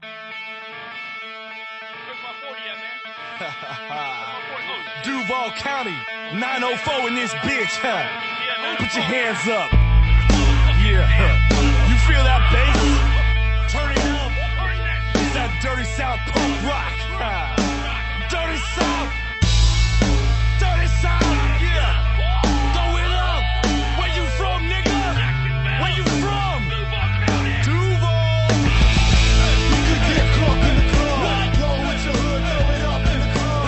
Where's my 40 at, man? Duval County, 904 in this bitch, huh? Yeah, Put your hands up. Yeah, you feel that bass? Turn it up. It's that dirty South punk rock. Dirty South. Dirty South, yeah. Throw it up. Where you from, nigga? Where you from? Duval. You could get caught in the club. Go with your hood, throw it up in the club.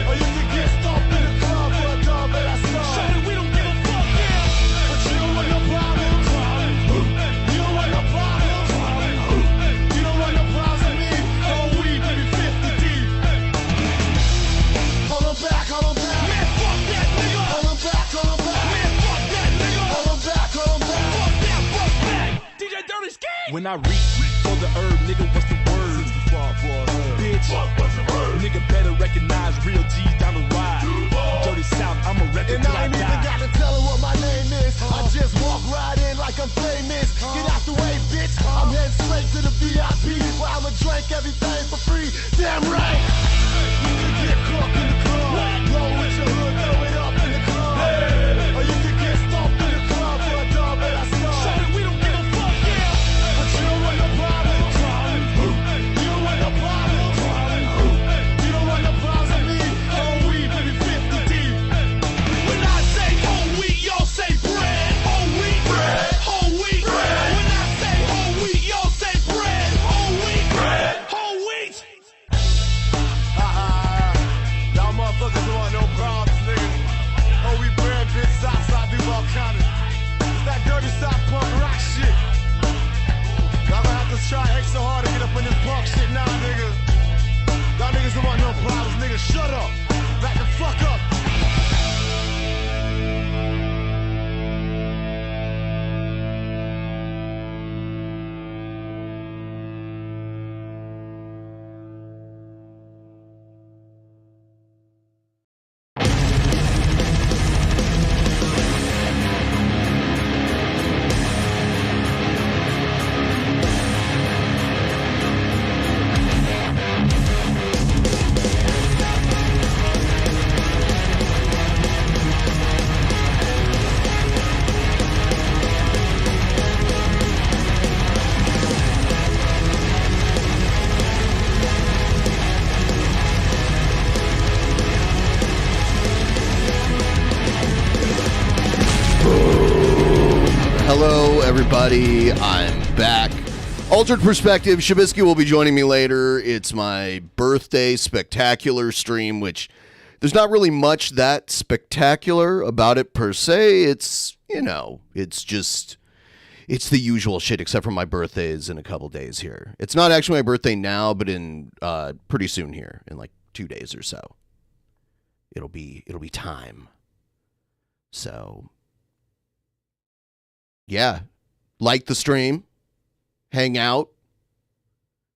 Or you could get stomped in the club for a dog that I saw. Shawty, we don't give a fuck, yeah. But you don't want no problem. You don't want no problem. You don't want no problems with me. Oh, we baby 50 deep. Hold on back, hold on back. Man, fuck that nigga. Hold on back, hold on back. Man, fuck that nigga. Hold on back, hold on back. Fuck that, fuck back. DJ Dirty Skate. When I reach for the herb, nigga, what's the word? Bitch, nigga better recognize real G's down the ride. Dirty South, I'm a record till I And I ain't even die. gotta tell her what my name is. I just walk right in like I'm famous. Get out the way, bitch. I'm heading straight to the VIP where I'ma drink everything for free. Damn right. You can get caught in the club. Roll with your hood, throw it up in the club. Or you can get stomped in the club for a dog that I saw. Shawty, we don't give a fuck, yeah. But you don't want no problem. You don't want no problem. You don't want no problems with me. Oh, we baby 50 deep. When I say whole wheat, y'all say bread. Whole wheat, bread. Whole wheat, bread. When I say whole wheat, y'all say bread. Whole wheat, bread. Whole wheat. Y'all motherfuckers don't want no problems, nigga. Oh, we bread, bitch, Southside Duval County. It's that dirty South punk rock shit. Y'all gonna have to try extra hard to get up in this punk shit now, nigga. Y'all niggas don't want no problems, nigga. Shut up. Back the fuck up. Hello, everybody. I'm back. Altered Perspective. Shabisky will be joining me later. It's my birthday spectacular stream, which there's not really much that spectacular about it per se. It's, it's just, it's the usual shit, except for my birthday is in a couple days here. It's not actually my birthday now, but in pretty soon here, in like 2 days or so. It'll be time. So, yeah, like the stream, hang out.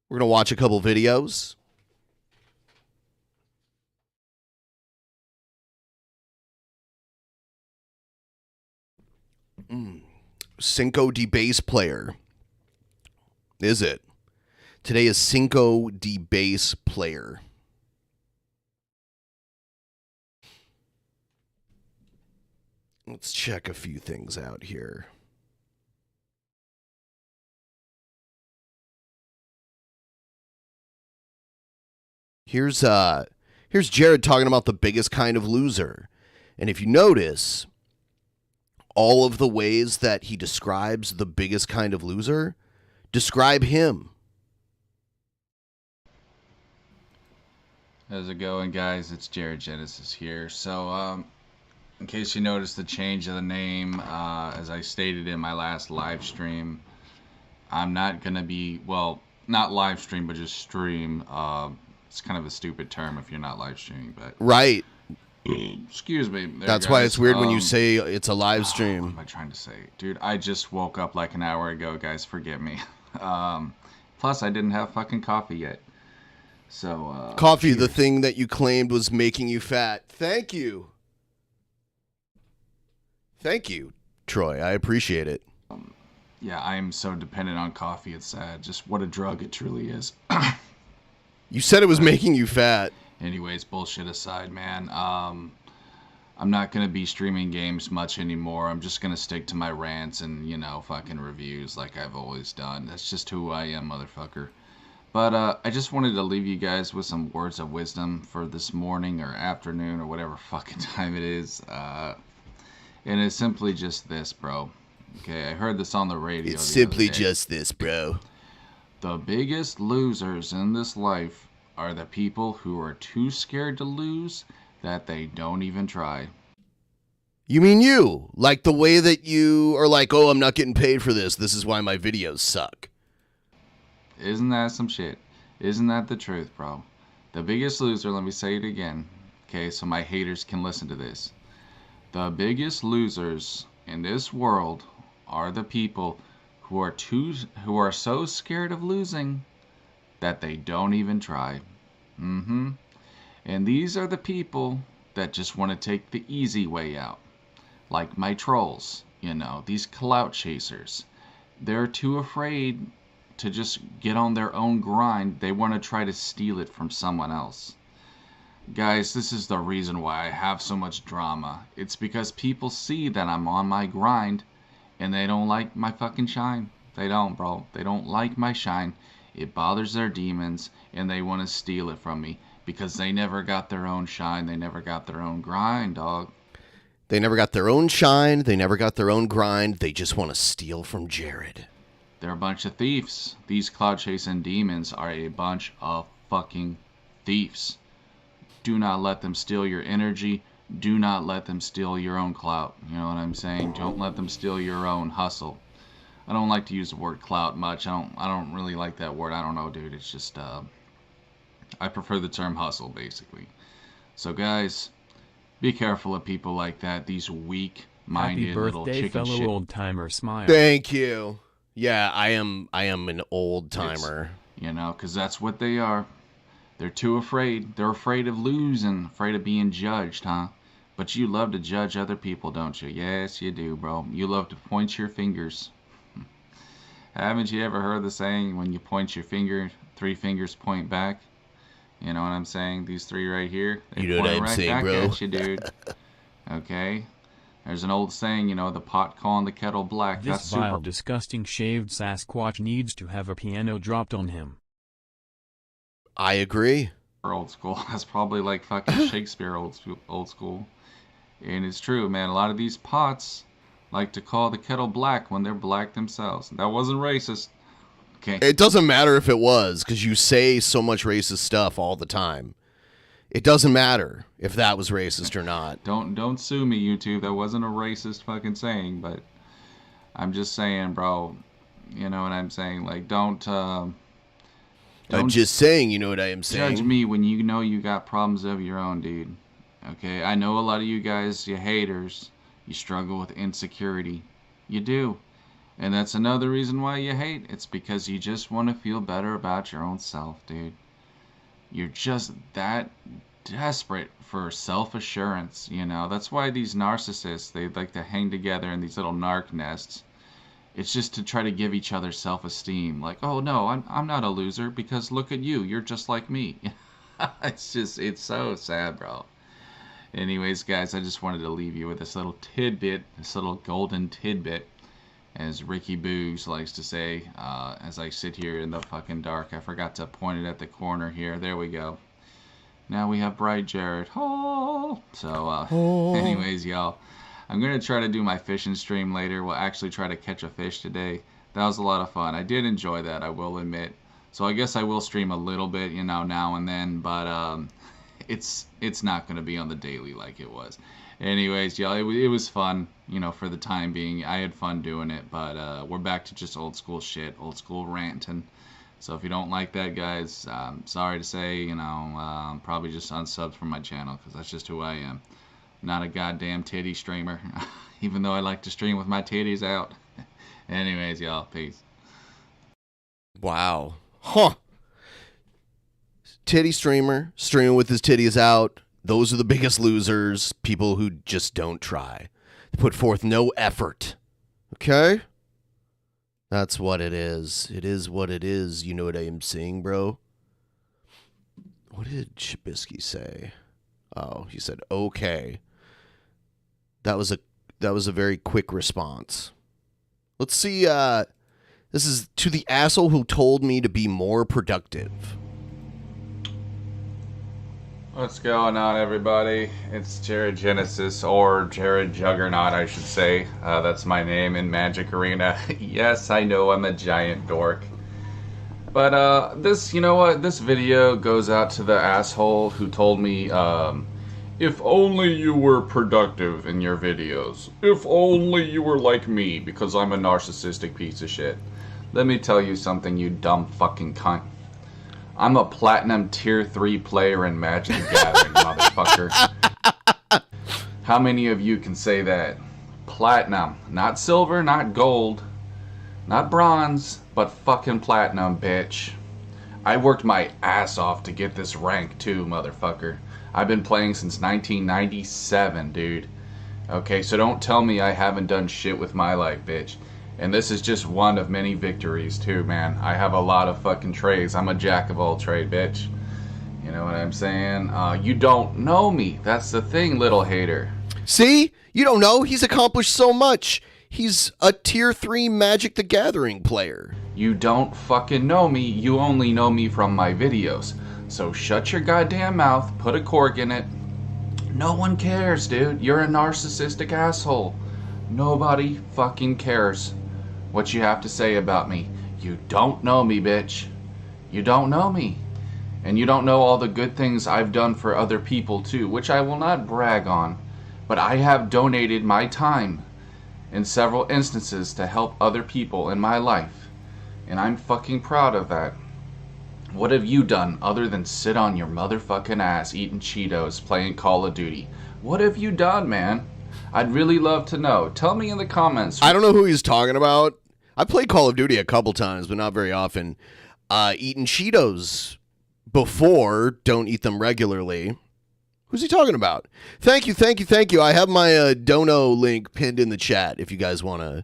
We're going to watch a couple videos. Cinco de Bass Player. Is it? Today is Cinco de Bass Player. Let's check a few things out here. Here's Jared talking about the biggest kind of loser. And if you notice, all of the ways that he describes the biggest kind of loser describe him. How's it going, guys? It's Jared Genesis here. So, in case you noticed the change of the name, as I stated in my last live stream, I'm not going to be, well, not live stream, but just stream. It's kind of a stupid term if you're not live streaming, but... Right. Excuse me. That's why it's weird when you say it's a live stream. What am I trying to say? Dude, I just woke up like an hour ago, guys. Forgive me. Plus, I didn't have fucking coffee yet. So, coffee, cheers. the thing that you claimed was making you fat. Thank you. Thank you, Troy. I appreciate it. Yeah, I am so dependent on coffee. It's sad. Just what a drug it truly is. You said it was making you fat. Anyways, bullshit aside, man. I'm not going to be streaming games much anymore. I'm just going to stick to my rants and, you know, fucking reviews like I've always done. That's just who I am, motherfucker. But I just wanted to leave you guys with some words of wisdom for this morning or afternoon or whatever fucking time it is. And it's simply just this, bro. Okay, I heard this on the radio. It's simply just this, bro. The biggest losers in this life are the people who are too scared to lose that they don't even try. You mean you? Like the way that you are like, oh, I'm not getting paid for this. This is why my videos suck. Isn't that some shit? Isn't that the truth, bro? The biggest loser, let me say it again, okay, so my haters can listen to this. The biggest losers in this world are the people who are so scared of losing that they don't even try. And these are the people that just want to take the easy way out. Like my trolls, you know, these clout chasers. They're too afraid to just get on their own grind. They want to try to steal it from someone else. Guys, this is the reason why I have so much drama. It's because people see that I'm on my grind and they don't like my fucking shine. They don't, bro. They don't like my shine. It bothers their demons and they want to steal it from me because they never got their own shine. They never got their own grind, dog. They never got their own shine. They never got their own grind. They just want to steal from Jared. They're a bunch of thieves. These cloud chasing demons are a bunch of fucking thieves. Do not let them steal your energy. Do not let them steal your own clout. You know what I'm saying? Don't let them steal your own hustle. I don't like to use the word clout much. I don't really like that word. I don't know, dude. It's just I prefer the term hustle, basically. So guys, be careful of people like that. These weak-minded little chicken shit. Happy birthday, fellow old-timer. Smile. Thank you. Yeah, I am an old-timer. You know, because that's what they are. They're too afraid. They're afraid of losing, afraid of being judged, huh? But you love to judge other people, don't you? Yes, you do, bro. You love to point your fingers. Haven't you ever heard the saying, when you point your finger, 3 fingers point back? You know what I'm saying? These 3 right here, they you know point what I'm right saying, back bro? at you, dude. Okay? There's an old saying, you know, the pot calling the kettle black. This That's vile, super disgusting shaved Sasquatch needs to have a piano dropped on him. I agree. old school. That's probably like fucking Shakespeare old school. And it's true, man. A lot of these pots like to call the kettle black when they're black themselves. That wasn't racist. Okay. It doesn't matter if it was, because you say so much racist stuff all the time. It doesn't matter if that was racist or not. Don't sue me, YouTube. That wasn't a racist fucking saying, but I'm just saying, bro. You know what I'm saying? Like, don't I'm just saying, you know what I am saying? judge me when you know you got problems of your own, dude. Okay? I know a lot of you guys, you haters, you struggle with insecurity. You do. And that's another reason why you hate. It's because you just want to feel better about your own self, dude. You're just that desperate for self-assurance, you know? That's why these narcissists, they like to hang together in these little narc nests. It's just to try to give each other self-esteem. Like, oh, no, I'm not a loser because look at you. You're just like me. It's so sad, bro. Anyways, guys, I just wanted to leave you with this little tidbit, this little golden tidbit, as Ricky Boogs likes to say, as I sit here in the fucking dark. I forgot to point it at the corner here. There we go. Now we have Bright Jared. Oh! So, anyways, y'all. I'm going to try to do my fishing stream later. We'll actually try to catch a fish today. That was a lot of fun. I did enjoy that, I will admit. So I guess I will stream a little bit, you know, now and then. But it's not going to be on the daily like it was. Anyways, y'all, it was fun, you know, for the time being. I had fun doing it. But we're back to just old school shit, old school ranting. So if you don't like that, guys, sorry to say, you know, probably just unsub from my channel because that's just who I am. Not a goddamn titty streamer, even though I like to stream with my titties out. Anyways, y'all, peace. Wow. Huh. Titty streamer, streaming with his titties out. Those are the biggest losers. People who just don't try. They put forth no effort. Okay? That's what it is. It is what it is. You know what I am saying, bro? What did Chabisky say? Oh, he said, okay. That was a very quick response. Let's see. This is to the asshole who told me to be more productive. What's going on, everybody? It's Jared Genesis, or Jared Juggernaut, I should say. That's my name in Magic Arena. Yes, I know I'm a giant dork. But, you know what? This video goes out to the asshole who told me, if only you were productive in your videos. If only you were like me, because I'm a narcissistic piece of shit. Let me tell you something, you dumb fucking cunt. I'm a platinum tier 3 player in Magic the Gathering, motherfucker. How many of you can say that? Platinum. Not silver, not gold, not bronze, but fucking platinum, bitch. I worked my ass off to get this rank too, motherfucker. I've been playing since 1997, dude. Okay, so don't tell me I haven't done shit with my life, bitch. And this is just one of many victories too, man. I have a lot of fucking trades. I'm a jack of all trade, bitch. You know what I'm saying? You don't know me. That's the thing, little hater. See? You don't know. He's accomplished so much. He's a tier 3 Magic the Gathering player. You don't fucking know me. You only know me from my videos. So shut your goddamn mouth. Put a cork in it. No one cares, dude. You're a narcissistic asshole. Nobody fucking cares what you have to say about me. You don't know me, bitch. You don't know me. And you don't know all the good things I've done for other people too, which I will not brag on. But I have donated my time in several instances to help other people in my life. And I'm fucking proud of that. What have you done other than sit on your motherfucking ass eating Cheetos, playing Call of Duty? What have you done, man? I'd really love to know. Tell me in the comments. I don't know who he's talking about. I played Call of Duty a couple times, but not very often. Eating Cheetos before, don't eat them regularly. Who's he talking about? Thank you, thank you, thank you. I have my dono link pinned in the chat if you guys want to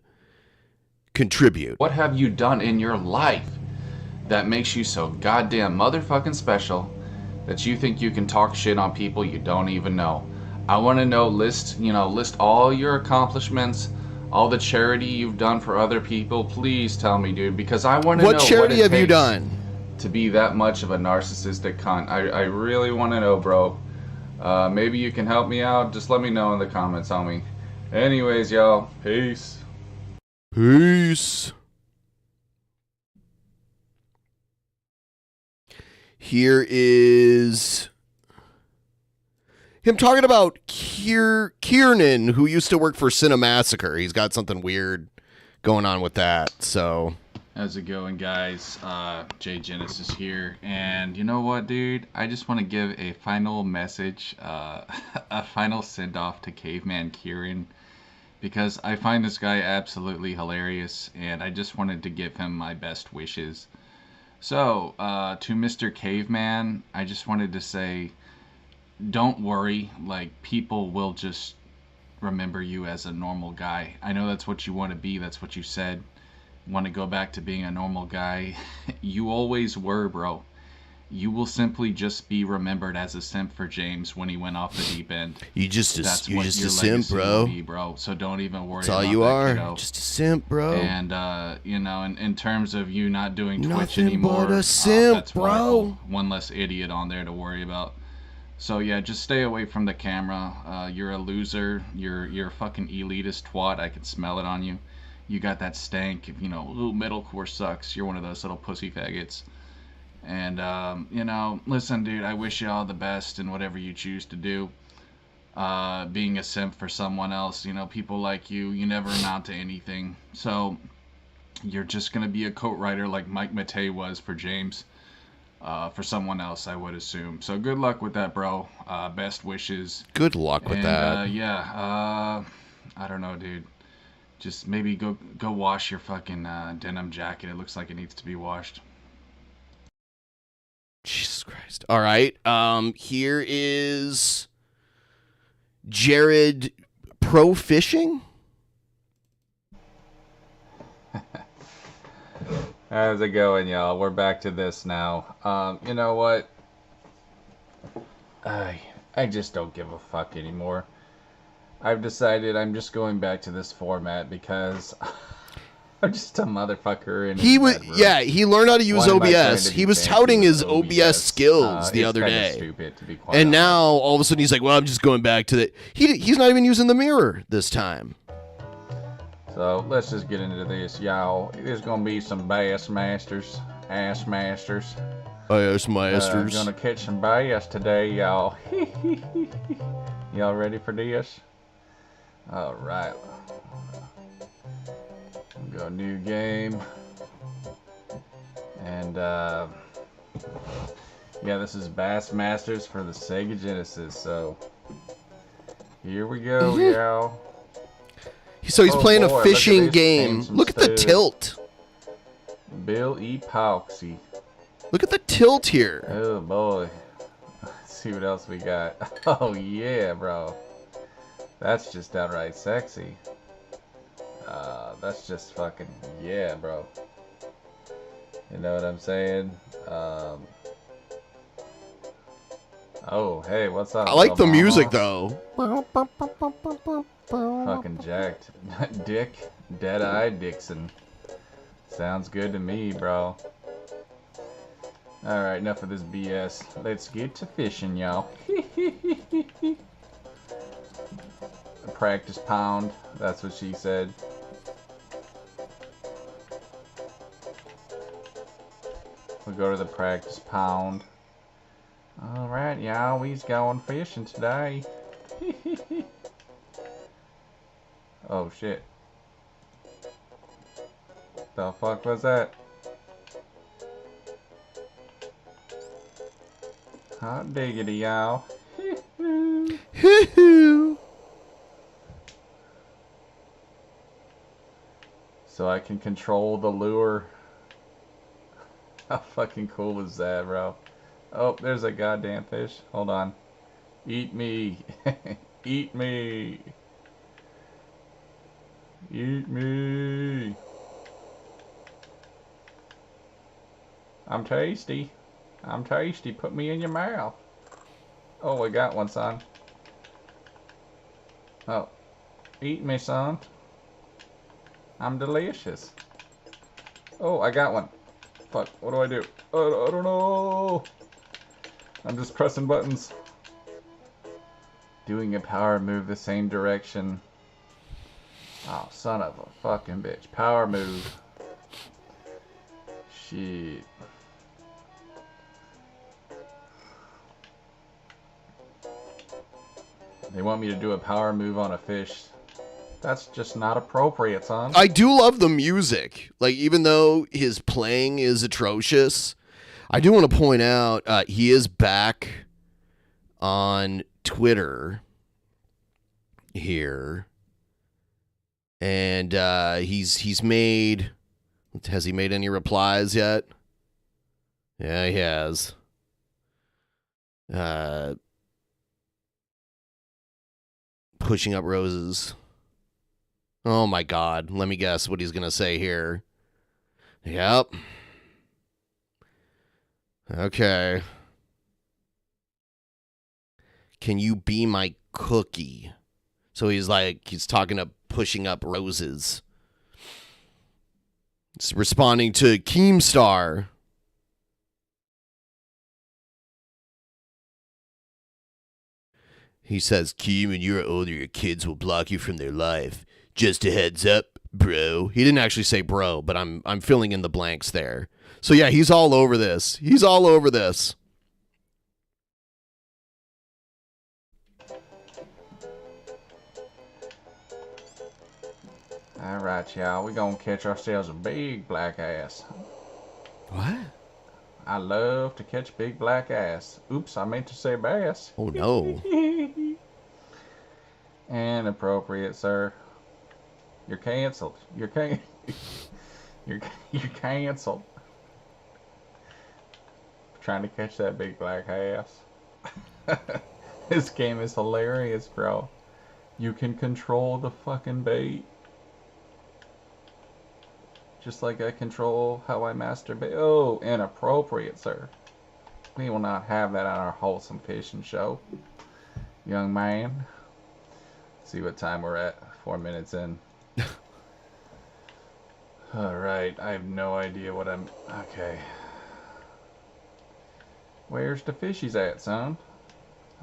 contribute. What have you done in your life that makes you so goddamn motherfucking special that you think you can talk shit on people you don't even know? I want to know, list all your accomplishments, all the charity you've done for other people. Please tell me, dude, because I want to know what charity have you done to be that much of a narcissistic cunt. I really want to know, bro. Maybe you can help me out. Just let me know in the comments, homie. Anyways, y'all, peace. Peace. Here is him talking about Kiernan, who used to work for Cinemassacre. He's got something weird going on with that. So, how's it going, guys? Jay Genesis here, and you know what, dude? I just want to give a final message, a final send-off to Caveman Kieran, because I find this guy absolutely hilarious, and I just wanted to give him my best wishes. So, to Mr. Caveman, I just wanted to say, don't worry, like, people will just remember you as a normal guy. I know that's what you want to be, that's what you said. Want to go back to being a normal guy. You always were, bro. You will simply just be remembered as a simp for James when he went off the deep end. You're just a simp, bro. Be, bro. So don't even worry that's all about you that, are. Kiddo. Just a simp, bro. And, in terms of you not doing Twitch nothing anymore, but a simp, that's bro. wonderful. One less idiot on there to worry about. So yeah, just stay away from the camera. You're a loser. You're a fucking elitist twat. I can smell it on you. You got that stank. Little metalcore sucks. You're one of those little pussy faggots. And listen, dude. I wish you all the best in whatever you choose to do. Being a simp for someone else. People like you never amount to anything. So you're just gonna be a coat writer like Mike Matei was for James. For someone else, I would assume. So good luck with that, bro. Best wishes. Good luck with that. I don't know, dude. Just maybe go wash your fucking denim jacket. It looks like it needs to be washed. Jesus Christ. All right. Here is Jared Pro Fishing. How's it going, y'all? We're back to this now. You know what? I just don't give a fuck anymore. I've decided I'm just going back to this format because I'm just a motherfucker in He his was, bedroom. yeah, he learned how to use Why am I trying OBS. to He be was fancy touting with his OBS skills the It's other kinda day. stupid, to be quite And honest. now all of a sudden he's like, well, I'm just going back to the. He's not even using the mirror this time. So let's just get into this, y'all. There's gonna be some ass masters. Oh, yes, masters. Gonna catch some bass today, y'all. Y'all ready for this? All right. Go new game. And yeah, this is Bass Masters for the Sega Genesis. So here we go, y'all. So he's Oh, playing boy, a look at fishing this game. handsome Look at the stud. tilt. Bill Epoxy. Look at the tilt here. Oh boy. Let's see what else we got. Oh yeah, bro. That's just downright sexy. That's just fucking yeah, bro. You know what I'm saying? Oh, hey, what's up? I like the little music mama? though. Fucking jacked. Dick. Dead-Eye Dixon. Sounds good to me, bro. Alright, enough of this BS. Let's get to fishing, y'all. A practice pound. That's what she said. We'll go to the practice pound. Alright, y'all. We's going fishing today. Oh, shit. The fuck was that? Hot diggity, y'all. So I can control the lure. How fucking cool is that, bro? Oh, there's a goddamn fish. Hold on. Eat me. Eat me. Eat me. I'm tasty. I'm tasty. Put me in your mouth. Oh, I got one, son. Oh. Eat me, son. I'm delicious. Oh, I got one. Fuck, what do I do? I don't know. I'm just pressing buttons. Doing a power move the same direction. Oh, son of a fucking bitch. Power move. Shit. They want me to do a power move on a fish. That's just not appropriate, son. I do love the music. Like, even though his playing is atrocious, I do want to point out he is back on Twitter here. And he's made... Has he made any replies yet? Yeah, he has. Pushing up roses. Oh my God. Let me guess what he's going to say here. Yep. Okay. Can you be my cookie? So he's talking to pushing up roses. It's responding to Keemstar. He says, Keem, when you're older, your kids will block you from their life. Just a heads up, bro. He didn't actually say bro, but I'm filling in the blanks there. So yeah, he's all over this. He's all over this. Alright, y'all. We're gonna catch ourselves a big black ass. What? I love to catch big black ass. Oops, I meant to say bass. Oh no. Inappropriate, sir. You're canceled. You're canceled. Trying to catch that big black ass. This game is hilarious, bro. You can control the fucking bait. just like I control how I masturbate. Oh, inappropriate, sir. We will not have that on our wholesome fishing show, young man. Let's see what time we're at. 4 minutes in. Alright, I have no idea what I'm... Okay. Where's the fishies at, son?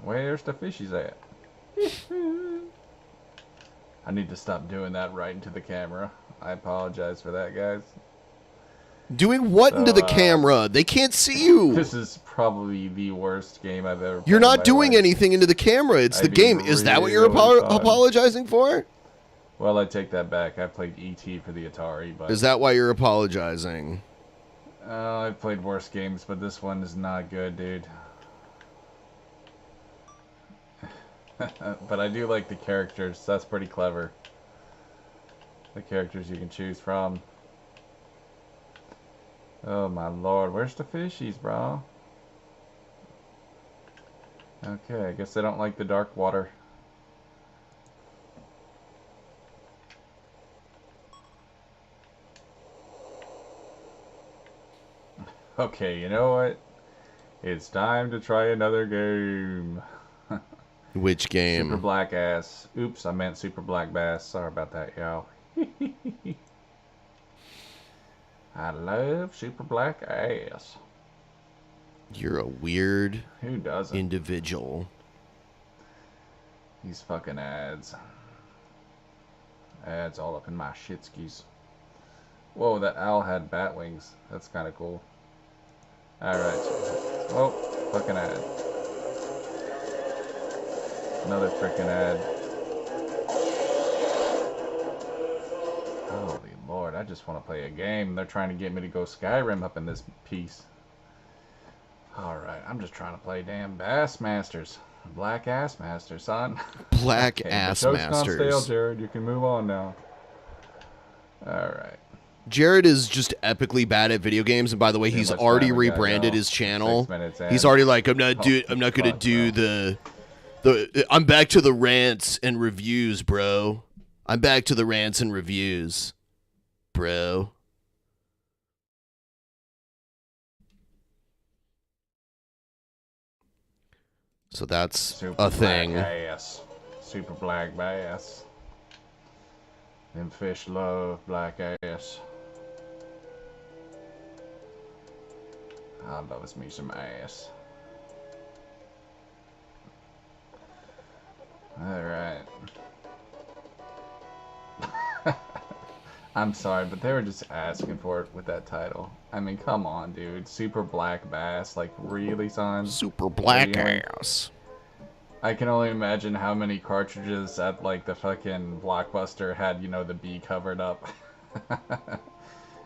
Where's the fishies at? I need to stop doing that right into the camera. I apologize for that, guys. Doing what into the camera? They can't see you. This is probably the worst game I've ever played. You're not doing anything into the camera. It's the game. Is that what you're apologizing for? Well, I take that back. I played E.T. for the Atari, but... Is that why you're apologizing? I've played worse games, but this one is not good, dude. But I do like the characters. That's pretty clever. The characters you can choose from. Oh my lord, where's the fishies, bro? Okay, I guess they don't like the dark water. Okay, you know what? It's time to try another game. Which game? Super Black Ass. Oops, I meant Super Black Bass. Sorry about that, y'all. I love Super Black Ass. You're a weird Who doesn't? individual. These fucking ads. Ads all up in my shitskis. Whoa, that owl had bat wings. That's kind of cool. Alright. Oh, fucking ad. Another freaking ad. Holy lord, I just want to play a game. They're trying to get me to go Skyrim up in this piece. Alright, I'm just trying to play damn Bass Masters. Black Ass Masters, son. Black Okay, Ass the toast's Masters. gone stale, Jared. You can move on now. Alright. Jared is just epically bad at video games, and by the way, he's already rebranded his channel. He's already like, I'm not gonna do the I'm back to the rants and reviews, bro. I'm back to the rants and reviews, bro. So that's Super a thing. Black ass. Super black bass. Them fish love black ass. I loves me some ass. Alright. I'm sorry, but they were just asking for it with that title. I mean, come on, dude. Super black bass. Like, really, son? Super black ass. I can only imagine how many cartridges at, like, the fucking Blockbuster had, you know, the B covered up.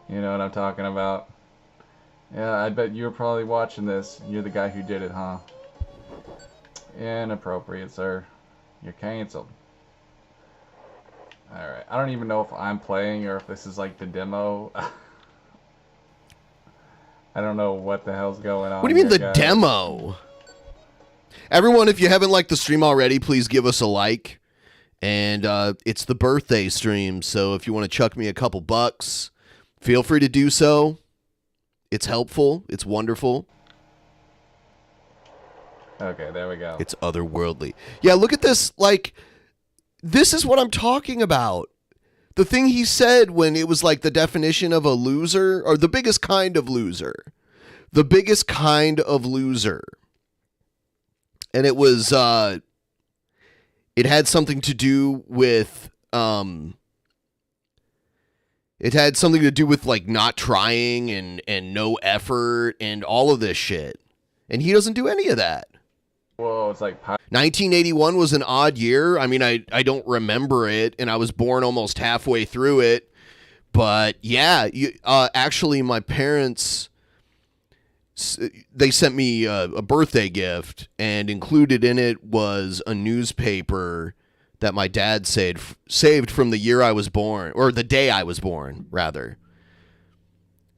You know what I'm talking about? Yeah, I bet you were probably watching this. You're the guy who did it, huh? Inappropriate, sir. You're canceled. Alright, I don't even know if I'm playing or if this is like the demo. I don't know what the hell's going on. What do you mean here, the guys. demo? Everyone, if you haven't liked the stream already, please give us a like. And it's the birthday stream, so if you want to chuck me a couple bucks, feel free to do so. It's helpful. It's wonderful. Okay, there we go. It's otherworldly. Yeah, look at this. Like, this is what I'm talking about. The thing he said when it was like the definition of a loser, or the biggest kind of loser. The biggest kind of loser. And it was, it had something to do with, it had something to do with like not trying and no effort and all of this shit. And he doesn't do any of that. Whoa, it's like... 1981 was an odd year. I mean, I don't remember it, and I was born almost halfway through it. But yeah, actually, my parents, they sent me a birthday gift, and included in it was a newspaper that my dad saved from the year I was born, or the day I was born, rather.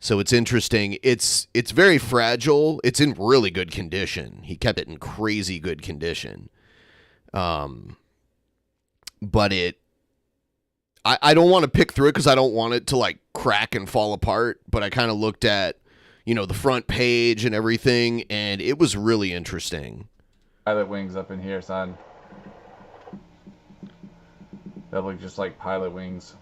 So it's interesting. It's very fragile. It's in really good condition. He kept it in crazy good condition. But I don't want to pick through it because I don't want it to like crack and fall apart, but I kind of looked at, you know, the front page and everything, and it was really interesting. Pilot wings up in here, son. That look just like pilot wings.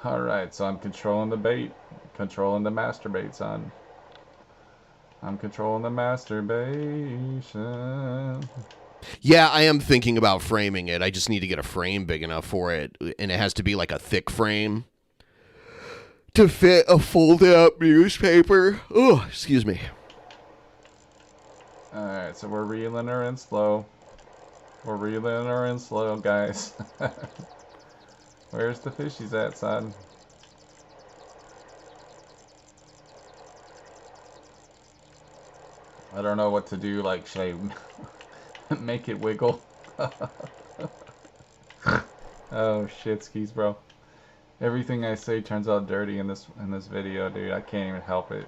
Alright, so I'm controlling the bait. Controlling the masturbate, son. I'm controlling the masturbation. Yeah, I am thinking about framing it. I just need to get a frame big enough for it, and it has to be like a thick frame to fit a folded up newspaper. Oh, excuse me. Alright, so we're reeling her in slow. We're reeling her in slow, guys. Where's the fishies at, son? I don't know what to do, like, should I make it wiggle? Oh, shit skis, bro. Everything I say turns out dirty in this video, dude. I can't even help it.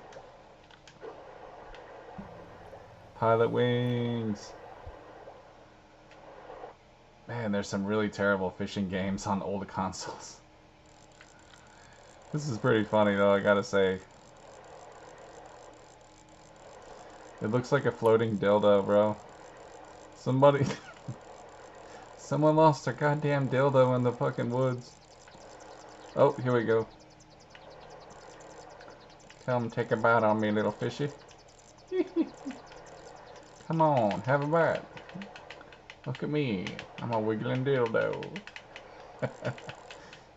Pilot wings. Man, there's some really terrible fishing games on old consoles. This is pretty funny, though, I gotta say. It looks like a floating dildo, bro. Somebody... Someone lost their goddamn dildo in the fucking woods. Oh, here we go. Come take a bite on me, little fishy. Come on, have a bite. Look at me. I'm a wiggling dildo.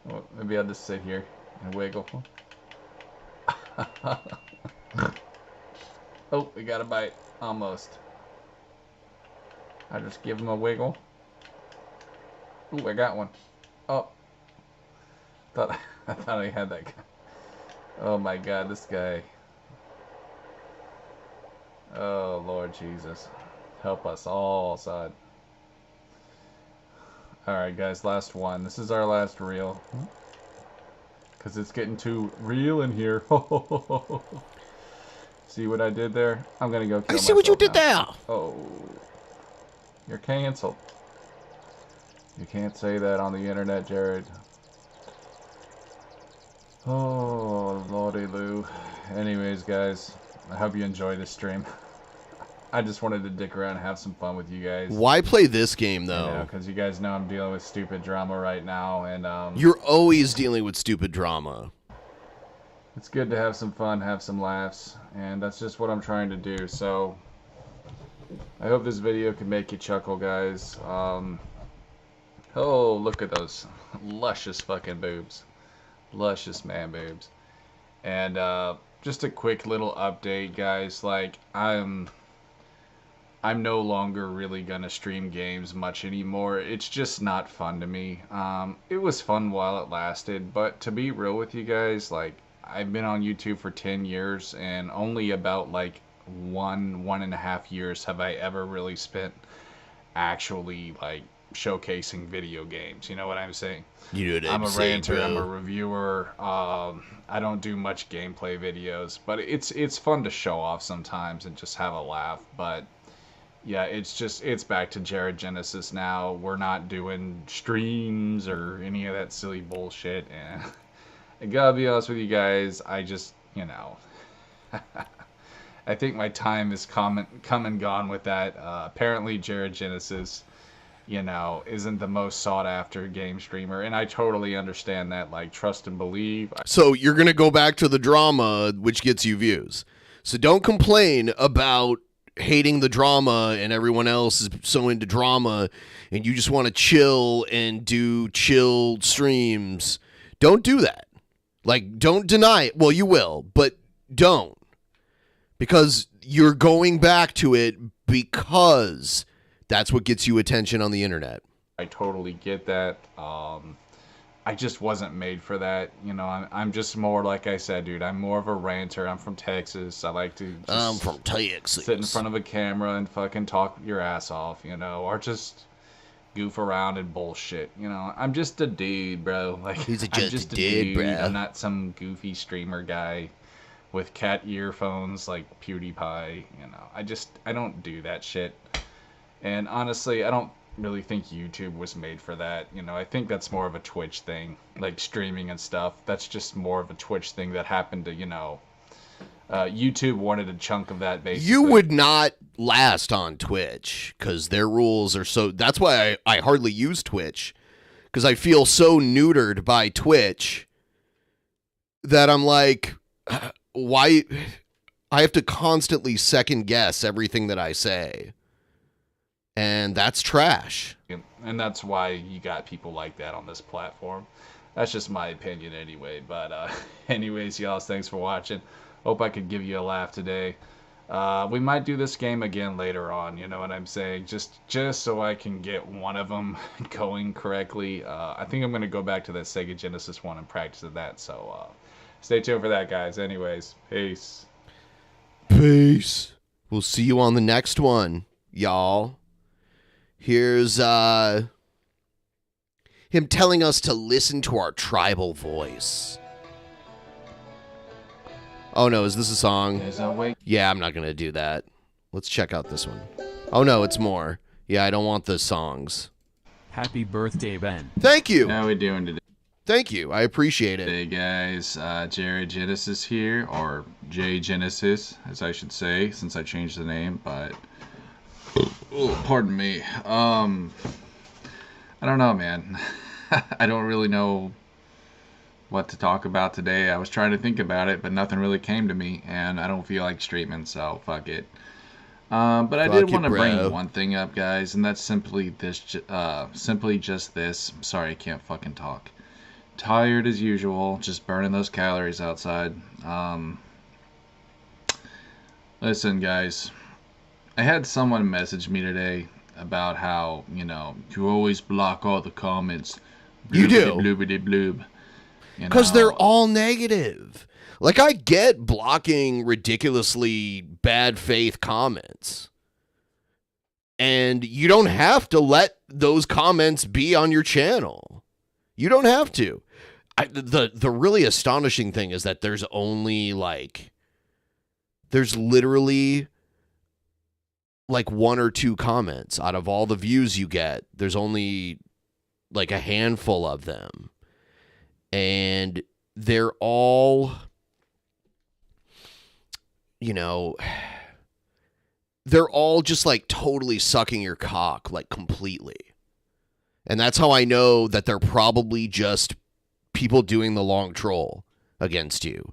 Well, maybe I'll just sit here and wiggle. Oh, we got a bite. Almost. I just give him a wiggle. Ooh, I got one. Oh. I thought I had that guy. Oh my god, this guy. Oh, Lord Jesus. Help us all, son. Alright, guys, last one. This is our last reel. Because it's getting too real in here. See what I did there? I'm gonna go kill myself. I see what you did now. there. Oh. You're canceled. You can't say that on the internet, Jared. Oh, lordy Lou. Anyways, guys, I hope you enjoyed this stream. I just wanted to dick around and have some fun with you guys. Why play this game, though? Because you guys know I'm dealing with stupid drama right now, and You're always dealing with stupid drama. it's good to have some fun, have some laughs, and that's just what I'm trying to do. So I hope this video can make you chuckle, guys. Oh, look at those luscious fucking boobs. Luscious man boobs. And just a quick little update, guys. Like, I'm no longer really gonna stream games much anymore. It's just not fun to me. It was fun while it lasted, but to be real with you guys, like, I've been on YouTube for 10 years, and only about like 1.5 years have I ever really spent actually like showcasing video games. You know what I'm saying? You know what I'm a saying, ranter, bro. I'm a reviewer. I don't do much gameplay videos, but it's fun to show off sometimes and just have a laugh. But yeah, it's back to Jared Genesis now. We're not doing streams or any of that silly bullshit. And I gotta be honest with you guys, I just, you know, I think my time is come and gone with that. Apparently Jared Genesis, you know, isn't the most sought after game streamer, and I totally understand that. Like, trust and believe. So you're going to go back to the drama, which gets you views. So don't complain about hating the drama and everyone else is so into drama and you just want to chill and do chilled streams. Don't do that. Like, don't deny it. Well, you will, but don't. Because you're going back to it because that's what gets you attention on the internet. I totally get that. I just wasn't made for that. You know, I'm just more, like I said, dude, I'm more of a ranter. I'm from Texas. I like to just I'm from Texas. sit in front of a camera and fucking talk your ass off, you know, or just goof around and bullshit. You know, I'm just a dude, bro. Like, He's I'm just a dude, bro. I'm not some goofy streamer guy with cat earphones like PewDiePie. You know, I don't do that shit. And honestly, I don't really think YouTube was made for that. You know, I think that's more of a Twitch thing, like streaming and stuff. That's just more of a Twitch thing that happened to, you know, YouTube wanted a chunk of that basically. You would not last on Twitch because their rules are so. That's why I hardly use Twitch, because I feel so neutered by Twitch that I'm like, why? I have to constantly second guess everything that I say. And that's trash. And that's why you got people like that on this platform. That's just my opinion anyway. But anyways, y'all, thanks for watching. Hope I could give you a laugh today. We might do this game again later on, you know what I'm saying? Just so I can get one of them going correctly. I think I'm going to go back to that Sega Genesis one and practice that. So stay tuned for that, guys. Anyways, peace. Peace. We'll see you on the next one, y'all. Here's him telling us to listen to our tribal voice. Oh no, is this a song? Yeah, I'm not going to do that. Let's check out this one. Oh no, it's more. Yeah, I don't want the songs. Happy birthday, Ben. Thank you. How we doing today? Thank you. I appreciate it. Hey guys, Jared Genesis here, or J Genesis, as I should say, since I changed the name, but oh, pardon me. I don't know, man. I don't really know what to talk about today. I was trying to think about it, but nothing really came to me, and I don't feel like streaming, so fuck it. But I did want to bring one thing up, guys, and that's simply this. Simply just this. Sorry, I can't fucking talk. Tired as usual, just burning those calories outside. Listen, guys, I had someone message me today about how, you know, you always block all the comments. You do. Bloobity bloob. Because they're all negative. Like, I get blocking ridiculously bad faith comments. And you don't have to let those comments be on your channel. You don't have to. The really astonishing thing is that there's only there's literally like 1 or 2 comments out of all the views you get. There's only like a handful of them. And they're all, you know, they're all just like totally sucking your cock, like completely. And that's how I know that they're probably just people doing the long troll against you.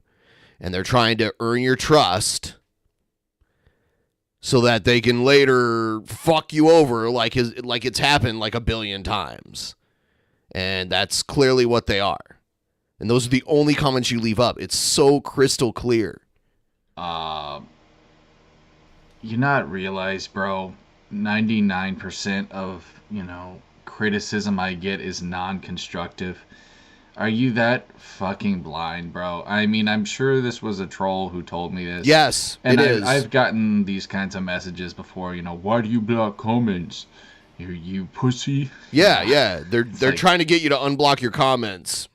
And they're trying to earn your trust so that they can later fuck you over like it's happened like a billion times. And that's clearly what they are. And those are the only comments you leave up. It's so crystal clear. You not realize, bro, 99% of, you know, criticism I get is non-constructive. Are you that fucking blind, bro? I mean, I'm sure this was a troll who told me this. Yes, and it is. I've gotten these kinds of messages before, you know, why do you block comments? You pussy. Yeah. They're trying to get you to unblock your comments.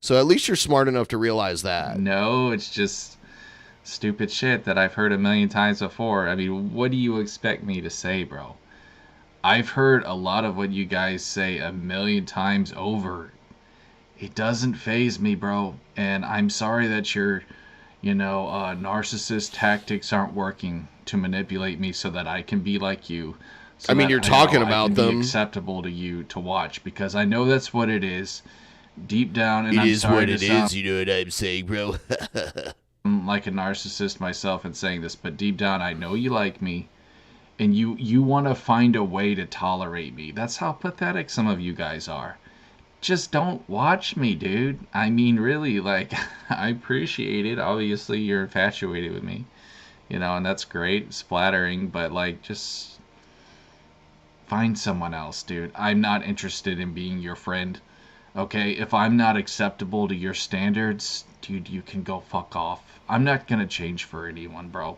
So at least you're smart enough to realize that. No, it's just stupid shit that I've heard a million times before. I mean, what do you expect me to say, bro? I've heard a lot of what you guys say a million times over. It doesn't faze me, bro. And I'm sorry that your, you know, narcissist tactics aren't working to manipulate me so that I can be like you. So I mean, you're talking about them. Be acceptable to you to watch, because I know that's what it is. Deep down, and it I'm is sorry what to it sound is. You know what I'm saying, bro? I'm like a narcissist myself in saying this, but deep down, I know you like me, and you want to find a way to tolerate me. That's how pathetic some of you guys are. Just don't watch me, dude. I mean, really, like, I appreciate it. Obviously, you're infatuated with me, you know, and that's great. It's flattering, but, like, just find someone else, dude. I'm not interested in being your friend. Okay, if I'm not acceptable to your standards, dude, you can go fuck off. I'm not gonna change for anyone, bro.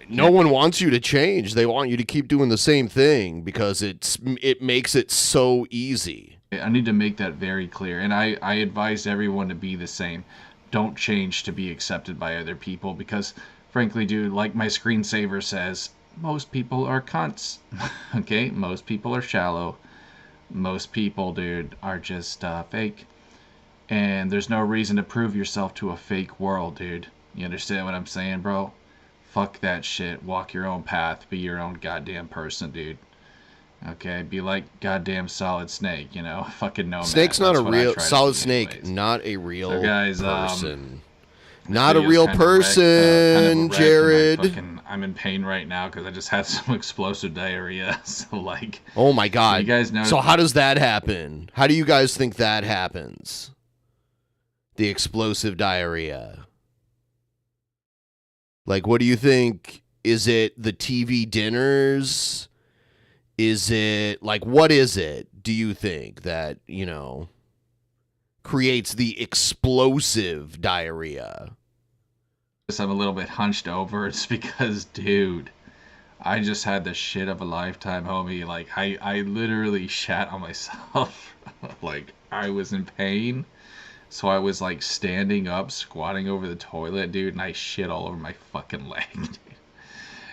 No one wants you to change. They want you to keep doing the same thing because it makes it so easy. I need to make that very clear, and I advise everyone to be the same. Don't change to be accepted by other people because, frankly, dude, like my screensaver says, most people are cunts. Okay? Most people are shallow. Most people, dude, are just fake. And there's no reason to prove yourself to a fake world, dude. You understand what I'm saying, bro? Fuck that shit. Walk your own path. Be your own goddamn person, dude. Okay? Be like goddamn Solid Snake, you know? Fucking nomad. Snake's not That's a what I real... try to Solid be Snake, anyways. not a real So guys, person. Not a video's real kind of wrecked, kind of a person, wreck, Jared. and I'm in pain right now because I just had some explosive diarrhea. So, like... Oh, my God. You guys know... So how does that happen? How do you guys think that happens? The explosive diarrhea. Like, what do you think? Is it the TV dinners? Is it, like, what is it, do you think, that, you know, creates the explosive diarrhea? I'm a little bit hunched over. It's because, dude, I just had the shit of a lifetime, homie. Like, I literally shat on myself. Like, I was in pain. So I was, like, standing up, squatting over the toilet, dude, and I shit all over my fucking leg, dude.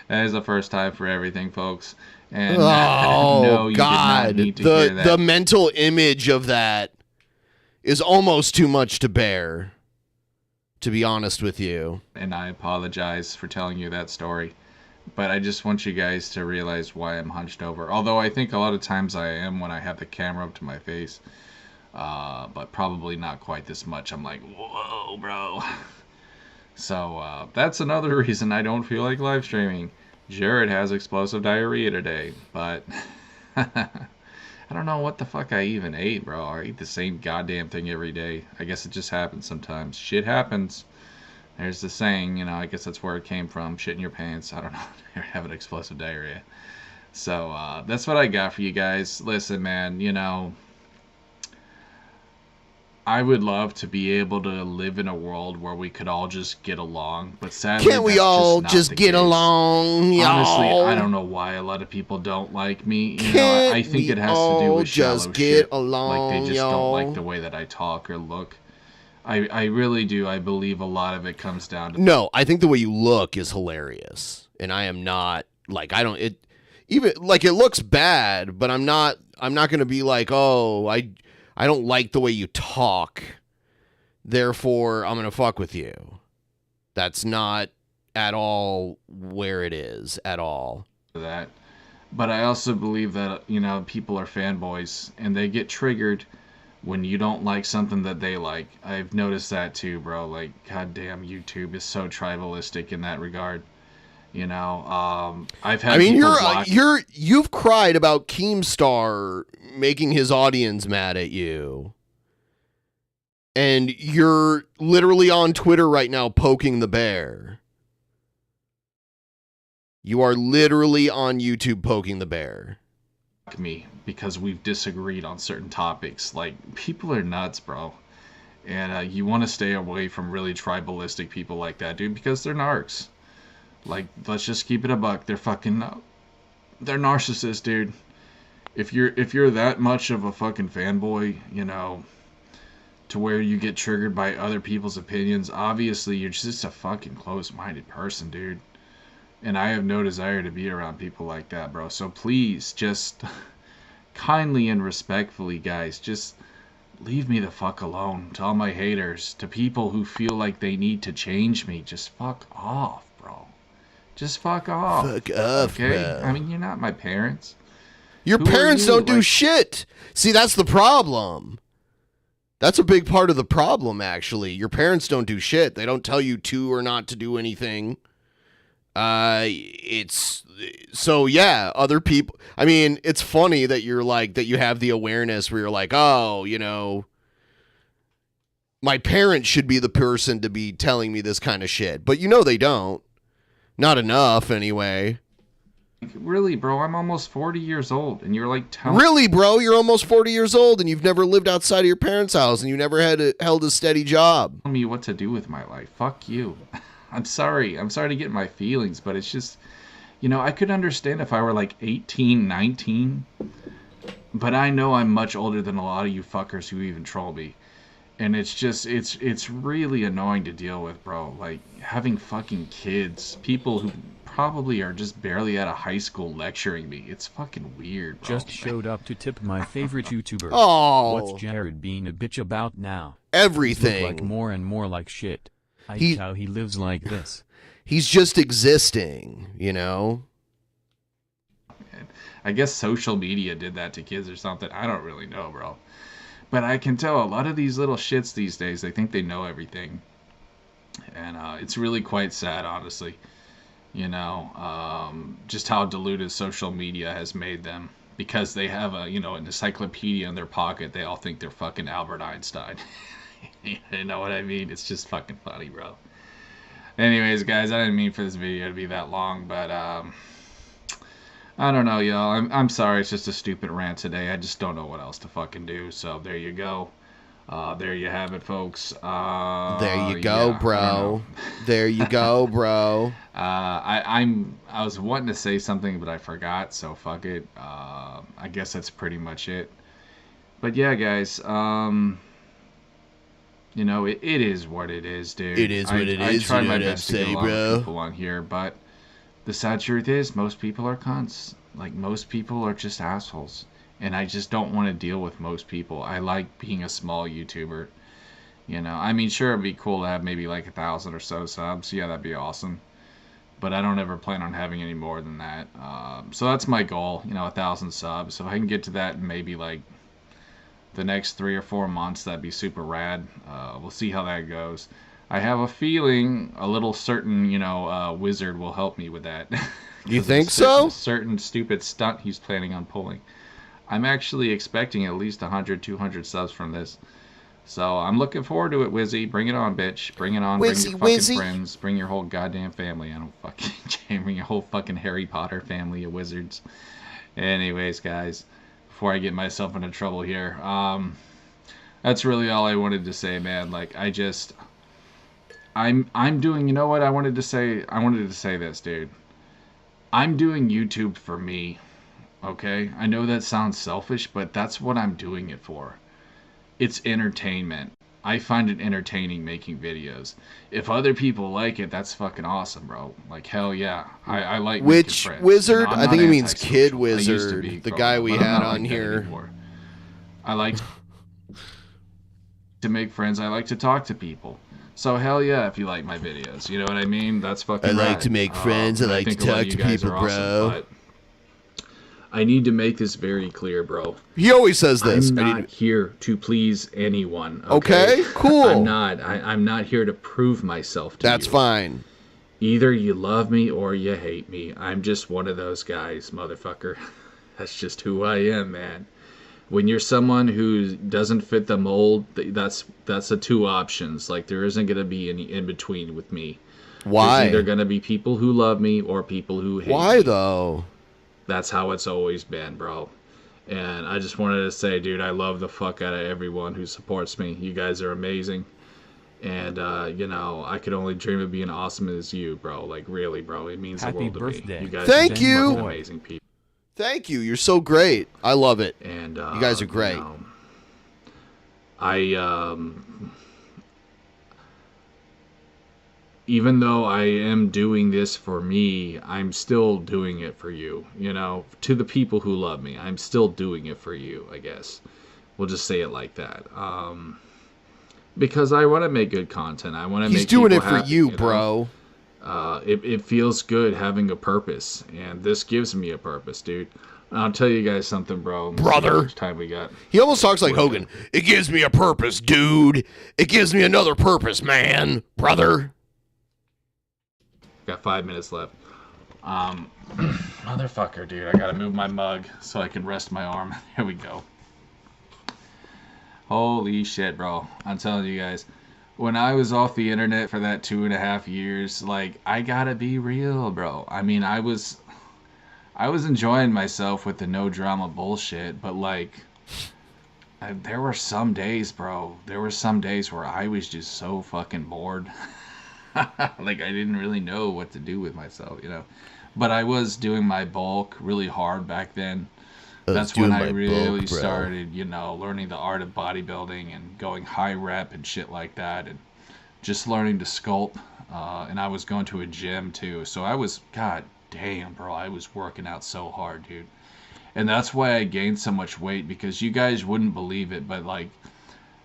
That is the first time for everything, folks. And oh, no, you God. did not need to hear that. The mental image of that is almost too much to bear, to be honest with you. And I apologize for telling you that story. But I just want you guys to realize why I'm hunched over. Although I think a lot of times I am when I have the camera up to my face. But probably not quite this much. I'm like, whoa, bro. So that's another reason I don't feel like live streaming. Jared has explosive diarrhea today. But I don't know what the fuck I even ate, bro. I eat the same goddamn thing every day. I guess it just happens sometimes. Shit happens. There's the saying, you know, I guess that's where it came from. Shit in your pants. I don't know. You're having explosive diarrhea. So that's what I got for you guys. Listen, man, you know, I would love to be able to live in a world where we could all just get along, but sadly, can't we all just get along, y'all? Honestly, I don't know why a lot of people don't like me. You know, I think it has to do with shallow just get shit. along, like they just y'all? don't like the way that I talk or look. I really do. I believe a lot of it comes down to... No, I think the way you look is hilarious, and I am not like I don't it even like it looks bad, but I'm not going to be like, oh, I don't like the way you talk, therefore I'm going to fuck with you. That's not at all where it is at all. That, but I also believe that, you know, people are fanboys and they get triggered when you don't like something that they like. I've noticed that too, bro. Like, goddamn, YouTube is so tribalistic in that regard. You know, I've had. I mean, you've cried about Keemstar making his audience mad at you, and you're literally on Twitter right now poking the bear. You are literally on YouTube poking the bear. Me because we've disagreed on certain topics. Like, people are nuts, bro, and you want to stay away from really tribalistic people like that, dude, because they're narcs. Like, let's just keep it a buck. They're fucking, they're narcissists, dude. If you're that much of a fucking fanboy, you know, to where you get triggered by other people's opinions, obviously you're just a fucking close-minded person, dude. And I have no desire to be around people like that, bro. So please, just kindly and respectfully, guys, just leave me the fuck alone. To all my haters, to people who feel like they need to change me, just fuck off, bro. Just fuck off. Fuck off, okay? bro. I mean, you're not my parents. Your parents don't do shit. See, that's the problem. That's a big part of the problem, actually. Your parents don't do shit. They don't tell you to or not to do anything. It's so yeah, other people. I mean, it's funny that you're like that you have the awareness where you're like, oh, you know, my parents should be the person to be telling me this kind of shit, but you know they don't. Not enough, anyway. Really, bro, I'm almost 40 years old, and you're like telling... Really, bro, you're almost 40 years old, and you've never lived outside of your parents' house, and you never held a steady job. Tell me what to do with my life. Fuck you. I'm sorry to get my feelings, but it's just, you know, I could understand if I were like 18, 19, but I know I'm much older than a lot of you fuckers who even troll me. And it's just it's really annoying to deal with, bro. Like having fucking kids, people who probably are just barely out of high school lecturing me. It's fucking weird, bro. Just showed up to tip my favorite YouTuber. Oh. What's Jared being a bitch about now? Everything. Look like more and more like shit. I He- hate how he lives like this. He's just existing, you know? I guess social media did that to kids or something. I don't really know, bro. But I can tell a lot of these little shits these days, they think they know everything. And it's really quite sad, honestly. You know, just how diluted social media has made them. Because they have an encyclopedia in their pocket, they all think they're fucking Albert Einstein. You know what I mean? It's just fucking funny, bro. Anyways, guys, I didn't mean for this video to be that long, but I don't know, y'all. I'm sorry. It's just a stupid rant today. I just don't know what else to fucking do. So there you go. There you have it, folks. There you go, yeah, bro. There you go, bro. I was wanting to say something, but I forgot. So fuck it. I guess that's pretty much it. But yeah, guys. You know, it is what it is, dude. It is what it is, I try you know my what I'm best to get saying, a lot bro. of people on here, but the sad truth is, most people are cunts. Like, most people are just assholes. And I just don't want to deal with most people. I like being a small YouTuber. You know, I mean, sure, it'd be cool to have maybe like 1,000 or so subs. Yeah, that'd be awesome. But I don't ever plan on having any more than that. So that's my goal, 1,000 subs. So if I can get to that in maybe like the next 3 or 4 months, that'd be super rad. We'll see how that goes. I have a feeling a little certain, wizard will help me with that. You think so? A certain stupid stunt he's planning on pulling. I'm actually expecting at least 100, 200 subs from this. So I'm looking forward to it, Wizzy. Bring it on, bitch. Bring it on. Wizzy, bring your fucking Wizzy. friends. Bring your whole goddamn family. I don't fucking bring your whole fucking Harry Potter family of wizards. Anyways, guys, before I get myself into trouble here, that's really all I wanted to say, man. Like, I'm doing, you know what I wanted to say? I wanted to say this, dude. I'm doing YouTube for me, okay? I know that sounds selfish, but that's what I'm doing it for. It's entertainment. I find it entertaining making videos. If other people like it, that's fucking awesome, bro. Like, hell yeah. I like making Which friends. wizard? I'm I not think he means antisocial. Kid I used to Wizard, be the growing guy up, we but I'm had not on like that here. anymore. I like to make friends. I like to talk to people. So hell yeah, if you like my videos, you know what I mean? That's fucking I like rad. to make friends. I And like to think a lot of talk you to guys people, are awesome, bro. but I need to make this very clear, bro. He always says this. I'm I not need- here to please anyone. Okay, cool. I'm not. I'm not here to prove myself to you. That's fine. Either you love me or you hate me. I'm just one of those guys, motherfucker. That's just who I am, man. When you're someone who doesn't fit the mold, that's the two options. Like, there isn't going to be any in between with me. Why? There's either going to be people who love me or people who hate me. Why though? That's how it's always been, bro. And I just wanted to say, dude, I love the fuck out of everyone who supports me. You guys are amazing. And, I could only dream of being awesome as you, bro. Like, really, bro. It means Happy the world to birthday. me. You guys Thank are you. fucking amazing people. Thank you. You're so great. I love it. And You guys are great. Even though I am doing this for me, I'm still doing it for you. To the people who love me, I'm still doing it for you, I guess. We'll just say it like that. Because I want to make good content. I want to make He's doing it people for happy, you, know? bro. It feels good having a purpose, and this gives me a purpose, dude. I'll tell you guys something, bro. Let's see Brother. how much time we got? He almost talks like Hogan. It gives me a purpose, dude. It gives me another purpose, man. Brother. Got 5 minutes left. Motherfucker, dude. I gotta move my mug so I can rest my arm. Here we go. Holy shit, bro. I'm telling you guys. When I was off the internet for that 2.5 years, like, I gotta be real, bro. I mean, I was enjoying myself with the no drama bullshit, but like, there were some days, bro. There were some days where I was just so fucking bored. Like, I didn't really know what to do with myself, But I was doing my bulk really hard back then. That's when I really started, you know, learning the art of bodybuilding and going high rep and shit like that, and just learning to sculpt. And I was going to a gym too, so I was, god damn, bro, I was working out so hard, dude. And that's why I gained so much weight, because you guys wouldn't believe it, but like,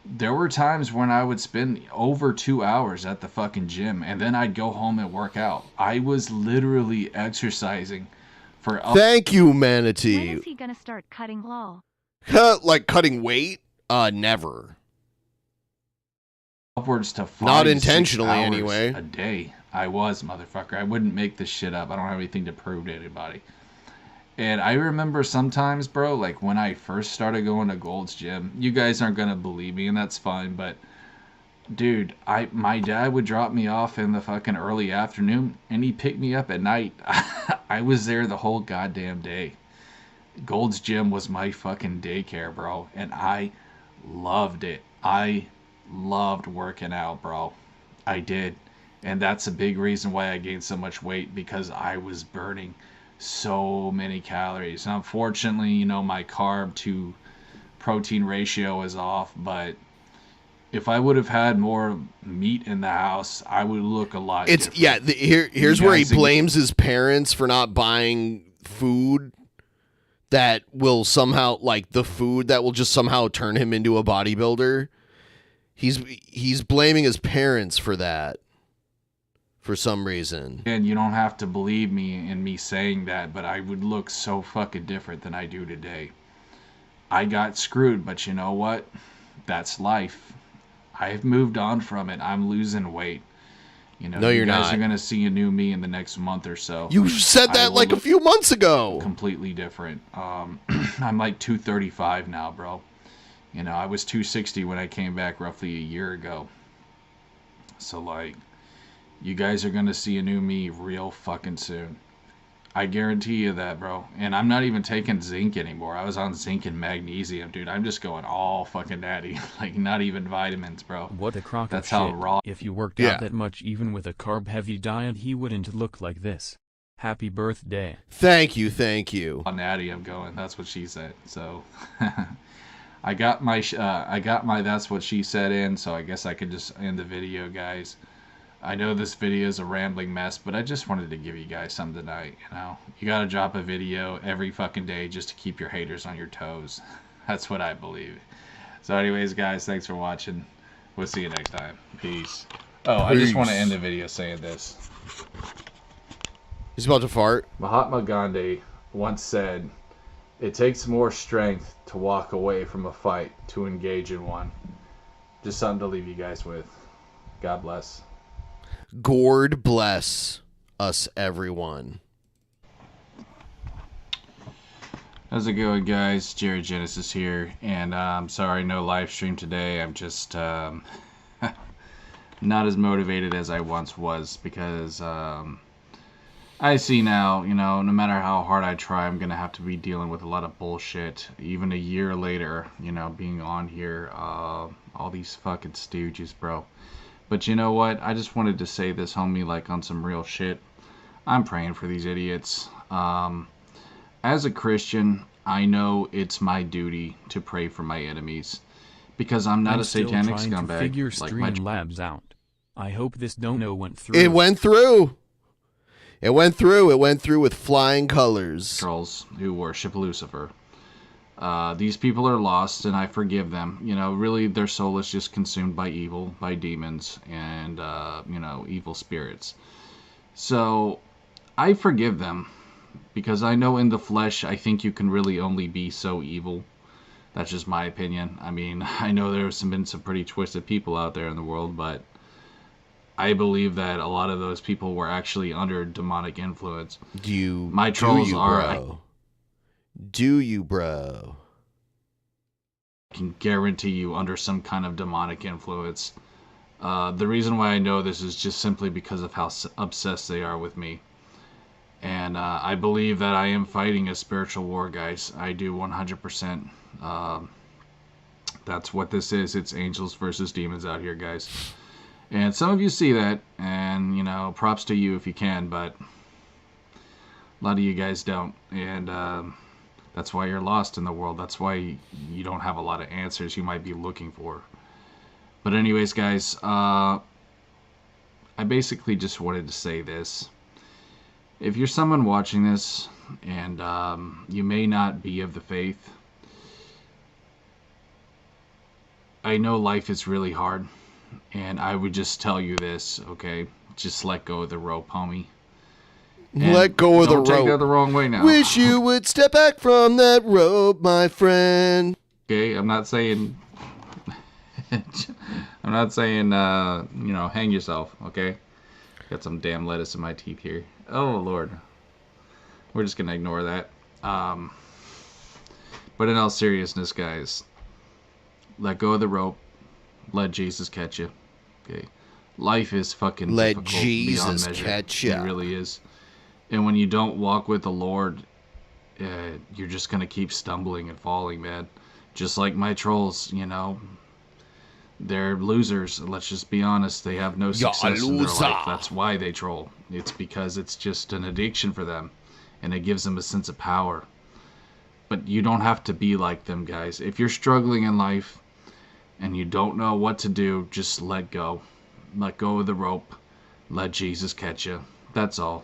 there were times when I would spend over 2 hours at the fucking gym, and then I'd go home and work out. I was literally exercising for Thank you, Manatee. When is he gonna start cutting low? Like cutting weight? Never. upwards to 5 Not to 6 intentionally, hours anyway. a day. I was, motherfucker. I wouldn't make this shit up. I don't have anything to prove to anybody. And I remember sometimes, bro, like when I first started going to Gold's Gym, you guys aren't gonna believe me, and that's fine, but dude, my dad would drop me off in the fucking early afternoon, and he'd pick me up at night. I was there the whole goddamn day. Gold's Gym was my fucking daycare, bro, and I loved it. I loved working out, bro. I did. And that's a big reason why I gained so much weight, because I was burning so many calories. Unfortunately, you know, my carb to protein ratio is off, but if I would have had more meat in the house, I would look a lot different. Yeah, here's where he blames his parents for not buying food that will somehow, like the food that will just somehow turn him into a bodybuilder. He's blaming his parents for that for some reason. And you don't have to believe me in me saying that, but I would look so fucking different than I do today. I got screwed, but you know what? That's life. I've moved on from it. I'm losing weight. You know, no, you're you guys not. are gonna see a new me in the next month or so. You said that like a few months ago. Completely different. I'm like 235 now, bro. You know, I was 260 when I came back roughly a year ago. So like, you guys are gonna see a new me real fucking soon. I guarantee you that, bro. And I'm not even taking zinc anymore. I was on zinc and magnesium, dude. I'm just going all fucking natty. Like, not even vitamins, bro. What a crock That's of how shit. raw. If you worked out that much even with a carb-heavy diet, he wouldn't look like this. Happy birthday. Thank you, thank you. On natty I'm going. That's what she said. So, I got my that's what she said in, so I guess I could just end the video, guys. I know this video is a rambling mess, but I just wanted to give you guys something tonight, you know? You gotta drop a video every fucking day just to keep your haters on your toes. That's what I believe. So anyways, guys, thanks for watching. We'll see you next time. Peace. Oh, I just want to end the video saying this. He's about to fart. Mahatma Gandhi once said, "It takes more strength to walk away from a fight to engage in one." Just something to leave you guys with. God bless. Gord bless us, everyone. How's it going, guys? Jared Genesis here, and I'm sorry, no live stream today. I'm just not as motivated as I once was, because I see now, you know, no matter how hard I try, I'm gonna have to be dealing with a lot of bullshit. Even a year later, you know, being on here, all these fucking stooges, bro. But you know what? I just wanted to say this, homie, like on some real shit. I'm praying for these idiots. As a Christian, I know it's my duty to pray for my enemies, because I'm not a satanic scumbag. To figure like my Streamlabs out. I hope this dono went through. It went through. It went through. It went through with flying colors. Trolls who worship Lucifer. These people are lost, and I forgive them. You know, really, their soul is just consumed by evil, by demons, and, you know, evil spirits. So, I forgive them, because I know in the flesh, I think you can really only be so evil. That's just my opinion. I mean, I know there's been some pretty twisted people out there in the world, but I believe that a lot of those people were actually under demonic influence. My trolls are... Do you, bro? I can guarantee you under some kind of demonic influence. The reason why I know this is just simply because of how obsessed they are with me. And I believe that I am fighting a spiritual war, guys. I do 100%. That's what this is. It's angels versus demons out here, guys. And some of you see that, and, you know, props to you if you can, but a lot of you guys don't. And That's why you're lost in the world. That's why you don't have a lot of answers you might be looking for. But anyways, guys, I basically just wanted to say this. If you're someone watching this and you may not be of the faith, I know life is really hard, and I would just tell you this, okay? Just let go of the rope, homie. And let go of the don't take rope. that the wrong way now. Wish you would step back from that rope, my friend. Okay, I'm not saying you know, hang yourself, okay? Got some damn lettuce in my teeth here. Oh, Lord. We're just going to ignore that. But in all seriousness, guys, let go of the rope. Let Jesus catch you. Okay? Life is fucking Let difficult Jesus beyond measure. catch ya. It really is. And when you don't walk with the Lord, you're just going to keep stumbling and falling, man. Just like my trolls, you know. They're losers. Let's just be honest. They have no success in their life. That's why they troll. It's because it's just an addiction for them. And it gives them a sense of power. But you don't have to be like them, guys. If you're struggling in life and you don't know what to do, just let go. Let go of the rope. Let Jesus catch you. That's all.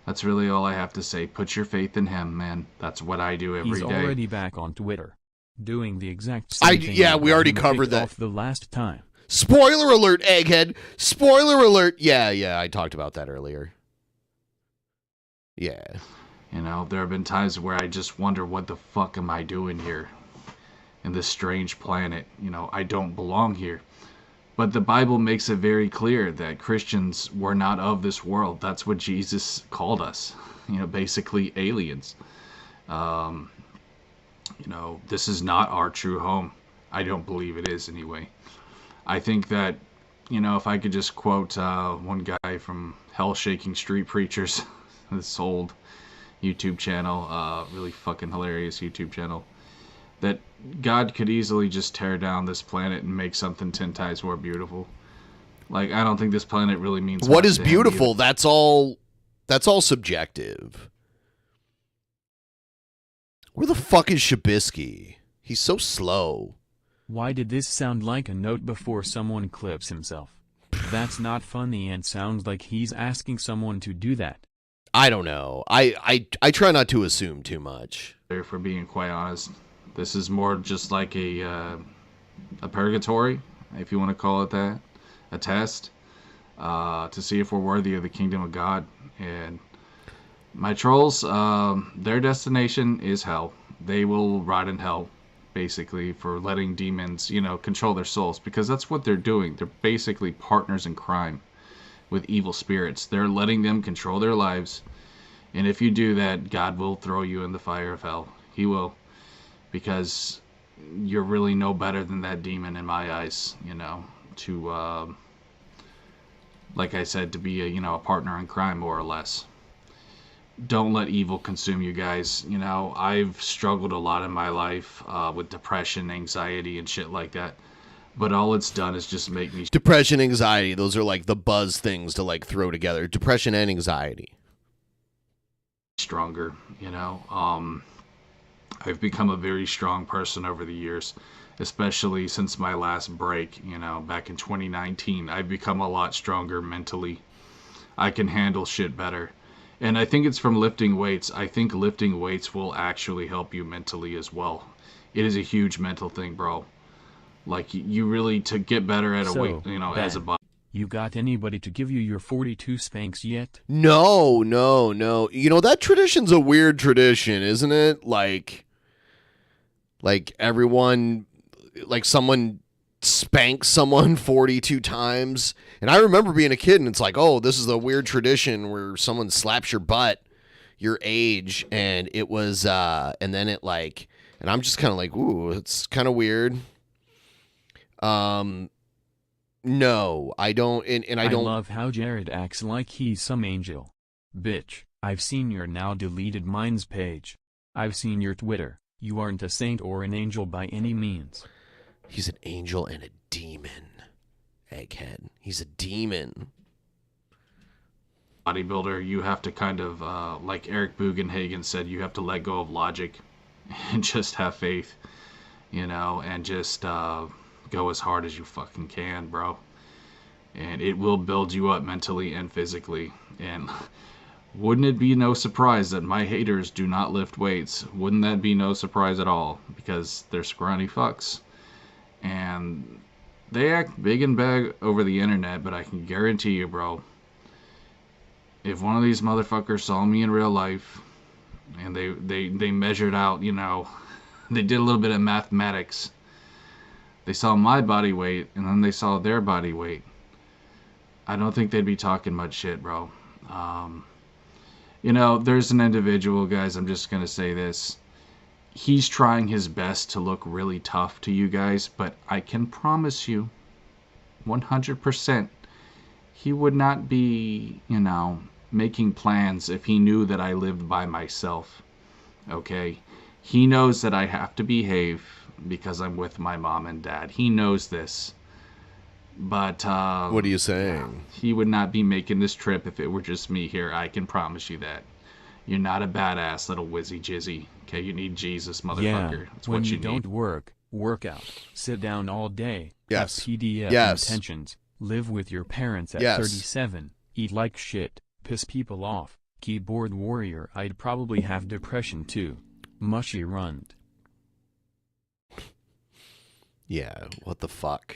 That's really all I have to say. Put your faith in him, man. That's what I do every day. He's already back on Twitter, doing the exact same thing. Yeah, we that already him covered kicked that. off the last time. Spoiler alert, Egghead. Spoiler alert. Yeah, I talked about that earlier. Yeah. You know, there have been times where I just wonder, what the fuck am I doing here in this strange planet? You know, I don't belong here. But the Bible makes it very clear that Christians were not of this world. That's what Jesus called us. You know, basically aliens. You know, this is not our true home. I don't believe it is anyway. I think that, you know, if I could just quote one guy from Hell Shaking Street Preachers, this old YouTube channel, really fucking hilarious YouTube channel, that God could easily just tear down this planet and make something 10 times more beautiful. Like, I don't think this planet really means What much is to him beautiful? either. That's all subjective. Where the fuck is Shabisky? He's so slow. Why did this sound like a note before someone clips himself? That's not funny and sounds like he's asking someone to do that. I don't know. I try not to assume too much. For being quite honest, this is more just like a purgatory, if you want to call it that, a test to see if we're worthy of the kingdom of God. And my trolls, their destination is hell. They will rot in hell, basically, for letting demons, you know, control their souls, because that's what they're doing. They're basically partners in crime with evil spirits. They're letting them control their lives, and if you do that, God will throw you in the fire of hell. He will, because you're really no better than that demon in my eyes, you know, to like I said, to be a partner in crime, more or less. Don't let evil consume you, guys. You know, I've struggled a lot in my life with depression, anxiety, and shit like that. But all it's done is just make me Depression, anxiety, those are like the buzz things to like throw together. Depression and anxiety. stronger, you know. I've become a very strong person over the years, especially since my last break, you know, back in 2019. I've become a lot stronger mentally. I can handle shit better. And I think it's from lifting weights. I think lifting weights will actually help you mentally as well. It is a huge mental thing, bro. Like, you really, to get better at a weight, you know, as a body. You got anybody to give you your 42 spanks yet? No. You know, that tradition's a weird tradition, isn't it? Like everyone, like someone spanks someone 42 times. And I remember being a kid and it's like, oh, this is a weird tradition where someone slaps your butt, your age. And it was, and then it like, and I'm just kind of like, ooh, it's kind of weird. No, I don't, and I don't. I love how Jared acts like he's some angel. Bitch, I've seen your now deleted Minds page. I've seen your Twitter. You aren't a saint or an angel by any means. He's an angel and a demon. Egghead. He's a demon. Bodybuilder, you have to kind of, like Eric Bugenhagen said, you have to let go of logic and just have faith, you know, and just go as hard as you fucking can, bro. And it will build you up mentally and physically. And wouldn't it be no surprise that my haters do not lift weights? Wouldn't that be no surprise at all? Because they're scrawny fucks. And they act big and bad over the internet, but I can guarantee you, bro, if one of these motherfuckers saw me in real life, and they measured out, you know, they did a little bit of mathematics. They saw my body weight, and then they saw their body weight. I don't think they'd be talking much shit, bro. You know, there's an individual, guys, I'm just going to say this. He's trying his best to look really tough to you guys, but I can promise you, 100%, he would not be, you know, making plans if he knew that I lived by myself. Okay? He knows that I have to behave because I'm with my mom and dad. He knows this. But what are you saying? He would not be making this trip if it were just me here. I can promise you that. You're not a badass little whizzy jizzy. Okay, you need Jesus, motherfucker. That's when what you need. don't work out, sit down all day, Yes. have PDF Yes. intentions, live with your parents at Yes. 37, eat like shit, piss people off, keyboard warrior. I'd probably have depression too. Mushy runt. Yeah, what the fuck?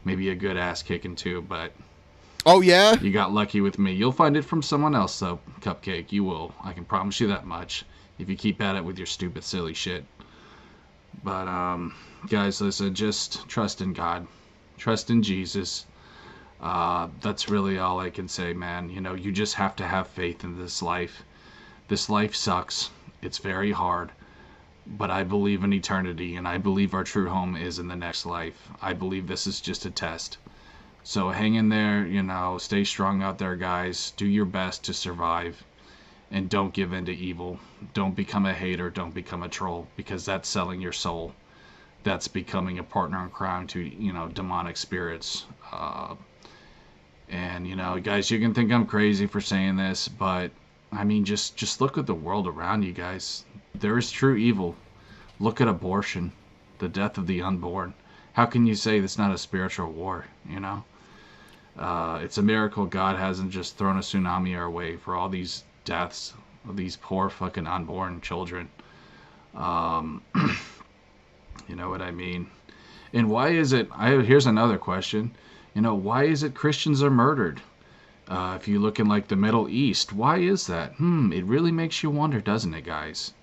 Maybe a good ass kicking too, but Oh, yeah? you got lucky with me. You'll find it from someone else, though, Cupcake. You will. I can promise you that much. If you keep at it with your stupid, silly shit. But, guys, listen, just trust in God. Trust in Jesus. That's really all I can say, man. You know, you just have to have faith in this life. This life sucks. It's very hard. But I believe in eternity, and I believe our true home is in the next life. I believe this is just a test. So hang in there, you know, stay strong out there, guys. Do your best to survive, and don't give in to evil. Don't become a hater, don't become a troll, because that's selling your soul. That's becoming a partner in crime to, you know, demonic spirits. And, you know, guys, you can think I'm crazy for saying this, but, I mean, just look at the world around you, guys. There is true evil. Look at abortion, the death of the unborn. How can you say it's not a spiritual war, you know? It's a miracle God hasn't just thrown a tsunami our way for all these deaths of these poor fucking unborn children. You know what I mean? And why is it, here's another question, you know, why is it Christians are murdered? If you look in like the Middle East, why is that? It really makes you wonder, doesn't it, guys?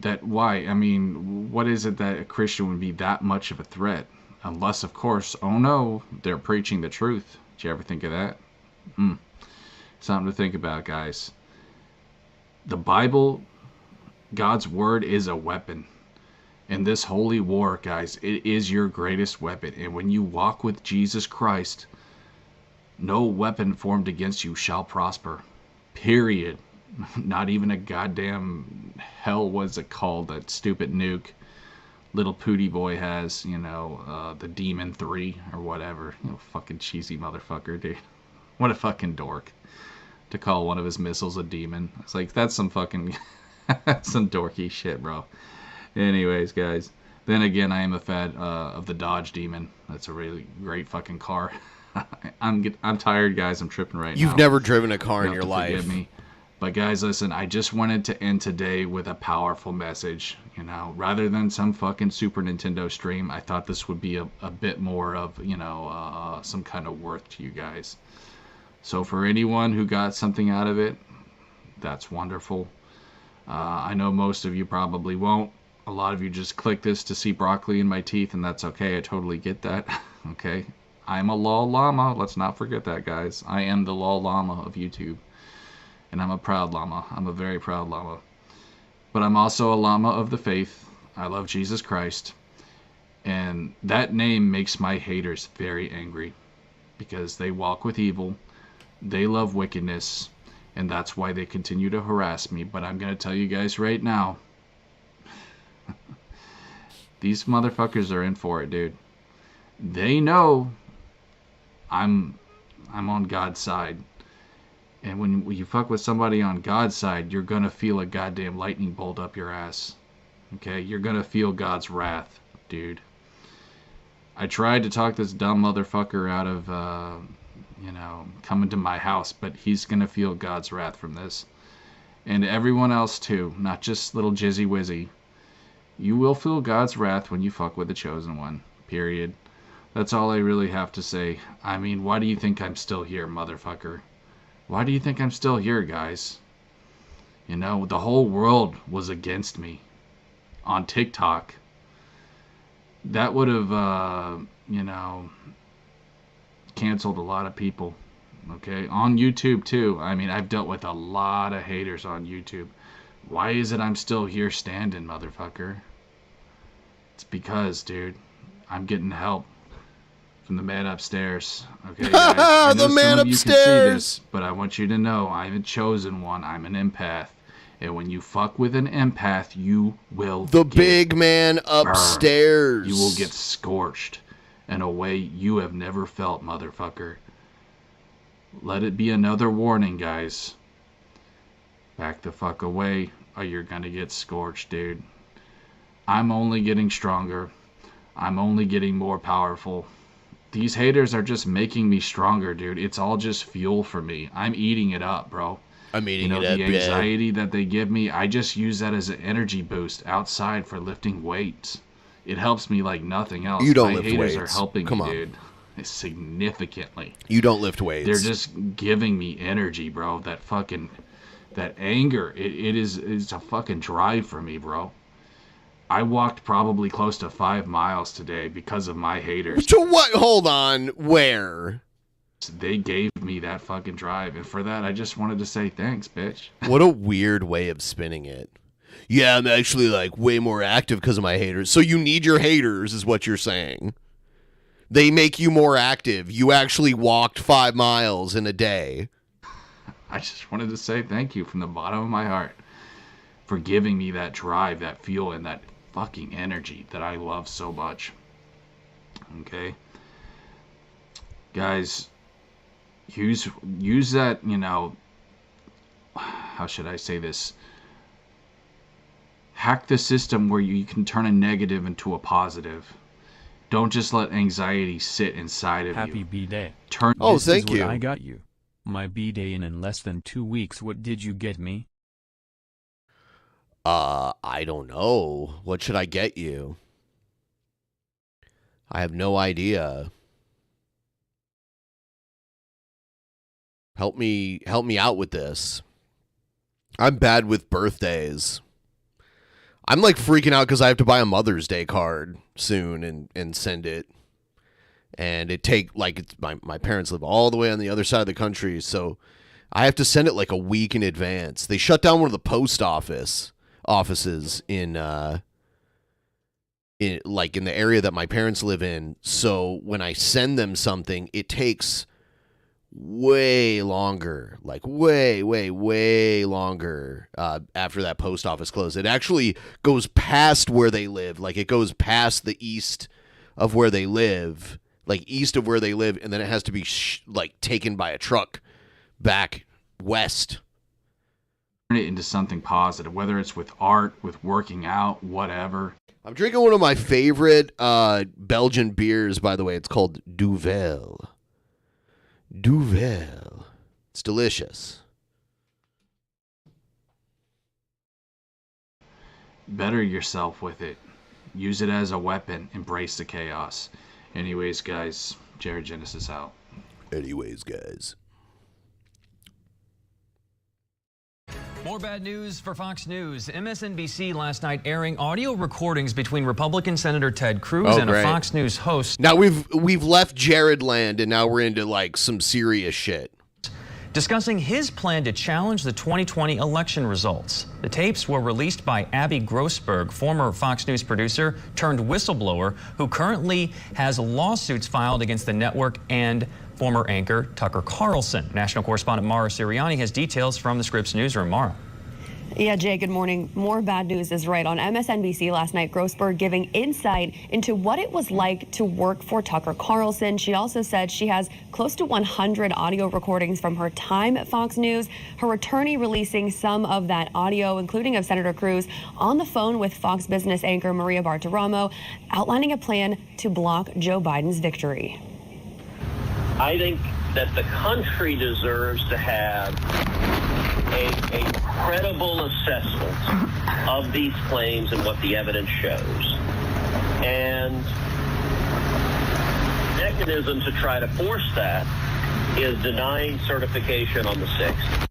That why? I mean, what is it that a Christian would be that much of a threat? Unless, of course, oh no, they're preaching the truth. Did you ever think of that? Something to think about, guys. The Bible, God's word, is a weapon. In this holy war, guys, it is your greatest weapon. And when you walk with Jesus Christ, no weapon formed against you shall prosper. Period. Not even a goddamn hell, what's it called, that stupid nuke little Pootie boy has, you know, the Demon 3 or whatever. You know, fucking cheesy motherfucker, dude. What a fucking dork to call one of his missiles a demon. It's like, that's some fucking some dorky shit, bro. Anyways, guys, then again, I am a fan of the Dodge Demon. That's a really great fucking car. I'm tired, guys. I'm tripping right now. You've never driven a car You in have your to life. forgive me. But guys, listen, I just wanted to end today with a powerful message, you know, rather than some fucking Super Nintendo stream. I thought this would be a bit more of, you know, some kind of worth to you guys. So for anyone who got something out of it, that's wonderful. I know most of you probably won't. A lot of you just click this to see broccoli in my teeth, and that's okay. I totally get that. Okay. I'm a lol llama. Let's not forget that, guys. I am the lol llama of YouTube. And I'm a proud llama. I'm a very proud llama. But I'm also a llama of the faith. I love Jesus Christ. And that name makes my haters very angry. Because they walk with evil. They love wickedness. And that's why they continue to harass me. But I'm going to tell you guys right now. These motherfuckers are in for it, dude. They know I'm on God's side. And when you fuck with somebody on God's side, you're gonna feel a goddamn lightning bolt up your ass. Okay? You're gonna feel God's wrath, dude. I tried to talk this dumb motherfucker out of, coming to my house, but he's gonna feel God's wrath from this. And everyone else too, not just little Jizzy Wizzy. You will feel God's wrath when you fuck with the Chosen One. Period. That's all I really have to say. I mean, why do you think I'm still here, motherfucker? Why do you think I'm still here, guys? You know, the whole world was against me on TikTok. That would have, canceled a lot of people. Okay? On YouTube, too. I mean, I've dealt with a lot of haters on YouTube. Why is it I'm still here standing, motherfucker? It's because, dude, I'm getting help from the man upstairs. Okay, guys? I know The man some of you can see upstairs. this, but I want you to know I'm a chosen one. I'm an empath. And when you fuck with an empath, you will The get big man burned. upstairs. You will get scorched in a way you have never felt, motherfucker. Let it be another warning, guys. Back the fuck away, or you're gonna get scorched, dude. I'm only getting stronger. I'm only getting more powerful. These haters are just making me stronger, dude. It's all just fuel for me. I'm eating it up, bro. I'm eating You know, it up, the yeah. anxiety that they give me, I just use that as an energy boost outside for lifting weights. It helps me like nothing else. You don't My lift haters weights. are helping Come me, on. dude. Significantly. You don't lift weights. They're just giving me energy, bro. That anger, it's a fucking drive for me, bro. I walked probably close to 5 miles today because of my haters. So what? Hold on. Where? They gave me that fucking drive, and for that, I just wanted to say thanks, bitch. What a weird way of spinning it. Yeah, I'm actually like way more active because of my haters. So you need your haters, is what you're saying. They make you more active. You actually walked 5 miles in a day. I just wanted to say thank you from the bottom of my heart for giving me that drive, that fuel, and that fucking energy that I love so much. Okay? Guys, use that, how should I say this? Hack the system where you can turn a negative into a positive. Don't just let anxiety sit inside of Happy you. B-Day. Turn. Oh, This thank is you. what I got you. My B-Day in less than 2 weeks. What did you get me? I don't know. What should I get you? I have no idea. Help me out with this. I'm bad with birthdays. I'm like freaking out because I have to buy a Mother's Day card soon and send it. And it's my parents live all the way on the other side of the country, so I have to send it like a week in advance. They shut down one of the post offices in the area that my parents live in. So when I send them something, it takes way longer, like way longer after that post office closed. It actually goes past where they live. Like it goes past the east of where they live, like east of where they live, and then it has to be taken by a truck back west. Turn it into something positive, whether it's with art, with working out, whatever. I'm drinking one of my favorite Belgian beers, by the way. It's called Duvel. Duvel. It's delicious. Better yourself with it. Use it as a weapon. Embrace the chaos. Anyways, guys, Jared Genesis out. Anyways, guys. More bad news for Fox News. MSNBC last night airing audio recordings between Republican Senator Ted Cruz and great. a Fox News host Now we've left Jared land and now we're into like some serious shit. discussing his plan to challenge the 2020 election results. The tapes were released by Abby Grossberg, former Fox News producer turned whistleblower, who currently has lawsuits filed against the network and former anchor Tucker Carlson. National correspondent Mara Sirianni has details from the Scripps newsroom. Mara. Yeah, Jay, good morning. More bad news is right. On MSNBC last night, Grossberg giving insight into what it was like to work for Tucker Carlson. She also said she has close to 100 audio recordings from her time at Fox News. Her attorney releasing some of that audio, including of Senator Cruz, on the phone with Fox Business anchor Maria Bartiromo, outlining a plan to block Joe Biden's victory. I think that the country deserves to have a credible assessment of these claims and what the evidence shows. And the mechanism to try to force that is denying certification on the 6th.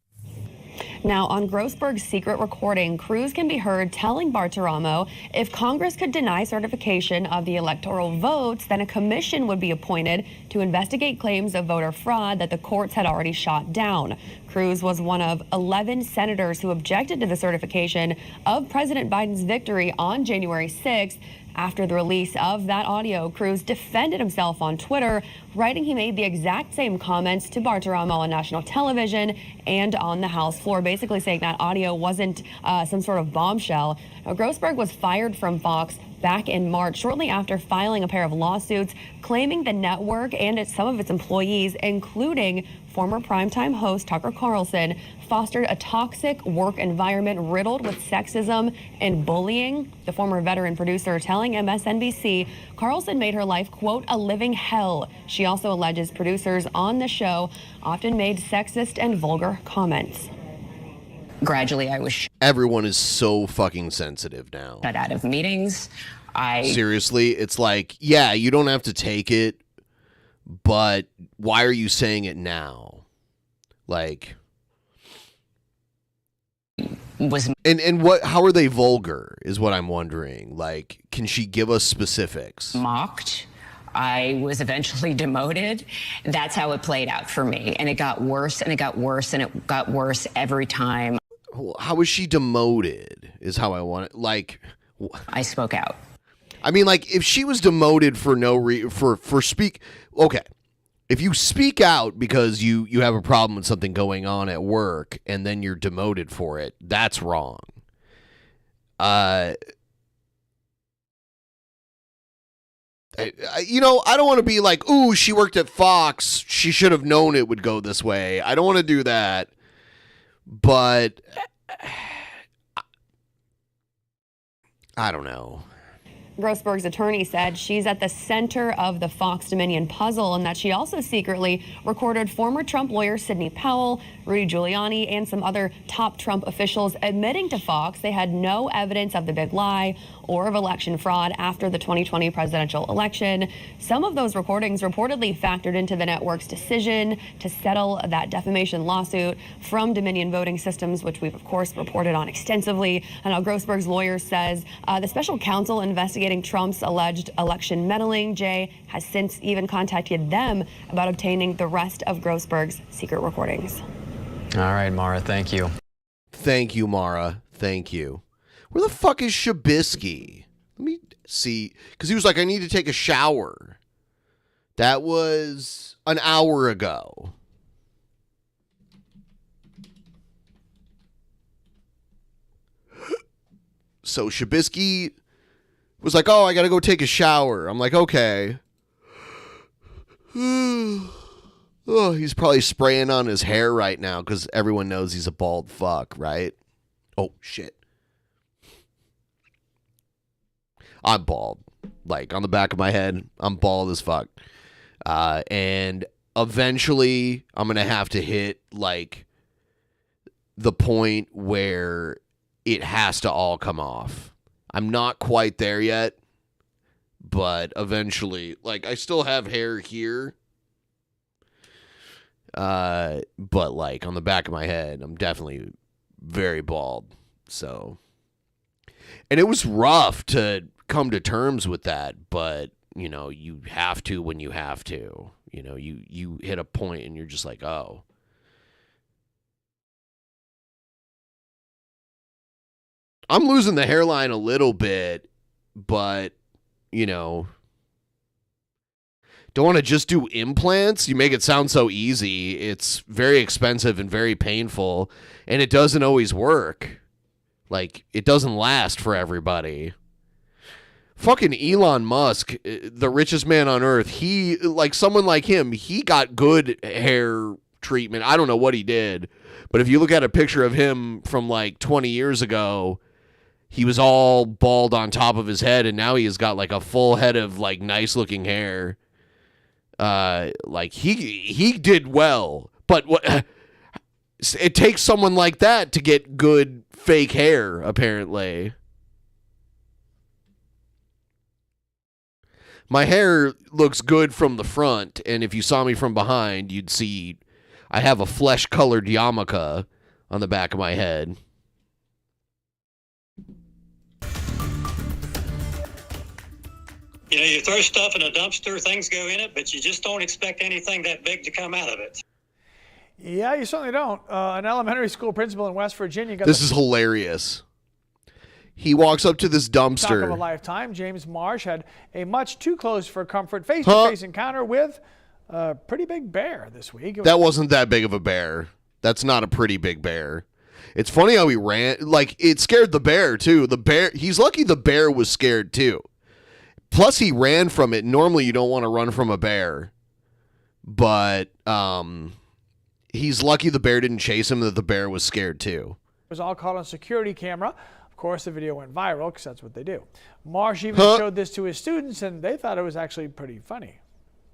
Now, on Grossberg's secret recording, Cruz can be heard telling Bartiromo if Congress could deny certification of the electoral votes, then a commission would be appointed to investigate claims of voter fraud that the courts had already shot down. Cruz was one of 11 senators who objected to the certification of President Biden's victory on January 6th. After the release of that audio, Cruz defended himself on Twitter, writing he made the exact same comments to Bartiromo on national television and on the House floor, basically saying that audio wasn't some sort of bombshell. Now, Grossberg was fired from Fox back in March, shortly after filing a pair of lawsuits claiming the network and some of its employees, including former primetime host Tucker Carlson, fostered a toxic work environment riddled with sexism and bullying. The former veteran producer telling MSNBC Carlson made her life, quote, a living hell. She also alleges producers on the show often made sexist and vulgar comments. Gradually, I was Everyone is so fucking sensitive now. shut out of meetings. Seriously, it's like, yeah, you don't have to take it, but why are you saying it now? Like, and what? How are they vulgar? Is what I'm wondering. Like, can she give us specifics? Mocked. I was eventually demoted. That's how it played out for me, and it got worse, and it got worse, and it got worse every time. How was she demoted? Is how I want it. Like, I spoke out. I mean, like, if she was demoted for no okay. If you speak out because you have a problem with something going on at work and then you're demoted for it, that's wrong. I don't want to be like, ooh, she worked at Fox. She should have known it would go this way. I don't want to do that. But I don't know. Grossberg's attorney said she's at the center of the Fox Dominion puzzle and that she also secretly recorded former Trump lawyer Sidney Powell, Rudy Giuliani, and some other top Trump officials admitting to Fox they had no evidence of the big lie or of election fraud after the 2020 presidential election. Some of those recordings reportedly factored into the network's decision to settle that defamation lawsuit from Dominion Voting Systems, which we've, of course, reported on extensively. And now Grossberg's lawyer says the special counsel investigating Trump's alleged election meddling, Jay, has since even contacted them about obtaining the rest of Grossberg's secret recordings. All right, Mara, thank you. Thank you, Mara. Thank you. Where the fuck is Shabisky? Let me see. Because he was like, I need to take a shower. That was an hour ago. So Shabisky was like, oh, I got to go take a shower. I'm like, okay. Oh, he's probably spraying on his hair right now because everyone knows he's a bald fuck, right? Oh, shit. I'm bald. Like, on the back of my head, I'm bald as fuck. And eventually, I'm going to have to hit, like, the point where it has to all come off. I'm not quite there yet, but eventually, like, I still have hair here. But, like, on the back of my head, I'm definitely very bald. So, and it was rough to come to terms with that, but, you know, you have to when you have to. You know, you hit a point and you're just like, oh. I'm losing the hairline a little bit, but, you know, don't want to just do implants. You make it sound so easy. It's very expensive and very painful, and it doesn't always work. Like, it doesn't last for everybody. Fucking Elon Musk, the richest man on earth, he, like, someone like him, he got good hair treatment. I don't know what he did, but if you look at a picture of him from, like, 20 years ago, he was all bald on top of his head, and now he has got, like, a full head of, like, nice-looking hair. Like, he did well, but what... It takes someone like that to get good fake hair, apparently. My hair looks good from the front, and if you saw me from behind, you'd see I have a flesh-colored yarmulke on the back of my head. You know, you throw stuff in a dumpster, things go in it, but you just don't expect anything that big to come out of it. Yeah, you certainly don't. An elementary school principal in West Virginia got This is hilarious. He walks up to this shock of a dumpster. lifetime. James Marsh had a much too close for comfort face-to-face encounter with a pretty big bear this week. That wasn't that big of a bear. That's not a pretty big bear. It's funny how he ran. Like, it scared the bear, too. The bear, he's lucky the bear was scared, too. Plus, he ran from it. Normally, you don't want to run from a bear. But, he's lucky the bear didn't chase him, that the bear was scared, too. It was all caught on security camera. Of course, the video went viral because that's what they do. Marsh even showed this to his students, and they thought it was actually pretty funny.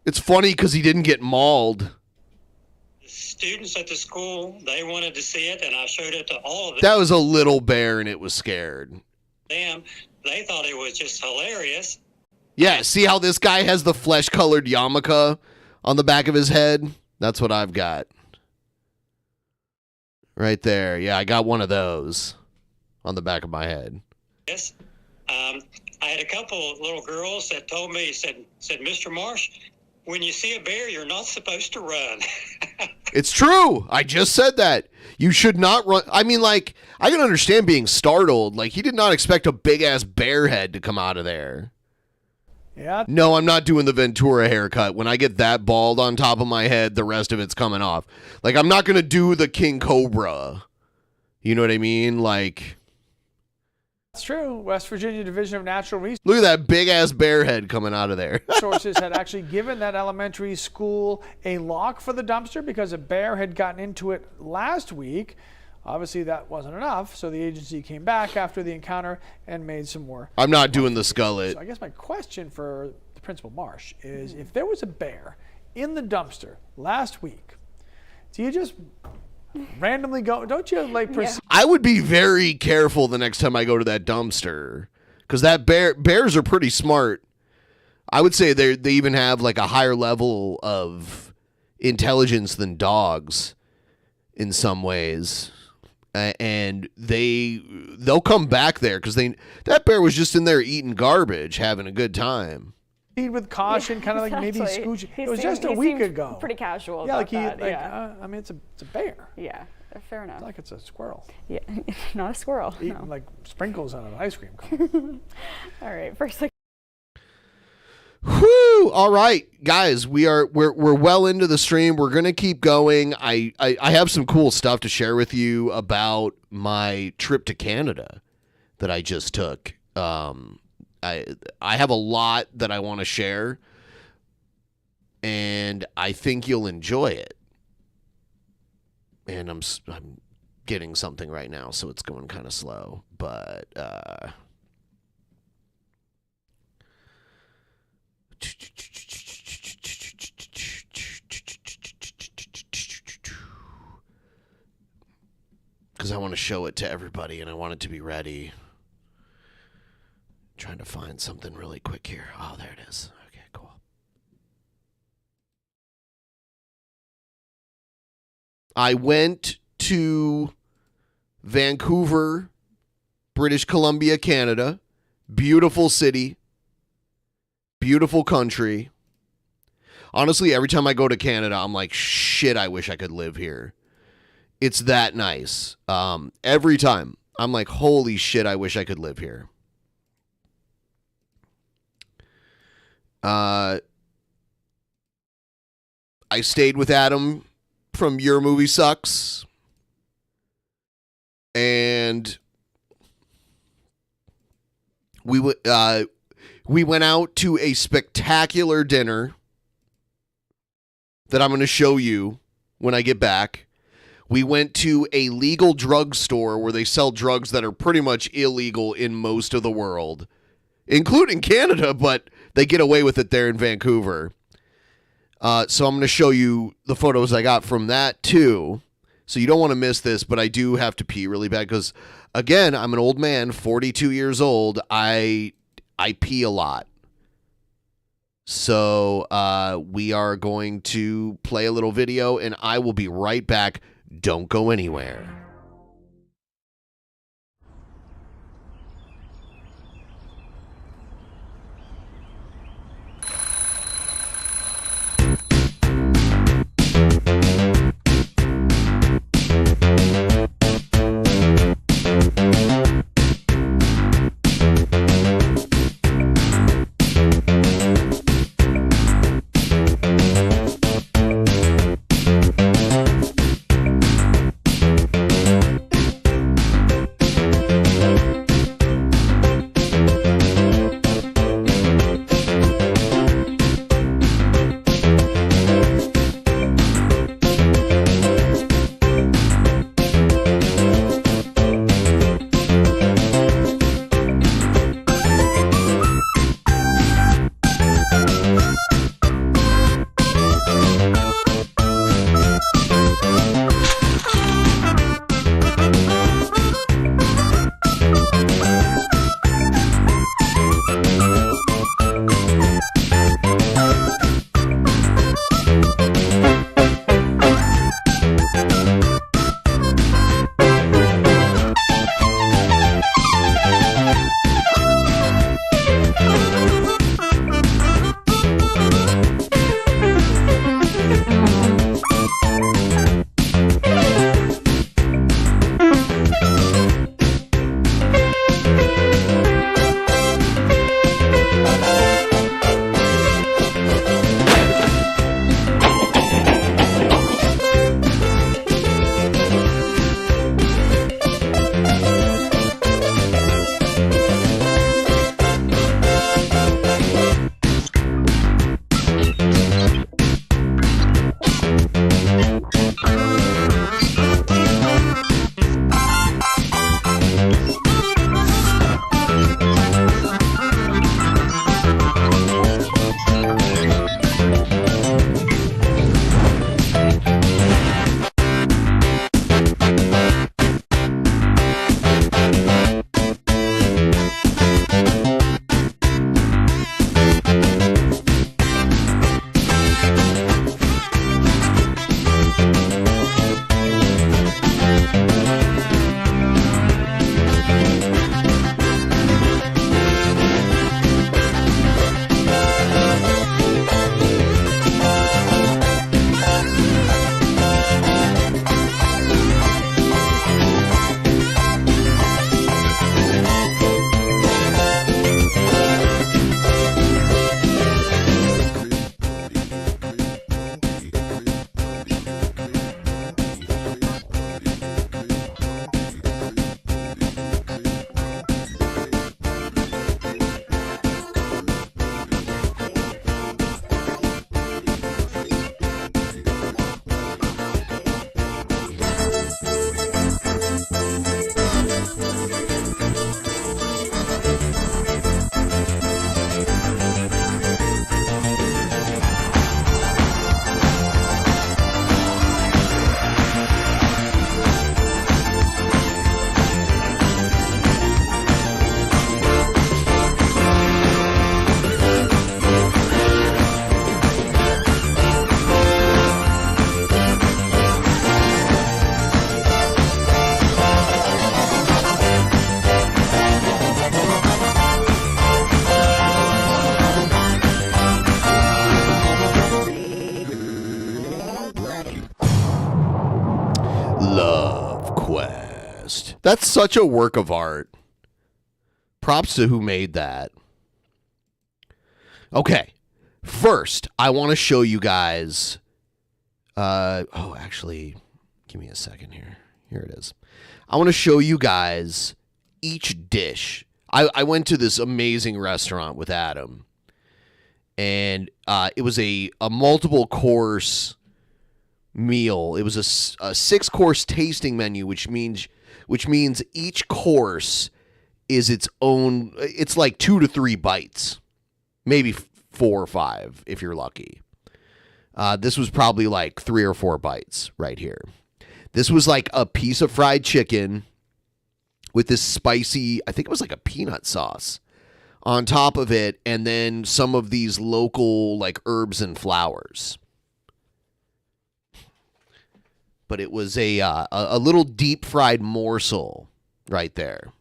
It's funny because he didn't get mauled. The students at the school, they wanted to see it, and I showed it to all of them. That was a little bear, and it was scared. They thought it was just hilarious. Yeah, see how this guy has the flesh-colored yarmulke on the back of his head? That's what I've got. Right there. Yeah, I got one of those on the back of my head. Yes. I had a couple of little girls that told me, said, Mr. Marsh, when you see a bear, you're not supposed to run. It's true. I just said that. You should not run. I mean, like, I can understand being startled. Like, he did not expect a big-ass bear head to come out of there. Yeah. No, I'm not doing the Ventura haircut. When I get that bald on top of my head, the rest of it's coming off. Like, I'm not going to do the King Cobra. You know what I mean? Like... That's true. West Virginia Division of Natural Resources. Look at that big-ass bear head coming out of there. Sources had actually given that elementary school a lock for the dumpster because a bear had gotten into it last week. Obviously, that wasn't enough, so the agency came back after the encounter and made some more. I'm not doing the skullet. So I guess my question for the Principal Marsh is, if there was a bear in the dumpster last week, do you just randomly go? Don't you like? I would be very careful the next time I go to that dumpster, because that bears are pretty smart. I would say they even have like a higher level of intelligence than dogs in some ways. And they'll come back there because that bear was just in there eating garbage, having a good time. With caution, kind of like maybe scooching. It was just a week ago. Pretty casual. Yeah, about that. I mean, it's a bear. Yeah, fair enough. It's like it's a squirrel. Yeah, not a squirrel. Eating like sprinkles on an ice cream cone. All right, first. Whew! All right, guys, we're well into the stream. We're gonna keep going. I have some cool stuff to share with you about my trip to Canada that I just took. I have a lot that I want to share, and I think you'll enjoy it. And I'm getting something right now, so it's going kind of slow, but because I want to show it to everybody and I want it to be ready. Trying to find something really quick here. Oh, there it is. Okay, cool. I went to Vancouver, British Columbia, Canada. Beautiful city. Beautiful country. Honestly, every time I go to Canada, I'm like, shit, I wish I could live here. It's that nice. Every time. I'm like, holy shit, I wish I could live here. I stayed with Adam from Your Movie Sucks. And We went out to a spectacular dinner that I'm going to show you when I get back. We went to a legal drugstore where they sell drugs that are pretty much illegal in most of the world, including Canada, but they get away with it there in Vancouver. So I'm going to show you the photos I got from that too. So you don't want to miss this, but I do have to pee really bad because, again, I'm an old man, 42 years old. I pee a lot. So we are going to play a little video, and I will be right back. Don't go anywhere. That's such a work of art. Props to who made that. Okay. First, I want to show you guys. Actually, give me a second here. Here it is. I want to show you guys each dish. I went to this amazing restaurant with Adam, and it was a multiple course meal. It was a 6-course tasting menu, which means each course is its own. It's like 2 to 3 bites, maybe 4 or 5 if you're lucky. This was probably like 3 or 4 bites right here. This was like a piece of fried chicken with this spicy, I think it was like a peanut sauce on top of it, and then some of these local like herbs and flowers. But it was a little deep fried morsel right there.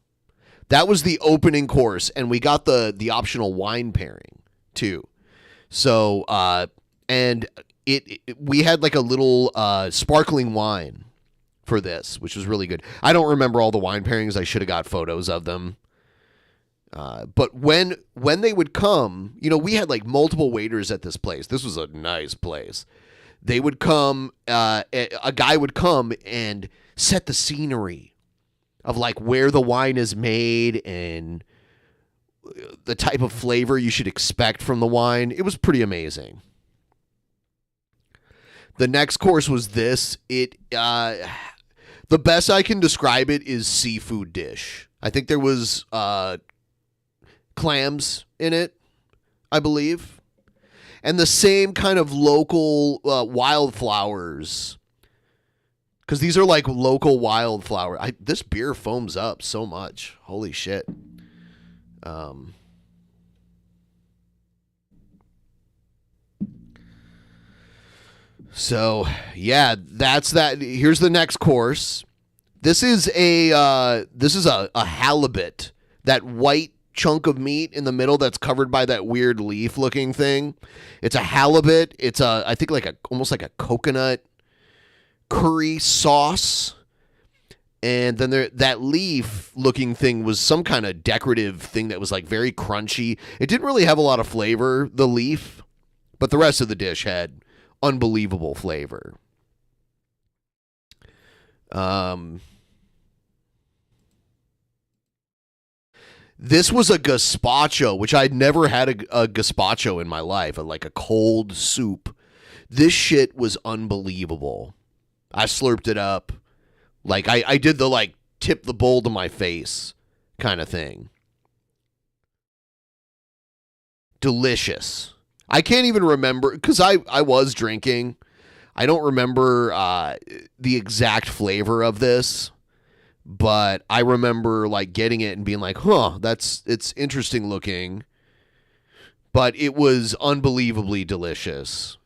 That was the opening course, and we got the optional wine pairing too. So we had like a little sparkling wine for this, which was really good. I don't remember all the wine pairings. I should have got photos of them. But when they would come, we had like multiple waiters at this place. This was a nice place. They would come, a guy would come and set the scenery of like where the wine is made and the type of flavor you should expect from the wine. It was pretty amazing. The next course was this. The best I can describe it is seafood dish. I think there was clams in it, I believe. And the same kind of local wildflowers. Because these are like local wildflower. This beer foams up so much. Holy shit. So, yeah, that's that. Here's the next course. This is a halibut. That white chunk of meat in the middle that's covered by that weird leaf looking thing. It's a halibut. It's I think almost like a coconut curry sauce. And then that leaf looking thing was some kind of decorative thing that was like very crunchy. It didn't really have a lot of flavor, the leaf, but the rest of the dish had unbelievable flavor. This was a gazpacho, which I'd never had a gazpacho in my life, like a cold soup. This shit was unbelievable. I slurped it up. Like I did the like tip the bowl to my face kind of thing. Delicious. I can't even remember because I was drinking. I don't remember the exact flavor of this, but I remember like getting it and being like, "Huh, it's interesting looking." But it was unbelievably delicious.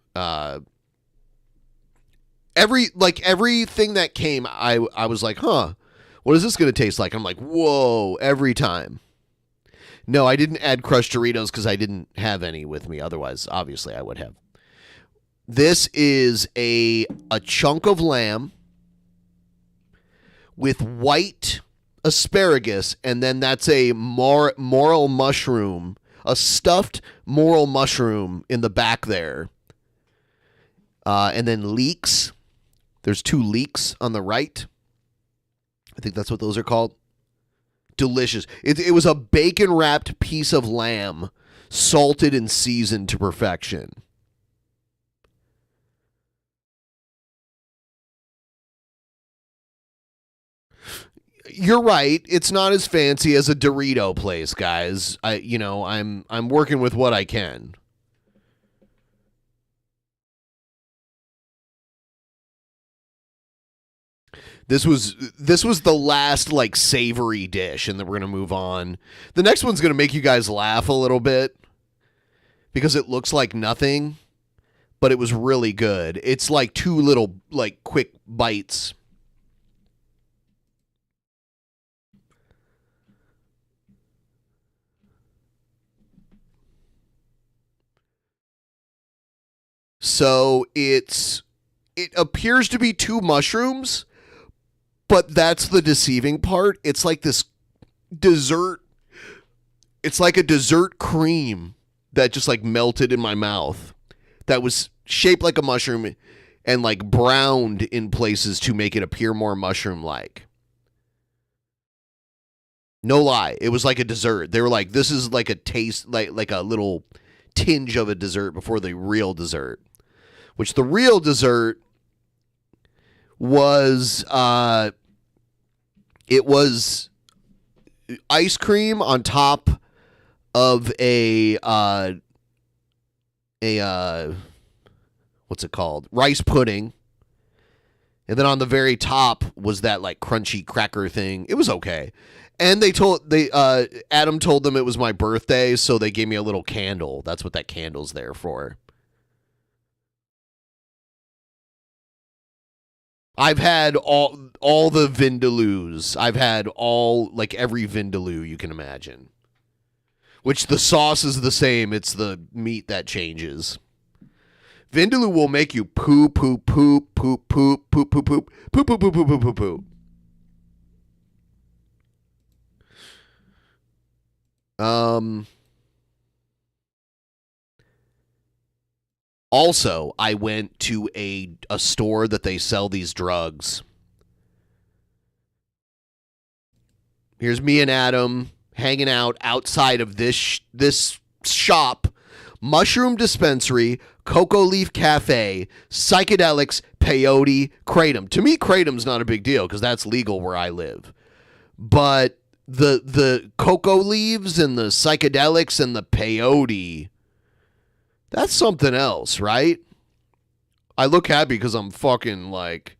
Everything that came, I was like, "Huh, what is this going to taste like?" I'm like, "Whoa!" Every time. No, I didn't add crushed Doritos because I didn't have any with me. Otherwise, obviously, I would have. This is a chunk of lamb with white asparagus, and then that's a morel mushroom, a stuffed morel mushroom in the back there. And then leeks. There's 2 leeks on the right. I think that's what those are called. Delicious. It was a bacon-wrapped piece of lamb, salted and seasoned to perfection. You're right. It's not as fancy as a Dorito place, guys. I'm working with what I can. This was the last like savory dish, and then we're gonna move on. The next one's gonna make you guys laugh a little bit because it looks like nothing, but it was really good. It's like 2 little like quick bites. So it appears to be 2 mushrooms. But that's the deceiving part. It's like this dessert. It's like a dessert cream that just like melted in my mouth. That was shaped like a mushroom and like browned in places to make it appear more mushroom-like. No lie. It was like a dessert. They were like, this is like a taste, like a little tinge of a dessert before the real dessert. Which the real dessert was, it was ice cream on top of a what's it called? Rice pudding. And then on the very top was that like crunchy cracker thing. It was okay. And Adam told them it was my birthday, so they gave me a little candle. That's what that candle's there for. I've had all the vindaloos. I've had every vindaloo you can imagine. Which the sauce is the same. It's the meat that changes. Vindaloo will make you poop, poop, poop, poop, poop, poop, poop, poop, poop, poop, poop, poop, poop, poop, poop. Also, I went to a store that they sell these drugs. Here's me and Adam hanging out outside of this shop. Mushroom Dispensary, Cocoa Leaf Cafe, Psychedelics, Peyote, Kratom. To me, Kratom's not a big deal because that's legal where I live. But the cocoa leaves and the psychedelics and the peyote, that's something else, right? I look happy because I'm fucking like,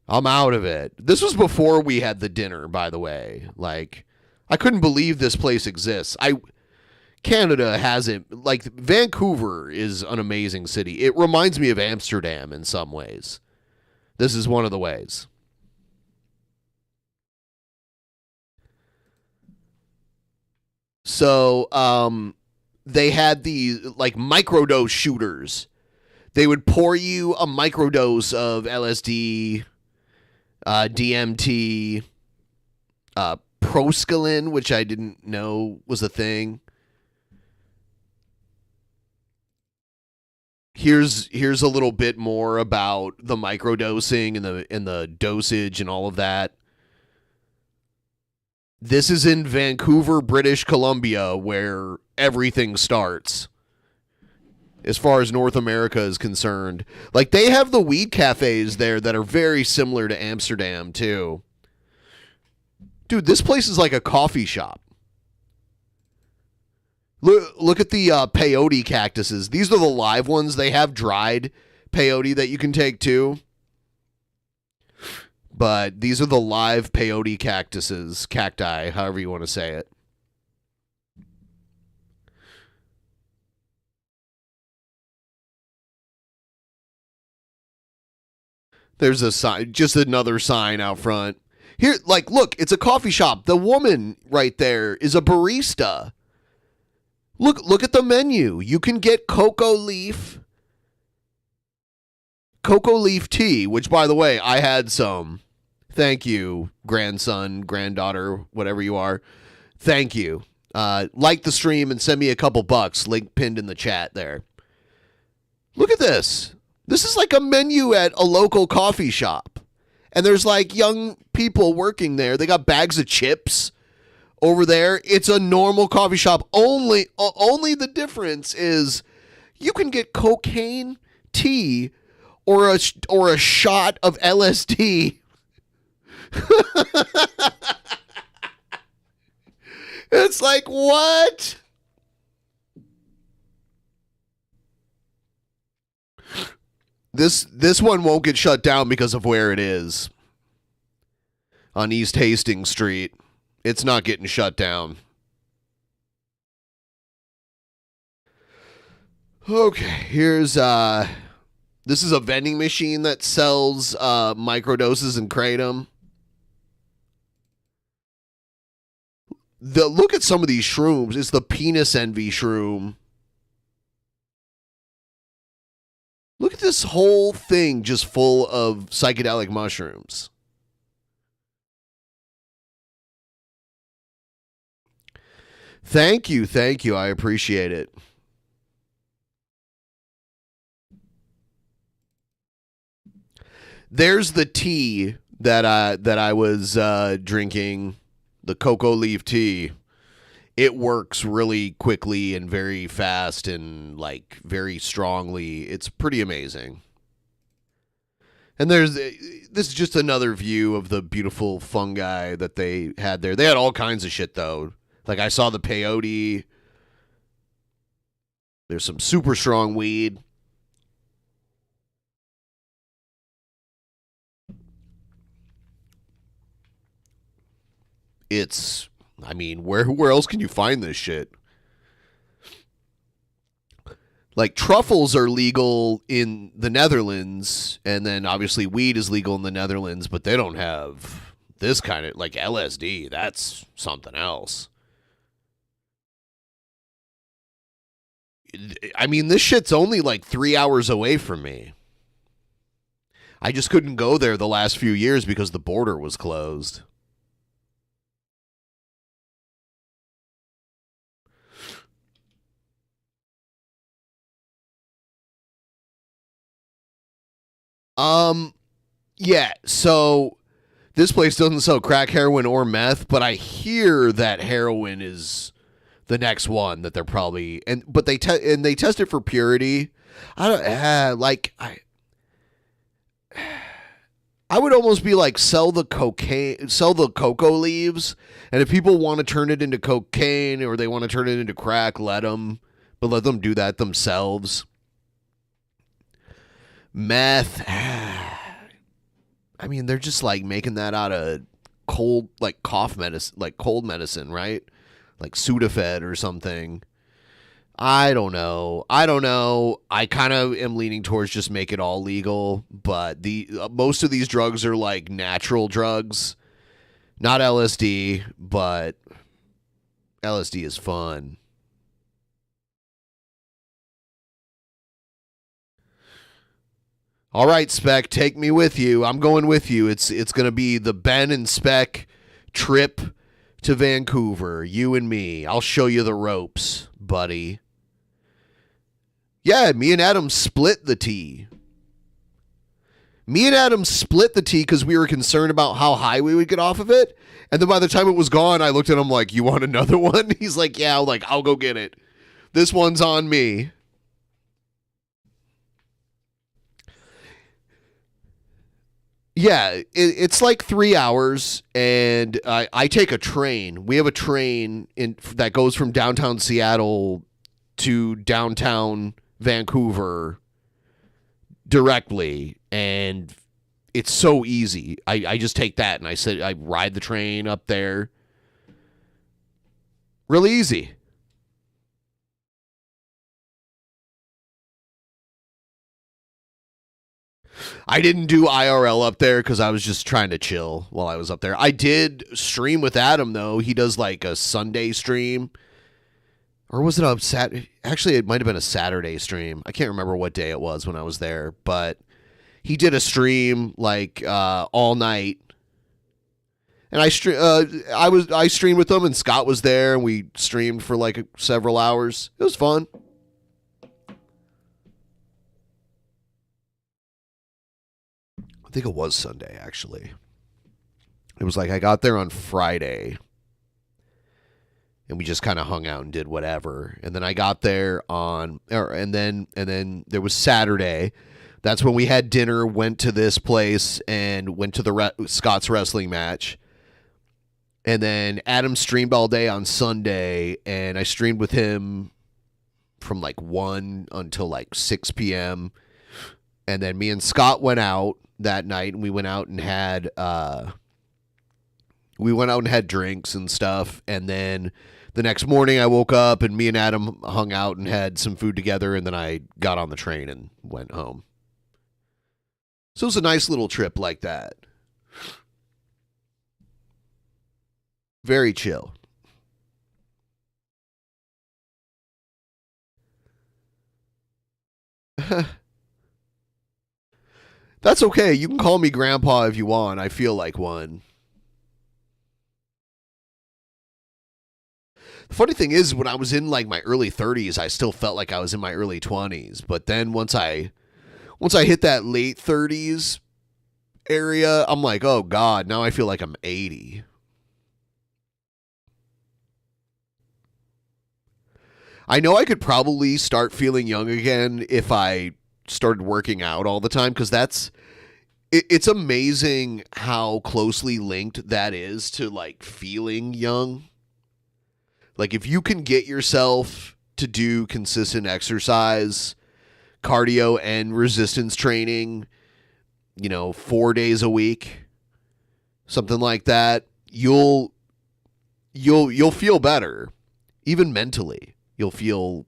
I'm out of it. This was before we had the dinner, by the way. Like, I couldn't believe this place exists. Canada hasn't, like, Vancouver is an amazing city. It reminds me of Amsterdam in some ways. This is one of the ways. So, they had these, like, microdose shooters. They would pour you a microdose of LSD, DMT, proscaline, which I didn't know was a thing. Here's a little bit more about the microdosing and the dosage and all of that. This is in Vancouver, British Columbia, where everything starts. As far as North America is concerned. Like, they have the weed cafes there that are very similar to Amsterdam, too. Dude, this place is like a coffee shop. Look at the peyote cactuses. These are the live ones. They have dried peyote that you can take, too. But these are the live peyote cacti, however you want to say it. There's a sign, just another sign out front. Here, like, look, it's a coffee shop. The woman right there is a barista. Look at the menu. You can get cocoa leaf tea, which, by the way, I had some. Thank you, grandson, granddaughter, whatever you are. Thank you. Like the stream and send me a couple bucks. Link pinned in the chat there. Look at this. This is like a menu at a local coffee shop. And there's like young people working there. They got bags of chips over there. It's a normal coffee shop. Only the difference is you can get cocaine, tea, or a shot of LSD. It's like, what? This one won't get shut down because of where it is. On East Hastings Street. It's not getting shut down. Okay, here's this is a vending machine that sells microdoses and kratom. Look at some of these shrooms. It's the penis envy shroom. Look at this whole thing just full of psychedelic mushrooms. Thank you. I appreciate it. There's the tea that I was drinking, the cocoa leaf tea, it works really quickly and very fast and like very strongly. It's pretty amazing. And this is just another view of the beautiful fungi that they had there. They had all kinds of shit though. Like I saw the peyote. There's some super strong weed. It's, I mean, where else can you find this shit? Like truffles are legal in the Netherlands, and then obviously weed is legal in the Netherlands, but they don't have this kind of, like LSD. That's something else. I mean, this shit's only like 3 hours away from me. I just couldn't go there the last few years because the border was closed. Yeah, so this place doesn't sell crack, heroin, or meth, but I hear that heroin is the next one that they're probably, but they test it for purity. I would almost be like sell the cocoa leaves, and if people want to turn it into cocaine or they want to turn it into crack, let them do that themselves. Meth, I mean, they're just like making that out of cold medicine, right? Like Sudafed or something. I don't know. I kind of am leaning towards just make it all legal, but most of these drugs are like natural drugs, not LSD, but LSD is fun. All right, Spec, take me with you. I'm going with you. It's going to be the Ben and Spec trip to Vancouver, you and me. I'll show you the ropes, buddy. Yeah, me and Adam split the tea. Because we were concerned about how high we would get off of it. And then by the time it was gone, I looked at him like, you want another one? He's like, yeah, I'll go get it. This one's on me. Yeah, it's like 3 hours, and I take a train. We have a train that goes from downtown Seattle to downtown Vancouver directly, and it's so easy. I just take that, and I ride the train up there. Really easy. I didn't do IRL up there because I was just trying to chill while I was up there. I did stream with Adam, though. He does like a Sunday stream. Or was it a Saturday? Actually, it might have been a Saturday stream. I can't remember what day it was when I was there. But he did a stream like all night. And I streamed with him, and Scott was there, and we streamed for like several hours. It was fun. I think it was Sunday, actually. It was like I got there on Friday, and we just kind of hung out and did whatever. And then I got there and then there was Saturday. That's when we had dinner, went to this place, and went to the Scott's wrestling match. And then Adam streamed all day on Sunday, and I streamed with him from like 1 until like 6 p.m. And then me and Scott went out that night, and we went out and had drinks and stuff. And then the next morning I woke up, and me and Adam hung out and had some food together, and then I got on the train and went home. So it was a nice little trip like that. Very chill. That's okay. You can call me Grandpa if you want. I feel like one. The funny thing is, when I was in like my early 30s, I still felt like I was in my early 20s. But then once I hit that late 30s, area, I'm like, oh God, now I feel like I'm 80. I know I could probably start feeling young again if I started working out all the time, because it's amazing how closely linked that is to like feeling young. Like if you can get yourself to do consistent exercise, cardio and resistance training, 4 days a week, something like that, you'll feel better, even mentally. You'll feel,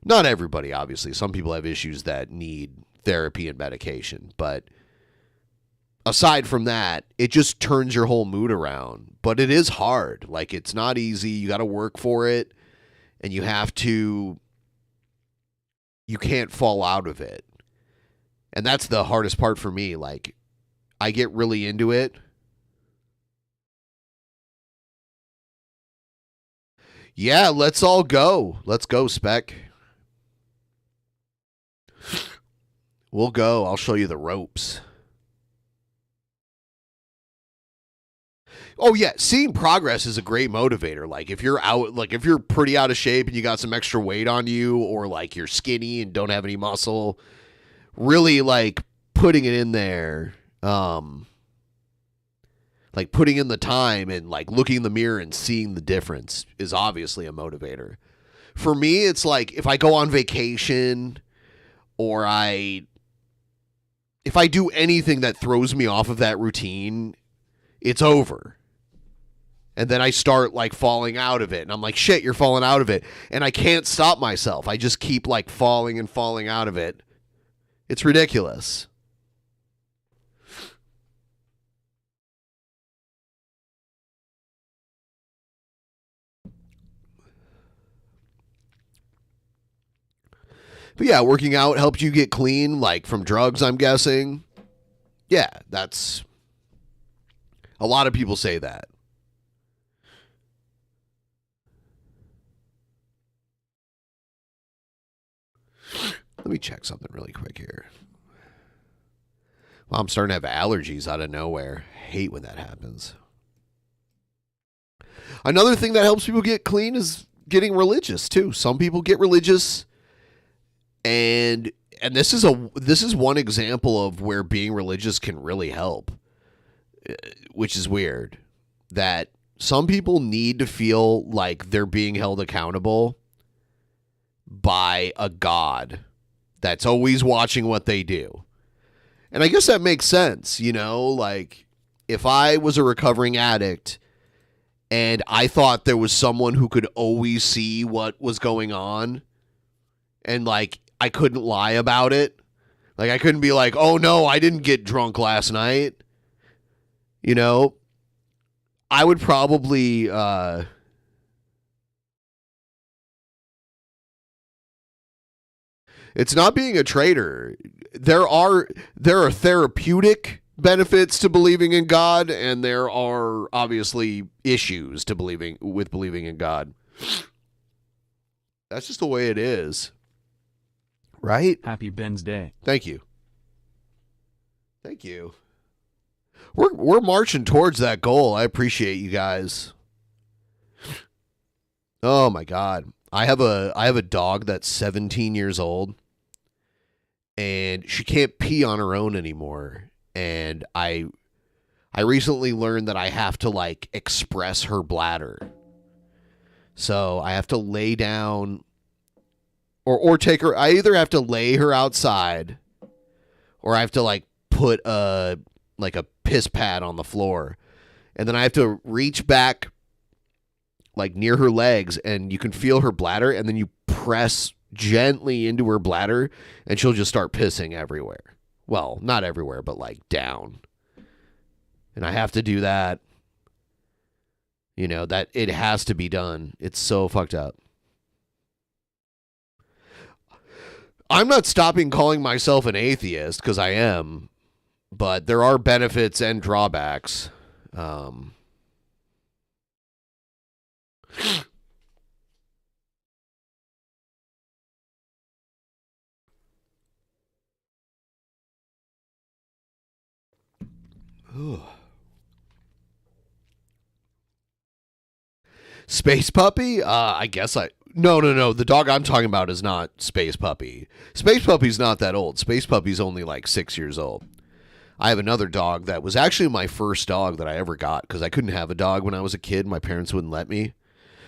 not everybody, obviously. Some people have issues that need therapy and medication, but aside from that, it just turns your whole mood around. But it is hard. Like, it's not easy. You got to work for it, and you can't fall out of it. And that's the hardest part for me. Like, I get really into it. Yeah, let's all go. Let's go, Spec. We'll go. I'll show you the ropes. Oh, yeah. Seeing progress is a great motivator. Like, if you're pretty out of shape and you got some extra weight on you, or like you're skinny and don't have any muscle, really like putting it in there, like putting in the time and like looking in the mirror and seeing the difference is obviously a motivator. For me, it's like if I go on vacation or if I do anything that throws me off of that routine, it's over. And then I start like falling out of it. And I'm like, shit, you're falling out of it. And I can't stop myself. I just keep like falling and falling out of it. It's ridiculous. But yeah, working out helps you get clean, like from drugs, I'm guessing. Yeah, that's... A lot of people say that. Let me check something really quick here. Well, I'm starting to have allergies out of nowhere. I hate when that happens. Another thing that helps people get clean is getting religious too. Some people get religious, and this is one example of where being religious can really help, which is weird. That some people need to feel like they're being held accountable by a God that's always watching what they do. And I guess that makes sense, like if I was a recovering addict and I thought there was someone who could always see what was going on, and like I couldn't lie about it. Like I couldn't be like, "Oh no, I didn't get drunk last night." I would probably it's not being a traitor. There are therapeutic benefits to believing in God, and there are obviously issues to believing in God. That's just the way it is. Right? Happy Ben's Day. Thank you. Thank you. We're marching towards that goal. I appreciate you guys. Oh my God. I have a dog that's 17 years old, and she can't pee on her own anymore. And I recently learned that I have to like express her bladder. So I have to lay down or take her. I either have to lay her outside, or I have to like put a piss pad on the floor, and then I have to reach back like near her legs, and you can feel her bladder, and then you press gently into her bladder, and she'll just start pissing everywhere. Well, not everywhere, but like down. And I have to do that. That it has to be done. It's so fucked up. I'm not stopping calling myself an atheist, because I am, but there are benefits and drawbacks. Space Puppy? I guess No. The dog I'm talking about is not Space Puppy. Space Puppy's not that old. Space Puppy's only like 6 years old. I have another dog that was actually my first dog that I ever got because I couldn't have a dog when I was a kid. My parents wouldn't let me.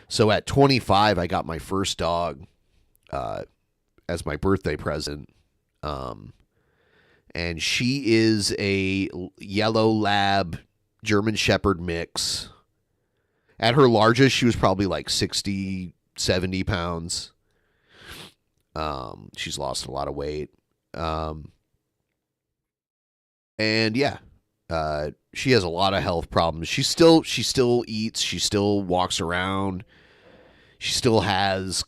So at 25, I got my first dog as my birthday present. And she is a yellow lab German Shepherd mix. At her largest, she was probably like 60, 70 pounds. She's lost a lot of weight. And yeah, she has a lot of health problems. She still eats. She still walks around. She still has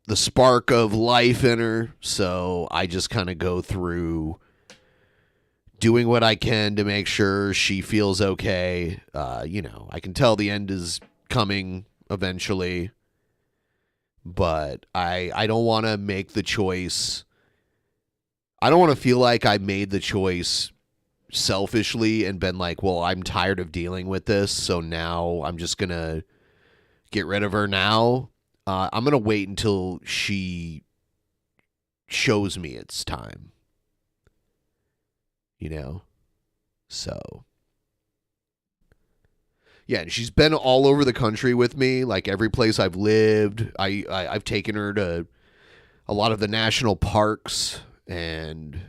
the spark of life in her. So I just kind of go through doing what I can to make sure she feels okay. I can tell the end is coming eventually, but I don't want to make the choice. I don't want to feel like I made the choice selfishly and been like, well, I'm tired of dealing with this, so now I'm just going to get rid of her now. I'm going to wait until she shows me it's time. So. Yeah, and she's been all over the country with me, like every place I've lived. I've taken her to a lot of the national parks, and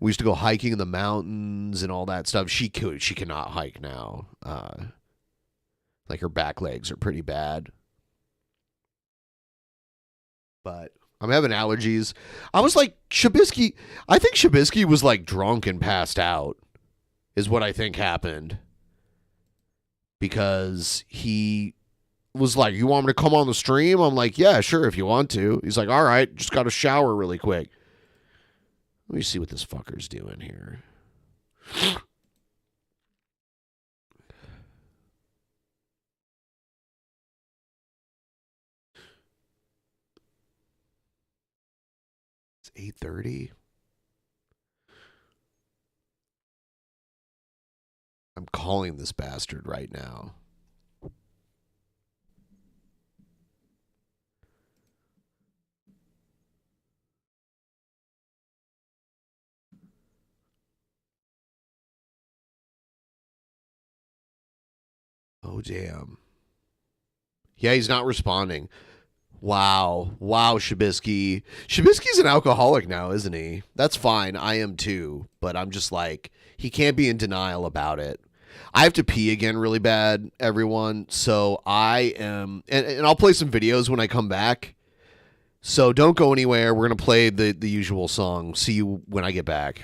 we used to go hiking in the mountains and all that stuff. She cannot hike now. Like her back legs are pretty bad. But I'm having allergies. I was like, Shabisky, I think Shabisky was like drunk and passed out is what I think happened. Because he was like, you want me to come on the stream? I'm like, yeah, sure, if you want to. He's like, all right, just got to shower really quick. Let me see what this fucker's doing here. It's 8:30. I'm calling this bastard right now. Oh, damn. Yeah, he's not responding. Wow, Shabisky. Shabisky's an alcoholic now, isn't he? That's fine. I am too. But I'm just like, he can't be in denial about it. I have to pee again really bad, everyone. So I am, and I'll play some videos when I come back. So don't go anywhere. We're going to play the usual song. See you when I get back.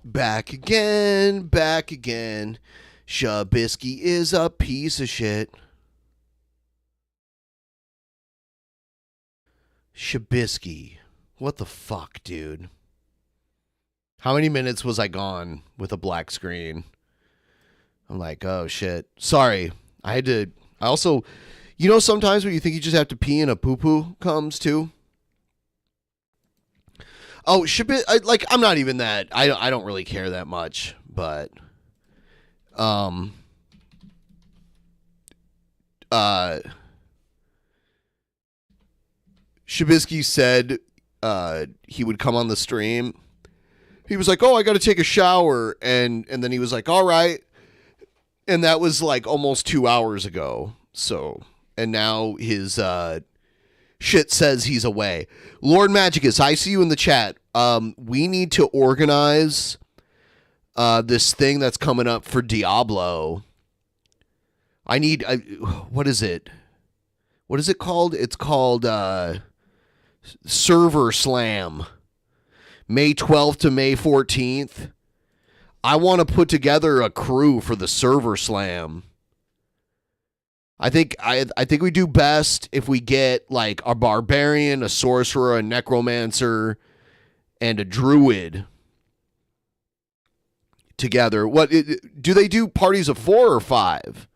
Back again, back again. Shabisky is a piece of shit. Shabisky. What the fuck, dude? How many minutes was I gone with a black screen? I'm like, oh shit. Sorry. I also, you know, sometimes when you think you just have to pee and a poo-poo comes too. Oh, I'm not even that. I don't really care that much, but Shabisky said he would come on the stream. He was like, "Oh, I got to take a shower," and then he was like, "All right," and that was like almost 2 hours ago. So, and now his shit says he's away. Lord Magicus, I see you in the chat. We need to organize this thing that's coming up for Diablo. What is it? What is it called? It's called Server Slam. May 12th to May 14th. I want to put together a crew for the Server Slam. I think we do best if we get like a barbarian, a sorcerer, a necromancer, and a druid together. What do they do? Parties of 4 or 5?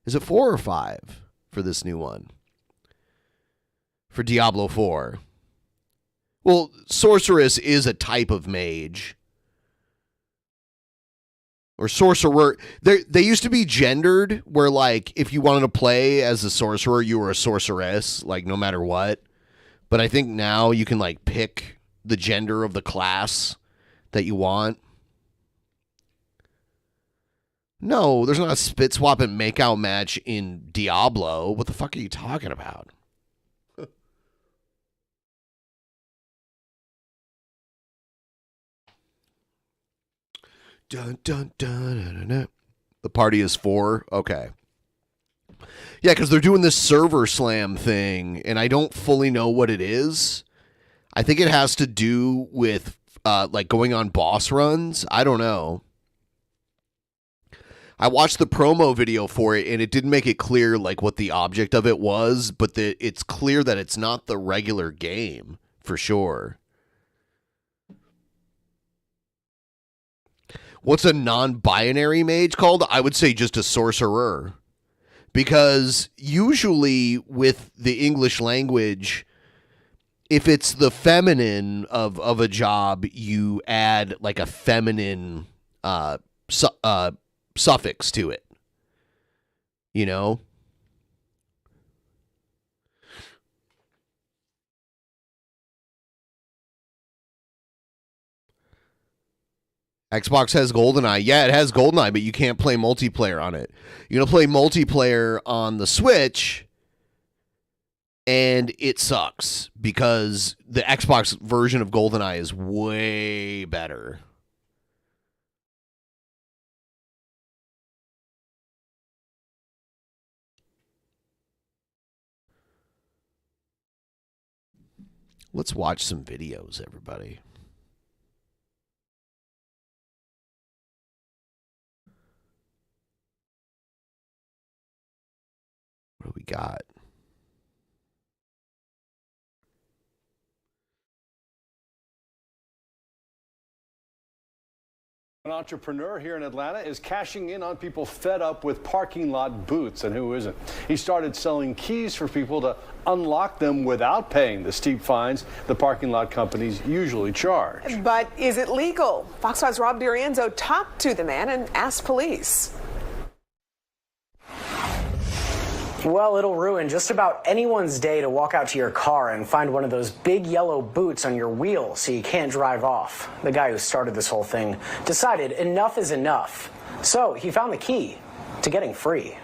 Is it 4 or 5 for this new one? For Diablo 4. Well, sorceress is a type of mage. Or sorcerer. They used to be gendered, where like if you wanted to play as a sorcerer, you were a sorceress, like no matter what. But I think now you can like pick the gender of the class that you want. No, there's not a spit swap and make out match in Diablo. What the fuck are you talking about? Dun, dun, dun, dun, dun, dun. The party is 4? Okay. Yeah, because they're doing this Server Slam thing, and I don't fully know what it is. I think it has to do with like going on boss runs. I don't know. I watched the promo video for it, and it didn't make it clear like what the object of it was, but it's clear that it's not the regular game, for sure. What's a non-binary mage called? I would say just a sorcerer. Because usually with the English language, if it's the feminine of a job, you add like a feminine suffix to it. You know? Xbox has GoldenEye. Yeah, it has GoldenEye, but you can't play multiplayer on it. You're going to play multiplayer on the Switch, and it sucks because the Xbox version of GoldenEye is way better. Let's watch some videos, everybody. What do we got? An entrepreneur here in Atlanta is cashing in on people fed up with parking lot boots, and who isn't? He started selling keys for people to unlock them without paying the steep fines the parking lot companies usually charge. But is it legal? Fox 5's Rob DiRienzo talked to the man and asked police. Well, it'll ruin just about anyone's day to walk out to your car and find one of those big yellow boots on your wheel so you can't drive off. The guy who started this whole thing decided enough is enough. So he found the key to getting free.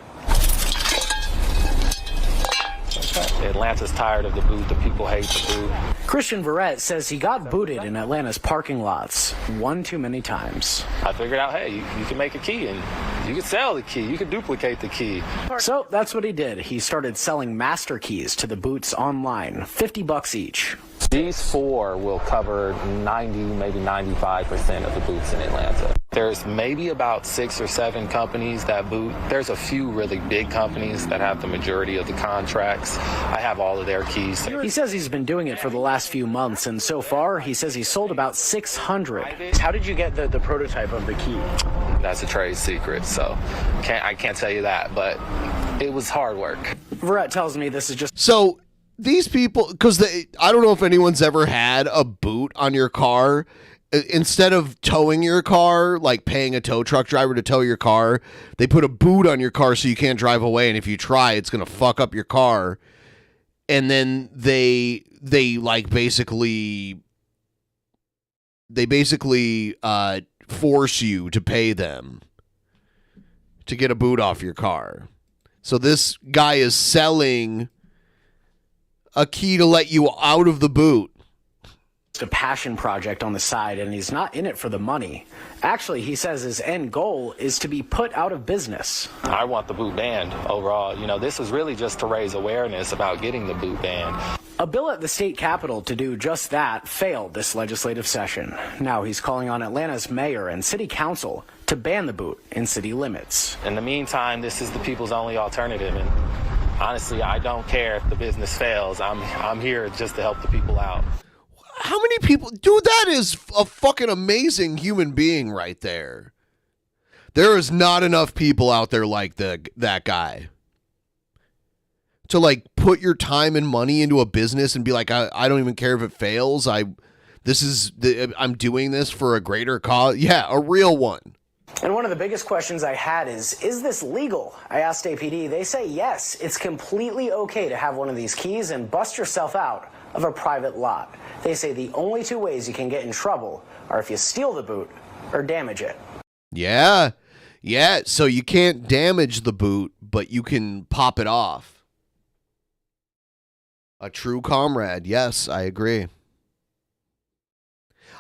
Atlanta's tired of the boot. The people hate the boot. Christian Verrett says he got booted in Atlanta's parking lots one too many times. I figured out, hey, you can make a key and you can sell the key. You can duplicate the key. So that's what he did. He started selling master keys to the boots online, $50 each. These 4 will cover 90, maybe 95% of the boots in Atlanta. There's maybe about 6 or 7 companies that boot. There's a few really big companies that have the majority of the contracts. I have all of their keys. He says he's been doing it for the last few months, and so far, he says he's sold about 600. How did you get the prototype of the key? That's a trade secret, so I can't tell you that, but it was hard work. Verrett tells me this is just... So these people, because I don't know if anyone's ever had a boot on your car. Instead of towing your car, like paying a tow truck driver to tow your car, they put a boot on your car so you can't drive away. And if you try, it's going to fuck up your car. And then they basically force you to pay them to get a boot off your car. So this guy is selling a key to let you out of the boot. It's a passion project on the side, and he's not in it for the money. Actually, he says his end goal is to be put out of business. I want the boot banned overall. You know, this is really just to raise awareness about getting the boot banned. A bill at the state capitol to do just that failed this legislative session. Now he's calling on Atlanta's mayor and city council to ban the boot in city limits. In the meantime, this is the people's only alternative, and honestly, I don't care if the business fails. I'm here just to help the people out. How many people, dude, that is a fucking amazing human being right there. There is not enough people out there like that guy to like put your time and money into a business and be like, I don't even care if it fails. I'm doing this for a greater cause. Yeah, a real one. And one of the biggest questions I had is this legal? I asked APD. They say yes, it's completely okay to have one of these keys and bust yourself out of a private lot. They say the only 2 ways you can get in trouble are if you steal the boot or damage it. Yeah. So you can't damage the boot, but you can pop it off. A true comrade. Yes, I agree.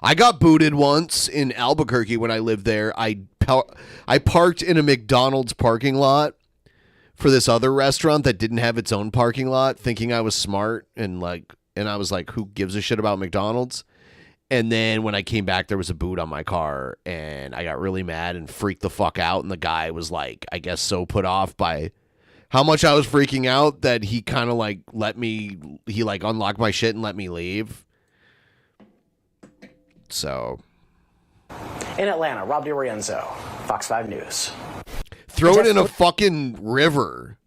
I got booted once in Albuquerque when I lived there. I parked in a McDonald's parking lot for this other restaurant that didn't have its own parking lot, thinking I was smart and I was like, who gives a shit about McDonald's? And then when I came back, there was a boot on my car, and I got really mad and freaked the fuck out. And the guy was like, I guess so put off by how much I was freaking out that he kind of like unlocked my shit and let me leave. So. In Atlanta, Rob DiRienzo, Fox 5 News. Throw it in a fucking river.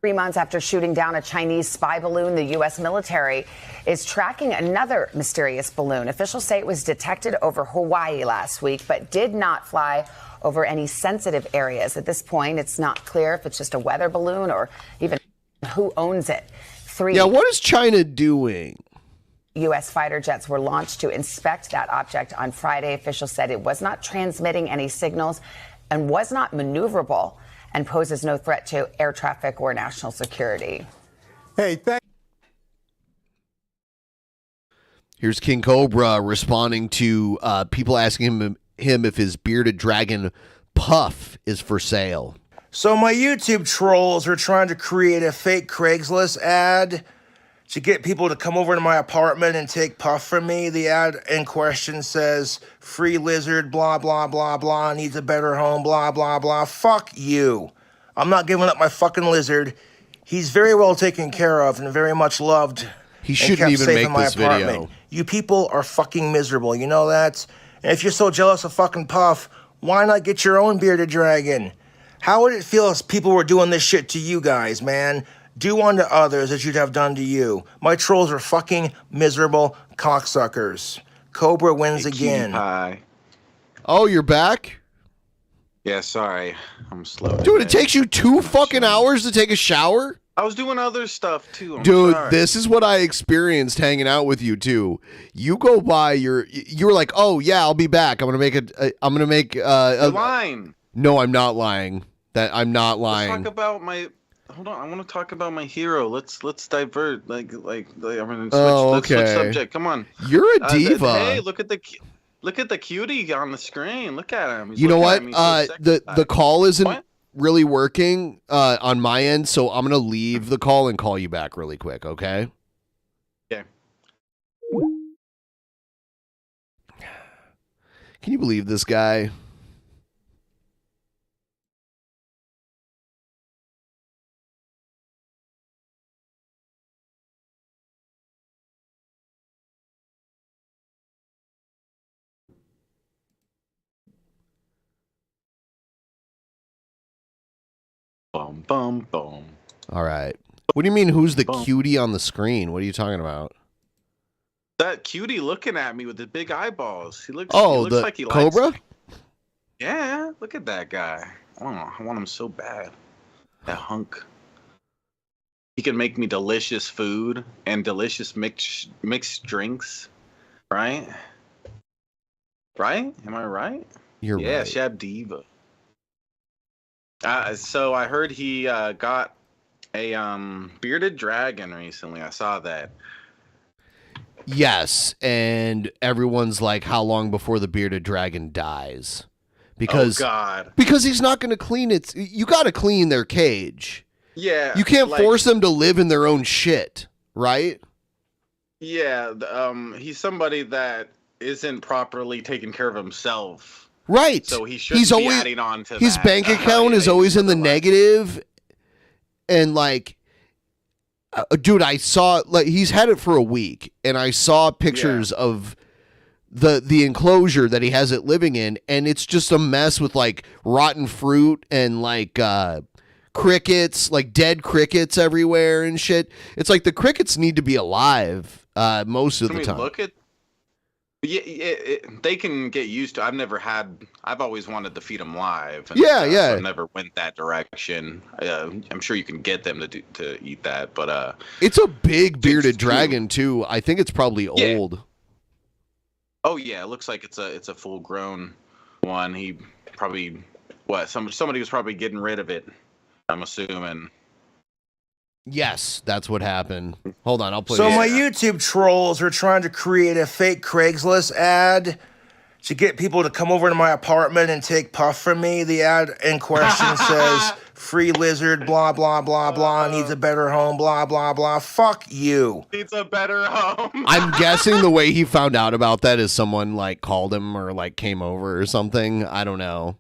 3 months after shooting down a Chinese spy balloon, the U.S. military is tracking another mysterious balloon. Officials say it was detected over Hawaii last week, but did not fly over any sensitive areas. At this point, it's not clear if it's just a weather balloon or even who owns it. What is China doing? U.S. fighter jets were launched to inspect that object on Friday. Officials said it was not transmitting any signals and was not maneuverable and poses no threat to air traffic or national security. Here's King Cobra responding to people asking him if his bearded dragon Puff is for sale. So my YouTube trolls are trying to create a fake Craigslist ad to get people to come over to my apartment and take Puff from me. The ad in question says, free lizard, blah, blah, blah, blah, needs a better home, blah, blah, blah. Fuck you. I'm not giving up my fucking lizard. He's very well taken care of and very much loved. He shouldn't even make this video. You people are fucking miserable, you know that? And if you're so jealous of fucking Puff, why not get your own bearded dragon? How would it feel if people were doing this shit to you guys, man? Do unto others as you'd have done to you. My trolls are fucking miserable cocksuckers. Cobra wins again. Hi. Oh, you're back? Yeah, sorry. I'm slow. Dude, it takes you 2 fucking hours to take a shower? I was doing other stuff too. I'm Dude, sorry. this is what I experienced hanging out with you too. You go by you were like, "Oh yeah, I'll be back. I'm gonna make a line." No, I'm not lying. I'm not lying. Let's talk about my. Hold on, I want to talk about my hero. Let's divert. I'm gonna switch. Let's switch subject. Come on. You're a diva. Hey, look at the cutie on the screen. Look at him. You know what? The call isn't really working on my end, so I'm gonna leave the call and call you back really quick. Okay. Yeah. Can you believe this guy? Boom, boom, boom. All right. What do you mean, who's the cutie on the screen? What are you talking about? That cutie looking at me with the big eyeballs. He looks. Oh, he looks the like he Cobra? likes me. Yeah, look at that guy. I want him so bad. That hunk. He can make me delicious food and delicious mixed drinks. Right? Right? Am I right? You're yeah, right. Shab Diva. So I heard he got a bearded dragon recently. I saw that. Yes, and everyone's like, how long before the bearded dragon dies? Because, oh God. Because he's not going to clean it. You got to clean their cage. Yeah. You can't like, force them to live in their own shit, right? Yeah, he's somebody that isn't properly taking care of himself. Right. So he shouldn't be adding on to his that. bank account is always in the negative, and like, dude, I saw like he's had it for a week, and I saw pictures of the enclosure that he has it living in, and it's just a mess with like rotten fruit and like crickets, like dead crickets everywhere and shit. It's like the crickets need to be alive most of the time. Look at. Yeah, they can get used to. I've always wanted to feed them live. And Yeah. So I never went that direction. I'm sure you can get them to eat that, but it's a big bearded dragon too. I think it's probably old. Oh yeah, it looks like it's a full grown one. He probably somebody was probably getting rid of it, I'm assuming. Yes, that's what happened. Hold on, I'll play. So my YouTube trolls are trying to create a fake Craigslist ad to get people to come over to my apartment and take puff from me. The ad in question says, free lizard, blah, blah, blah, blah, needs a better home, blah, blah, blah. Fuck you. Needs a better home. I'm guessing the way he found out about that is someone like called him or like came over or something. I don't know.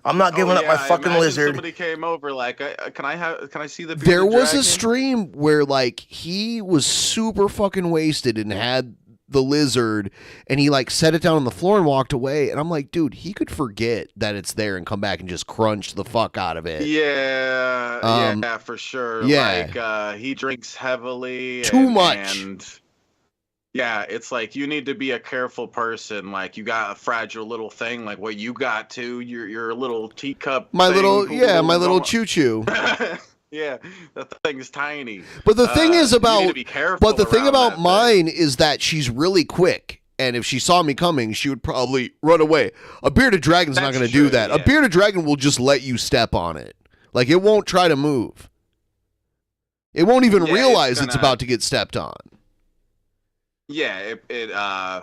I'm not giving up my fucking lizard. Somebody came over like, can I see the bearded There was dragon? a stream where like he was super fucking wasted and had the lizard, and he like set it down on the floor and walked away, and I'm like, dude, he could forget that it's there and come back and just crunch the fuck out of it. Yeah, for sure. Yeah. Like he drinks heavily. Too much. And yeah, it's like you need to be a careful person. Like you got a fragile little thing, like what you got to your little teacup. My thing, little choo-choo. Yeah, that thing is tiny. But the thing is you need about to be careful but the thing around about that mine is that she's really quick, and if she saw me coming, she would probably run away. A bearded dragon's not going to do that. yeah. A bearded dragon will just let you step on it. Like it won't try to move. It won't even realize it's about to get stepped on. Yeah, it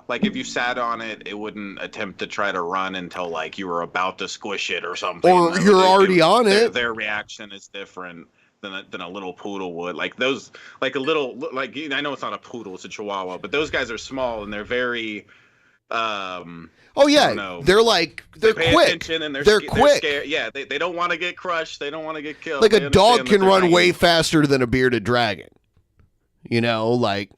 like if you sat on it, it wouldn't attempt to try to run until like you were about to squish it or something. Or you're already on it. Their reaction is different than a little poodle would. Like those, like a little, like I know it's not a poodle, it's a Chihuahua, but those guys are small and they're very. Oh yeah, they're pay quick. attention and They're quick. Scared. Yeah, they don't want to get crushed. They don't want to get killed. Like They a dog understand can that they're run tiny. way faster than a bearded dragon. You know, like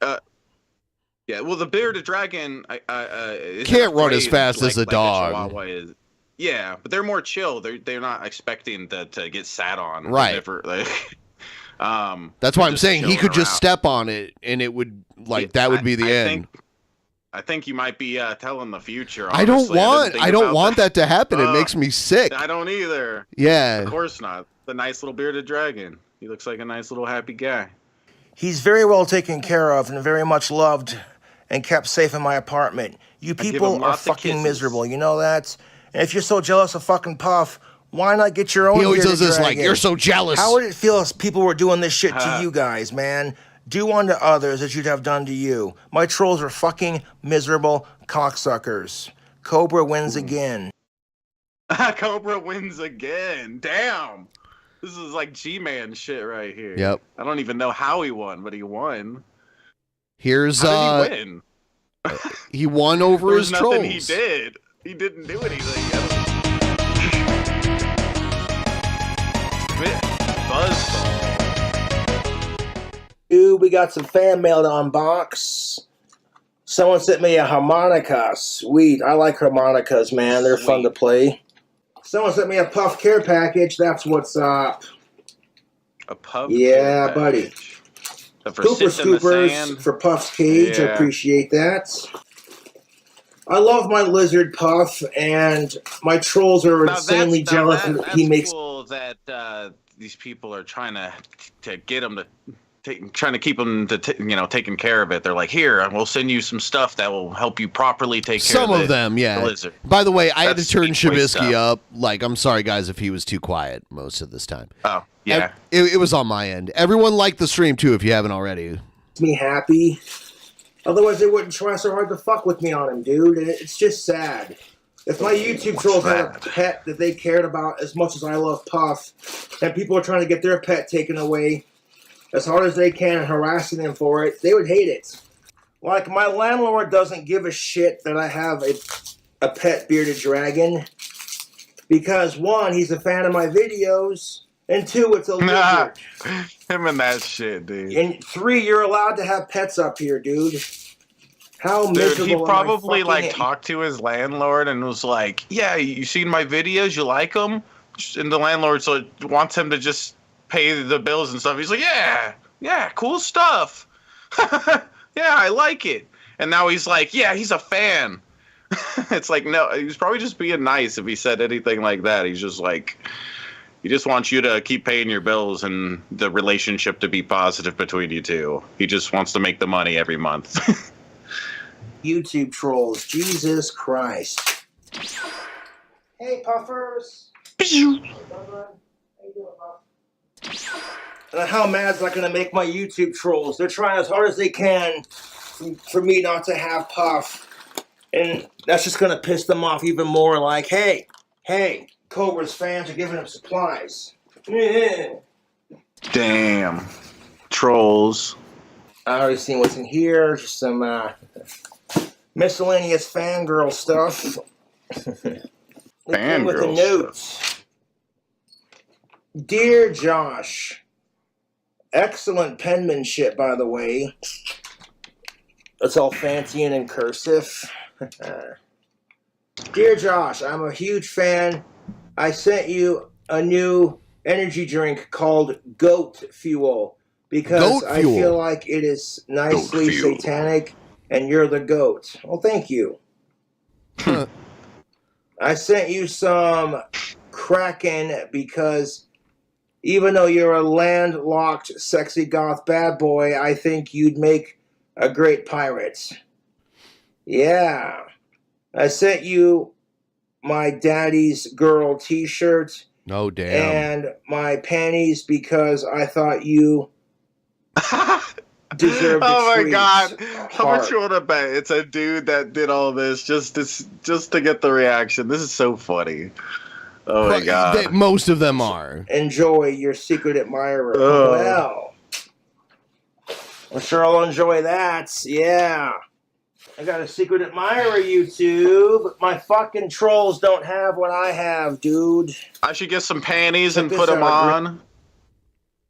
Yeah, well, the bearded dragon can't run as fast as a dog. Chihuahua is. Yeah, but they're more chill. They're not expecting to get sat on. They're Right. never, like, That's why I'm just saying he chilling could just around. step on it and it would that would be the end. I think you might be telling the future. I don't honestly. didn't want think I don't about want that to happen. It makes me sick. I don't either. Yeah. Of course not. The nice little bearded dragon. He looks like a nice little happy guy. He's very well taken care of and very much loved and kept safe in my apartment. You give people him are lots of fucking kisses. miserable, you know that? And if you're so jealous of fucking Puff, why not get your own He always bearded does this like, dragon? "You're so jealous." How would it feel if people were doing this shit to you guys, man? Do unto others as you'd have done to you. My trolls are fucking miserable cocksuckers. Cobra wins again. Cobra wins again. Damn. This is like G-Man shit right here. Yep. I don't even know how he won, but he won. Here's How did he win? he won over There his was trolls. nothing he did. He didn't do anything. Buzzsaw. Dude, we got some fan mail to unbox. Someone sent me a harmonica. Sweet. I like harmonicas, man. They're fun to play. Someone sent me a Puff Care package. That's what's up. A Puff Yeah, Care buddy. package. So for Cooper sitting in the Scoopers sand. for Puff's cage. I Yeah. appreciate that. I love my lizard Puff, and my trolls are insanely jealous that he makes. Cool that these people are trying to get him to. Trying to keep them to taking care of it. They're like, here, we'll send you some stuff that will help you properly take care Some of of them, yeah. the lizard. By the way, I had to That's turn sweet boy Shabisky stuff. up. Like, I'm sorry, guys, if he was too quiet most of this time. Oh, yeah. It was on my end. Everyone liked the stream, too, if you haven't already. Me happy. Otherwise, they wouldn't try so hard to fuck with me on him, dude. And it's just sad. If my YouTube trolls had a pet that they cared about as much as I love Puff, and people are trying to get their pet taken away as hard as they can and harassing them for it, they would hate it. Like, my landlord doesn't give a shit that I have a pet bearded dragon. Because, one, he's a fan of my videos, and two, it's a lizard. Him and that shit, dude. And three, you're allowed to have pets up here, dude. How Dude, miserable he am I probably fucking like talked to his landlord and was like, "Yeah, you seen my videos? You like them?" And the landlord wants him to just pay the bills and stuff. He's like, "Yeah, cool stuff. Yeah, I like it." And now he's like, "Yeah, he's a fan." It's like, no, he was probably just being nice if he said anything like that. He's just like, he just wants you to keep paying your bills and the relationship to be positive between you two. He just wants to make the money every month. YouTube trolls. Jesus Christ. Hey, Puffers. How mad is that going to make my YouTube trolls? They're trying as hard as they can for me not to have Puff. And that's just going to piss them off even more. Like, hey, Cobra's fans are giving him supplies. Yeah. Damn. Trolls. I already seen what's in here. Just some miscellaneous fangirl stuff. With the notes. Dear Josh, excellent penmanship, by the way. It's all fancy and in cursive. Dear Josh, I'm a huge fan. I sent you a new energy drink called Goat Fuel because I feel like it is nicely satanic and you're the goat. Well, thank you. I sent you some Kraken because even though you're a landlocked, sexy goth bad boy, I think you'd make a great pirate. Yeah. I sent you my daddy's girl t-shirt. Oh, damn. And my panties because I thought you deserved Oh my treat. god. How Heart. much you want to bet? It's a dude that did all this just to get the reaction. This is so funny. Oh my god. Most of them are. Enjoy your secret admirer. Oh. Well, I'm sure I'll enjoy that. Yeah. I got a secret admirer, YouTube. My fucking trolls don't have what I have, dude. I should get some panties and Check put this them out, on.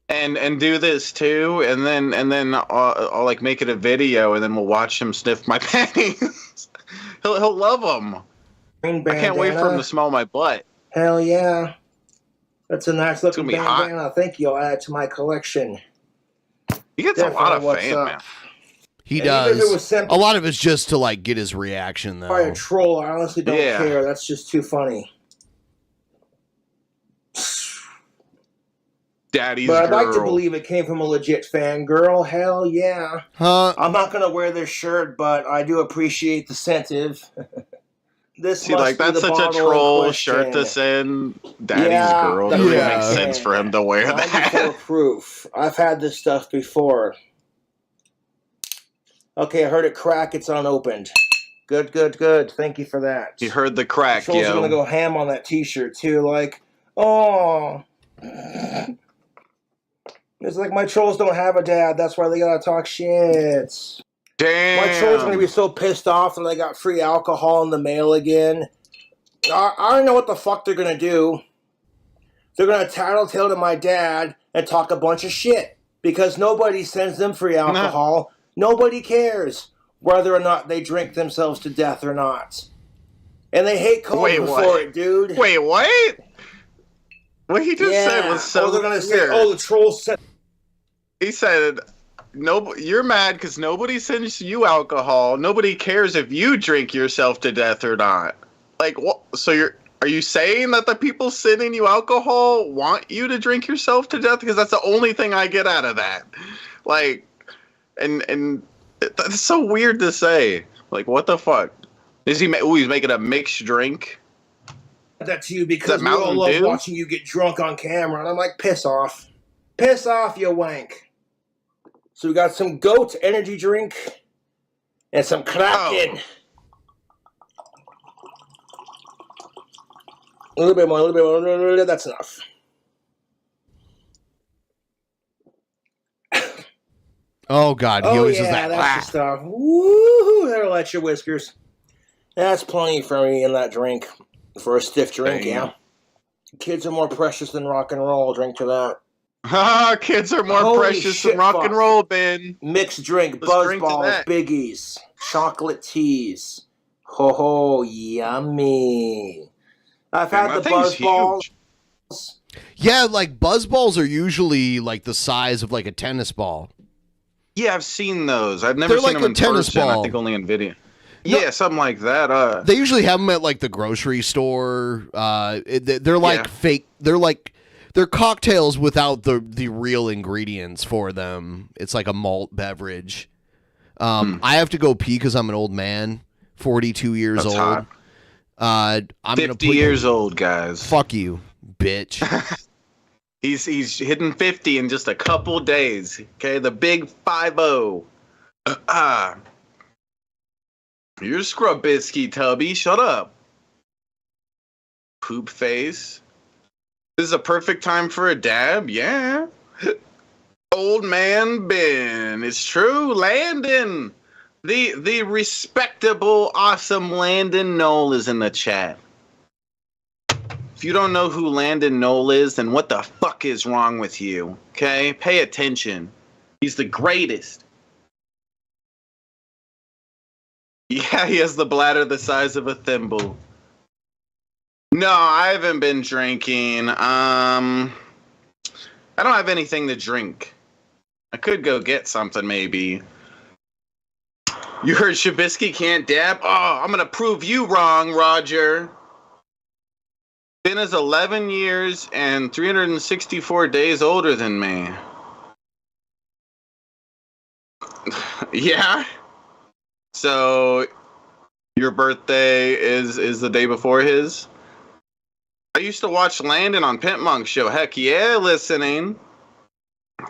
And do this too, and then I'll like make it a video, and then we'll watch him sniff my panties. he'll love them. I can't wait for him to smell my butt. Hell yeah. That's a nice looking It's gonna be hot. bandana. Thank you. I'll add it to my collection. He gets a lot of fame, man. He And even if it does. was sent A lot of it's just to like get his reaction, though. by a troll, I honestly don't Yeah. care. That's just too funny. Daddy's But I'd girl. like to believe it came from a legit fangirl. Hell yeah. I'm not going to wear this shirt, but I do appreciate the incentive. This See, must like be that's the such a bottle in troll question. shirt to send Daddy's Yeah, girl. that's Doesn't right. make sense for him to wear that. 94 proof. I've had this stuff before. Okay, I heard it crack. It's unopened. Good. Thank you for that. You heard the crack, Trolls are yo. gonna go ham on that T-shirt too. Like, oh, it's like my trolls don't have a dad. That's why they gotta talk shit. Damn. My trolls are gonna be so pissed off that I got free alcohol in the mail again. I already know what the fuck they're gonna do. They're gonna tattletale to my dad and talk a bunch of shit because nobody sends them free alcohol. Nobody cares whether or not they drink themselves to death or not. And they hate COVID for it, dude. Wait, what? What he just said was so they're gonna say, weird. oh, the trolls said. He said, "No, you're mad because nobody sends you alcohol. Nobody cares if you drink yourself to death or not." Like, what? So are you saying that the people sending you alcohol want you to drink yourself to death? Because that's the only thing I get out of that. Like, and that's so weird to say. Like, what the fuck? Is he? He's making a mixed drink. That to you because we all love watching you get drunk on camera, and I'm like, piss off, you wank. So we got some goat energy drink and some Kraken. A little bit more, that's enough. Oh, God, he always does that. That's the stuff. Woohoo, that'll let your whiskers. That's plenty for me in that drink. For a stiff drink, yeah. Kids are more precious than rock and roll. Drink to that. Kids are more precious than rock and roll, Ben. Mixed drink, buzz balls, biggies, chocolate teas. Ho ho, yummy. I've had the buzz balls. Yeah, like buzz balls are usually like the size of like a tennis ball. Yeah, I've seen those. I've never They're seen like them a in tennis person. ball. I think only in video. Yeah, something like that. They usually have them at like the grocery store. They're like fake. They're cocktails without the real ingredients for them. It's like a malt beverage. I have to go pee because I'm an old man, 42 years old. Hot. I'm 50 years old, guys. Fuck you, bitch. He's hitting 50 in just a couple days. Okay, the big 5-0. You're scrub biscuit, Tubby. Shut up. Poop face. This is a perfect time for a dab. Yeah. Old man Ben. It's true. Landon. The respectable, awesome Landon Knoll is in the chat. If you don't know who Landon Knoll is, then what the fuck is wrong with you? Okay? Pay attention. He's the greatest. Yeah, he has the bladder the size of a thimble. No, I haven't been drinking. I don't have anything to drink. I could go get something, maybe. You heard Shabisky can't dab? Oh, I'm gonna prove you wrong, Roger. Ben is 11 years and 364 days older than me. Yeah? So, your birthday is the day before his? I used to watch Landon on PIMPMUNK show. Heck yeah, listening.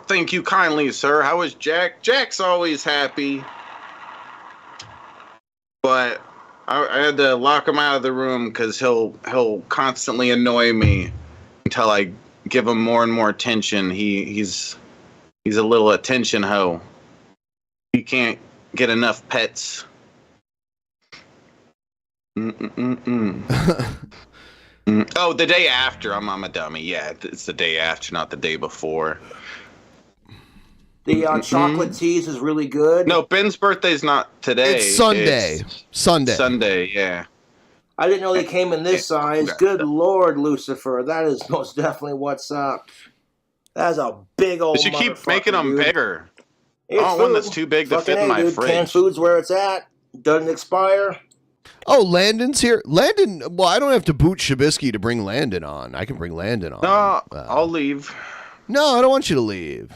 Thank you kindly, sir. How is Jack? Jack's always happy. But I had to lock him out of the room because he'll constantly annoy me until I give him more and more attention. He's a little attention hoe. He can't get enough pets. Oh, the day after. I'm a dummy. Yeah, it's the day after, not the day before. The chocolate teas is really good. No, Ben's birthday's not today. It's Sunday. Sunday, yeah. I didn't know they came in this size. Good Lord, Lucifer. That is most definitely what's up. That's a big old But you keep making them dude. bigger. It's I want one that's too big to fit in my dude. fridge. Canned food's where it's at. Doesn't expire. Oh, Landon's here. Landon, well, I don't have to boot Shabisky to bring Landon on. I can bring Landon on. No, I'll leave. No, I don't want you to leave.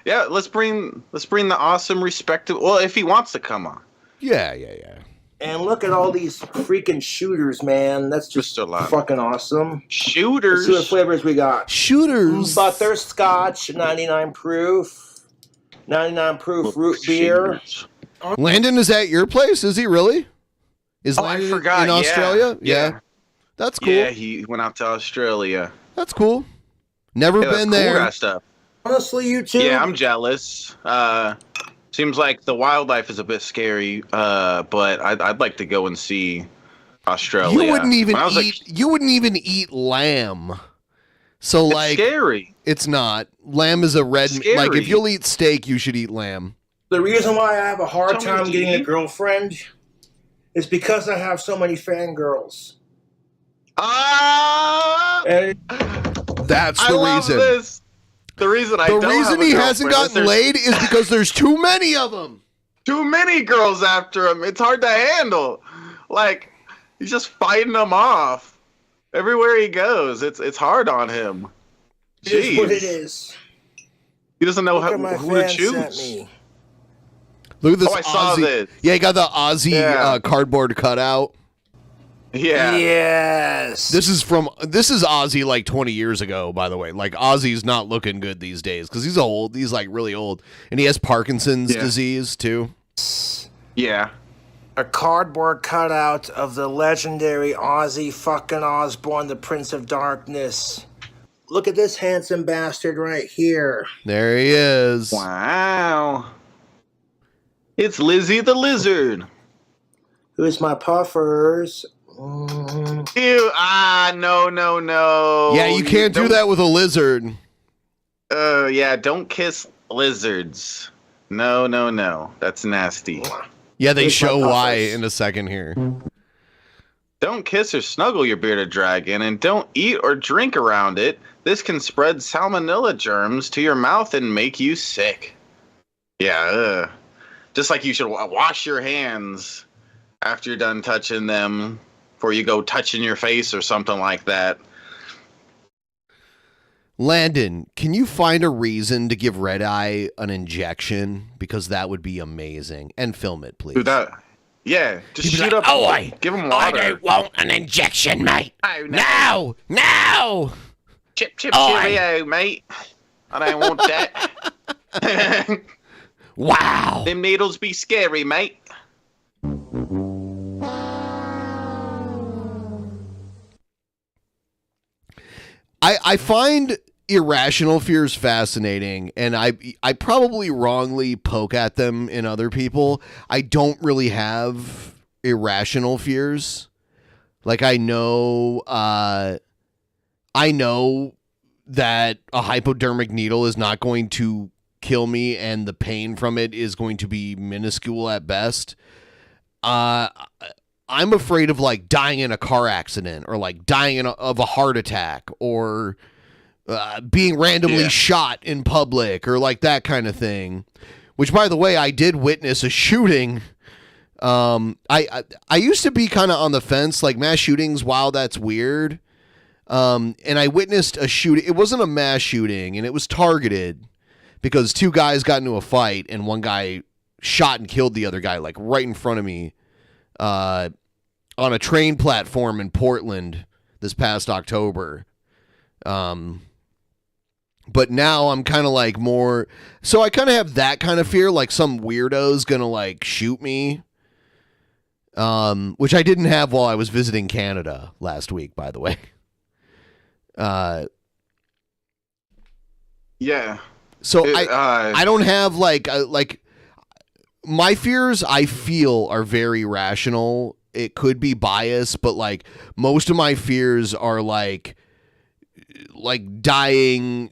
Yeah, let's bring the awesome, respectable. Well, if he wants to come on. Yeah. And look at all these freaking shooters, man. That's just fucking awesome. Shooters. Let's see what flavors we got. Shooters. Butterscotch, 99 proof. 99 proof root beer. Landon is at your place? Is he really? Is Landon I forgot. in Australia? Yeah. That's cool. Yeah, he went out to Australia. That's cool. Never Yeah, that's been cool, there. that stuff. Honestly, you too. Yeah, I'm jealous. Seems like the wildlife is a bit scary, but I'd like to go and see Australia. You wouldn't even When I was you wouldn't even eat lamb. So It's like scary. It's not. Lamb is a red Scary. like if you'll eat steak, you should eat lamb. The reason why I have a hard Tell me, time getting a G. girlfriend is because I have so many fangirls. That's I the love reason. this. The reason I The don't reason have a he hasn't girlfriend gotten is laid is because there's too many of them. too many girls after him. It's hard to handle. Like he's just fighting them off everywhere he goes. It's hard on him. It is what it Jeez. is. He doesn't know Look at my who to fan sent choose. me. Look at this Oh, I saw Aussie. this. Yeah, he got the Aussie cardboard cutout. Yeah. Yes. This is Ozzy like 20 years ago, by the way. Like Ozzy's not looking good these days because he's old. He's like really old, and he has Parkinson's disease too. Yeah. A cardboard cutout of the legendary Ozzy fucking Osbourne, the Prince of Darkness. Look at this handsome bastard right here. There he is. Wow. It's Lizzie the Lizard. Who's my puffers? Ew. No. Yeah, you can't do that with a lizard. Yeah, don't kiss lizards. No. That's nasty. Yeah, they Here's show my why puffers. in a second here. Don't kiss or snuggle your bearded dragon, and don't eat or drink around it. This can spread salmonella germs to your mouth and make you sick. Yeah, just like you should wash your hands after you're done touching them before you go touching your face or something like that. Landon, can you find a reason to give Red Eye an injection? Because that would be amazing. And film it, please. Do that. Yeah, just He'd be shoot like, up. "Oh, give him water. I don't want an injection, mate. Oh, No! Chip, Oi. cheerio, mate. I don't want that. Wow. Them needles be scary, mate. I find irrational fears fascinating, and I probably wrongly poke at them in other people. I don't really have irrational fears. Like I know that a hypodermic needle is not going to kill me, and the pain from it is going to be minuscule at best. I'm afraid of like dying in a car accident or like dying of a heart attack or being randomly shot in public or like that kind of thing. Which, by the way, I did witness a shooting. I used to be kind of on the fence, like mass shootings. Wow, that's weird. And I witnessed a shooting. It wasn't a mass shooting, and it was targeted because two guys got into a fight, and one guy shot and killed the other guy, like right in front of me. On a train platform in Portland this past October. But now I'm kind of like more, so I kind of have that kind of fear, like some weirdo's gonna like shoot me. Which I didn't have while I was visiting Canada last week, by the way. Yeah. So I don't have like my fears I feel are very rational. It could be biased, but like most of my fears are like dying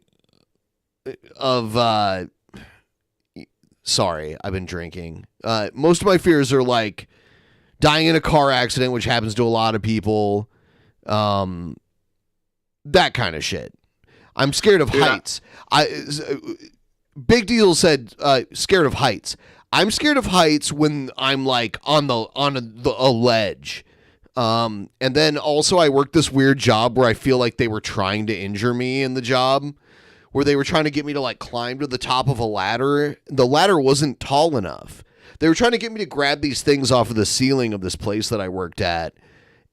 of sorry, I've been drinking. Most of my fears are like dying in a car accident, which happens to a lot of people. That kind of shit. I'm scared of heights. Big Deal said scared of heights. I'm scared of heights when I'm like on a ledge. And then also I worked this weird job where I feel like they were trying to injure me in the job, where they were trying to get me to like climb to the top of a ladder. The ladder wasn't tall enough. They were trying to get me to grab these things off of the ceiling of this place that I worked at.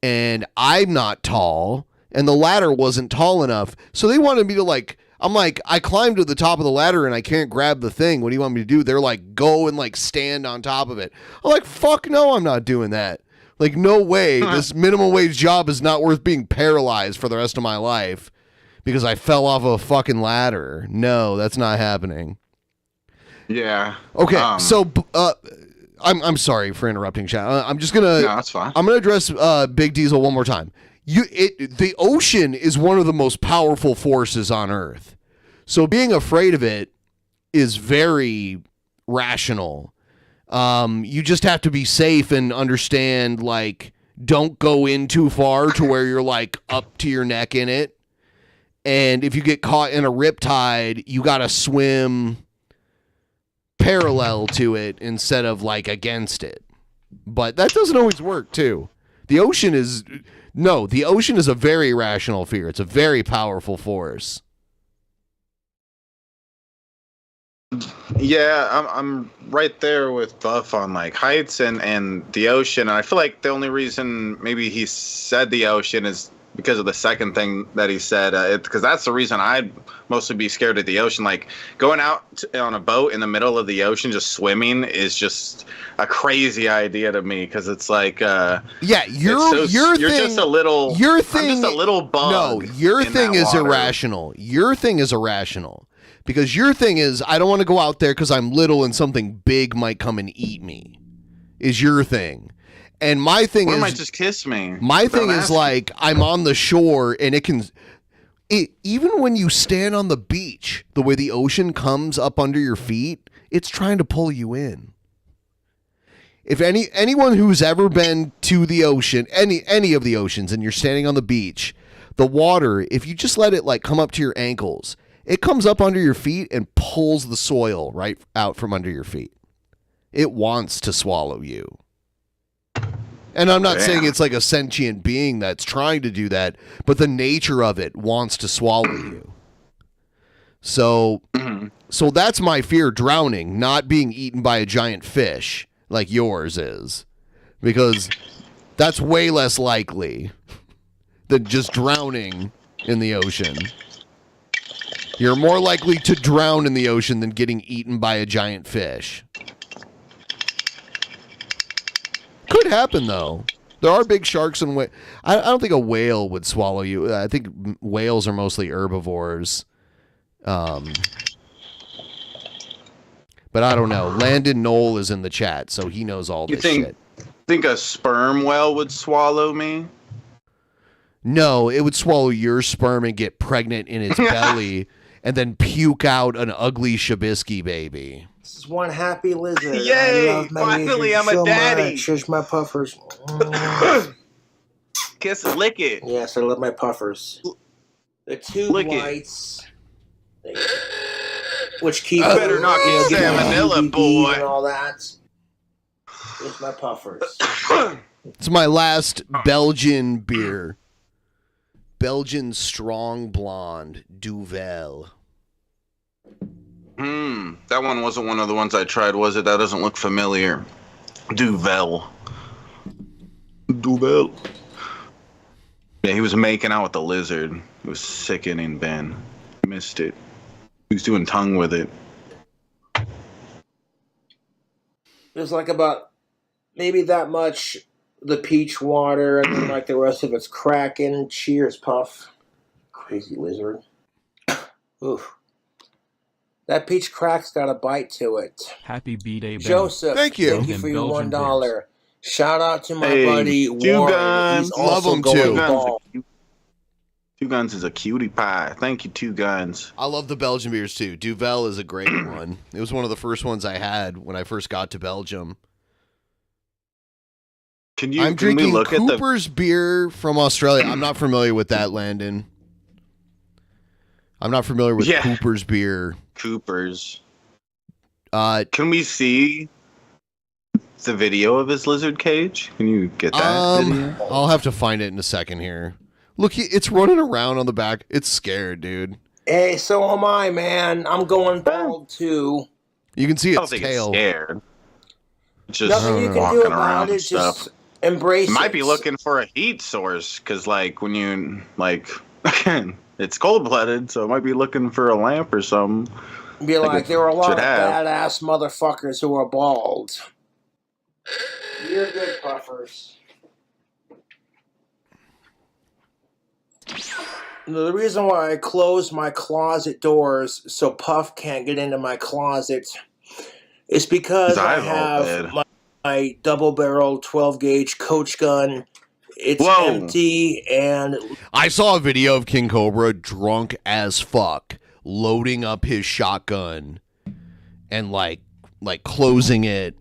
And I'm not tall, and the ladder wasn't tall enough. So they wanted me to like, I'm like, I climbed to the top of the ladder and I can't grab the thing. What do you want me to do? They're like, go and like stand on top of it. I'm like, fuck no, I'm not doing that. Like, no way. This minimum wage job is not worth being paralyzed for the rest of my life because I fell off a fucking ladder. No, that's not happening. Yeah. Okay, so I'm sorry for interrupting, chat. I'm just gonna. No, that's fine. I'm gonna address Big Diesel one more time. The ocean is one of the most powerful forces on Earth, so being afraid of it is very rational. You just have to be safe and understand, like, don't go in too far to where you're like up to your neck in it. And if you get caught in a riptide, you gotta swim parallel to it instead of like against it. But that doesn't always work too. The ocean is a very rational fear. It's a very powerful force. Yeah, I'm right there with Buff on like heights and the ocean. And I feel like the only reason maybe he said the ocean is because of the second thing that he said. Because that's the reason I'd mostly be scared of the ocean. Like going out on a boat in the middle of the ocean, just swimming, is just a crazy idea to me. Because it's like, you're just a little. I'm just a little bug. No, your thing is water. irrational. Your thing is irrational. Because your thing is, I don't want to go out there because I'm little and something big might come and eat me. Is your thing. And my thing is, might just kiss me. My thing is like, I'm on the shore and even when you stand on the beach, the way the ocean comes up under your feet, it's trying to pull you in. If anyone who's ever been to the ocean, any of the oceans, and you're standing on the beach, the water, if you just let it like come up to your ankles, it comes up under your feet and pulls the soil right out from under your feet. It wants to swallow you. And I'm not saying it's like a sentient being that's trying to do that, but the nature of it wants to swallow you. So that's my fear, drowning, not being eaten by a giant fish like yours is. Because that's way less likely than just drowning in the ocean. You're more likely to drown in the ocean than getting eaten by a giant fish. Could happen, though. There are big sharks and I don't think a whale would swallow you. I think whales are mostly herbivores. But I don't know. Landon Knoll is in the chat, so he knows all this shit. Think a sperm whale would swallow me? No, it would swallow your sperm and get pregnant in its belly and then puke out an ugly Shabisky baby. This is one happy lizard. Yay! I love my Finally, lizard I'm a so daddy. much. Here's my puffers. Kiss it, lick it. Yes, I love my puffers. The two Lick it. lights, which keep Better not get salmonella, boy. and all that. Here's my puffers. It's my last Belgian beer. Belgian Strong Blonde Duvel. That one wasn't one of the ones I tried, was it? That doesn't look familiar. Duvel. Yeah, he was making out with the lizard. It was sickening, Ben. Missed it. He was doing tongue with it. There's like about maybe that much the peach water, and then like the rest of it's cracking. Cheers, Puff. Crazy lizard. Oof. That peach crack's got a bite to it. Happy B-Day, Ben. Joseph, Thank you. Thank you for your Belgian $1. Shout out to my Hey, buddy Two Warren. Guns. He's also Love him going too. bald. Two Guns is a cutie pie. Thank you, Two Guns. I love the Belgian beers too. Duvel is a great one. It was one of the first ones I had when I first got to Belgium. I'm drinking Cooper's beer from Australia. I'm not familiar with that, Landon. I'm not familiar with Cooper's beer. Cooper's. Can we see the video of his lizard cage? Can you get that video? I'll have to find it in a second here. Look, it's running around on the back. It's scared, dude. Hey, so am I, man. I'm going bald too. You can see its I don't think tail. it's scared. It's just Nothing you can walking do about around it. and stuff. Just embrace It might it. be looking for a heat source, because like when you it's cold-blooded, so it might be looking for a lamp or something. Be like, there were a lot should of have. badass motherfuckers who are bald. You're good, Puffers. The reason why I closed my closet doors so Puff can't get into my closet is because I have my double-barrel 12-gauge Coach gun. It's empty, and I saw a video of King Cobra drunk as fuck, loading up his shotgun and like closing it,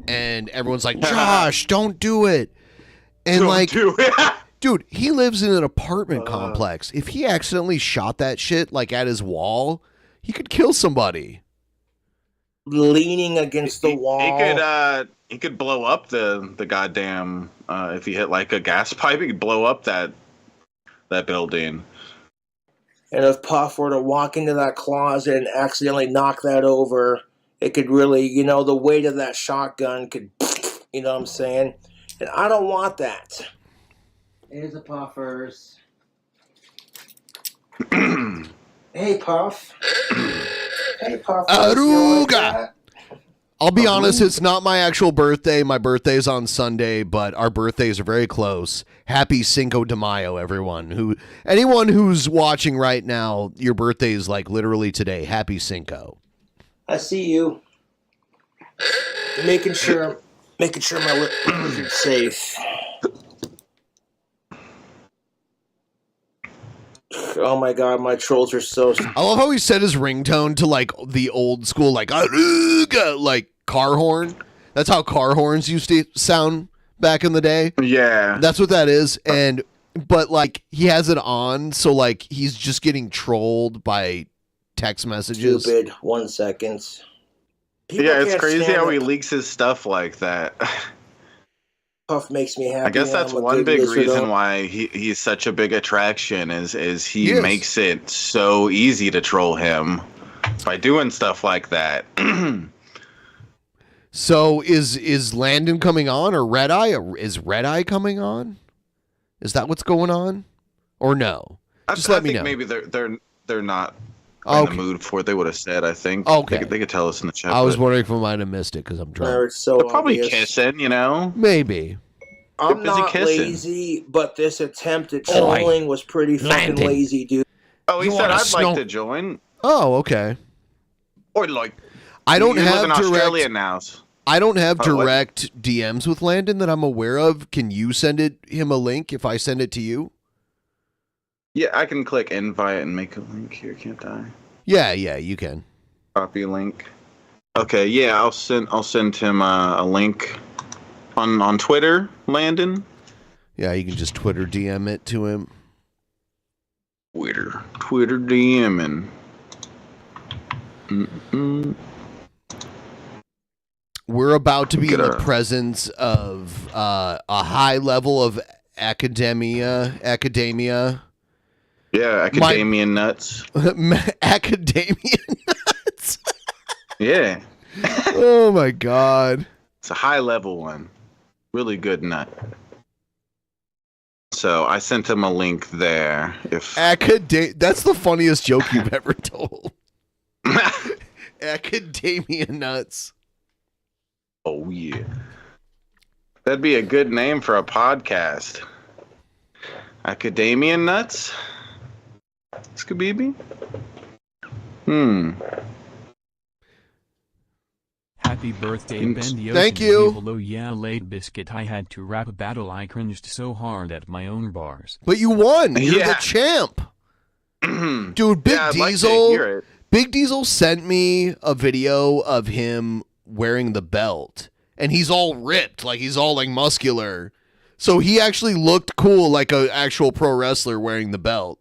and everyone's like, Josh, don't do it. And Don't do it. dude, he lives in an apartment complex. If he accidentally shot that shit like at his wall, he could kill somebody. leaning against the wall. He could blow up the goddamn if he hit like a gas pipe, he could blow up that building. And if Puff were to walk into that closet and accidentally knock that over, it could really, the weight of that shotgun could, you know what I'm saying? And I don't want that. Here's the Puffers. Hey, Puff. Hey, Puff. Aruga! I'll be honest, it's not my actual birthday. My birthday's on Sunday, but our birthdays are very close. Happy Cinco de Mayo, everyone. Anyone who's watching right now, your birthday is like literally today. Happy Cinco. I see you. Making sure my lips are safe. Oh my god, my trolls are so... I love how he set his ringtone to like the old school, like Aruga, like car horn. That's how car horns used to sound back in the day. Yeah. That's what that is. But like he has it on, so like he's just getting trolled by text messages. Stupid. 1 second. Yeah, it's can't crazy stand how it. he leaks his stuff like that. Puff makes me happy. I guess that's I'm a one good big lizard reason dog. why he's such a big attraction is he Yes. makes it so easy to troll him by doing stuff like that. So is Landon coming on or Red Eye? Is Red Eye coming on? Is that what's going on? Or no? Just let me know. Maybe they're not in Okay. the mood for it. They would have said. I think. Okay. They could tell us in the chat. I was but wondering if I might have missed it because I'm drunk. It's so they're probably obvious. kissing. Maybe. I'm busy not kissing. lazy, but this attempt at Oh, trolling was pretty fucking Landon. lazy, dude. Oh, he You said wanna I'd snow- like to join. Oh, okay. Or like I don't you live have in Australia direct. now. I don't have Oh, what? direct DMs with Landon that I'm aware of. Can you send him a link if I send it to you? Yeah, I can click invite and make a link here, can't I? Yeah, you can. Copy link. Okay, yeah, I'll send him a link on Twitter, Landon. Yeah, you can just Twitter DM it to him. Twitter DMing. We're about to be in Get the a- presence of a high level of academia. Yeah, academia nuts. Academia nuts. Yeah, Oh my god. it's a high level one. Really good nut. So I sent him a link there. If That's the funniest joke you've ever told. Academia nuts. Oh yeah, that'd be a good name for a podcast. Academia nuts. Scooby. Happy birthday, Ben the Thank Ocean you. Evil. Oh yeah, late biscuit. I had to rap a battle. I cringed so hard at my own bars. But you won. You're Yeah. the champ. Dude, Big Yeah, I'd like to Diesel. hear it. Big Diesel sent me a video of him wearing the belt. And he's all ripped, like he's all like muscular. So he actually looked cool like an actual pro wrestler wearing the belt.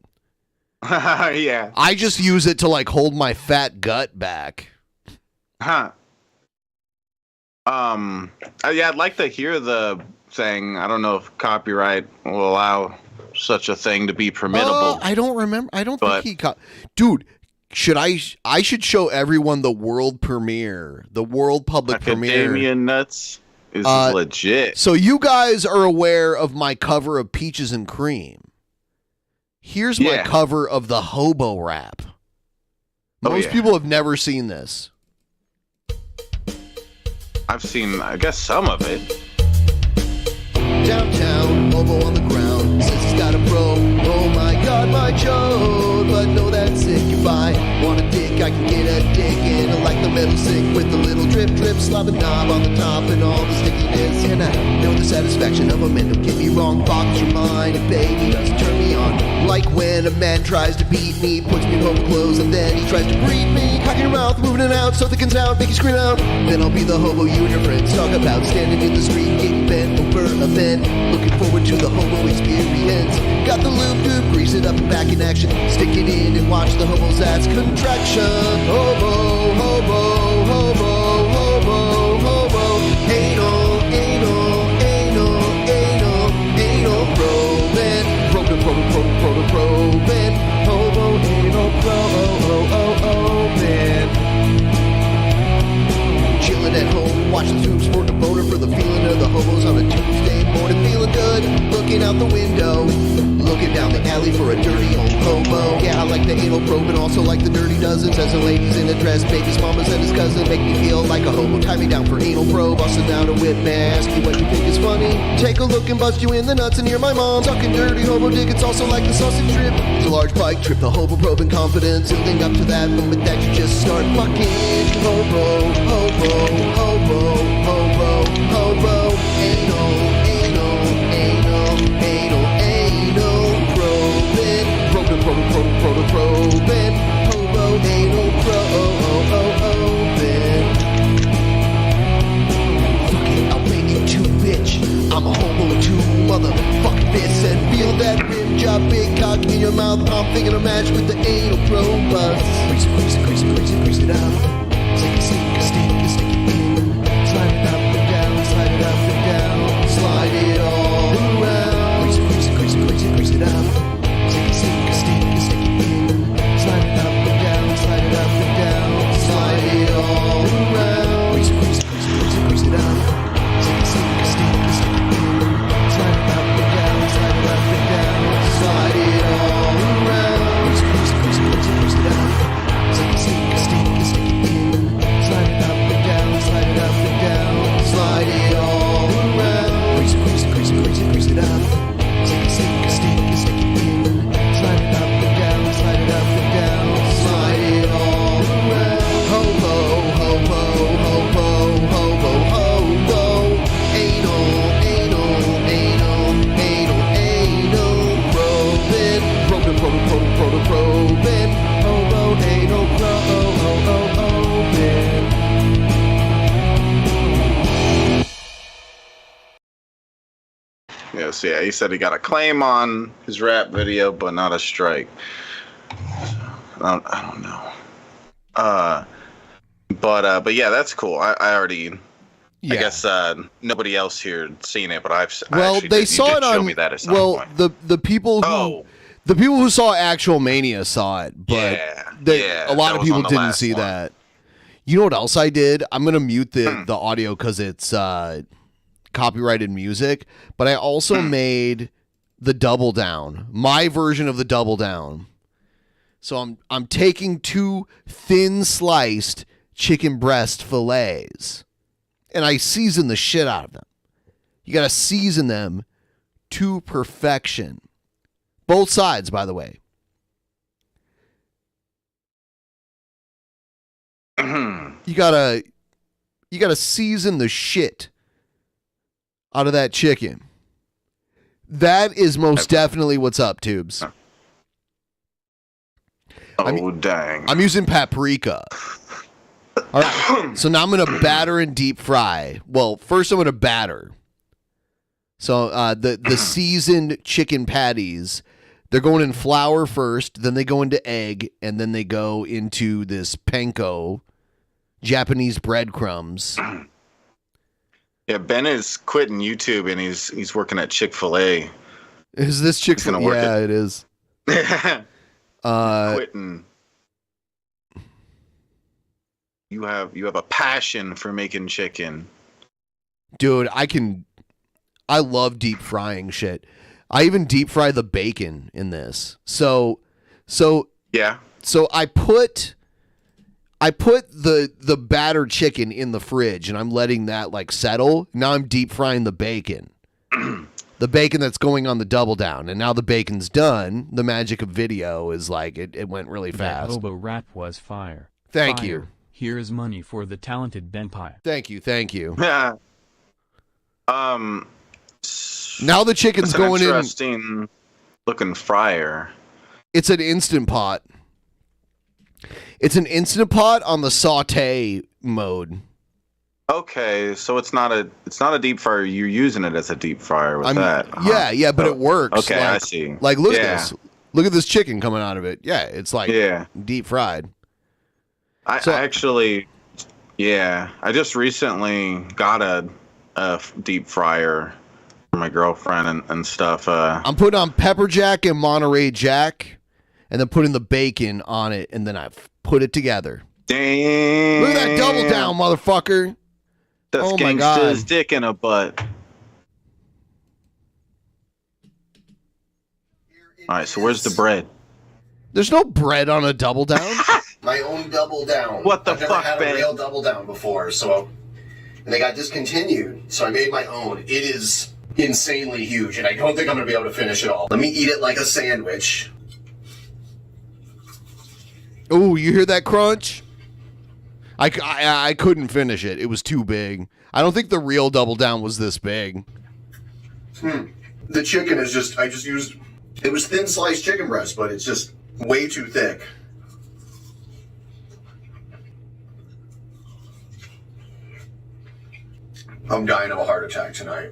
Yeah. I just use it to like hold my fat gut back. Huh. Yeah, I'd like to hear the saying. I don't know if copyright will allow such a thing to be permittable. I don't remember. I don't But- think he Dude, I should show everyone the world premiere, the world public premiere. Academia nuts is legit. So you guys are aware of my cover of Peaches and Cream. Here's my Yeah. cover of the Hobo Rap. Most yeah. people have never seen this. I've seen, I guess, some of it. Downtown, hobo on the ground, says he's got a bro. Oh my god, my Joe, but no, that's it, goodbye. Want a dick, I can get a dick in. I like the metal sink with the little drip drip, slap a knob on the top and all the stickiness. And I know the satisfaction of a man. Don't get me wrong, box your mind. A baby doesn't turn me on. Like when a man tries to beat me, puts me in home clothes, and then he tries to breed me. Cock in your mouth, moving it out so they can sound, make you scream out. Then I'll be the hobo you and your friends talk about, standing in the street, getting bent over a bend. Looking forward to the hobo experience. Got the lube tube, grease it up and back in action. Stick it in and watch the hobo's ass contraction. Hobo, hobo, hobo, hobo, hobo. Anal, anal, anal, anal, anal probing. Probing, probing, probing, probing, probing. Hobo, anal, probing. Chilling at home, watching the tube, sporting a boner for the feeling of the hobos on a Tuesday morning. Feeling good, looking out the window. Looking down the alley for a dirty old hobo. Yeah, I like the anal probe and also like the dirty dozens. As a ladies in a dress, baby's mamas and his cousin make me feel like a hobo. Tie me down for anal probe, I'll sit down to whip man. Ask you what you think is funny. Take a look and bust you in the nuts and hear my mom talking dirty hobo dick. It's also like the sausage strip. It's a large pike trip, the hobo probe in confidence. Building up to that moment that you just start fucking. Hobo, hobo, hobo, hobo, hobo. Anal, anal, anal, anal, anal. Probing, probing, probing, probing, probing, probing. Hobo, anal, probing. Fuck it, I'll bang you too, bitch. I'm a hobo too, motherfucking this. And feel that rim job, big cock in your mouth. I'm thinking a match with the anal probus. Grease it, grease it, grease it, grease it, grease it up. Stick it, stick it, stick it, stick it in. Slide it up and down, slide it up and down. Slide it all around. Grease it, grease it, grease it, grease it, grease it up. Stick it, stick it, stick it, stick it in. Slide it up and down, slide it up and down. Slide it all around. Grease it, grease it, grease it, grease it, grease it up. Stick it, stick it, stick it, stick it in. Slide it up and down, slide it up and down. Slide it all around. Grease it, grease it, grease it, grease it, grease it up. Stick it, stick it, stick it, stick it in. Slide it up and down, slide it up and down. Slide it all around. Grease it, grease it, grease it, grease it, grease it up. Stick it, stick it, stick it, stick it in. Slide it up and down, slide it up and down. Slide it all around. Hobo, hobo, hobo, hobo, hobo. Anal, anal, anal, anal, anal. Probing, probing, probing, probing, probing, probing. Hobo, anal, probing. Yes, yeah. He said he got a claim on his rap video, but not a strike. I don't know. But yeah, that's cool. I already. Yeah. I guess nobody else here had seen it, but Well, they saw it on. Show me that at some point. the people who the people who saw Actual Mania saw it, but a lot that of was people on the didn't last see one. that. You know what else I did? I'm gonna mute the audio because it's copyrighted music, but I also made the double down, my version of the double down. So I'm taking 2 thin sliced chicken breast fillets and I season the shit out of them. You got to season them to perfection. Both sides, by the way. You gotta season the shit out of that chicken. That is most definitely what's up, Tubes. Dang. I'm using paprika. All right. So now I'm going to batter and deep fry. Well, first I'm going to batter. So the seasoned chicken patties, they're going in flour first, then they go into egg, and then they go into this panko, Japanese breadcrumbs. Yeah, Ben is quitting YouTube and he's working at Chick-fil-A. Is this Chick-fil-A? Yeah, it is. Quitting. You have a passion for making chicken. Dude, I love deep frying shit. I even deep fry the bacon in this. So yeah. So I put the battered chicken in the fridge and I'm letting that like settle. Now I'm deep frying the bacon. The bacon that's going on the double down. And now the bacon's done. The magic of video is like it went really fast. That hobo rap was fire. Thank Fire. you. Here is money for the talented Benpai. Thank you. Thank you. Yeah. Now the chicken's That's an going in. interesting looking fryer. It's an Instant Pot. It's an Instant Pot on the saute mode. Okay, so it's not a deep fryer. You're using it as a deep fryer with that. Yeah, but it works. Okay, like, I see. Like, look at Yeah. this. Look at this chicken coming out of it. Yeah, it's like deep fried. I just recently got a deep fryer for my girlfriend and stuff. I'm putting on pepper jack and Monterey Jack, and then putting the bacon on it, and then I put it together. Damn. Look at that double down, motherfucker. That's Oh my God. gangsta's dick in a butt. All right, so where's the bread? There's no bread on a double down. My own double down. What the I've never fuck, had Ben? a real double down before, and they got discontinued. So I made my own. It is insanely huge, and I don't think I'm gonna be able to finish it all. Let me eat it like a sandwich. Oh, you hear that crunch? I couldn't finish it. It was too big. I don't think the real double down was this big. The chicken is just, it was thin sliced chicken breast, but it's just way too thick. I'm dying of a heart attack tonight.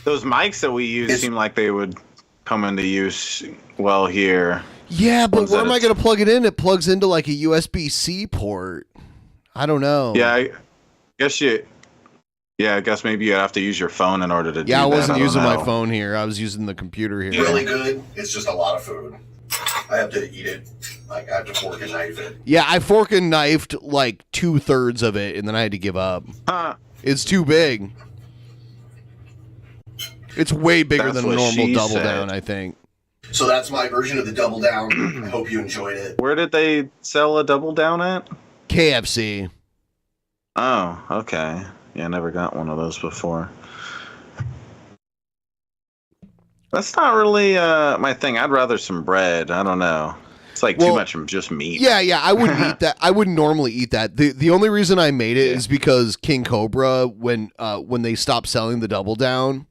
Those mics that we use seem like they would come into use well here. Yeah, but where am I going to plug it in? It plugs into like a USB-C port. I don't know. Yeah, I guess I guess maybe you have to use your phone in order to do that. Yeah, I wasn't don't using my know. phone here. I was using the computer here. Really good. It's just a lot of food. I have to eat it. Like, I have to fork and knife it. Yeah, I fork and knifed like 2/3 of it, and then I had to give up. It's too big. It's way bigger That's than a what normal she double said. down, I think. So that's my version of the double down. I hope you enjoyed it. Where did they sell a double down at? KFC. Oh, okay. Yeah, I never got one of those before. That's not really my thing. I'd rather some bread. I don't know. It's like too much of just meat. Yeah, I wouldn't eat that. I wouldn't normally eat that. The only reason I made it is because King Cobra, when they stopped selling the double down,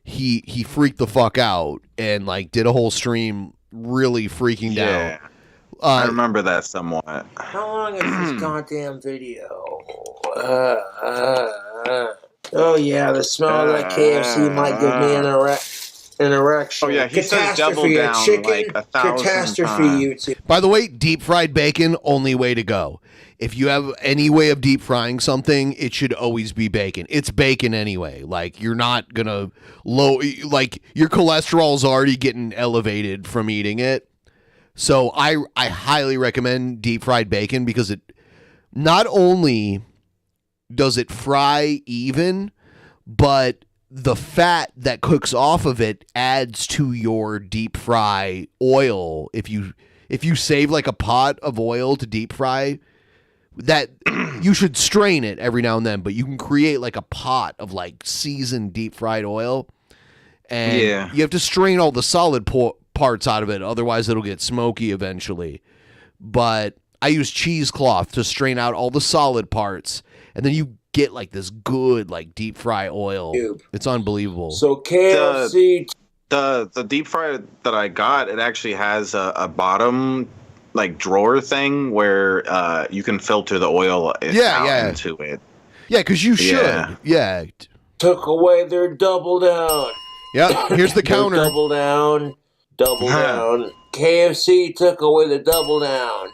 he freaked the fuck out and like did a whole stream really freaking Yeah. out. I remember that somewhat. How long is this goddamn video? Oh yeah, the smell of that KFC might give me an erection. Oh yeah, he says double Catastrophe, down chicken like 1,000 catastrophe, times. YouTube. By the way, deep fried bacon, only way to go. If you have any way of deep frying something, it should always be bacon. It's bacon anyway. Like, you're not gonna like your cholesterol's already getting elevated from eating it. So I highly recommend deep fried bacon because it not only does it fry even, but the fat that cooks off of it adds to your deep fry oil. If you save like a pot of oil to deep fry, that you should strain it every now and then, but you can create like a pot of like seasoned deep fried oil, and Yeah. you have to strain all the solid parts out of it, otherwise it'll get smoky eventually. But I use cheesecloth to strain out all the solid parts, and then you get like this good like deep fry oil. It's unbelievable. So KFC. The deep fryer that I got, it actually has a bottom like drawer thing where you can filter the oil out into it. Yeah, because you should. Yeah. Yeah. Took away their double down. Yeah, here's the Their counter. Double down. KFC took away the double down.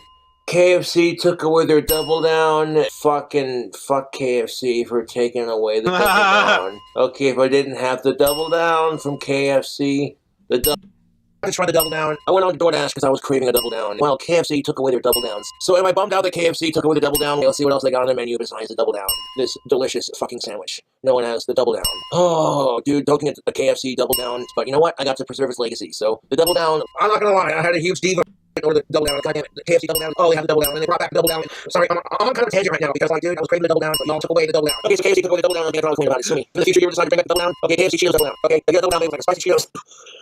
KFC took away their double down. Fuck KFC for taking away the double down. Okay, if I didn't have the double down from KFC, I tried the double down. I went on DoorDash because I was craving a double down. Well, KFC took away their double downs. So am I bummed out that KFC took away the double down? Let's see what else they got on their menu besides the double down. This delicious fucking sandwich. No one has the double down. Oh, dude, don't get the KFC double down. But you know what? I got to preserve its legacy. So the double down, I'm not gonna lie, I had a huge diva taking over the double down. God damn it, the KFC double down. Oh, they have the double down, and they brought back the double down. Sorry, I'm on kind of a tangent right now because, like, dude, I was craving the double down, but y'all took away the double down. Okay, so KFC took away the double down, and they're all clean about it. Sue me. In the future, you ever decide to bring back the double down? Okay, KFC Cheetos double down. Okay, they got a double down, maybe like a spicy Cheetos.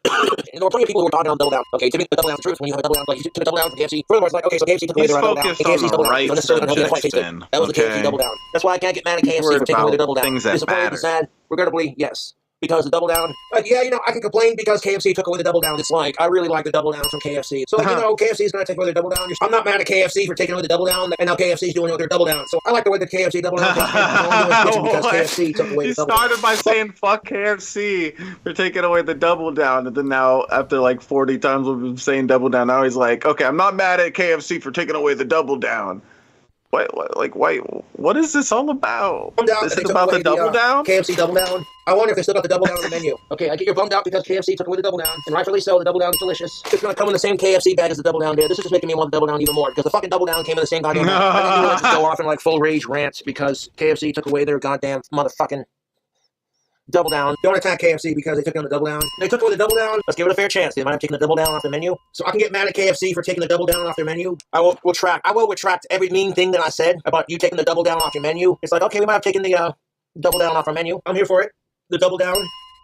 And there were plenty of people who were dogging on double down. Okay, to me, the double down's the truth. When you have a double down, like you took the double down from KFC. Furthermore, it's like, okay, so KFC took away He's their double down. focused And on KFC's the double down. right So necessarily gonna help subjects, taste it. Ben. That was the KFC Okay. double down. That's why I can't get mad at KFC Worried for taking away the about double down. things that Disappointed, matter. sad, regrettably, yes. Because the double down, yeah, you know, I can complain because KFC took away the double down. It's like, I really like the double down from KFC. So, like, you know, KFC's going to take away the double down. I'm not mad at KFC for taking away the double down, and now KFC's doing it with their double down. So, I like the way the KFC double down takes because KFC took away the double down. He started by saying fuck KFC for taking away the double down, and then now after like 40 times we've been saying double down, now he's like, okay, I'm not mad at KFC for taking away the double down. What is this all about? Is it about the double down? KFC double down. I wonder if they still got the double down on the menu. Okay, I get you're bummed out because KFC took away the double down, and rightfully so. The double down is delicious. It's gonna come in the same KFC bag as the double down did. This is just making me want the double down even more because the fucking double down came in the same goddamn bag. I think you would just go off in like full rage rants because KFC took away their goddamn motherfucking double down. Don't attack KFC because they took down the double down. They took away the double down. Let's give it a fair chance. They might have taken the double down off the menu. So I can get mad at KFC for taking the double down off their menu. I will retract every mean thing that I said about you taking the double down off your menu. It's like, okay, we might have taken the double down off our menu. I'm here for it. The double down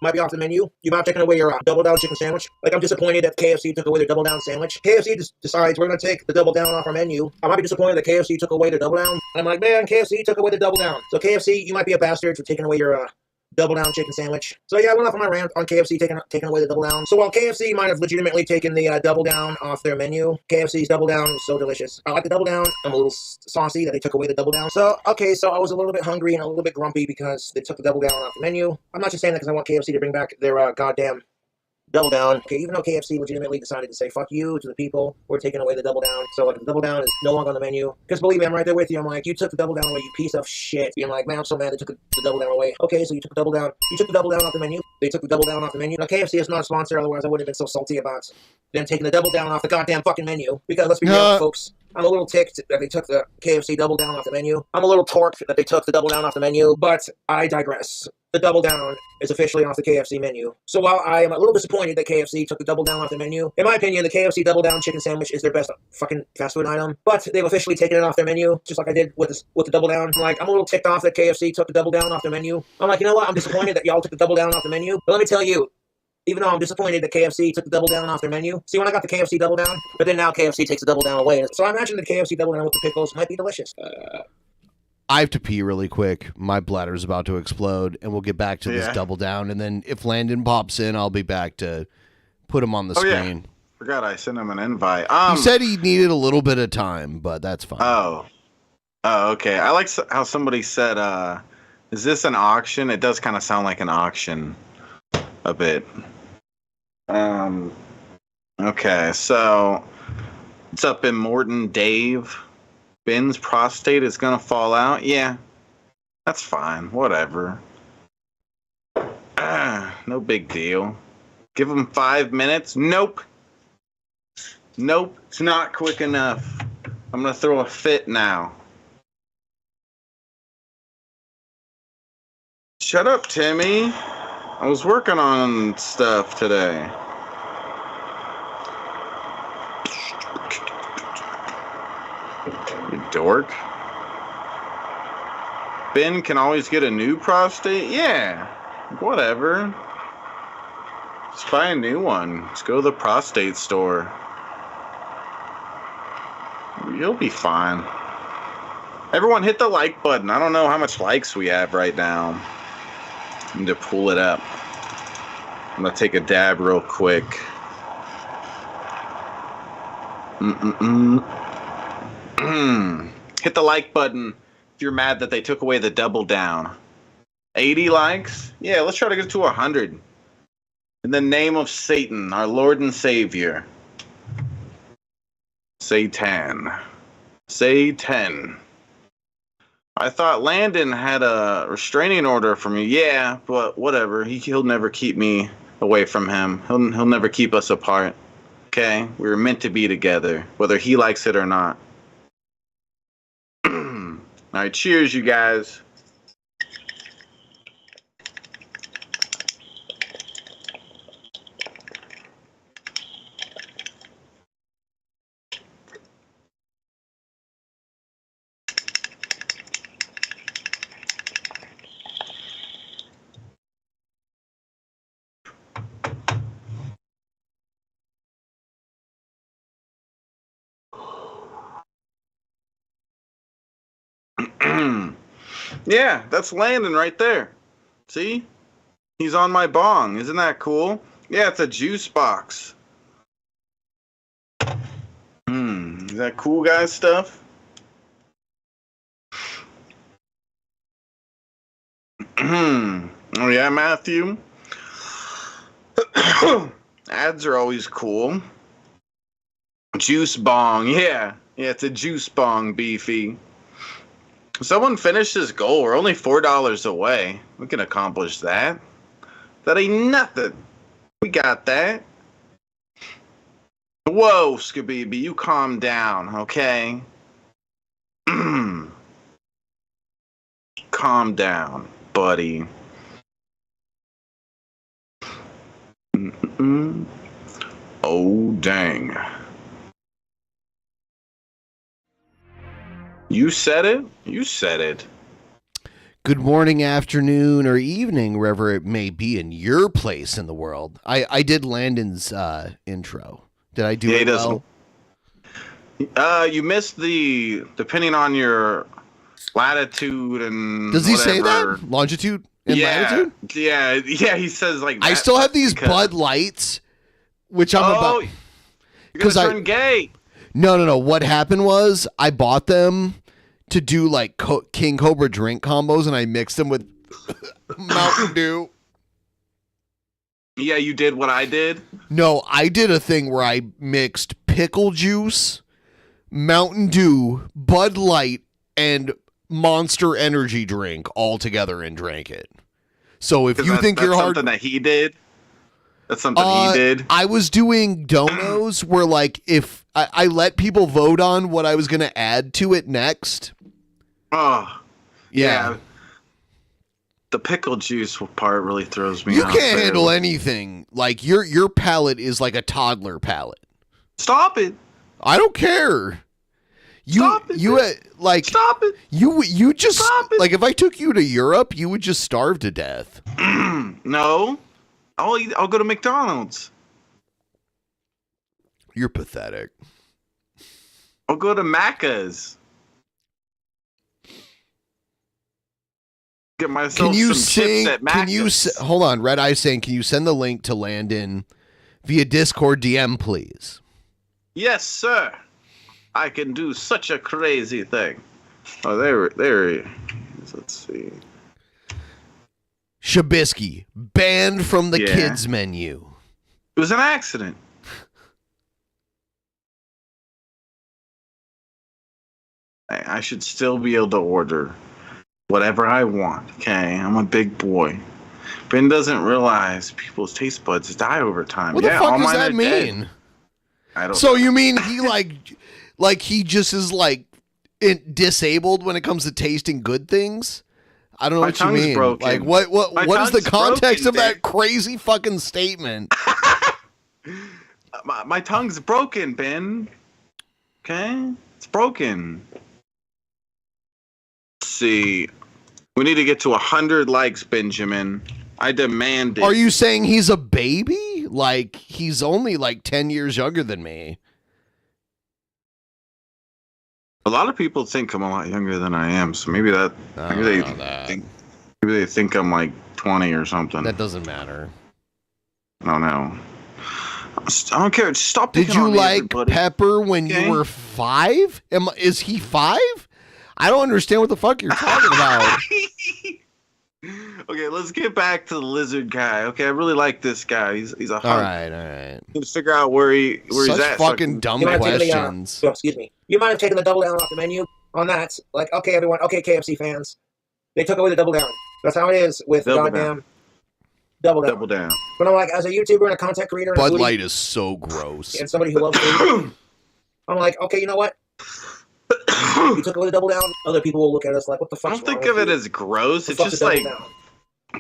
might be off the menu. You might have taken away your double down chicken sandwich. Like, I'm disappointed that KFC took away their double down sandwich. KFC just decides we're going to take the double down off our menu. I might be disappointed that KFC took away the double down. I'm like, man, KFC took away the double down. So KFC, you might be a bastard for taking away your double down chicken sandwich. So yeah, I went off on my rant on KFC taking away the double down. So while KFC might have legitimately taken the double down off their menu, KFC's double down is so delicious. I like the double down. I'm a little saucy that they took away the double down. So okay, so I was a little bit hungry and a little bit grumpy because they took the double down off the menu. I'm not just saying that because I want KFC to bring back their goddamn double down. Okay, even though KFC legitimately decided to say fuck you to the people who are taking away the double down. So like the double down is no longer on the menu. Because believe me, I'm right there with you. I'm like, you took the double down away, you piece of shit. You're like, man, I'm so mad they took the double down away. Okay, so you took the double down. You took the double down off the menu. They took the double down off the menu. Now KFC is not a sponsor, otherwise I wouldn't have been so salty about them taking the double down off the goddamn fucking menu. Because let's be real, folks. I'm a little ticked that they took the KFC double down off the menu. I'm a little torqued that they took the double down off the menu, but I digress. The double down is officially off the KFC menu. So while I am a little disappointed that KFC took the double down off the menu, in my opinion, the KFC double down chicken sandwich is their best fucking fast food item. But they've officially taken it off their menu, just like I did with the double down. I'm like, I'm a little ticked off that KFC took the double down off their menu. I'm like, you know what? I'm disappointed that y'all took the double down off the menu. But let me tell you, even though I'm disappointed that KFC took the double down off their menu. See, when I got the KFC double down, but then now KFC takes the double down away. So I imagine the KFC double down with the pickles might be delicious. I have to pee really quick. My bladder's about to explode, and we'll get back to this double down. And then if Landon pops in, I'll be back to put him on the screen. Yeah. Forgot I sent him an invite. He said he needed a little bit of time, but that's fine. Oh, okay. I like how somebody said, is this an auction? It does kind of sound like an auction a bit. Okay, so it's up in Morton, Dave. Ben's prostate is gonna fall out. Yeah, that's fine. Whatever. No big deal. Give him 5 minutes. Nope. It's not quick enough. I'm gonna throw a fit now. Shut up, Timmy. I was working on stuff today. You dork. Ben can always get a new prostate? Yeah. Whatever. Just buy a new one. Let's go to the prostate store. You'll be fine. Everyone hit the like button. I don't know how much likes we have right now. I need to pull it up. I'm gonna take a dab real quick. Hit the like button if you're mad that they took away the double down. 80 likes? Yeah, let's try to get to 100. In the name of Satan, our Lord and Savior. Satan. I thought Landon had a restraining order from you. Yeah, but whatever. He'll never keep me away from him. He'll never keep us apart. Okay? We were meant to be together, whether he likes it or not. All right, cheers, you guys. Yeah, that's Landon right there. See? He's on my bong. Isn't that cool? Yeah, it's a juice box. Is that cool, guys, stuff? Oh, yeah, Matthew? Ads are always cool. Juice bong. Yeah, it's a juice bong, Beefy. Someone finished this goal. We're only $4 away. We can accomplish that. That ain't nothing. We got that. Whoa, Skabibi, you calm down, okay? Calm down, buddy. Oh, dang. You said it? You said it. Good morning, afternoon, or evening, wherever it may be in your place in the world. I did Landon's intro. Did I do it well? You missed the, depending on your latitude and Does he say whatever. that? Longitude and latitude? Yeah, he says like I that, still have but these because- Bud Lights, which I'm about... You're gonna turn gay. No. What happened was I bought them to do like King Cobra drink combos, and I mixed them with Mountain Dew. Yeah, you did what I did. No, I did a thing where I mixed pickle juice, Mountain Dew, Bud Light, and Monster Energy drink all together and drank it. So if you think you're hard, something that he did. That's something he did. I was doing donos where like if I let people vote on what I was going to add to it next. Oh, yeah. The pickle juice part really throws me You off. can't there. handle anything. Like your palate is like a toddler palate. Stop it. I don't care. Stop it. You just like if I took you to Europe, you would just starve to death. No. I'll go to McDonald's. You're pathetic. I'll go to Macca's. Get myself Can you some sing? chips at Macca's. Can you hold on? Red Eye saying, can you send the link to Landon via Discord DM, please? Yes, sir. I can do such a crazy thing. Oh, there he is. Let's see. Shabisky banned from the Yeah. kids menu. It was an accident. I should still be able to order whatever I want, okay? I'm a big boy. Ben doesn't realize people's taste buds die over time. What yeah, the fuck all does mine that are mean? dead. I don't So you mean he like he just is like disabled when it comes to tasting good things? I don't know My what you tongue's mean. broken. Like My what is the tongue's context broken, of that Dick. crazy fucking statement? My tongue's broken, Ben. Okay? It's broken. Let's see. We need to get to 100 likes, Benjamin. I demand it. Are you saying he's a baby? Like he's only like 10 years younger than me. A lot of people think I'm a lot younger than I am, so maybe that maybe they think I'm like 20 or something. That doesn't matter. I don't know. I don't care. Just stop picking Did you on me, like everybody. Pepper when Okay? you were 5? Is he 5? I don't understand what the fuck you're talking about. Okay, let's get back to the lizard guy. Okay, I really like this guy. He's a hunk. All right. Let's figure out where he's Such at. so I fucking can- dumb You might have taken the, questions. excuse me. You might have taken the double down off the menu on that. Like, okay, everyone, okay, KFC fans, they took away the double down. That's how it is with Double goddamn double down. Double down. But I'm like, as a YouTuber and a content creator, and a Bud foodie, Light is so gross. and somebody who loves food, I'm like, okay, you know what? You took away the double down. Other people will look at us like, what the fuck? I don't think of it as gross. It's just like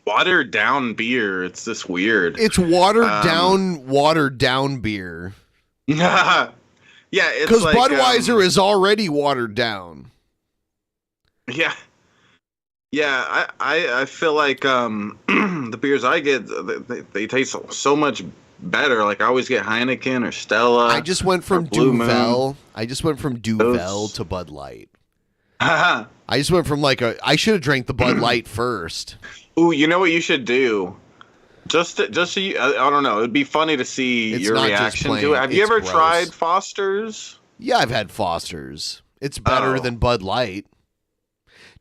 watered down beer. It's just weird. It's watered down beer. Yeah, it's Because like, Budweiser is already watered down. Yeah. Yeah, I feel like the beers I get, they taste so much better. Like I always get Heineken or Stella. I just went from Blue Moon. Duvel. I just went from Duvel to Bud Light. Haha. I just went from I should have drank the Bud Light first. Ooh, you know what you should do? Just so you, I don't know. It'd be funny to see It's your not just reaction plain, to it. Have you it's ever gross. tried Foster's? Yeah, I've had Foster's. It's better than Bud Light.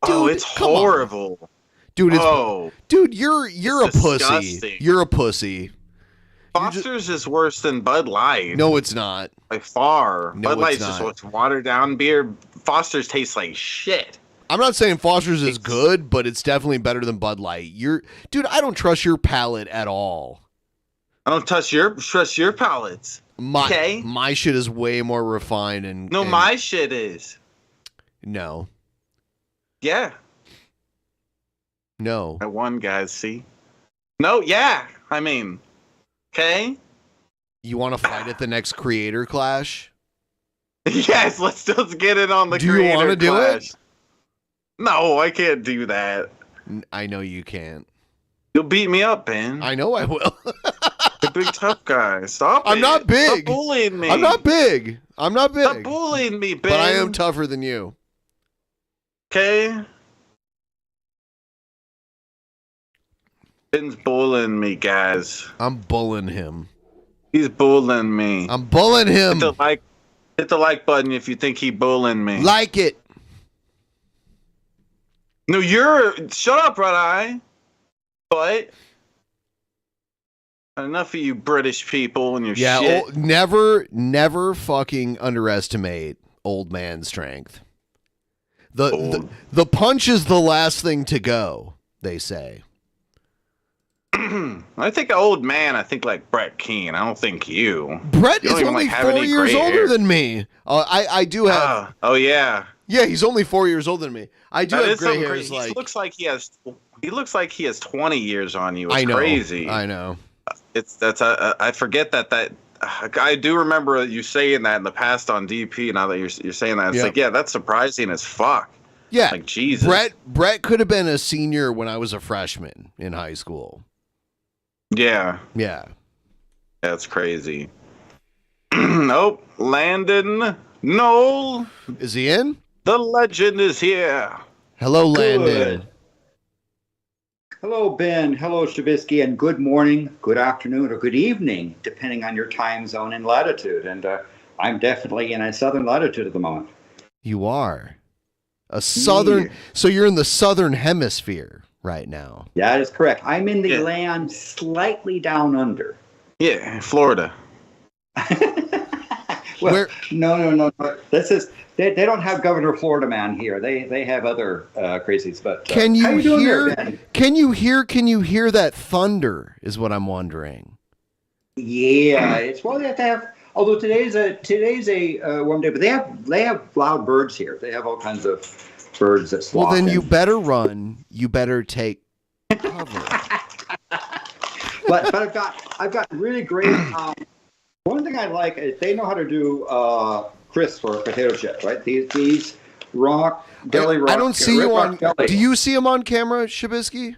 Oh, it's come on. horrible. Dude, Oh. dude, you're a It's pussy. disgusting. You're a pussy. Foster's is worse than Bud Light. No, it's not. By far. No, Bud it's Light's not. just what's watered down beer. Foster's tastes like shit. I'm not saying Foster's is good, but it's definitely better than Bud Light. Dude, I don't trust your palate at all. I don't trust your palates. My shit is way more refined and No, my shit is. No. Yeah. No. I won, guys. See? No, yeah. I mean, okay. You want to fight at the next creator clash? Yes, let's just get it on the Do you creator want to do clash. it? No, I can't do that. I know you can't. You'll beat me up, Ben. I know I will. The big tough guy. Stop I'm it. not big. Stop bullying me. I'm not big. I'm not big. Stop bullying me, Ben. But I am tougher than you. Okay? Ben's bullying me, guys. I'm bullying him. He's bullying me. I'm bullying him. Hit the like button if you think he bullying me. Like it. No, shut up, Red Eye. But enough of you British people and your shit. Never fucking underestimate old man strength. The punch is the last thing to go, they say. I think old man, I think like Brett Keane. I don't think you. Brett You is don't even, only like, have 4 any years gray older hair. than me. I do have. Oh yeah. Yeah, he's only 4 years older than me. I do That have is gray something hairs. crazy. He looks like he has 20 years on you. It's I know. crazy. I know. I forget that I do remember you saying that in the past on DP. Now that you're saying that, it's Yep. like, yeah, that's surprising as fuck. Yeah, Like Jesus. Brett could have been a senior when I was a freshman in high school. Yeah. Yeah. That's crazy. Nope. Landon Noel. Is he in? The legend is here. Hello, Landon. Good. Hello, Ben. Hello, Shabisky, and good morning, good afternoon, or good evening, depending on your time zone and latitude. And I'm definitely in a southern latitude at the moment. You are a southern. So you're in the southern hemisphere right now. Yeah, that is correct. I'm in the land slightly down under. Yeah, Florida. Well, no. This is they don't have Governor Florida Man here. They have other crazies. But Can how you doing hear? there, Ben? Can you hear that thunder? Is what I'm wondering. Yeah, it's well they have to have. Although today's a warm day, but they have loud birds here. They have all kinds of birds that Well, swap. then in. you better run. You better take cover. but I've got really great. One thing I like is they know how to do crisp or potato chips, right? These rock deli rock. I don't see you on. Deli. Do you see him on camera, Shabisky?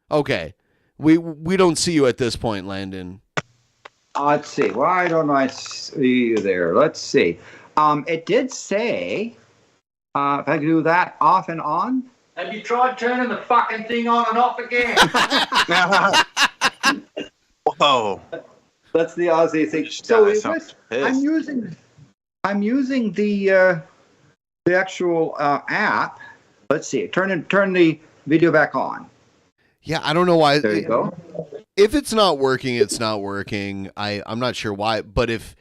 Okay, we don't see you at this point, Landon. Let's see. Why don't I see you there? Let's see. It did say if I could do that off and on. Have you tried turning the fucking thing on and off again? Whoa. That's the Aussie thing. So I'm using the actual app. Let's see. Turn the video back on. Yeah, I don't know why. There you go. If it's not working, it's not working. I'm not sure why, but if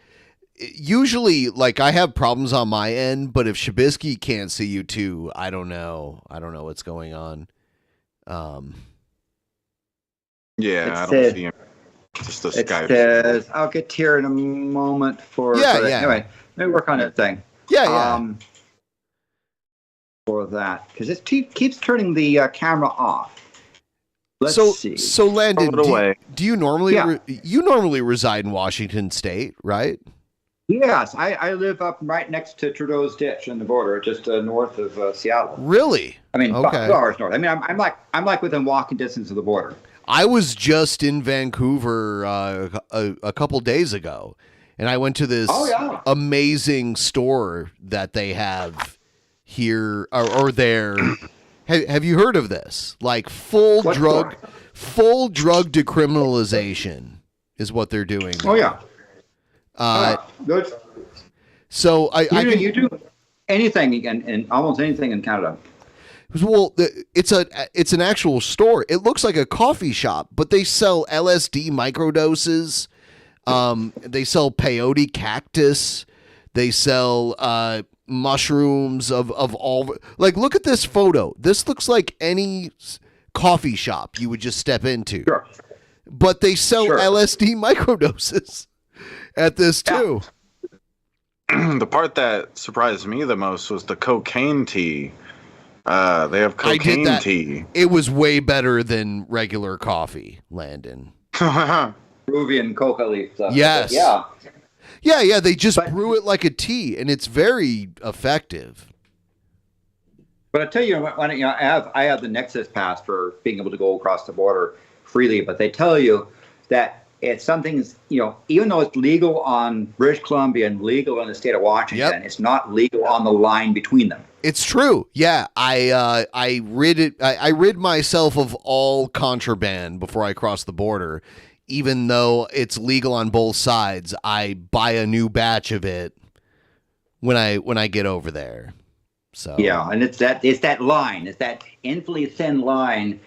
usually like I have problems on my end, but if Shabisky can't see you too, I don't know. I don't know what's going on. Yeah, I don't see him. Just a It Skype. says, I'll get here in a moment for Yeah. Anyway, let me work on that thing. Yeah. For that, because it keeps turning the camera off. Let's see. So Landon, Throw it away. do you normally Yeah. you normally reside in Washington State, right? Yes, I live up right next to Trudeau's Ditch on the border, just north of Seattle. Really? I mean, Okay. 2 hours north. I mean, I'm like within walking distance of the border. I was just in Vancouver a couple days ago, and I went to this amazing store that they have here or there. Have you heard of this? Like full drug decriminalization is what they're doing. Oh yeah. Good. So you do anything and almost anything in Canada. Well, it's an actual store. It looks like a coffee shop, but they sell LSD microdoses. They sell peyote cactus. They sell mushrooms of all. Like, look at this photo. This looks like any coffee shop you would just step into. Sure. But they sell LSD microdoses at this too. The part that surprised me the most was the cocaine tea. They have cocaine tea. It was way better than regular coffee, Landon. Peruvian coca leaf stuff. Yes. Yeah. Yeah. They just brew it like a tea, and it's very effective. But I tell you, I have the Nexus pass for being able to go across the border freely. But they tell you that it's something, even though it's legal on British Columbia and legal in the state of Washington, it's not legal on the line between them. It's true. Yeah, I rid myself of all contraband before I crossed the border. Even though it's legal on both sides, I buy a new batch of it when I get over there. So yeah, and it's that line, it's that infinitely thin line,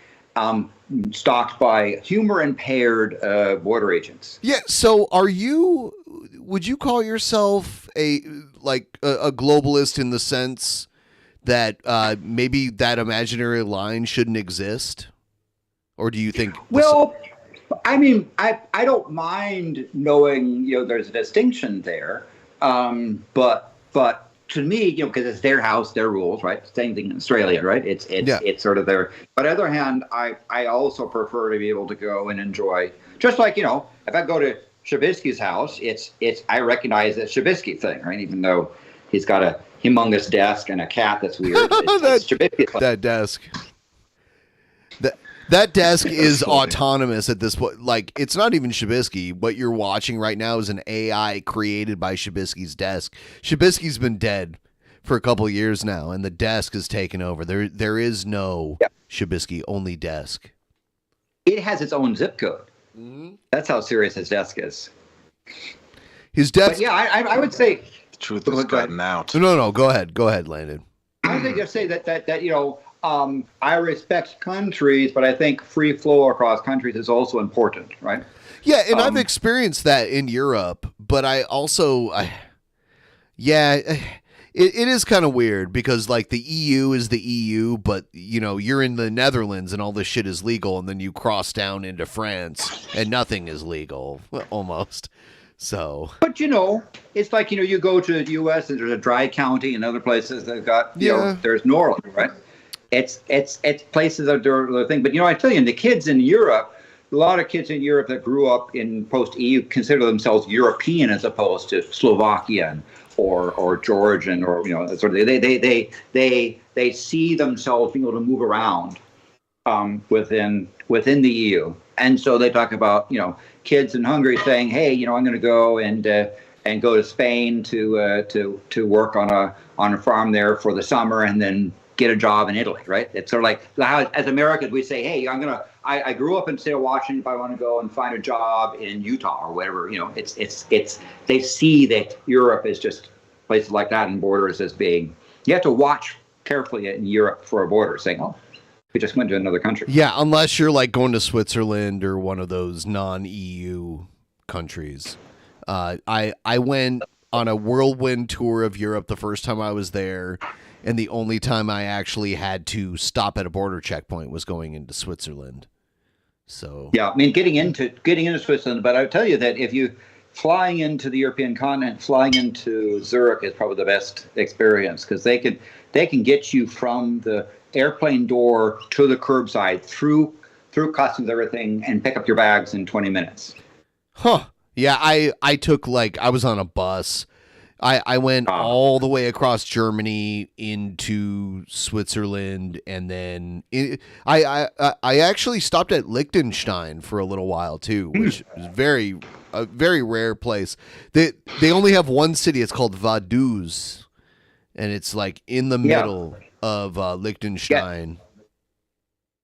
stalked by humor impaired border agents. Yeah. So would you call yourself a globalist in the sense that maybe that imaginary line shouldn't exist? Or do you think? Well, I mean, I don't mind knowing, there's a distinction there. But to me, because it's their house, their rules, right? Same thing in Australia, right? It's sort of their. But on the other hand, I also prefer to be able to go and enjoy, just like, if I go to Shabisky's house, I recognize that Shabisky thing, right? Even though he's got a humongous desk and a cat that's weird. It's Shabisky thing. That desk. That desk is autonomous at this point. Like, it's not even Shabisky. What you're watching right now is an AI created by Shabisky's desk. Shabisky's been dead for a couple of years now, and the desk is taken over. There is no Shabisky, only desk. It has its own zip code. Mm-hmm. That's how serious his desk is. His desk. But yeah, I would say the truth is gotten out. No. Go ahead, Landon. I would just say that I respect countries, but I think free flow across countries is also important, right? Yeah, and I've experienced that in Europe, but I also, it is kind of weird because like the EU is the EU, but you're in the Netherlands and all this shit is legal, and then you cross down into France and nothing is legal, almost. So, but it's like you go to the U.S. and there's a dry county, and other places they've got there's Norland, right? It's places that are the thing. But I tell you, the kids in Europe, a lot of kids in Europe that grew up in post-EU consider themselves European as opposed to Slovakian or Georgian or sort of they see themselves being able to move around within the EU, and so they talk about kids in Hungary saying, hey, I'm going to go and go to Spain to work on a farm there for the summer and then get a job in Italy, right? It's sort of like how, as Americans, we say, hey, I grew up in the state of Washington, if I want to go and find a job in Utah or whatever, it's they see that Europe is just places like that and borders as being, you have to watch carefully in Europe for a border saying, oh, we just went to another country. Yeah, unless you're like going to Switzerland or one of those non-EU countries. I went on a whirlwind tour of Europe the first time I was there. And the only time I actually had to stop at a border checkpoint was going into Switzerland. So yeah, I mean getting into Switzerland, but I tell you that if you flying into the European continent, flying into Zurich is probably the best experience because they can get you from the airplane door to the curbside through customs, everything, and pick up your bags in 20 minutes. Huh. Yeah, I took I was on a bus. I went all the way across Germany into Switzerland, and then I actually stopped at Liechtenstein for a little while too, which is a very rare place. They only have one city. It's called Vaduz, and it's like in the middle of Liechtenstein.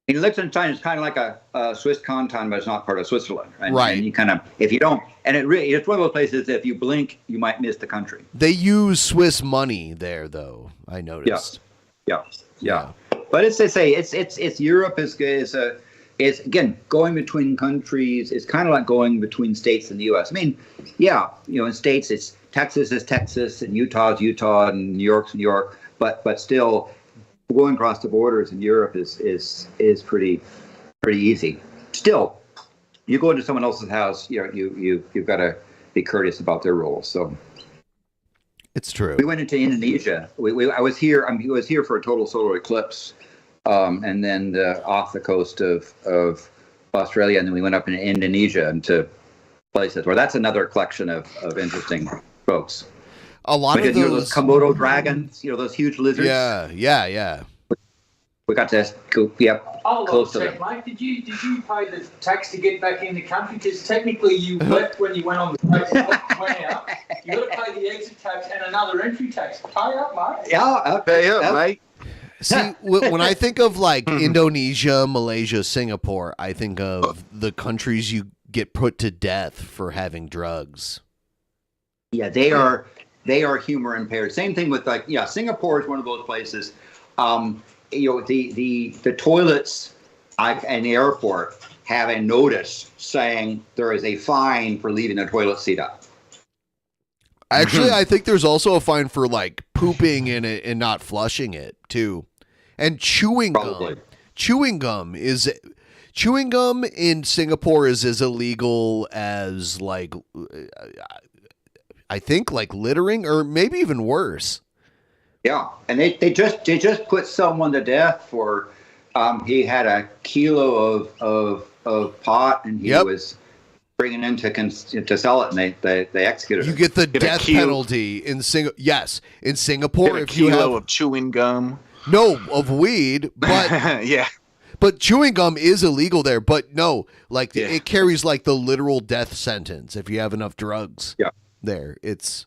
And Liechtenstein is kind of like a Swiss canton, but it's not part of Switzerland. Right. And you kind of, if you don't, and it's one of those places that if you blink, you might miss the country. They use Swiss money there, though. I noticed. Yeah. But it's Europe is again going between countries. It's kind of like going between states in the U.S. I mean, in states it's Texas is Texas and Utah is Utah and New York's New York. But still, going across the borders in Europe is pretty easy. Still, you go into someone else's house, you've got to be courteous about their rules. So it's true. We went into Indonesia. I was here for a total solar eclipse, and then off the coast of Australia, and then we went up into Indonesia and to places where that's another collection of interesting folks. A lot of those Komodo dragons, those huge lizards. Yeah. We got to go, close to them. Mate, did you pay the tax to get back in the country? Because technically you left when you went on the tax, went out. You got to pay the exit tax and another entry tax. Pay up, mate. Yeah, pay up, mate. See, when I think of like Indonesia, Malaysia, Singapore, I think of the countries you get put to death for having drugs. Yeah, they are humor impaired. Same thing with Singapore is one of those places. The toilets in the airport have a notice saying there is a fine for leaving the toilet seat up. Actually, I think there's also a fine for like pooping in it and not flushing it too. And chewing gum. Chewing gum in Singapore is as illegal as like I think like littering, or maybe even worse. Yeah, and they just put someone to death for he had a kilo of pot and he was bringing in to sell it, and they executed You it. get the death penalty in Singapore. Yes, in Singapore, Get a if you kilo have of chewing gum. No, of weed, but yeah. But chewing gum is illegal there. But no, like it carries like the literal death sentence if you have enough drugs. Yeah. There, it's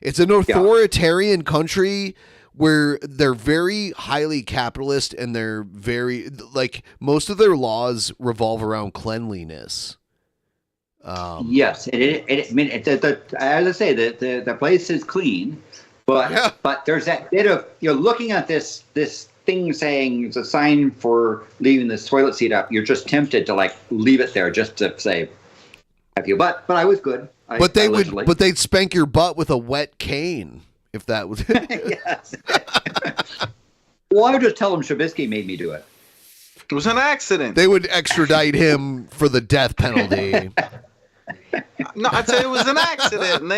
an authoritarian country where they're very highly capitalist and they're very like most of their laws revolve around cleanliness. Yes, as I say, the place is clean, but there's that bit of looking at this thing saying it's a sign for leaving this toilet seat up. You're just tempted to like leave it there just to say, "Have you?" But I was good. But they'd spank your butt with a wet cane if that was. Yes. Well, I would just tell them Shabisky made me do it. It was an accident. They would extradite him for the death penalty. No, I'd say it was an accident, and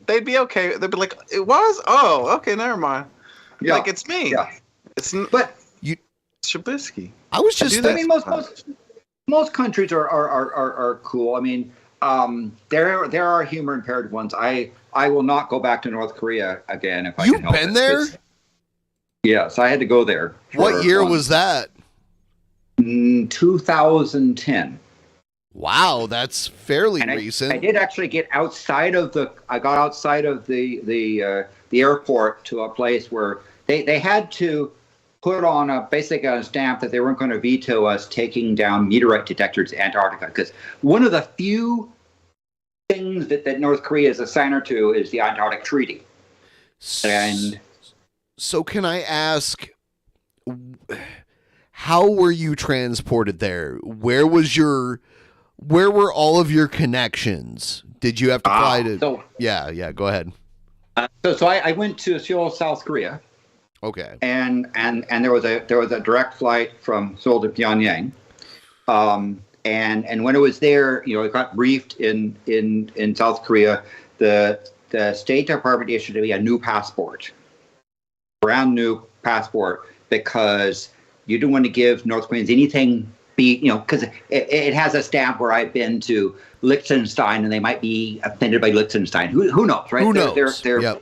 they'd be okay. They'd be like, "It was? Oh, okay, never mind." Yeah. Like it's me. Yeah. But Shabisky. I was just. I mean, most countries are cool. I mean, there are humor impaired ones. I will not go back to North Korea again if I can help it. You've been there? Yes, I had to go there. What year was that? 2010. Wow, that's fairly recent. I did actually get outside of the airport to a place where they had to put on basically a stamp that they weren't going to veto us taking down meteorite detectors in Antarctica, because one of the few things that North Korea is a signer to is the Antarctic Treaty. And so can I ask, how were you transported there? Where were all of your connections? Did you have to fly to? Yeah, go ahead. So I went to Seoul, South Korea. Okay. And there was a direct flight from Seoul to Pyongyang. And when it was there, it got briefed in South Korea. The State Department issued me a new passport, brand new passport, because you don't want to give North Koreans anything. Because it has a stamp where I've been to Liechtenstein and they might be offended by Liechtenstein. Who knows, right? Who knows? They're yep.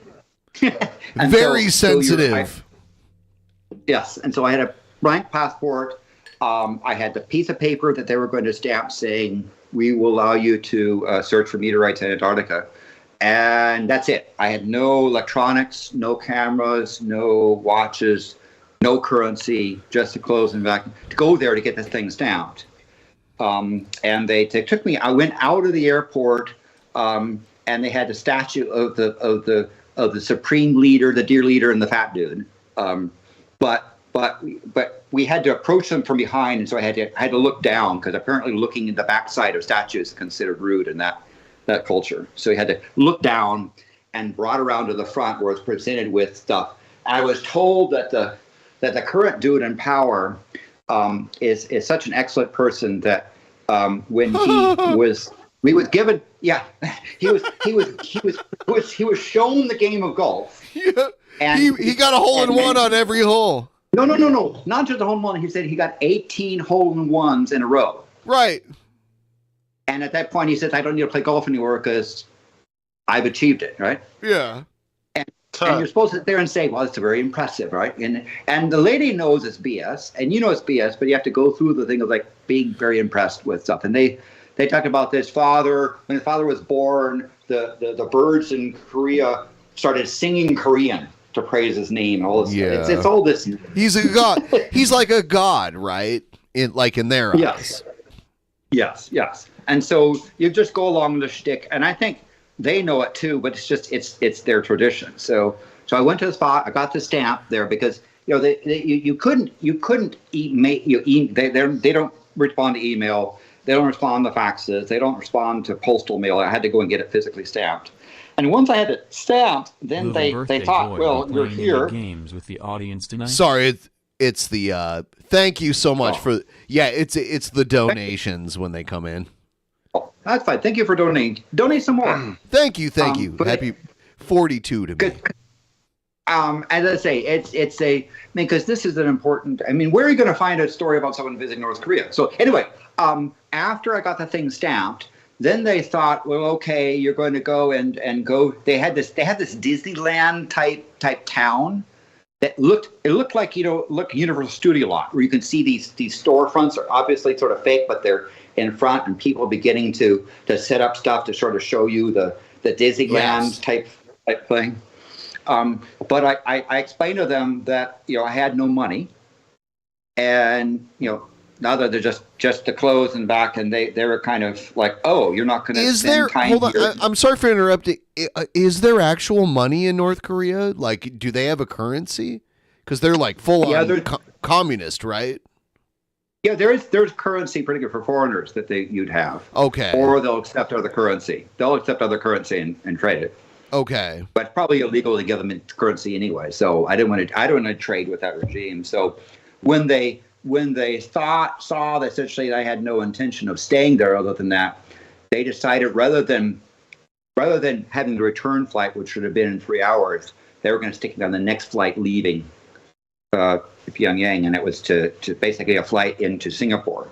Very sensitive. Yes, and so I had a blank passport. I had the piece of paper that they were going to stamp saying, "We will allow you to search for meteorites in Antarctica." And that's it. I had no electronics, no cameras, no watches, no currency, just the clothes and vacuum to go there to get the thing stamped. And they took me. I went out of the airport, and they had the statue of the supreme leader, the deer leader, and the fat dude. But we had to approach them from behind, and so I had to look down, because apparently looking at the backside of statues is considered rude in that culture. So we had to look down and brought around to the front where it's presented with stuff. I was told that the current dude in power is such an excellent person that when he was given he was shown the game of golf. Yeah. And he got a hole in one on every hole. No, not just a hole in one. He said he got 18 hole in ones in a row. Right. And at that point, he says, "I don't need to play golf anymore because I've achieved it." Right? Yeah. And you're supposed to sit there and say, "Well, it's very impressive," right? And the lady knows it's BS, and you know it's BS, but you have to go through the thing of like being very impressed with stuff. And they talked about this father when his father was born. The birds in Korea started singing Korean to praise his name. All this. Yeah. It's all this. He's a god. He's like a god, right? In their eyes. Yes. And so you just go along the shtick, and I think they know it too, but it's their tradition. So I went to the spot. I got the stamp there because you couldn't they don't respond to email. They don't respond to faxes. They don't respond to postal mail. I had to go and get it physically stamped. And once I had it stamped, then they thought, well, you're here. Games with the audience tonight. Sorry, it's the thank you so much for it's the donations when they come in. Oh, that's fine. Thank you for donating. Donate some more. Thank you. Happy 42 to me. As I say, because this is an important. I mean, where are you going to find a story about someone visiting North Korea? So anyway, after I got the thing stamped, then they thought, well, okay, you're going to go and go. They had this Disneyland type town that looked like Universal Studio Lot, where you can see these storefronts are obviously sort of fake, but they're in front, and people beginning to set up stuff to sort of show you the Disneyland type thing. But I explained to them that I had no money, and now that they're just the clothes and back, and they were kind of like, oh, you're not going to spend time here. Hold on, I'm sorry for interrupting. Is there actual money in North Korea? Like, do they have a currency? Because they're like full on communist, right? Yeah, there's currency pretty good for foreigners that you'd have. Okay. Or they'll accept other currency. They'll accept other currency and trade it. Okay. But it's probably illegal to give them currency anyway. So I don't want to trade with that regime. So when they saw that essentially I had no intention of staying there other than that, they decided rather than having the return flight, which should have been in 3 hours, they were going to stick me on the next flight leaving Pyongyang, and it was to basically a flight into Singapore.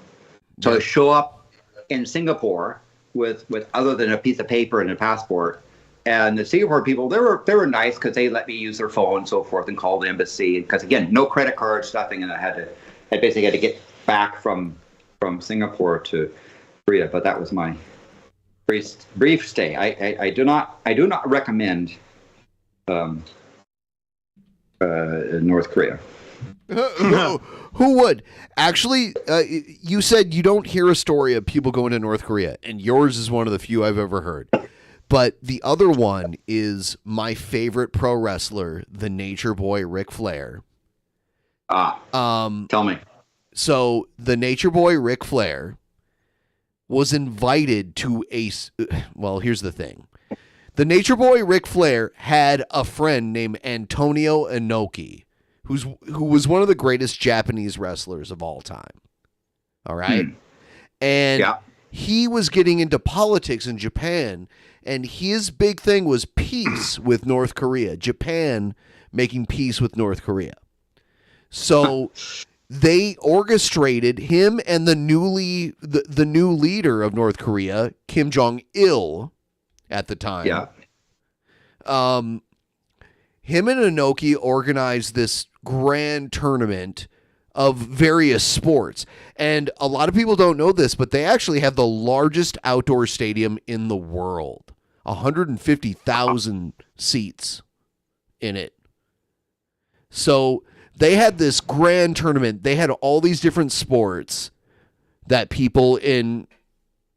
So I show up in Singapore with other than a piece of paper and a passport. And the Singapore people, they were nice because they let me use their phone and so forth and call the embassy. Because again, no credit cards, nothing, and I basically had to get back from Singapore to Korea. But that was my brief stay. I do not recommend North Korea. Who would? Actually, you said you don't hear a story of people going to North Korea, and yours is one of the few I've ever heard. But the other one is my favorite pro wrestler, the Nature Boy Ric Flair. Tell me. So the Nature Boy Ric Flair was invited to well, here's the thing. The Nature Boy Ric Flair had a friend named Antonio Inoki, who was one of the greatest Japanese wrestlers of all time. All right? And he was getting into politics in Japan, and his big thing was peace with North Korea. Japan making peace with North Korea. So they orchestrated him and the new leader of North Korea, Kim Jong-il, at the time. Yeah. Him and Inoki organized this grand tournament of various sports. And a lot of people don't know this, but they actually have the largest outdoor stadium in the world. 150,000 seats in it. So they had this grand tournament. They had all these different sports that people in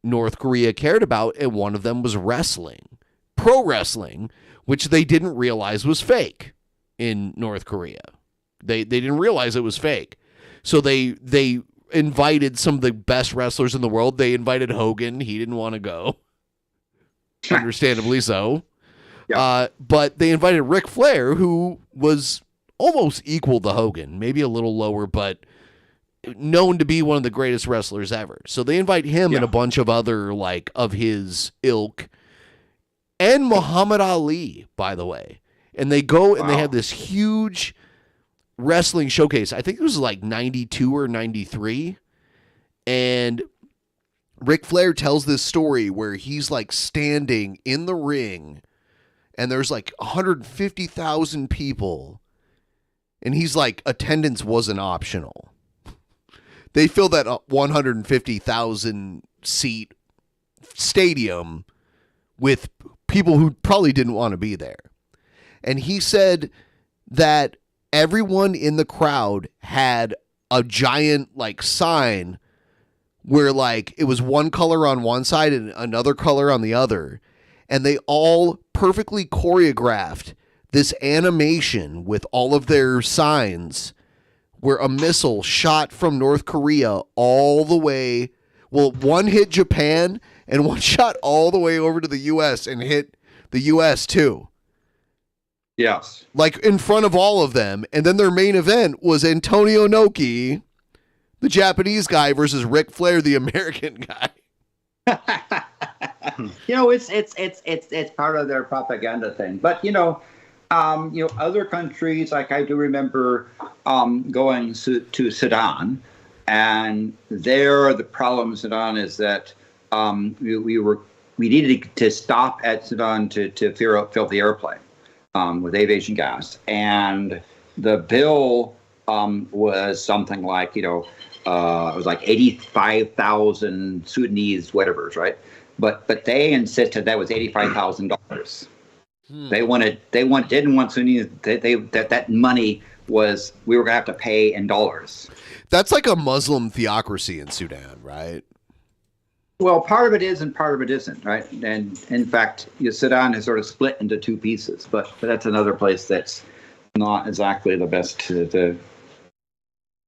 North Korea cared about, and one of them was wrestling. Pro wrestling, which they didn't realize was fake in North Korea. They didn't realize it was fake. So they invited some of the best wrestlers in the world. They invited Hogan. He didn't want to go. Understandably so. Yeah. But they invited Ric Flair, who was almost equal to Hogan, maybe a little lower, but known to be one of the greatest wrestlers ever. So they invite him and a bunch of other, like, of his ilk, and Muhammad Ali, by the way. And they go and they have this huge wrestling showcase. I think it was like 92 or 93. And Ric Flair tells this story where he's like standing in the ring and there's like 150,000 people. And he's like, attendance wasn't optional. They filled that 150,000 seat stadium with people who probably didn't want to be there. And he said that everyone in the crowd had a giant like sign where like it was one color on one side and another color on the other. And they all perfectly choreographed this animation with all of their signs where a missile shot from North Korea all the way. Well, one hit Japan and one shot all the way over to the U.S. and hit the U.S. too. Yes. Like in front of all of them. And then their main event was Antonio Inoki, the Japanese guy, versus Ric Flair, the American guy. You know, it's part of their propaganda thing. But other countries, like I do remember going to Sudan, and there the problem in Sudan is that we needed to stop at Sudan to fill the airplane with aviation gas, and the bill was something like it was like 85,000 Sudanese whatevers, right? But they insisted that was $85,000. Didn't want Sudanese. That money was we were gonna have to pay in dollars. That's like a Muslim theocracy in Sudan, right? Well, part of it is and part of it isn't, right? And in fact, Sudan has sort of split into two pieces, but that's another place that's not exactly the best to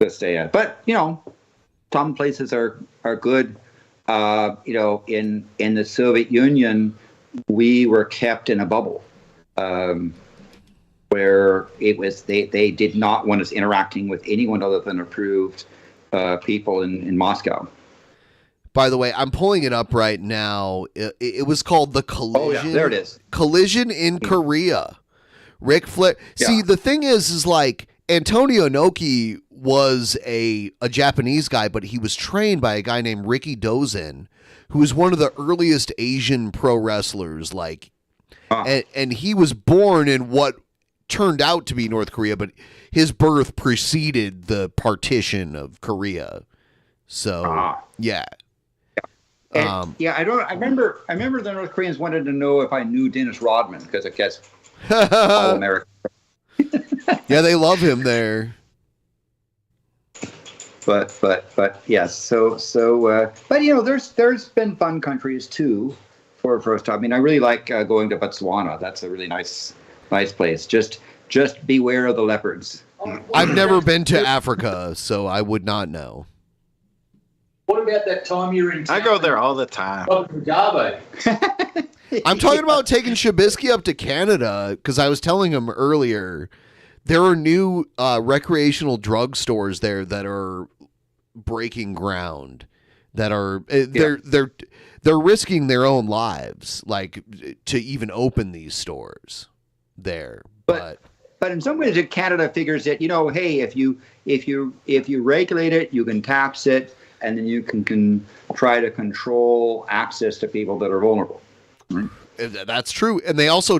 stay at. But some places are good. In the Soviet Union, we were kept in a bubble where it was they did not want us interacting with anyone other than approved people in Moscow. By the way, I'm pulling it up right now. It was called the Collision. Oh, yeah, there it is. Collision in Korea. Ric Flair. Yeah. See, the thing is like Antonio Inoki was a Japanese guy, but he was trained by a guy named Ricky Dozan, who was one of the earliest Asian pro wrestlers. And he was born in what turned out to be North Korea, but his birth preceded the partition of Korea. So, yeah. And, I remember the North Koreans wanted to know if I knew Dennis Rodman because I guess all American. Yeah, they love him there. But yes. But there's been fun countries too for first time. I mean, I really like going to Botswana. That's a really nice place. Just beware of the leopards. I've never been to Africa, so I would not know. What about that time you're in town? I go there all the time. I'm talking about taking Shabisky up to Canada because I was telling him earlier there are new recreational drug stores there that are breaking ground. That are they're risking their own lives, like to even open these stores there. But in some ways, Canada figures that hey, if you regulate it, you can tax it. And then you can try to control access to people that are vulnerable. Right? That's true. And they also,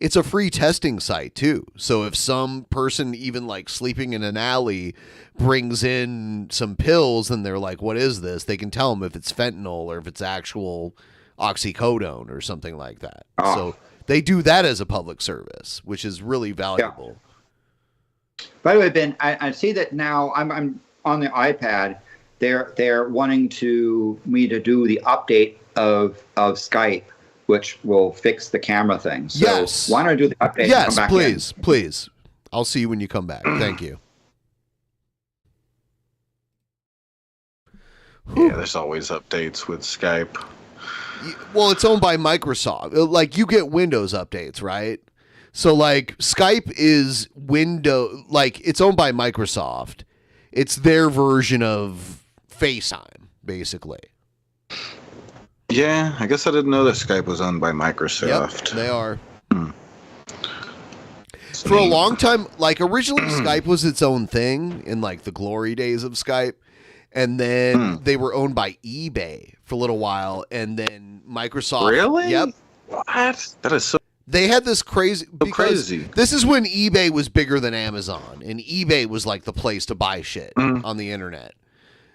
it's a free testing site too. So if some person even like sleeping in an alley brings in some pills and they're like, what is this? They can tell them if it's fentanyl or if it's actual oxycodone or something like that. So they do that as a public service, which is really valuable. By the way, Ben, I see that now I'm on the iPad. They're wanting me to do the update of Skype, which will fix the camera thing. So Yes. why don't I do the update and come back please, in? please. I'll see you when you come back. Thank you. Yeah, there's always updates with Skype. Well, it's owned by Microsoft. Like, you get Windows updates, right? So, like, Skype is it's owned by Microsoft. It's their version of FaceTime, basically. Yeah, I guess I didn't know that Skype was owned by Microsoft. Yep, they are. For a long time, like, originally Skype was its own thing in, like, the glory days of Skype. And then they were owned by eBay for a little while. And then Microsoft. Really? Yep. What? That is so They had this crazy. crazy. This is when eBay was bigger than Amazon. And eBay was, like, the place to buy shit on the internet.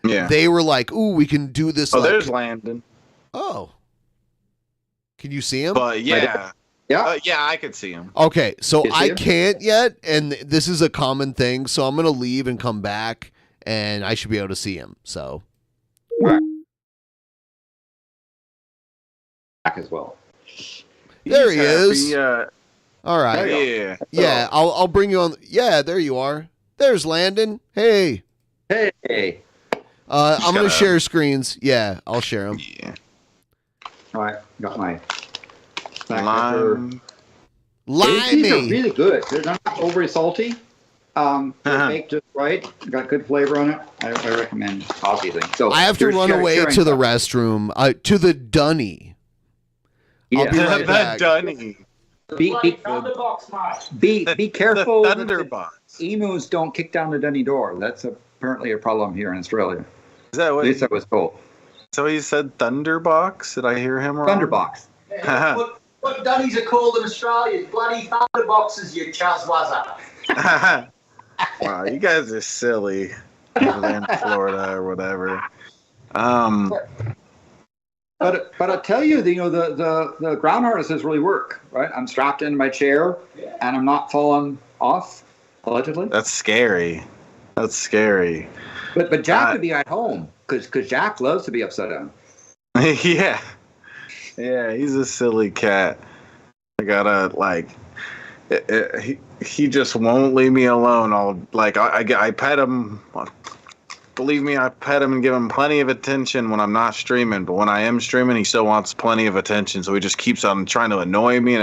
Yeah. They were like, ooh, we can do this. Oh, like, there's Landon. Oh. Can you see him? But yeah. Yeah. Yeah, I could see him. Okay, so You see I him? can't yet, and this is a common thing, so I'm going to leave and come back, and I should be able to see him, so. Back as well. There he He's is. happy, All right. Yeah. Yeah, I'll bring you on. Yeah, there you are. There's Landon. Hey. Hey. I'm going to share screens. Yeah, I'll share them. Yeah. All right, got my Lime. These are Limey. really good. They're not overly salty. They're baked just right. Got good flavor on it. I recommend coffee thing. So I have to here's run away sharing to the stuff. restroom, to the Dunny. I'll be right back. Dunny. Be Thunderbox, mate. be careful. The that Thunderbox. Emus don't kick down the dunny door. That's apparently a problem here in Australia. Is that what? At least I was told. So he said Thunderbox? Did I hear him wrong? Thunderbox. What dunnies are called in Australia? Bloody thunderboxes, you chuzwazza. Wow, you guys are silly. Over there in Florida or whatever. But I tell you, the ground harnesses really work, right? I'm strapped into my chair, and I'm not falling off, allegedly. That's scary. That's scary. But Jack would be at home because Jack loves to be upside down. Yeah. Yeah, he's a silly cat. I gotta, he just won't leave me alone. I pet him. Believe me, I pet him and give him plenty of attention when I'm not streaming. But when I am streaming, he still wants plenty of attention. So he just keeps on trying to annoy me.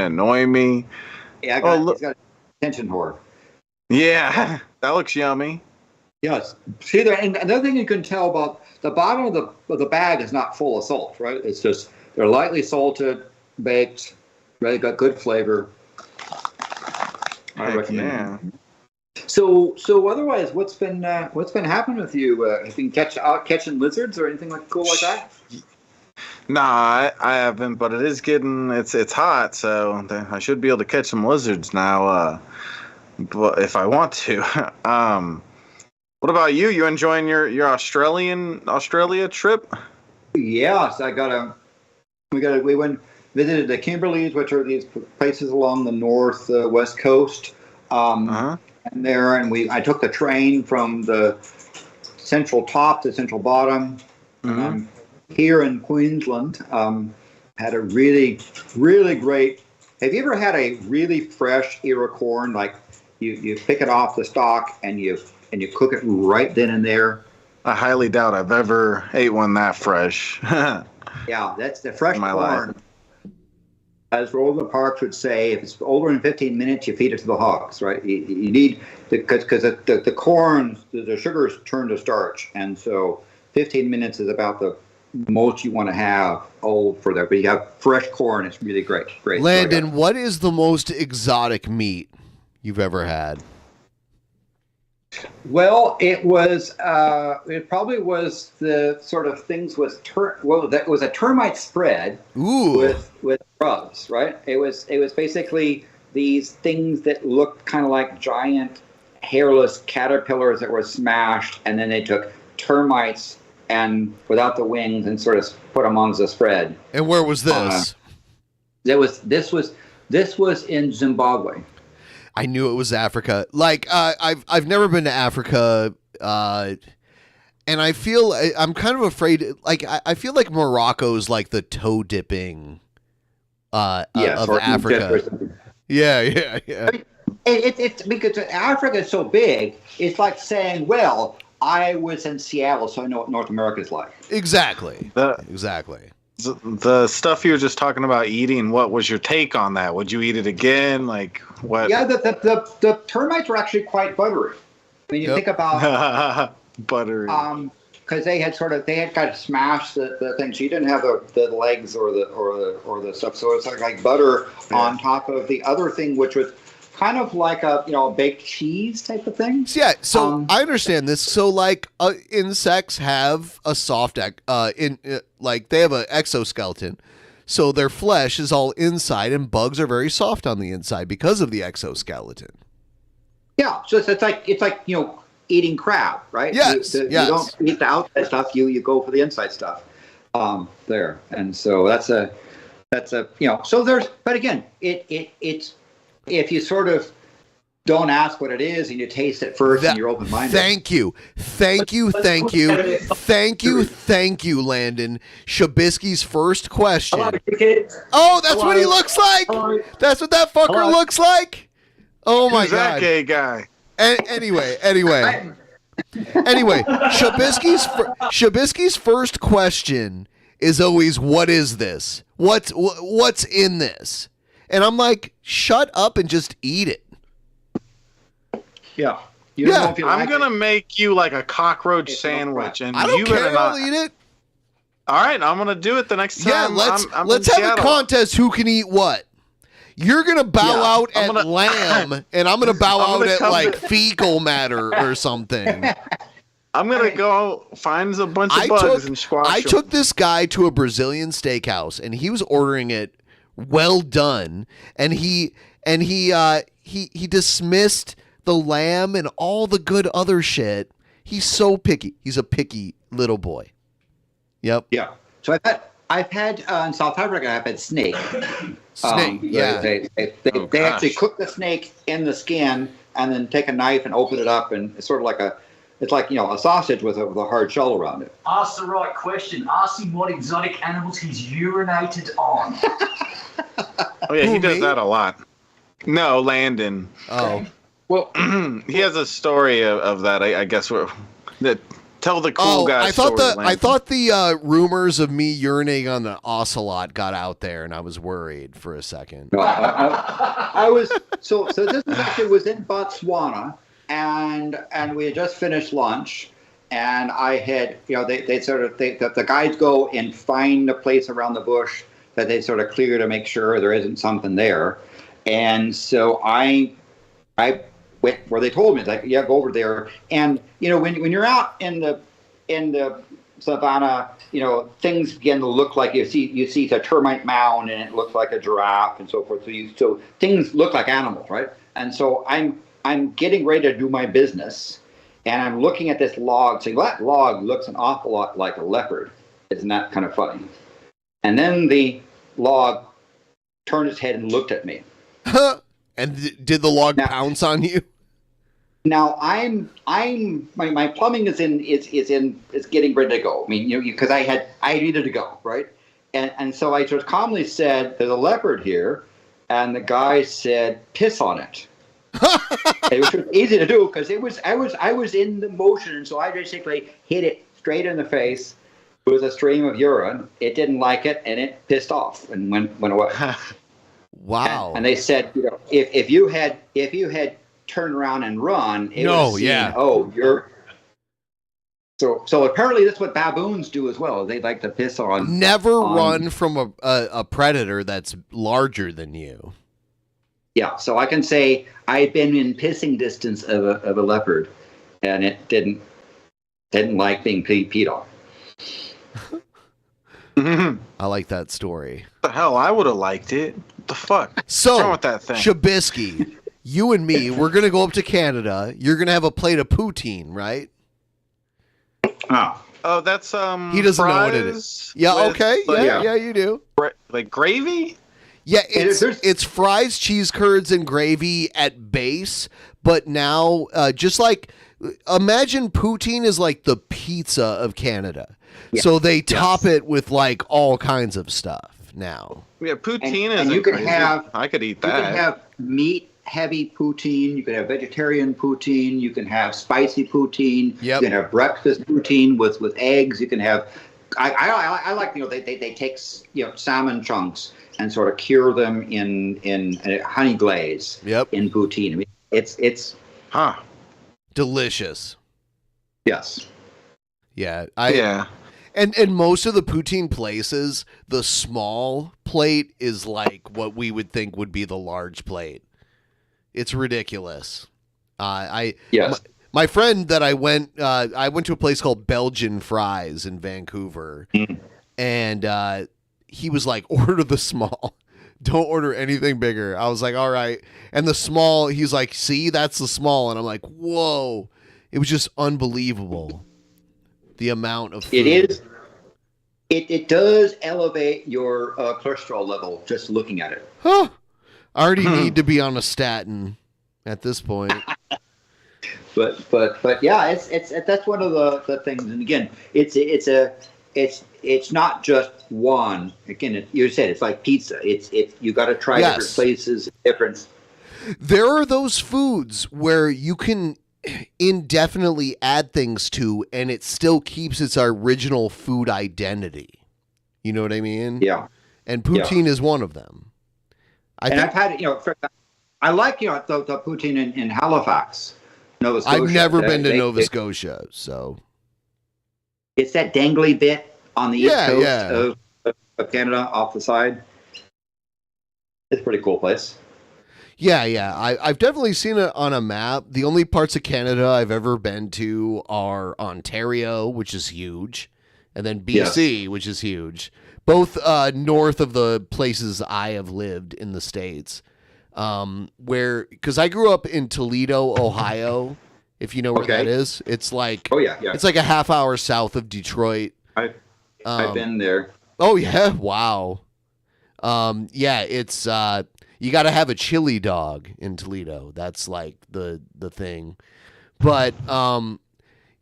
Yeah, he's got attention whore. Yeah, that looks yummy. Yes. See there, and another thing you can tell about the bottom of the bag is not full of salt, right? It's just they're lightly salted, baked, really got good flavor. I recommend. Yeah. So otherwise, what's been happening with you? Have you been catching lizards or anything cool like that? Nah, I haven't, but it is getting it's hot, so I should be able to catch some lizards now. But if I want to. What about you? You enjoying your Australia trip? Yes, we went visited the Kimberleys, which are these places along the west coast. And I took the train from the central top to central bottom. Here in Queensland, had a really, really great. Have you ever had a really fresh ear of corn? Like you pick it off the stalk and you cook it right then and there. I highly doubt I've ever ate one that fresh. Yeah, that's the fresh My corn. life. As Roland Parks would say, if it's older than 15 minutes, you feed it to the hogs, right? You need, because the corn, the sugars turn to starch. And so 15 minutes is about the most you want to have for that. But you have fresh corn, it's really great. Landon, what is the most exotic meat you've ever had? Well, it probably was the sort of things that was a termite spread with grubs, right? It was basically these things that looked kind of like giant hairless caterpillars that were smashed, and then they took termites and without the wings, and sort of put them on the spread. And where was this? This was in Zimbabwe. I knew it was Africa. Like I've never been to Africa, and I feel I'm kind of afraid. Like I feel like Morocco's like the toe dipping of Africa. Yeah. It's because Africa is so big. It's like saying, well, I was in Seattle, so I know what North America is like. Exactly. Exactly. The stuff you were just talking about eating, what was your take on that? Would you eat it again? Like what? Yeah, the termites were actually quite buttery. I mean, you think about buttery. Because they had kind of smashed the thing. So you didn't have the legs or the stuff. So it's like butter on top of the other thing, which was kind of like a baked cheese type of thing. Yeah, so I understand this. So like insects have a soft like they have an exoskeleton. So their flesh is all inside, and bugs are very soft on the inside because of the exoskeleton. Yeah, so it's like eating crab, right? Yes, you don't eat the outside stuff. You go for the inside stuff. There, and so that's a So there's, but again, it's if you sort of don't ask what it is and you taste it first and you're open-minded. Thank you, Landon. Shabisky's first question. Oh, that's what he looks like. That's what that fucker looks like. Oh my Who's god, that gay guy. Anyway, Shabisky's first question is always, "What is this? What's in this?" And I'm like, "Shut up and just eat it." Yeah. I'm gonna make you like a cockroach sandwich, and I don't you care. better not I'll eat it. All right, I'm gonna do it the next time. Yeah, I'm let's in have Seattle. a contest. Who can eat what? You're gonna bow out at lamb, and I'm gonna bow out at like fecal matter or something. I'm gonna go find a bunch of bugs and squash I them. took this guy to a Brazilian steakhouse, and he was ordering it well done, and he dismissed the lamb and all the good other shit. He's so picky. He's a picky little boy. Yep. Yeah. So I've had in South Africa. I've had snake. Yeah. They actually cook the snake in the skin and then take a knife and open it up, and it's sort of like a sausage with a hard shell around it. Ask the right question. Ask him what exotic animals he's urinated on. Oh yeah, he does that a lot. No, Landon. Oh. Well, he has a story of that. I guess tell the cool guy. I thought the rumors of me urinating on the ocelot got out there, and I was worried for a second. No, I was so this actually was in Botswana, and we had just finished lunch, and I had the guides go and find a place around the bush that they sort of clear to make sure there isn't something there, and so I went where they told me, like, yeah, go over there. And when you're out in the savannah, things begin to look like you see the termite mound, and it looks like a giraffe and so forth. So things look like animals, right? And so I'm getting ready to do my business, and I'm looking at this log, saying, well, that log looks an awful lot like a leopard. Isn't that kind of funny? And then the log turned its head and looked at me. And did the log pounce on you? Now my plumbing is getting ready to go. I mean, because I needed to go, right? And so I just calmly said, "There's a leopard here," and the guy said, "Piss on it." It was easy to do because I was in the motion, and so I basically hit it straight in the face with a stream of urine. It didn't like it, and it pissed off and went away. Wow. And they said, if you had turned around and run, it would have seen, you're. So apparently that's what baboons do as well. They like to piss on. Never run from a predator that's larger than you. Yeah, so I can say I've been in pissing distance of a leopard, and it didn't like being peed on. I like that story. The hell, I would have liked it. What the fuck? So, what's wrong with that thing? Shabisky, you and me, we're gonna go up to Canada. You're gonna have a plate of poutine, right? Oh. Oh, that's He doesn't know what it is. Yeah, okay. Yeah, you do. Like gravy? Yeah, it's fries, cheese curds, and gravy at base, but now just like imagine poutine is like the pizza of Canada. Yeah. So they top it with like all kinds of stuff now. Yeah, poutine and is you can crazy. have I could eat You that. can have meat heavy poutine. You can have vegetarian poutine. You can have spicy poutine. Yep. You can have breakfast poutine with eggs. You can have. I like they take salmon chunks and sort of cure them in honey glaze. Yep. In poutine. I mean, it's delicious. Yes. Yeah. Yeah. And most of the poutine places, the small plate is like what we would think would be the large plate. It's ridiculous. Yes. My friend that I went to a place called Belgian Fries in Vancouver, and he was like, order the small. Don't order anything bigger. I was like, all right. And the small, he's like, see, that's the small. And I'm like, whoa. It was just unbelievable. The amount of food. It is. It does elevate your cholesterol level just looking at it. Huh. I already need to be on a statin at this point. But yeah, it's that's one of the things. And again, it's not just one. Again, you said it's like pizza. It's you got to try different places, different. There are those foods where you can indefinitely add things to and it still keeps its original food identity. You know what I mean? Yeah. And poutine is one of them. I've had it, I like the poutine in Halifax, Nova Scotia. I've never been to Nova Scotia, so it's that dangly bit on the east coast of Canada off the side. It's a pretty cool place. Yeah. I've definitely seen it on a map. The only parts of Canada I've ever been to are Ontario, which is huge, and then BC, which is huge. Both north of the places I have lived in the States. Because I grew up in Toledo, Ohio, if you know where that is. It's like it's like a half hour south of Detroit. I've been there. Oh yeah, wow. It's you got to have a chili dog in Toledo. That's like the thing. But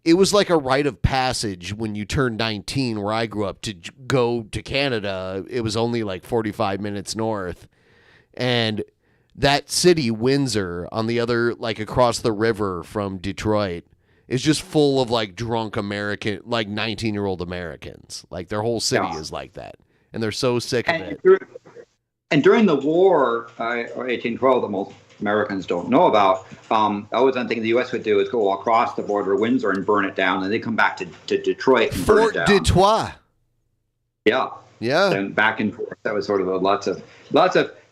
it was like a rite of passage when you turned 19 where I grew up to go to Canada. It was only like 45 minutes north. And that city, Windsor, on the other, like across the river from Detroit, is just full of like drunk American, like 19-year-old Americans. Like their whole city is like that. And they're so sick of it. And during the war, or 1812, that most Americans don't know about, always one thing the U.S. would do is go across the border of Windsor and burn it down, and they come back to Detroit and burn it down. Fort Detroit. Yeah. Yeah. And back and forth. That was sort of lots of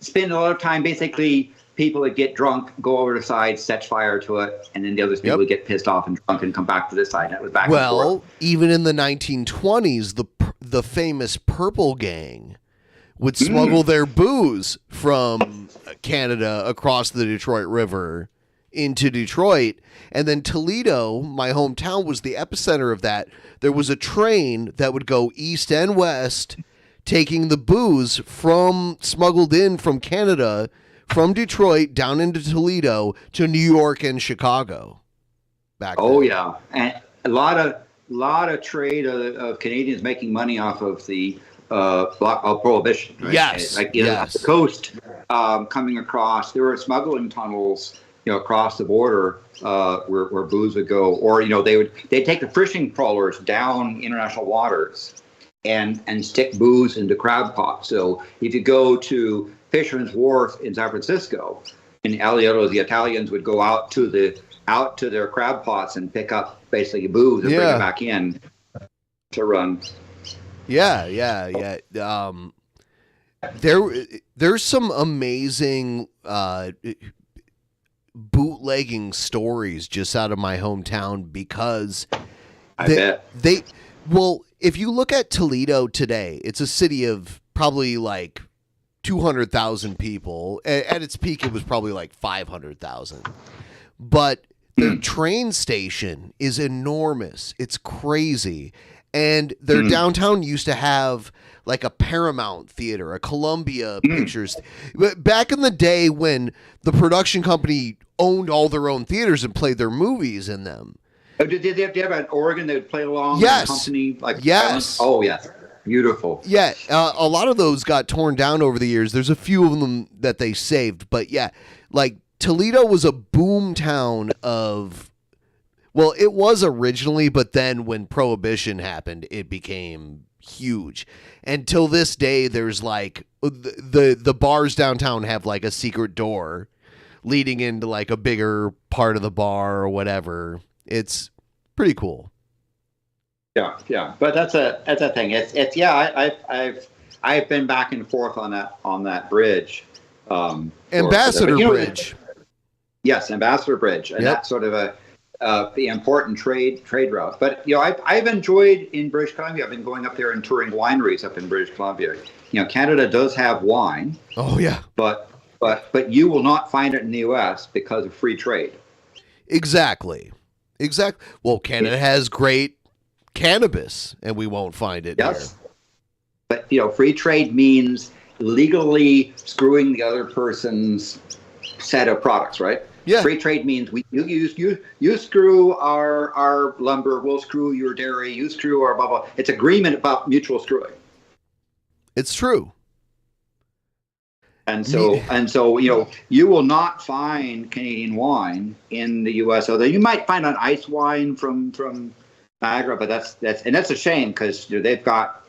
spend a lot of time. Basically, people that get drunk go over to the side, set fire to it, and then the other people would get pissed off and drunk and come back to this side. That was back and forth. Well, even in the 1920s, the famous Purple Gang would smuggle their booze from Canada across the Detroit River into Detroit. And then Toledo, my hometown, was the epicenter of that. There was a train that would go east and west, taking the booze smuggled in from Canada, from Detroit down into Toledo to New York and Chicago. Back then. Yeah, and a lot of trade of Canadians making money off of the prohibition. Right? Yes, off the coast, coming across. There were smuggling tunnels, across the border where booze would go, or they'd take the fishing trawlers down international waters and stick booze into crab pots. So if you go to Fisherman's Wharf in San Francisco, in Aliotto, the Italians would go out to their crab pots and pick up basically booze and bring it back in to run. Yeah. There's some amazing bootlegging stories just out of my hometown because if you look at Toledo today, it's a city of probably like 200,000 people. At its peak, it was probably like 500,000. But the train station is enormous. It's crazy. And their downtown used to have like a Paramount theater, a Columbia Pictures. But back in the day when the production company owned all their own theaters and played their movies in them. Oh, did they have an organ that would play along? Yes. Company, like Yes. Oh, yes. Beautiful. Yeah, a lot of those got torn down over the years. There's a few of them that they saved. But yeah, like Toledo was a boom town of... Well, it was originally, but then when Prohibition happened, it became huge. And till this day, there's like the bars downtown have like a secret door leading into like a bigger part of the bar or whatever. It's pretty cool. Yeah. But that's a thing. It's I've been back and forth on that bridge. Ambassador Bridge. Yes, Ambassador Bridge, and that's sort of the important trade route. But I've enjoyed in British Columbia. I've been going up there and touring wineries up in British Columbia. Canada does have wine. Oh yeah. But you will not find it in the U.S. because of free trade. Exactly. Well, Canada has great cannabis, and we won't find it here. But free trade means legally screwing the other person's set of products, right? Yeah. Free trade means you screw our lumber, we'll screw your dairy, you screw our blah blah. It's agreement about mutual screwing. It's true. And so you will not find Canadian wine in the U.S. Although you might find an ice wine from Niagara, but that's a shame because they've got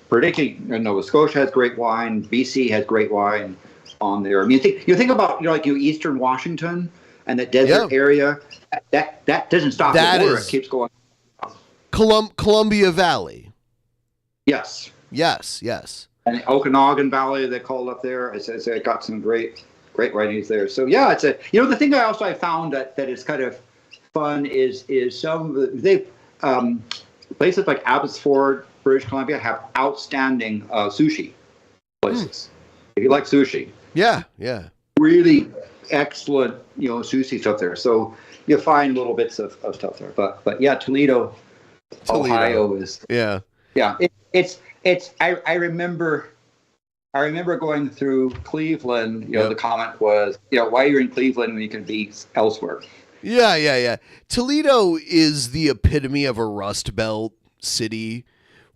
particularly Nova Scotia has great wine, BC has great wine on there. I mean, you think about Eastern Washington and the desert area. That doesn't stop at the border. It keeps going. Columbia Valley. Yes. And the Okanagan Valley, they call it up there. It's got some great writings there. So yeah, it's the thing I found that is kind of fun is some of the places like Abbotsford, British Columbia have outstanding sushi places. If you like sushi. Yeah. Really excellent, sushi stuff there. So you find little bits of stuff there. But yeah, Toledo, Ohio is. Yeah. I remember going through Cleveland. The comment was, why are you in Cleveland when you can be elsewhere? Yeah. Toledo is the epitome of a Rust Belt city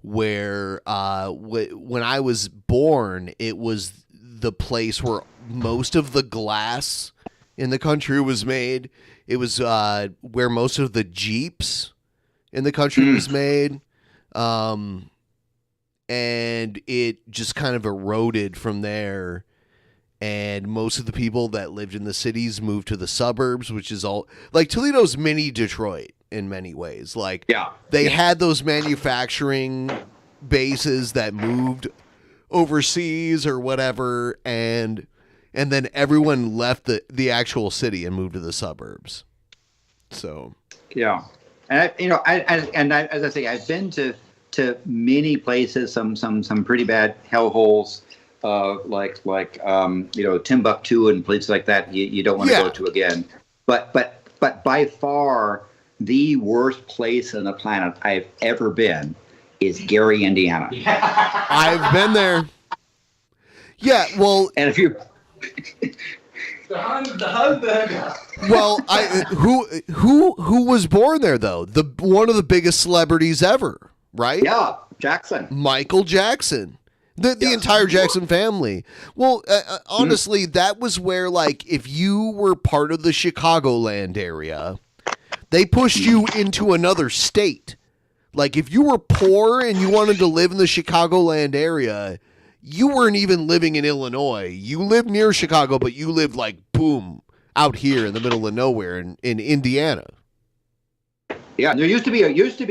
where when I was born, it was the place where most of the glass in the country was made. It was where most of the Jeeps in the country was made. And it just kind of eroded from there. And most of the people that lived in the cities moved to the suburbs, which is all like Toledo's mini Detroit in many ways. Like they had those manufacturing bases that moved overseas or whatever. And then everyone left the actual city and moved to the suburbs. So, yeah. And as I say, I've been to many places, some pretty bad hellholes, like Timbuktu and places like that. You don't want to go to again. But by far the worst place on the planet I've ever been is Gary, Indiana. I've been there. Yeah, well, and if you the hug burger. Well, who was born there though? One of the biggest celebrities ever. Right? Yeah, Jackson. Michael Jackson. The entire Jackson family. Well, honestly, that was where, like, if you were part of the Chicagoland area, they pushed you into another state. Like, if you were poor and you wanted to live in the Chicagoland area, you weren't even living in Illinois. You lived near Chicago, but you lived, like, boom, out here in the middle of nowhere in Indiana. Yeah, there used to be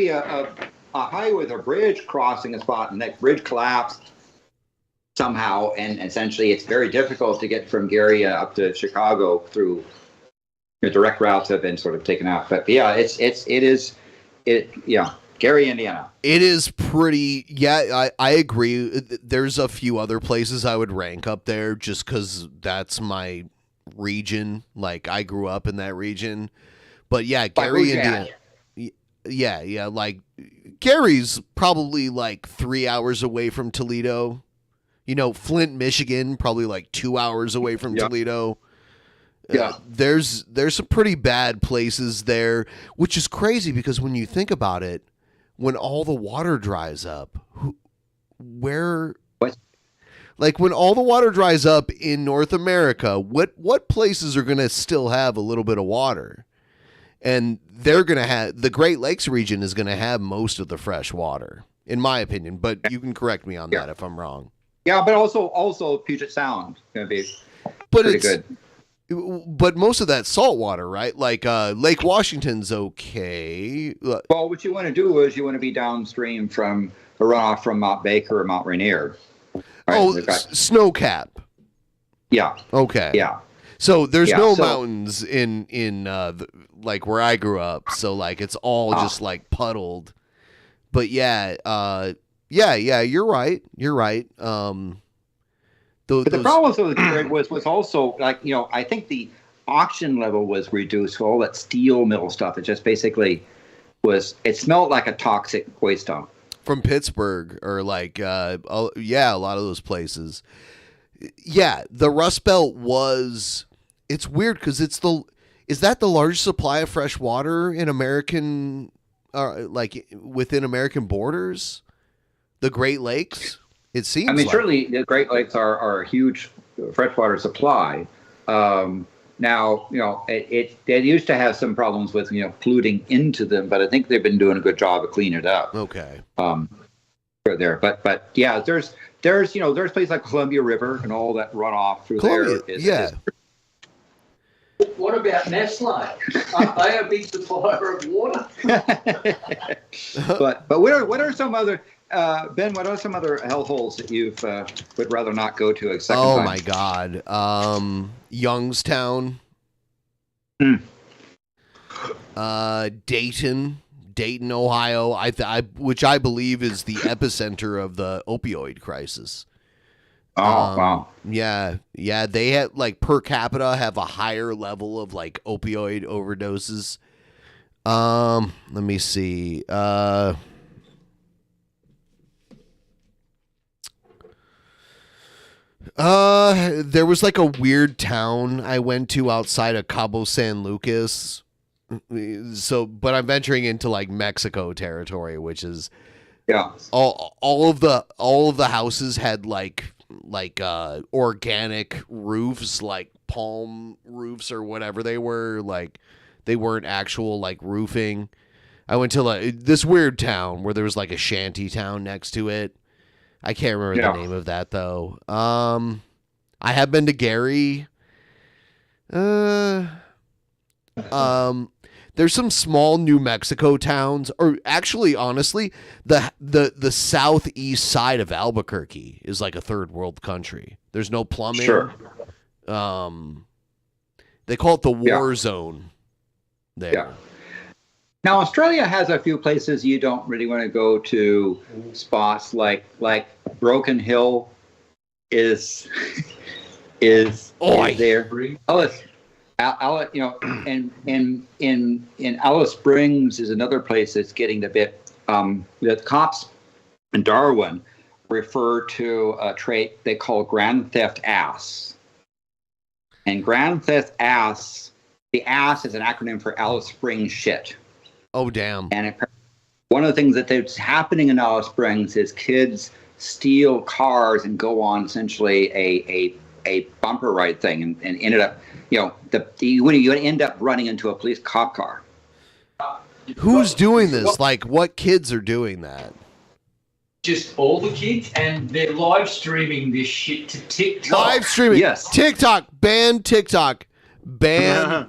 a highway with a bridge crossing a spot, and that bridge collapsed somehow, and essentially it's very difficult to get from Gary up to Chicago through direct routes have been sort of taken out. But yeah, Gary, Indiana. It is pretty. Yeah, I agree. There's a few other places I would rank up there just because that's my region. Like I grew up in that region. But yeah, Gary, Indiana. Yeah. Like Gary's probably like 3 hours away from Toledo. Flint, Michigan, probably like 2 hours away from Toledo. Yeah. There's some pretty bad places there, which is crazy because when you think about it, when all the water dries up, when all the water dries up in North America, what places are going to still have a little bit of water? And they're going to have, the Great Lakes region is going to have most of the fresh water, in my opinion, but you can correct me on that if I'm wrong. Yeah, but also Puget Sound going to be pretty good. But most of that salt water, right? Like Lake Washington's okay. Well, what you want to do is you want to be downstream from the runoff from Mount Baker or Mount Rainier. Right? Oh, snow cap. Yeah. Okay. Yeah. So there's no mountains in like where I grew up. So like it's all just like puddled. But yeah, you're right. You're right. But the problem with the grid was also like, I think the oxygen level was reduced. So all that steel mill stuff, it just basically it smelled like a toxic waste dump. From Pittsburgh or like, a lot of those places. Yeah, the Rust Belt it's weird because is that the largest supply of fresh water in American, like within American borders? The Great Lakes? It seems. I mean, like. certainly the Great Lakes are a huge freshwater supply. Now, they used to have some problems with polluting into them, but I think they've been doing a good job of cleaning it up. Okay. There, but yeah, there's places like Columbia River and all that runoff through there. What about Nestle? Aren't they a big supplier of water? but what are some other Ben? What are some other hellholes that you would rather not go to a second time? Oh my God, Youngstown, Dayton, Ohio, which I believe is the epicenter of the opioid crisis. Oh, wow. Yeah. They have like per capita have a higher level of like opioid overdoses. Let me see. There was like a weird town I went to outside of Cabo San Lucas. But I'm venturing into like Mexico territory, which is all of the houses had like organic roofs, like palm roofs or whatever they were. Like they weren't actual like roofing. I went to this weird town where there was like a shanty town next to it. I can't remember the name of that though. I have been to Gary. There's some small New Mexico towns, or actually, honestly, the southeast side of Albuquerque is like a third world country. There's no plumbing. Sure. They call it the war zone there. Yeah. Now, Australia has a few places you don't really want to go to. Spots like Broken Hill is there. In Alice Springs is another place that's getting a bit. The cops in Darwin refer to a trait they call grand theft ass. And grand theft ass, the ass is an acronym for Alice Springs shit. Oh, damn. And one of the things that's happening in Alice Springs is kids steal cars and go on essentially a bumper ride thing and ended up, you end up running into a police cop car. Who's doing this? Like, what kids are doing that? Just all the kids, and they're live streaming this shit to TikTok. Live streaming. Yes. TikTok. Ban TikTok. Ban.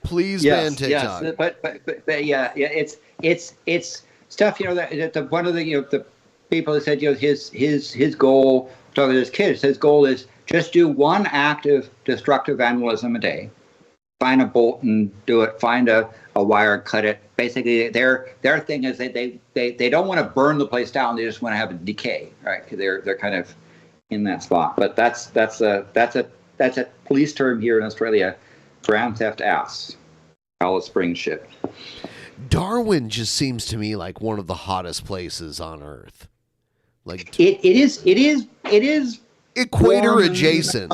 Please ban TikTok. Yes. But yeah, it's stuff. That one of the people that said his goal, talking to his kids, his goal is just do one active destructive vandalism a day. Find a bolt and do it. Find a wire, cut it. Basically, their thing is they don't want to burn the place down. They just want to have it decay, right? They're kind of in that spot. But that's a police term here in Australia. Grand theft ass. Alice Springs shit. Darwin just seems to me like one of the hottest places on Earth. Like it is equator warm, adjacent.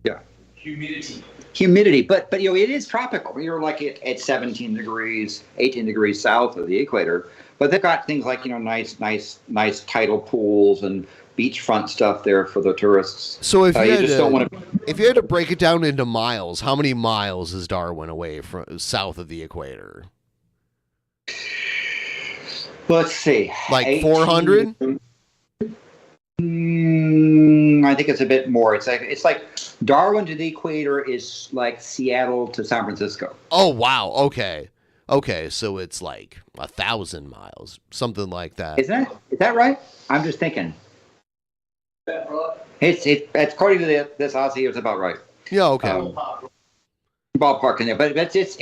Yeah. Humidity. But it is tropical. You're like at 17 degrees, 18 degrees south of the equator. But they've got things like nice tidal pools and beachfront stuff there for the tourists. So if you, if you had to break it down into miles, how many miles is Darwin away from south of the equator? Let's see. Like 400? I think it's a bit more. It's like Darwin to the equator is like Seattle to San Francisco. Oh wow. Okay, so it's like 1,000 miles, something like that. Is that right? I'm just thinking. It's according to this Aussie, it's about right. Yeah. Okay. Ballpark in there, but it's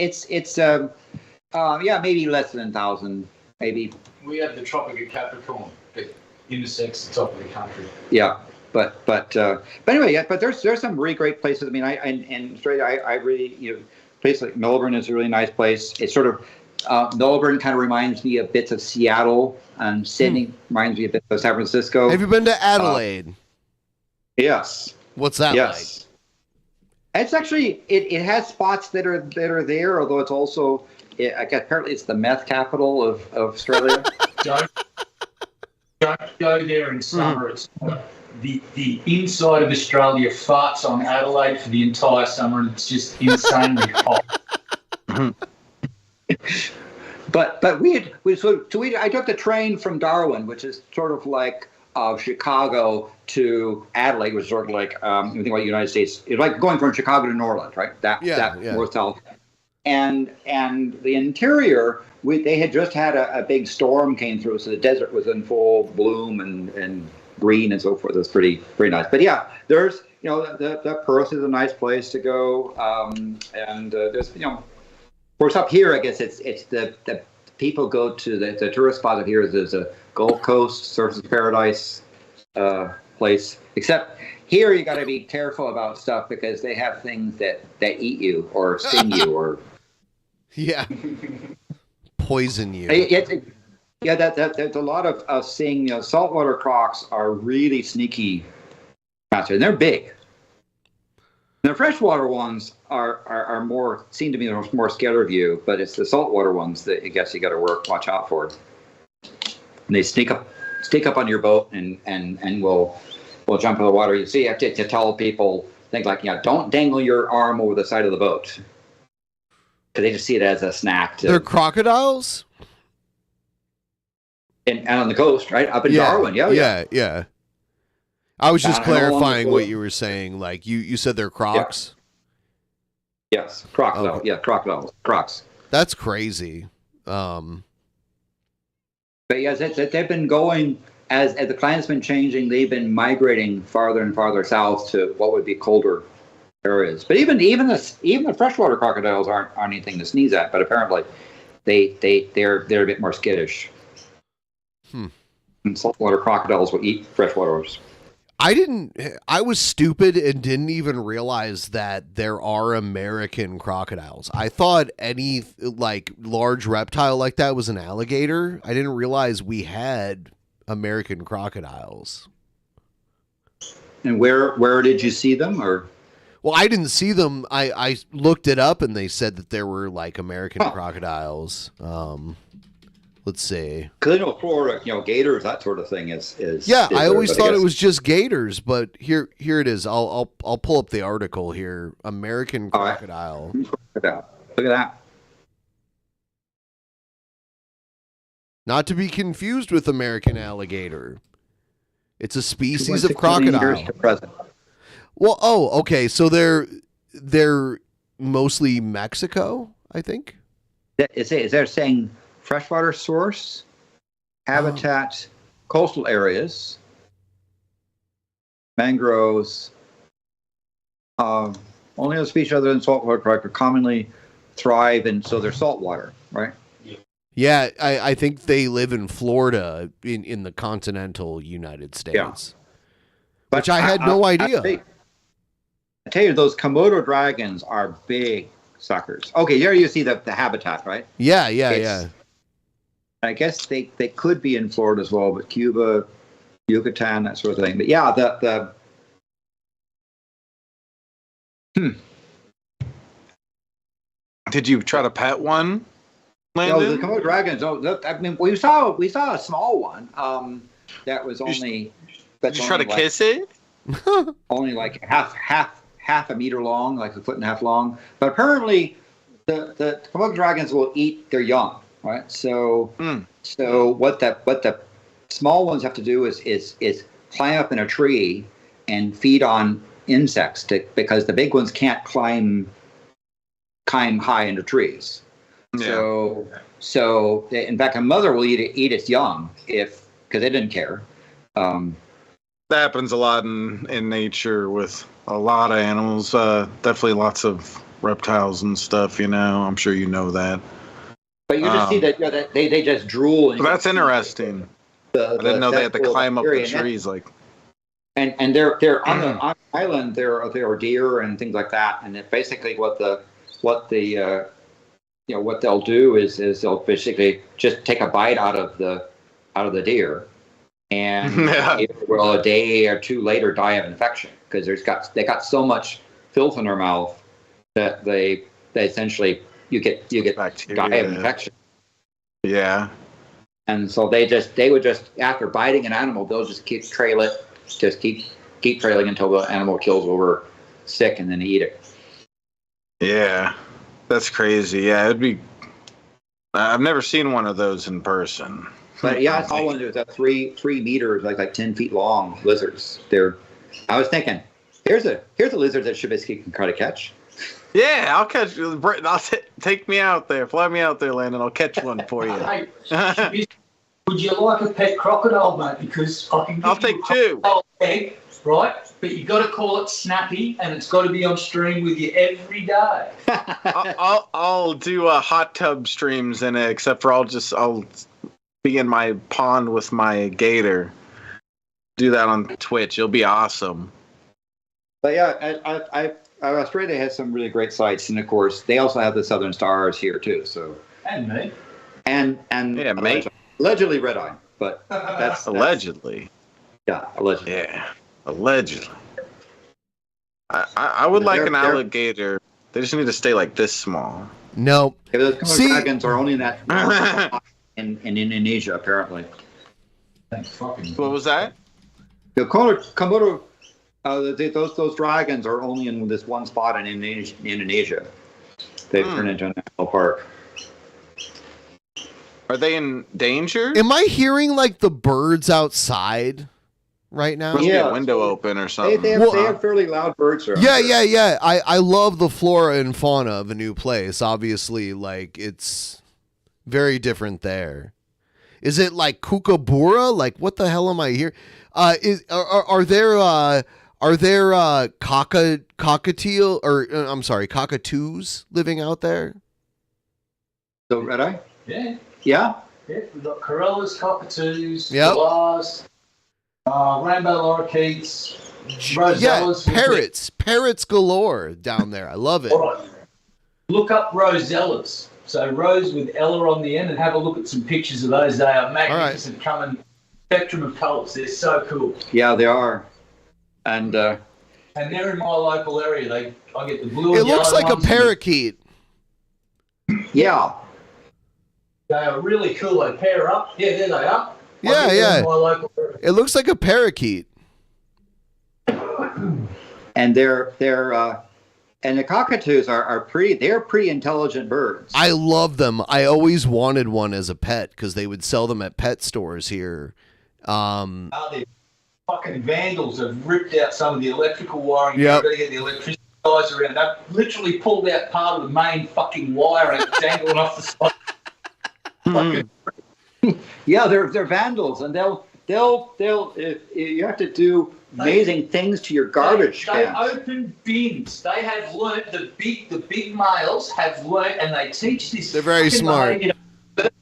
maybe less than 1,000, maybe. We have the Tropic of Capricorn that intersects the top of the country. Yeah, but anyway, yeah. But there's some really great places. I mean, I really place like Melbourne is a really nice place. It's sort of Melbourne kind of reminds me a bit of Seattle, and Sydney reminds me a bit of San Francisco. Have you been to Adelaide? Yes. What's that like? It's actually it has spots that are there, although it's also apparently it's the meth capital of Australia. Don't go there in summer. It's the inside of Australia farts on Adelaide for the entire summer, and it's just insanely hot. But I took the train from Darwin, which is sort of like Chicago to Adelaide, which is sort of like you think about the United States. It's like going from Chicago to New Orleans, right? That north south. And the interior, they had just had a big storm came through, so the desert was in full bloom and green and so forth. It was pretty nice. But yeah, there's the Perth is a nice place to go, and there's of course up here I guess it's the people go to the tourist spot up here is a Gold Coast Surfers Paradise place. Except here you got to be careful about stuff because they have things that eat you or sting you or poison you. There's a lot of seeing. Saltwater crocs are really sneaky, and they're big. The freshwater ones are more seem to be more scared of you, but it's the saltwater ones that I guess you got to watch out for. And they sneak up on your boat and will jump in the water. So you have to tell people things like don't dangle your arm over the side of the boat. They just see it as a snack. They're crocodiles? And on the coast, right? Up in Darwin. Yeah. I was just clarifying what you were saying. Like, you said they're crocs? Yeah. Yes. Crocodile. Okay. Yeah, crocodiles. Crocs. That's crazy. But yes, they've been going, as the climate's been changing, they've been migrating farther and farther south to what would be colder areas. But even the freshwater crocodiles aren't anything to sneeze at. But apparently, they're a bit more skittish. And saltwater crocodiles will eat freshwaters. I was stupid and didn't even realize that there are American crocodiles. I thought any like large reptile like that was an alligator. I didn't realize we had American crocodiles. And where did you see them? Or well, I didn't see them. I looked it up and they said that there were like American crocodiles. Let's see. Because I know Florida, gators, that sort of thing is I always thought it was just gators, but here it is. I'll pull up the article here. American crocodile. Look at that. Not to be confused with American alligator. It's a species of crocodile. Well, okay. So they're mostly Mexico, I think. Is they're saying freshwater source, habitat, coastal areas, mangroves. Only other species other than saltwater crocodile commonly thrive, and so they're saltwater, right? Yeah, I think they live in Florida in the continental United States, which I had no idea. I tell you, those Komodo dragons are big suckers. Okay, here you see the habitat, right? Yeah, yeah. I guess they could be in Florida as well, but Cuba, Yucatan, that sort of thing. But yeah, Did you try to pet one, No, Landon? the Komodo dragons. I mean, we saw a small one. That was only. Did you try to kiss it? Only like half a meter long, like a foot and a half long. But apparently, the Komodo dragons will eat their young, right? So what the small ones have to do is climb up in a tree and feed on insects because the big ones can't climb high into trees. Yeah. So in fact, a mother will eat its young because they didn't care. That happens a lot in nature with a lot of animals. Definitely lots of reptiles and stuff. I'm sure you know that. But you just see that, that they just drool. But that's interesting. I didn't know they had to climb up the trees And they're on the island. There are deer and things like that. And it basically what they'll do is they'll basically just take a bite out of the deer, and it will a day or two later die of infection because they got so much filth in their mouth that they essentially you get die of infection. Yeah. And so they would just after biting an animal, they'll just keep trailing until the animal kills over sick and then eat it. Yeah, that's crazy. Yeah, it'd be. I've never seen one of those in person. But yeah, I saw one that was at 3 meters, like 10 feet long lizards. I was thinking, here's a lizard that Shabisky can try to catch. Yeah, I'll catch. Take me out there, fly me out there, Landon. I'll catch one for you. Hey, would you like a pet crocodile, mate? Because I can. I'll take 2. Egg, right? But you got to call it Snappy, and it's got to be on stream with you every day. I'll do hot tub streams in it, except for I'll be in my pond with my gator. Do that on Twitch. It'll be awesome. But yeah, Australia has some really great sites, and of course, they also have the Southern Stars here too. So and me, and yeah, mate. Allegedly red eye, but that's allegedly. Yeah, allegedly. Yeah, allegedly. I would like an alligator. They just need to stay like this small. No. Yeah, those dragons are only in that in Indonesia, apparently. What was that? The Komodo, those dragons are only in this one spot in Indonesia. They've turned into a national park. Are they in danger? Am I hearing like the birds outside right now? Must be a window open or something. They have fairly loud birds around. Yeah. I love the flora and fauna of a new place. Obviously, like it's very different there. Is it like kookaburra? Like what the hell am I hearing? Are there cockatiel or I'm sorry, cockatoos living out there? So red eye? Yeah. Yeah? Yeah, we've got corellas, cockatoos, Yep. galahs, rainbow lorikeets, rosellas. Yeah, parrots galore down there. I love it. All right. Look up rosellas. So rose with Ella on the end, and have a look at some pictures of those. They are magnificent, coming spectrum of colours. They're so cool. Yeah, they are. And they're in my local area. I get the blue. It and looks yellow like a ones. parakeet. Yeah. They are really cool. They pair up. Yeah, there they are. Yeah. In my local area. It looks like a parakeet. And they're and the cockatoos are pretty. They're pretty intelligent birds. I love them. I always wanted one as a pet because they would sell them at pet stores here. They're fucking vandals have ripped out some of the electrical wiring. Yep. You've got to get the electricity guys around. They've literally pulled out part of the main fucking wire and dangling off the side. Yeah, they're vandals, and they'll you have to do amazing things to your garbage They cans. open bins. They have learnt the big males have learnt, and they teach this. They're very fucking smart. behaviour. But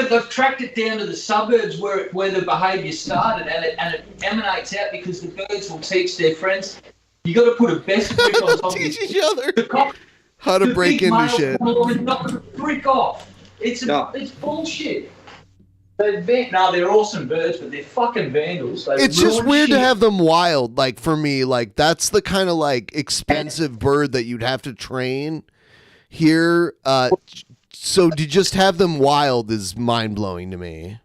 they've tracked it down to the suburbs where the behaviour started, and it emanates out because the birds will teach their friends. You got to put a best grip on top teach of each other. How to The break big into male shit. fawnal is not going to brick off. It's bullshit. They're awesome birds, but they're fucking vandals. They It's just ruin weird to shit. have them wild. Like for me, like that's the kind of like expensive bird that you'd have to train here. So to just have them wild is mind blowing to me.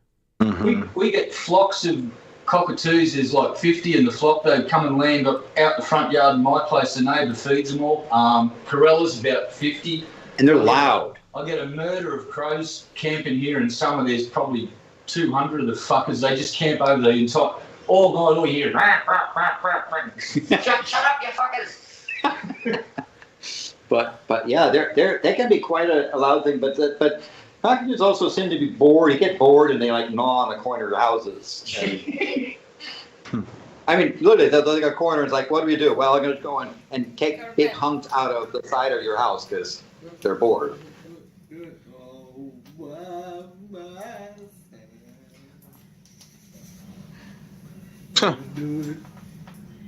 We get flocks of cockatoos. There's like 50 in the flock. They come and land out the front yard in my place. The neighbour feeds them all. Corellas about 50. And they're loud. I get a murder of crows camping here in summer. There's probably 200 of the fuckers. They just camp over the entire, all night, all year. Shut up, you fuckers. But yeah, they can be quite a loud thing. But cockatoos also seem to be bored. You get bored and they like gnaw on the corner of houses. And, I mean, literally, they'll take a corner and it's like, what do we do? Well, I'm going to go and take big hunks out of the side of your house because they're bored.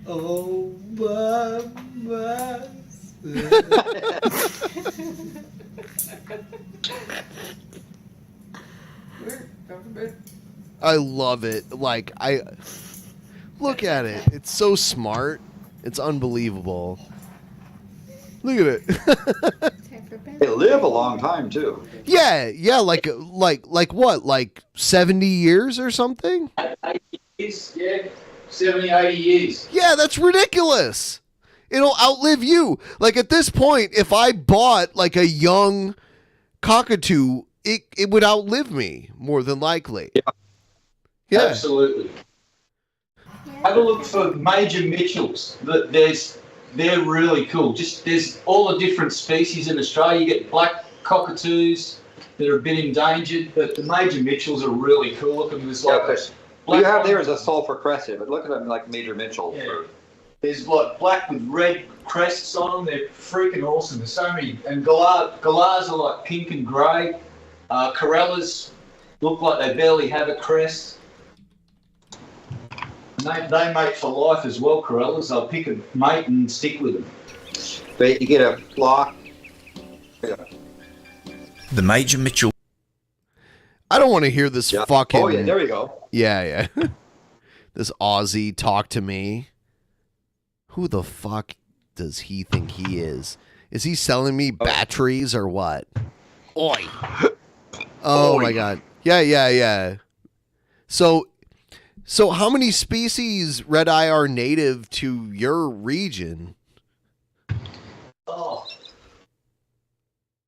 Oh, I love it. Like I look at it. It's so smart. It's unbelievable. Look at it. They live a long time too. Yeah, like what? Like 70 years or something? 80 years, yeah. 70, 80 years. Yeah, that's ridiculous. It'll outlive you. Like at this point, if I bought like a young cockatoo, it would outlive me more than likely. Yeah. Absolutely. Have a look for Major Mitchells. They're really cool. There's all the different species in Australia. You get black cockatoos that are a bit endangered, but the Major Mitchells are really cool looking. There's like You have there is a sulfur crested, but look at them like Major Mitchell. Yeah. There's like black with red crests on them. They're freaking awesome. There's so many. And galahs are like pink and grey. Corellas look like they barely have a crest. And they mate for life as well, Corellas. They'll pick a mate and stick with them. But you get a flock. The Major Mitchell. I don't want to hear this fucking. Oh yeah, there we go. Yeah. This Aussie talk to me. Who the fuck does he think he is? Is he selling me batteries or what? Oi. Oh my god. Yeah. So how many species red eye are native to your region? Oh.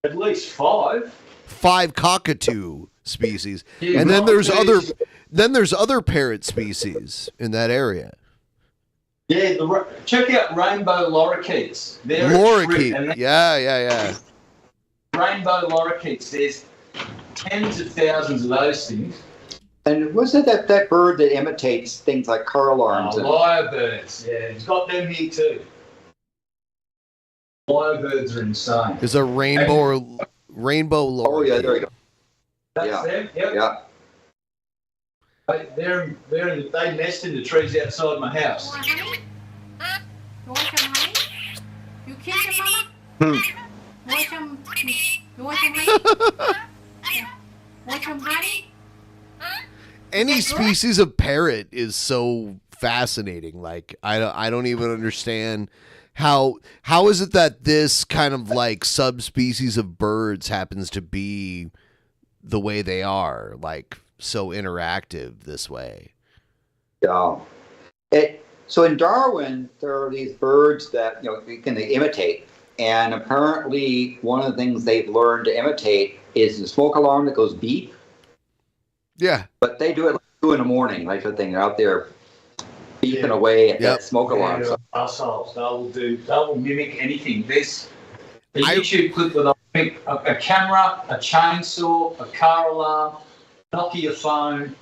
At least 5. 5 cockatoo species. Yeah, and then there's there's other parrot species in that area. Yeah, check out rainbow lorikeets. They're a Lorikeet. trip, and Yeah. rainbow lorikeets. There's tens of thousands of those things. And was it that bird that imitates things like car alarms? Lyrebirds. Yeah, he's got them here too. Lyrebirds are insane. There's a rainbow lorikeet. Oh yeah, there we go. That's them. Yep. Yeah. They nest in the trees outside my house. You want some honey? You kiss your mama? Want some honey? Want some honey? Any species of parrot is so fascinating. Like I don't even understand how is it that this kind of like subspecies of birds happens to be the way they are, like so interactive this way. Yeah. So in Darwin, there are these birds that they imitate, and apparently one of the things they've learned to imitate is the smoke alarm that goes beep. Yeah. But they do it like 2 a.m, like the thing. They're out there beeping away at that smoke alarm. Yeah, assholes. They will mimic anything. There's a YouTube clip with a camera, a chainsaw, a car alarm, Nokia phone,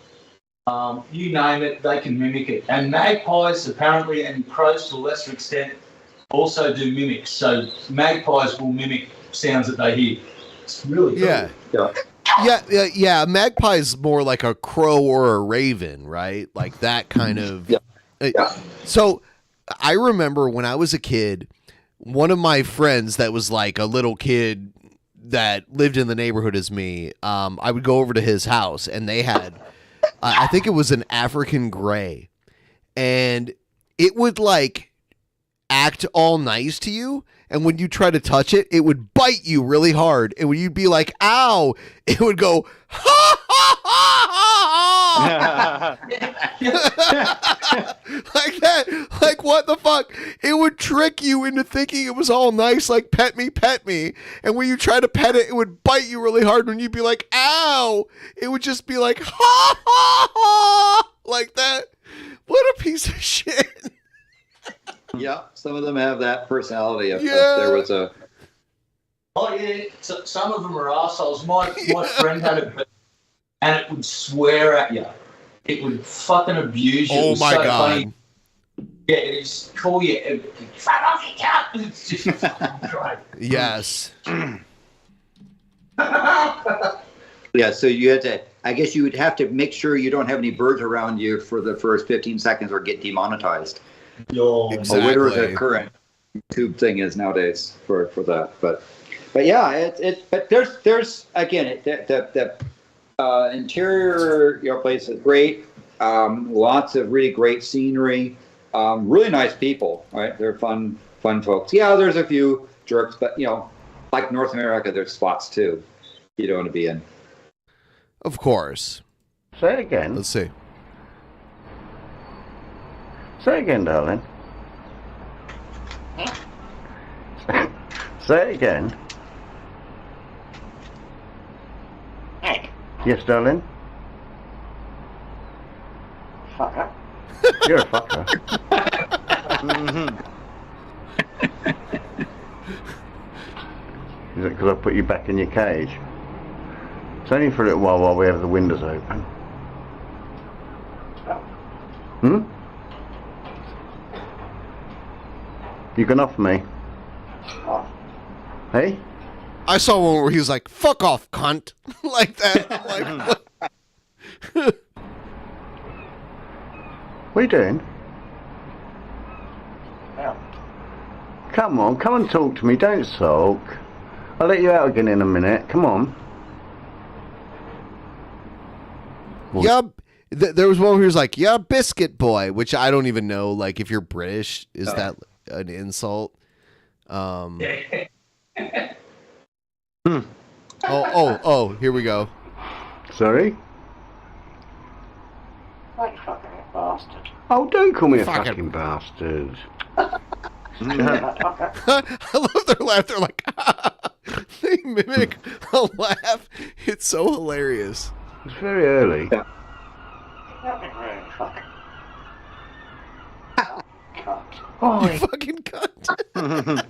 you name it, they can mimic it. And magpies apparently, and crows to a lesser extent, also do mimic. So magpies will mimic sounds that they hear. It's really cool. Yeah. Magpie's more like a crow or a raven, right? Like that kind of. So I remember when I was a kid, one of my friends that was like a little kid that lived in the neighborhood as me, I would go over to his house, and they had, I think it was an African gray, and it would like act all nice to you. And when you try to touch it, it would bite you really hard. And when you'd be like, ow, it would go, ha, ha, ha, ha. Like that. Like, what the fuck? It would trick you into thinking it was all nice, like, pet me, pet me. And when you try to pet it, it would bite you really hard. When you'd be like, ow, it would just be like, ha, ha, ha, like that. What a piece of shit. Yeah, some of them have that personality. If Yeah. there was a. Oh yeah, so, some of them are assholes. My friend had a, and it would swear at you. It would fucking abuse you. It Oh was my so God. funny. Yeah, it just call you. Fuck off, you cunt. It's just fucking great. Yes. Yeah, so you had to. I guess you would have to make sure you don't have any birds around you for the first 15 seconds or get demonetized. Yo, Or whatever the current YouTube thing is nowadays for that. But yeah, but there's again the interior place is great. Lots of really great scenery. Really nice people. Right, they're fun folks. Yeah, there's a few jerks, but like North America, there's spots too you don't want to be in. Of course. Say it again. Let's see. Say it again, darling. Say it again. Yes, darling. Fucker. You're a fucker. Is it because I put you back in your cage? It's only for a little while we have the windows open. Hmm? You can offer me. Hey? I saw one where he was like, fuck off, cunt. Like that. Like, What are you doing? Come on, come and talk to me. Don't sulk. I'll let you out again in a minute. Come on. yeah. There was one where he was like, yeah, biscuit boy, which I don't even know. Like, if you're British, is that an insult? Oh, here we go. Sorry? Like fucking bastard. Oh, don't call me a fucking bastard. I love their laugh. They're like, they mimic a laugh. It's so hilarious. It's very early. That'd be really fucking. Oh, you fucking cunt.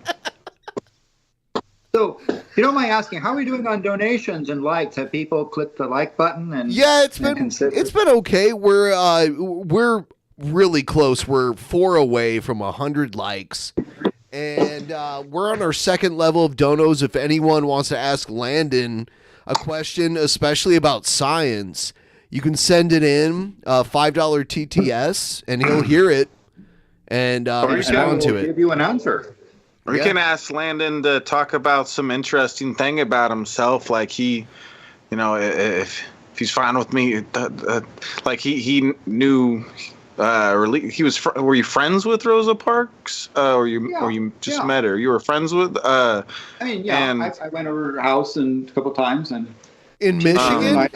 So, if you don't mind asking, how are we doing on donations and likes? Have people clicked the like button? And yeah, it's been okay. We're really close. We're 4 away from 100 likes, and we're on our second level of donos. If anyone wants to ask Landon a question, especially about science, you can send it in $5 TTS, and he'll hear it and respond to it. Give you an answer. We can ask Landon to talk about some interesting thing about himself, like he, if he's fine with me, like he knew, he was. Were you friends with Rosa Parks? Or you just met her? You were friends with? I went over to her house a couple times and in Michigan.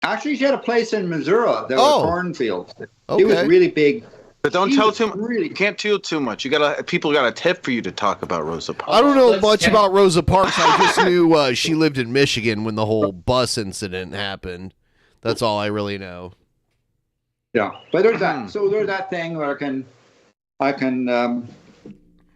Actually, she had a place in Missouri. There were cornfields. Okay. It was really big. But don't tell too much. You can't tell too much. People got a tip for you to talk about Rosa Parks. I don't know much about Rosa Parks. I just knew she lived in Michigan when the whole bus incident happened. That's all I really know. Yeah, but there's that. So there's that thing where I can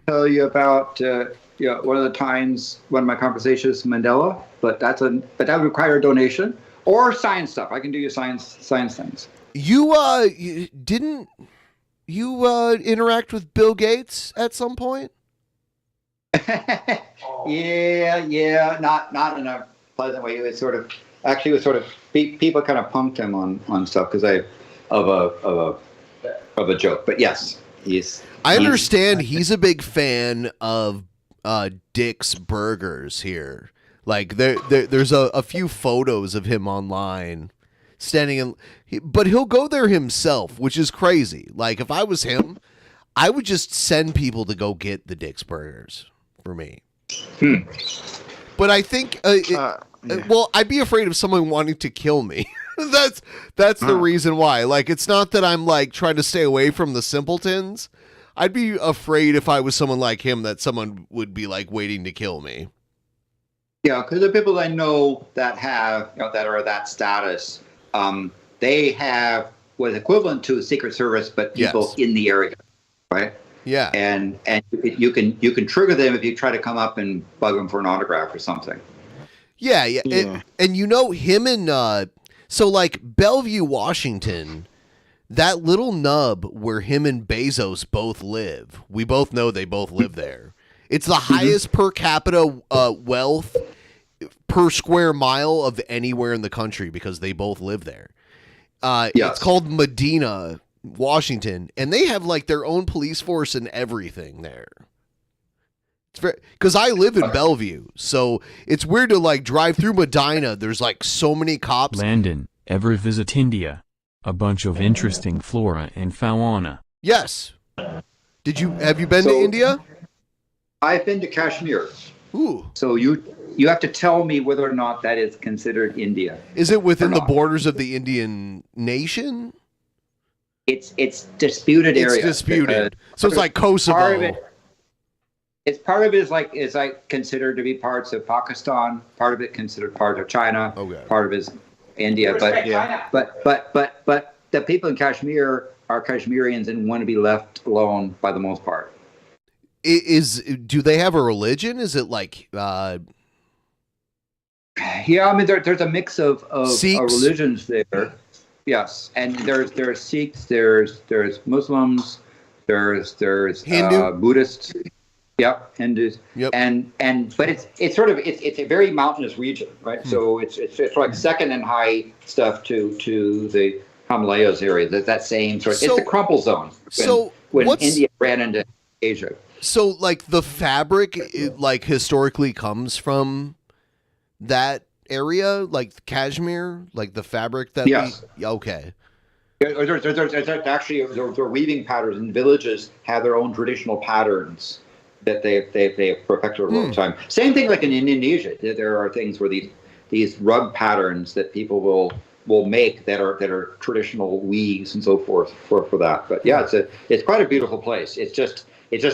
tell you about one of the times one of my conversations with Mandela. But that would require a donation or science stuff. I can do you science things. You didn't. You interact with Bill Gates at some point? Yeah, not in a pleasant way. It was sort of people kind of punked him on stuff because of a joke. But yes, I understand he's a big fan of Dick's Burgers here. Like there's a few photos of him online standing in, but he'll go there himself, which is crazy. Like if I was him, I would just send people to go get the Dick's Burgers for me. But I think, well, I'd be afraid of someone wanting to kill me. that's the reason why. Like, it's not that I'm like trying to stay away from the simpletons. I'd be afraid if I was someone like him that someone would be like waiting to kill me. Yeah, because the people I know that have, that are that status, they have what's equivalent to Secret Service, but people in the area, right? Yeah, and you can trigger them if you try to come up and bug them for an autograph or something. Yeah. And you know him and so like Bellevue, Washington, that little nub where him and Bezos both live. We both know they both live there. It's the highest per capita wealth per square mile of anywhere in the country because they both live there. It's called Medina, Washington, and they have like their own police force and everything there. It's very, because I live in Bellevue, so it's weird to like drive through Medina. There's like so many cops. Landon, ever visit India? A bunch of interesting flora and fauna. Yes. Have you been to India? I've been to Kashmir. Ooh. So you have to tell me whether or not that is considered India. Is it within the borders of the Indian nation? It's disputed area. It's disputed. So it's like Kosovo. Part of it is like considered to be parts of Pakistan. Part of it considered part of China. Okay. Part of it is India. But the people in Kashmir are Kashmirians and want to be left alone by the most part. Do they have a religion? Is it like? Yeah, I mean there's a mix of religions there. Yes, and there's Sikhs, there's Muslims, there's Hindu? Buddhists. Yep, Hindus. Yep. But it's sort of it's a very mountainous region, right? So it's like second in high stuff to the Himalayas area. That same sort. It's the crumple zone. When India ran into Asia. So like the fabric, like historically comes from that area, like Kashmir, like the fabric that. Yes. Okay. There's actually their weaving patterns in villages have their own traditional patterns that they have perfected over a time. Same thing like in Indonesia. There are things where these rug patterns that people will make that are traditional weaves and so forth for that. But yeah, it's quite a beautiful place. It's just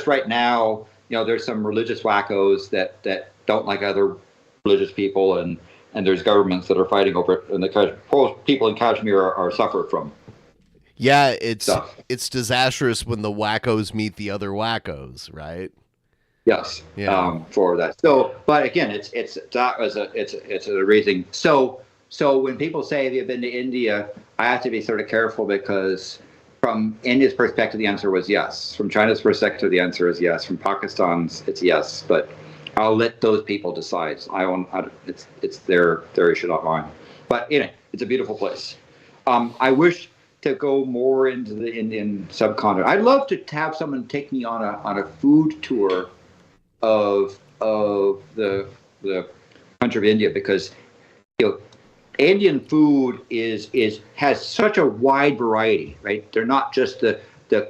right now, there's some religious wackos that don't like other religious people, and there's governments that are fighting over it, and the people in Kashmir are suffered from. Yeah, it's disastrous when the wackos meet the other wackos, right? Yes, for that. So, but again, it's a reason. So when people say they've been to India, I have to be sort of careful because from India's perspective, the answer was yes. From China's perspective, the answer is yes. From Pakistan's, it's yes. But I'll let those people decide. It's their issue, not mine. But it's a beautiful place. I wish to go more into the Indian subcontinent. I'd love to have someone take me on a food tour of the country of India, because Indian food has such a wide variety, right? They're not just the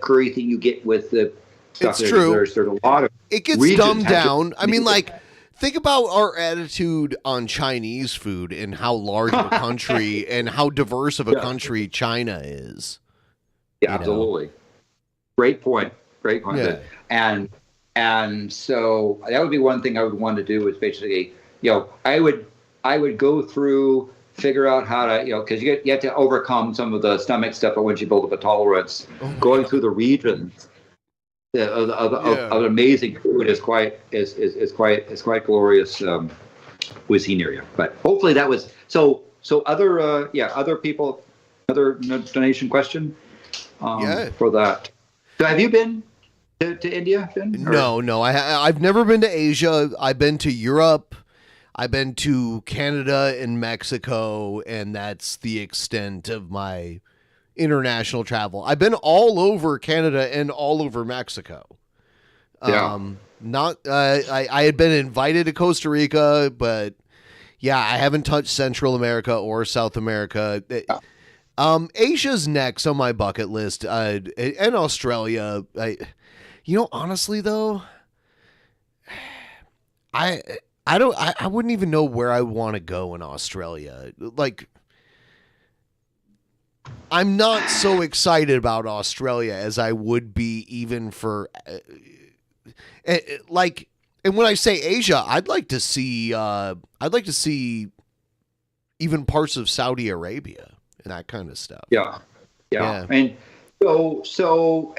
curry thing you get with the stuff. It's true. There's a lot of it gets dumbed down. I mean, like, think about our attitude on Chinese food and how large of a country and how diverse of a country China is. Yeah, absolutely. Great point. Yeah. And so that would be one thing I would want to do is basically, I would go through, figure out how to, because you have to overcome some of the stomach stuff, but once you build up a tolerance, going through the regions of amazing food is quite glorious cuisine area. But hopefully that was so other people, other donation question for that. So have you been to India, Finn? No, I've never been to Asia. I've been to Europe. I've been to Canada and Mexico, and that's the extent of my international travel. I've been all over Canada and all over Mexico. Yeah. I had been invited to Costa Rica, but yeah, I haven't touched Central America or South America. Asia's next on my bucket list, and Australia. Honestly though, I wouldn't even know where I want to go in Australia. Like, I'm not so excited about Australia as I would be even for and when I say Asia, I'd like to see even parts of Saudi Arabia and that kind of stuff. Yeah. And so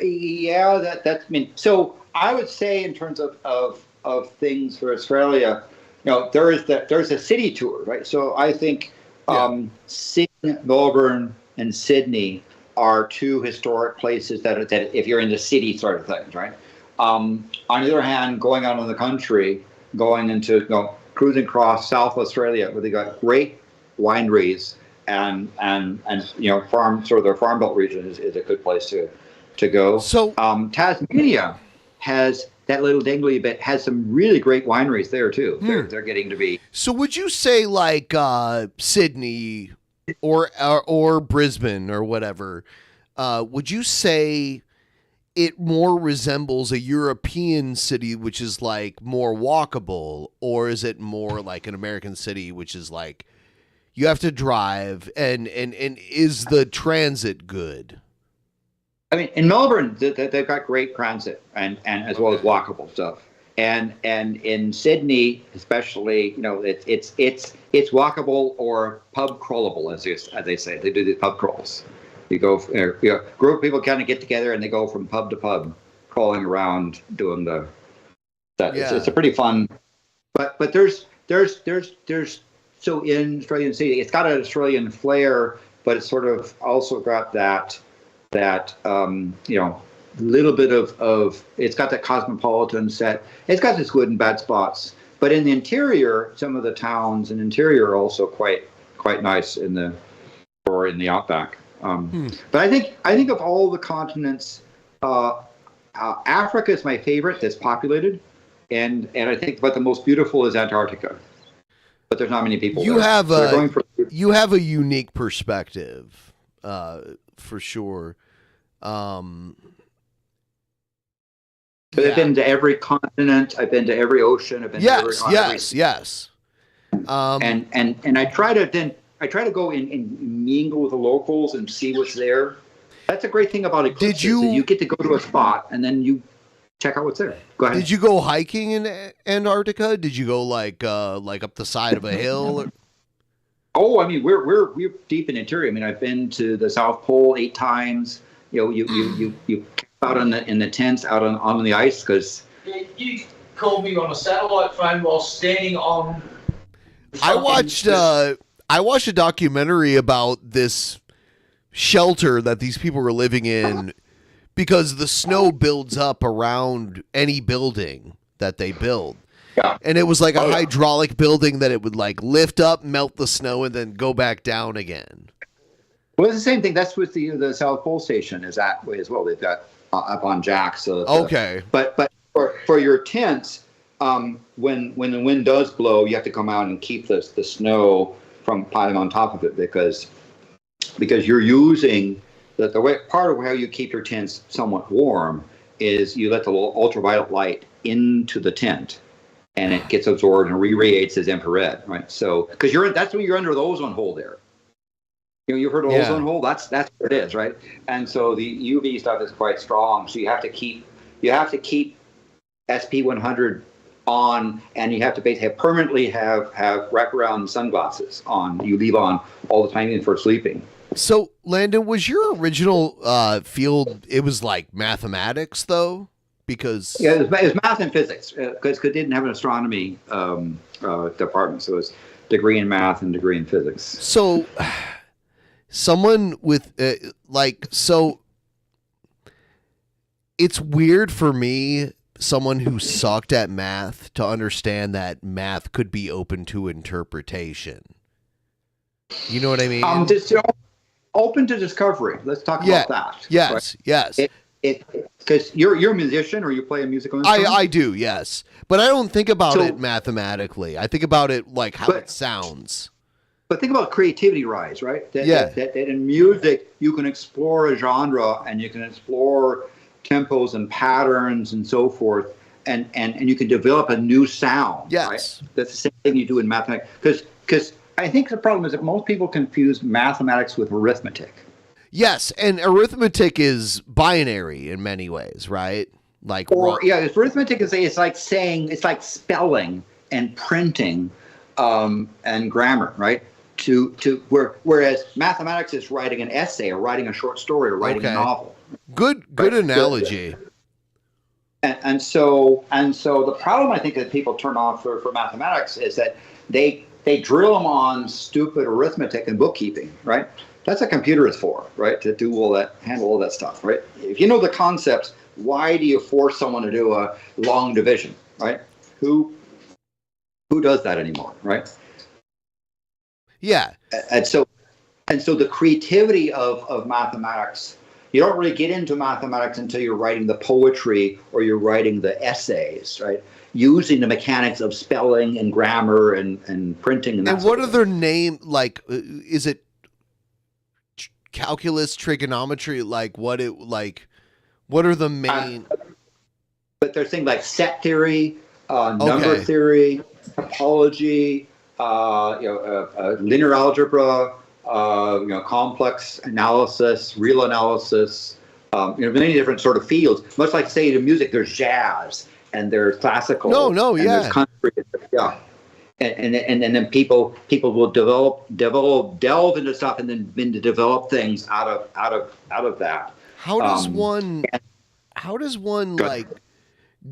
I would say in terms of things for Australia, there's a city tour, right? So I think Sydney, Melbourne, and Sydney are two historic places that if you're into city sort of things, right? On the other hand, going out in the country, going into cruising across South Australia, where they got great wineries and farm their farm belt region is a good place to go. So Tasmania has that little dingly bit, has some really great wineries there too. They're getting to be. So would you say like Sydney or Brisbane or whatever? Would you say it more resembles a European city, which is like more walkable, or is it more like an American city, which is like you have to drive, and is the transit good? I mean, in Melbourne, they've got great transit and as well as walkable stuff. And in Sydney, especially, it's walkable or pub crawlable, as they say. They do these pub crawls. You go, group of people kind of get together and they go from pub to pub, crawling around doing that. Yeah. It's a pretty fun. But there's so in Australian City, it's got an Australian flair, but it's sort of also got that little bit of it's got that cosmopolitan set. It's got its good and bad spots, but in the interior, some of the towns in the interior are also quite nice in the outback. But I think of all the continents, Africa is my favorite that's populated, and I think but the most beautiful is Antarctica. But there's not many people. You there. have So a unique perspective, for sure. But I've been to every continent. I've been to every ocean. I've been to every yes. And I try to go and mingle with the locals and see what's there. That's a great thing about eclipses. You get to go to a spot and then you check out what's there. Go ahead. Did you go hiking in Antarctica? Did you go like up the side of a hill? Oh, I mean, we're deep in the interior. I mean, I've been to the South Pole 8 times. You camp out in the tents out on the ice because. You called me on a satellite phone while standing on. I watched a documentary about this shelter that these people were living in because the snow builds up around any building that they build. Yeah. And it was like a hydraulic building that it would like lift up, melt the snow, and then go back down again. Well, it's the same thing. That's what the South Pole Station is that way as well. They've got up on jacks. So okay. But for your tents, when the wind does blow, you have to come out and keep the snow from piling on top of it because you're using the way part of how you keep your tents somewhat warm is you let the ultraviolet light into the tent and it gets absorbed and re-radiates as infrared, right? So because that's when you're under the ozone hole there. You've heard of ozone hole? That's what it is, right? And so the UV stuff is quite strong. So you have to keep SP100 on, and you have to basically permanently have wraparound sunglasses on. You leave on all the time even for sleeping. So, Landon, was your original field? It was like mathematics, though, because it was math and physics because it didn't have an astronomy department, so it was degree in math and degree in physics. So. Someone with it's weird for me, someone who sucked at math, to understand that math could be open to interpretation. You know what I mean? open to discovery. Let's talk about that. Yes, right? yes. Because you're a musician or you play a musical instrument? I do, yes. But I don't think about it mathematically. I think about it like how it sounds. But think about creativity rise, right? That in music, you can explore a genre and you can explore tempos and patterns and so forth, and you can develop a new sound. Yes. Right? That's the same thing you do in mathematics. Because I think the problem is that most people confuse mathematics with arithmetic. Yes, and arithmetic is binary in many ways, right? Like arithmetic is it's like spelling and printing and grammar, right? Whereas mathematics is writing an essay or writing a short story or writing a novel. Good analogy. And so the problem I think that people turn off for mathematics is that they drill them on stupid arithmetic and bookkeeping, right? That's what a computer is for, right? To do all that, handle all that stuff, right? If you know the concepts, why do you force someone to do a long division, right? Who does that anymore, right? Yeah. And so the creativity of mathematics, you don't really get into mathematics until you're writing the poetry or you're writing the essays, right? Using the mechanics of spelling and grammar and printing. And what are their name? Like, is it calculus, trigonometry? What are the main? But there's things like set theory, number theory, topology, linear algebra, complex analysis, real analysis, many different sort of fields. Much like, say, in music, there's jazz and there's classical. There's country, and then people will delve into stuff and then begin to develop things out of that. How does one like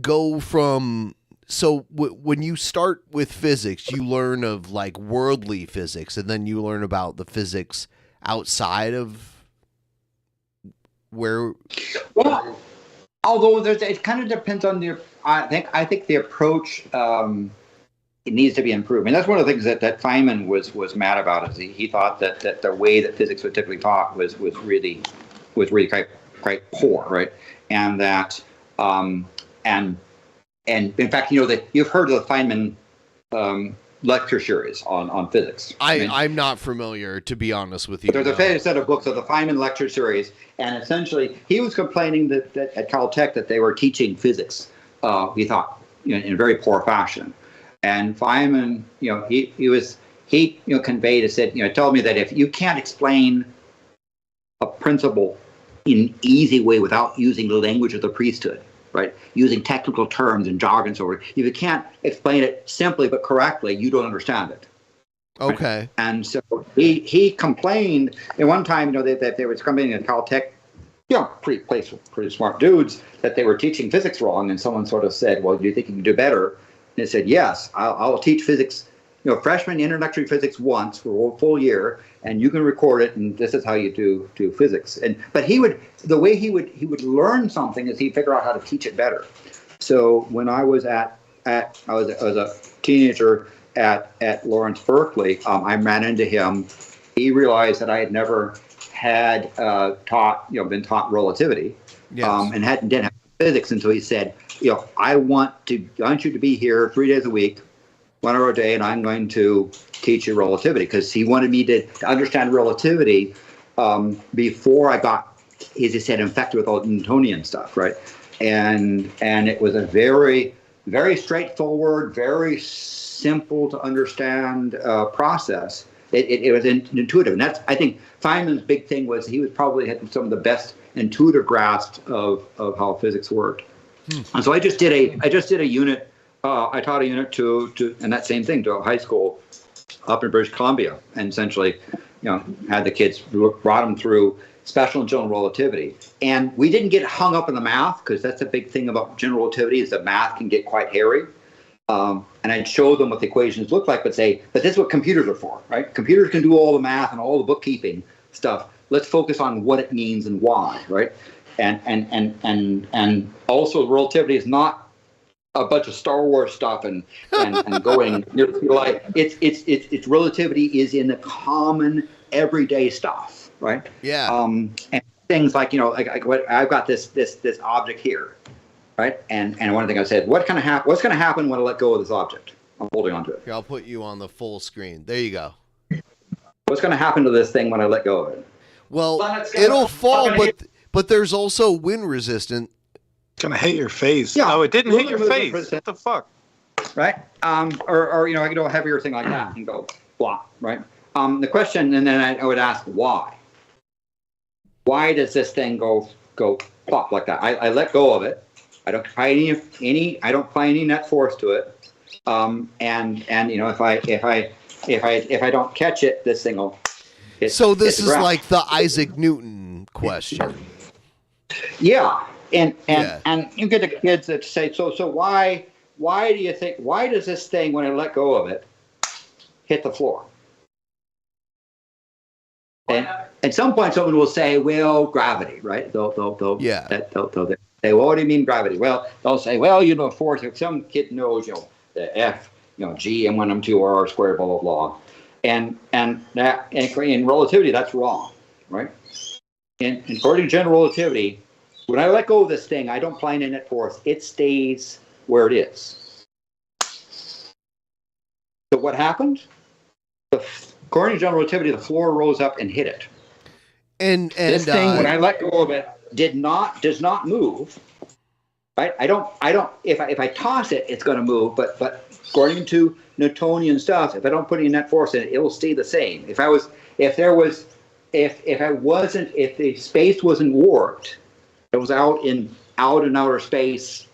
go from? So when you start with physics, you learn of like worldly physics, and then you learn about the physics outside of where. Well, although it kind of depends on the. I think the approach it needs to be improved, and that's one of the things that Feynman was mad about. Is he thought that the way that physics was typically taught was really quite poor, right? And that and in fact, that you've heard of the Feynman lecture series on physics. I'm not familiar, to be honest with you. There's a set of books of the Feynman lecture series, and essentially he was complaining that at Caltech that they were teaching physics. He thought in a very poor fashion, and Feynman, he conveyed, said, told me that if you can't explain a principle in an easy way without using the language of the priesthood, right? Using technical terms and jargon, so if you can't explain it simply but correctly, you don't understand it. Okay. Right? And so he complained at one time, that they was coming at Caltech, pretty smart dudes, that they were teaching physics wrong, and someone sort of said, "Well, do you think you can do better?" And they said, "Yes, I'll teach physics, freshman introductory physics once for a full year, and you can record it, and this is how you do physics." But the way he would learn something is he'd figure out how to teach it better. So when I was I was a teenager at Lawrence Berkeley, I ran into him. He realized that I had never had been taught relativity, and didn't have physics until he said, I want you to be here 3 days a week, 1 hour a day, and I'm going to teach you relativity, because he wanted me to understand relativity before I got, as he said, infected with all Newtonian stuff, right? And it was a very, very straightforward, very simple to understand process. It was intuitive, and that's, I think, Feynman's big thing was he was probably had some of the best intuitive grasp of how physics worked. And so I just did a unit. I taught a unit to and that same thing to a high school up in British Columbia, and essentially, had the kids, brought them through special and general relativity. And we didn't get hung up in the math, because that's a big thing about general relativity, is that math can get quite hairy. And I'd show them what the equations look like, but say, but this is what computers are for, right? Computers can do all the math and all the bookkeeping stuff. Let's focus on what it means and why, right? And also relativity is not a bunch of Star Wars stuff and going like it's relativity is in the common everyday stuff, right? Yeah. And things like, like what I've got this object here, right? And one thing I said, what's going to happen when I let go of this object? I'm holding onto it. Here, I'll put you on the full screen. There you go. What's going to happen to this thing when I let go of it? Well, it'll fall, but there's also wind resistant. It's gonna hit your face. Yeah. Oh, it didn't hit your face. What the fuck? Right? Or I could do a heavier thing like that and go blah, right? The question, and then I would ask why. Why does this thing go plop like that? I let go of it. I don't apply any net force to it. And if I don't catch it, this thing will hit. So this hit is the ground. like the Isaac Newton question. Yeah. And you get the kids that say, so why do you think, why does this thing, when I let go of it, hit the floor? And at some point, someone will say, well, gravity, right? They'll say, well, what do you mean gravity? Well, they'll say, well, force. Some kid knows, the F, G, M1, M2, R squared, blah, blah, blah. And that, in relativity, that's wrong, right? And according to general relativity, when I let go of this thing, I don't apply any net force. It stays where it is. So what happened? According to general relativity, the floor rose up and hit it. And this thing, when I let go of it, does not move. Right? I don't. If I toss it, it's going to move. But according to Newtonian stuff, if I don't put any net force in it, it will stay the same. If the space wasn't warped, it was out in outer space,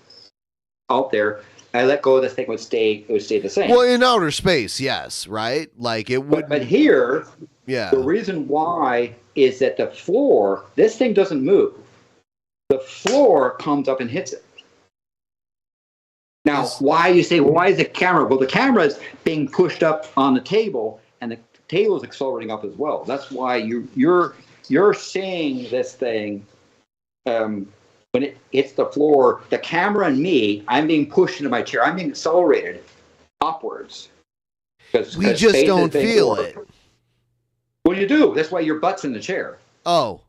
out there. I let go of this thing, it would stay the same. Well, in outer space, yes, right? Like it would. But here, yeah. The reason why is that the floor, this thing doesn't move. The floor comes up and hits it. Now, why you say, well, why is the camera? Well, the camera is being pushed up on the table, and the table is accelerating up as well. That's why you're seeing this thing. When it hits the floor, the camera and me, I'm being pushed into my chair. I'm being accelerated upwards. We just don't feel it. Well, you do. That's why your butt's in the chair. Oh.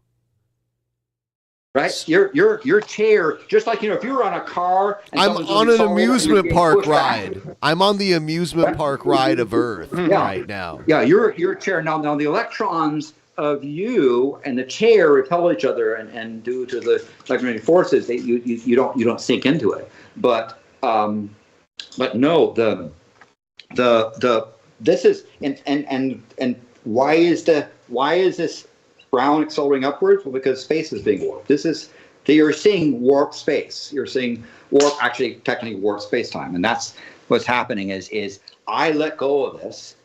Right? Your chair, just like, if you were on a car. And I'm on an amusement park ride. I'm on the amusement park ride of Earth right now. Yeah, your chair. Now the electrons of you and the chair repel each other, and due to the electromagnetic forces, you don't sink into it. But no, this is and why is this ground accelerating upwards? Well, because space is being warped. You're seeing warped space. You're seeing technically warped space-time, and that's what's happening. Is I let go of this.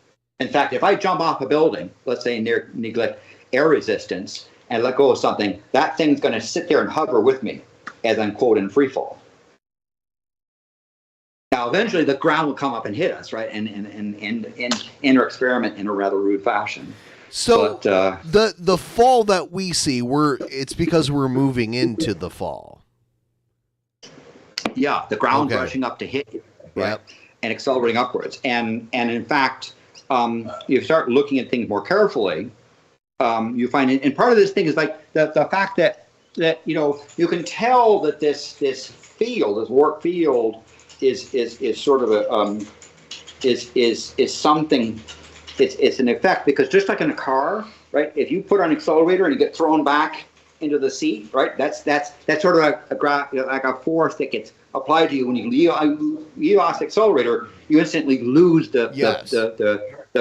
In fact, if I jump off a building, let's say neglect air resistance, and let go of something, that thing's going to sit there and hover with me as I'm, quote, in free fall. Now, eventually, the ground will come up and hit us, right? And enter experiment in a rather rude fashion. So the fall that we see, it's because we're moving into the fall. Yeah, the ground rushing up to hit you, right? Yep. And accelerating upwards. And in fact, you start looking at things more carefully, you find, and part of this thing is like the fact that you can tell that this field, this warp field, is sort of a is something. It's an effect, because just like in a car, right? If you put on an accelerator and you get thrown back into the seat, right? That's sort of like a force that gets applied to you when you leave off the accelerator. You instantly lose the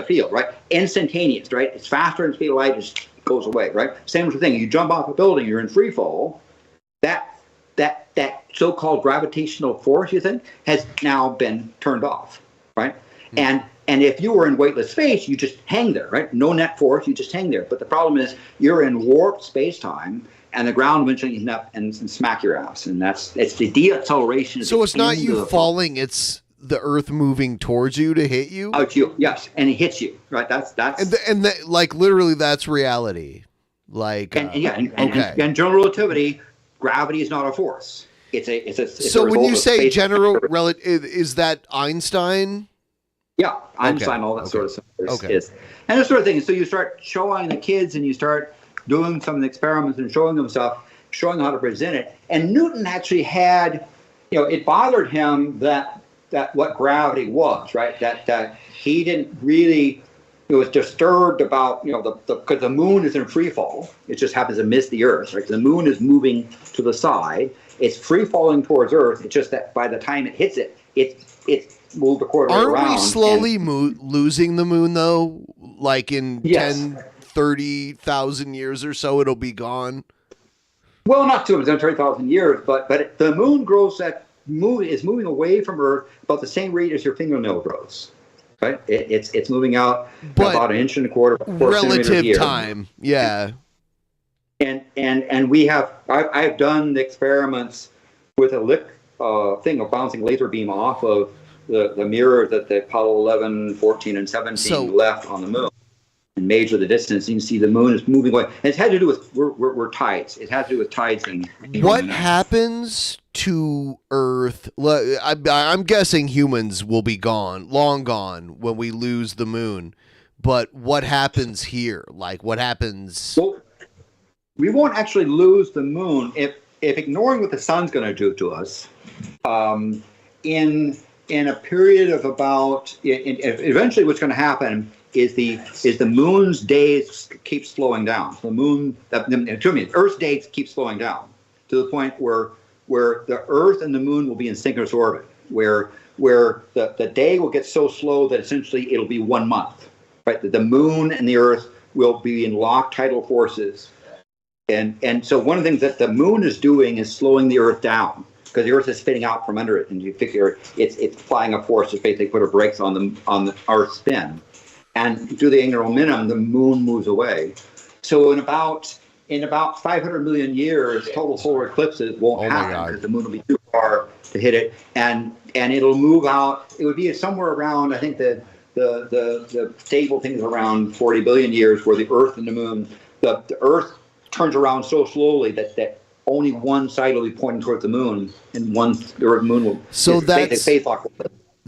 field, right? Instantaneous, right? It's faster than the speed of light, just goes away, right? Same sort of thing. You jump off a building, you're in free fall. That so-called gravitational force, you think, has now been turned off, right? Mm-hmm. And if you were in weightless space, you just hang there, right? No net force, you just hang there. But the problem is you're in warped space-time, and the ground eventually ends up and smack your ass, and it's the deacceleration. So it's not you falling; it's the Earth moving towards you to hit you. Out you, yes, and it hits you, right? That's like literally that's reality. Like and general relativity, gravity is not a force. It's so when you say general relative, is that Einstein? Yeah, Einstein, all that sort of stuff. And this sort of thing. So you start showing the kids, and you start doing some experiments and showing them stuff, showing how to present it. And Newton actually had, it bothered him that what gravity was, right? That he didn't really, he was disturbed about, because the moon is in free fall. It just happens to miss the Earth, right? The moon is moving to the side. It's free falling towards Earth. It's just that by the time it hits it, it's moved a quarter way around. Aren't we slowly losing the moon, though? Like in 10, 30,000 years or so, it'll be gone? Well, not 230,000 years, but the moon grows is moving away from Earth about the same rate as your fingernail grows. Right? It's moving out about 1.25 inches. Relative time, yeah. And we have, I've done the experiments with a thing of bouncing laser beam off of the mirror that the Apollo 11, 14, and 17 left on the moon, and measure the distance. You can see the moon is moving away. And it's had to do with we're tides. It had to do with tides and what happens to Earth? I'm guessing humans will be gone, long gone, when we lose the moon. But what happens here? Like, what happens? Well, we won't actually lose the moon if ignoring what the sun's going to do to us. In a period of about, eventually, what's going to happen is the moon's days keep slowing down. The Earth's days keep slowing down to the point where the Earth and the moon will be in synchronous orbit, where the day will get so slow that essentially it'll be 1 month. Right, the moon and the Earth will be in locked tidal forces, and so one of the things that the moon is doing is slowing the Earth down, because the Earth is spinning out from under it, and you figure it's applying a force to basically put a brakes on the Earth's spin. And due to the angular momentum, the moon moves away. So in about 500 million years, total solar eclipses won't happen, because the moon will be too far to hit it, and it'll move out. It would be somewhere around, I think the stable thing is around 40 billion years, where the Earth and the moon, the Earth turns around so slowly that only one side will be pointing towards the moon, and the moon will. So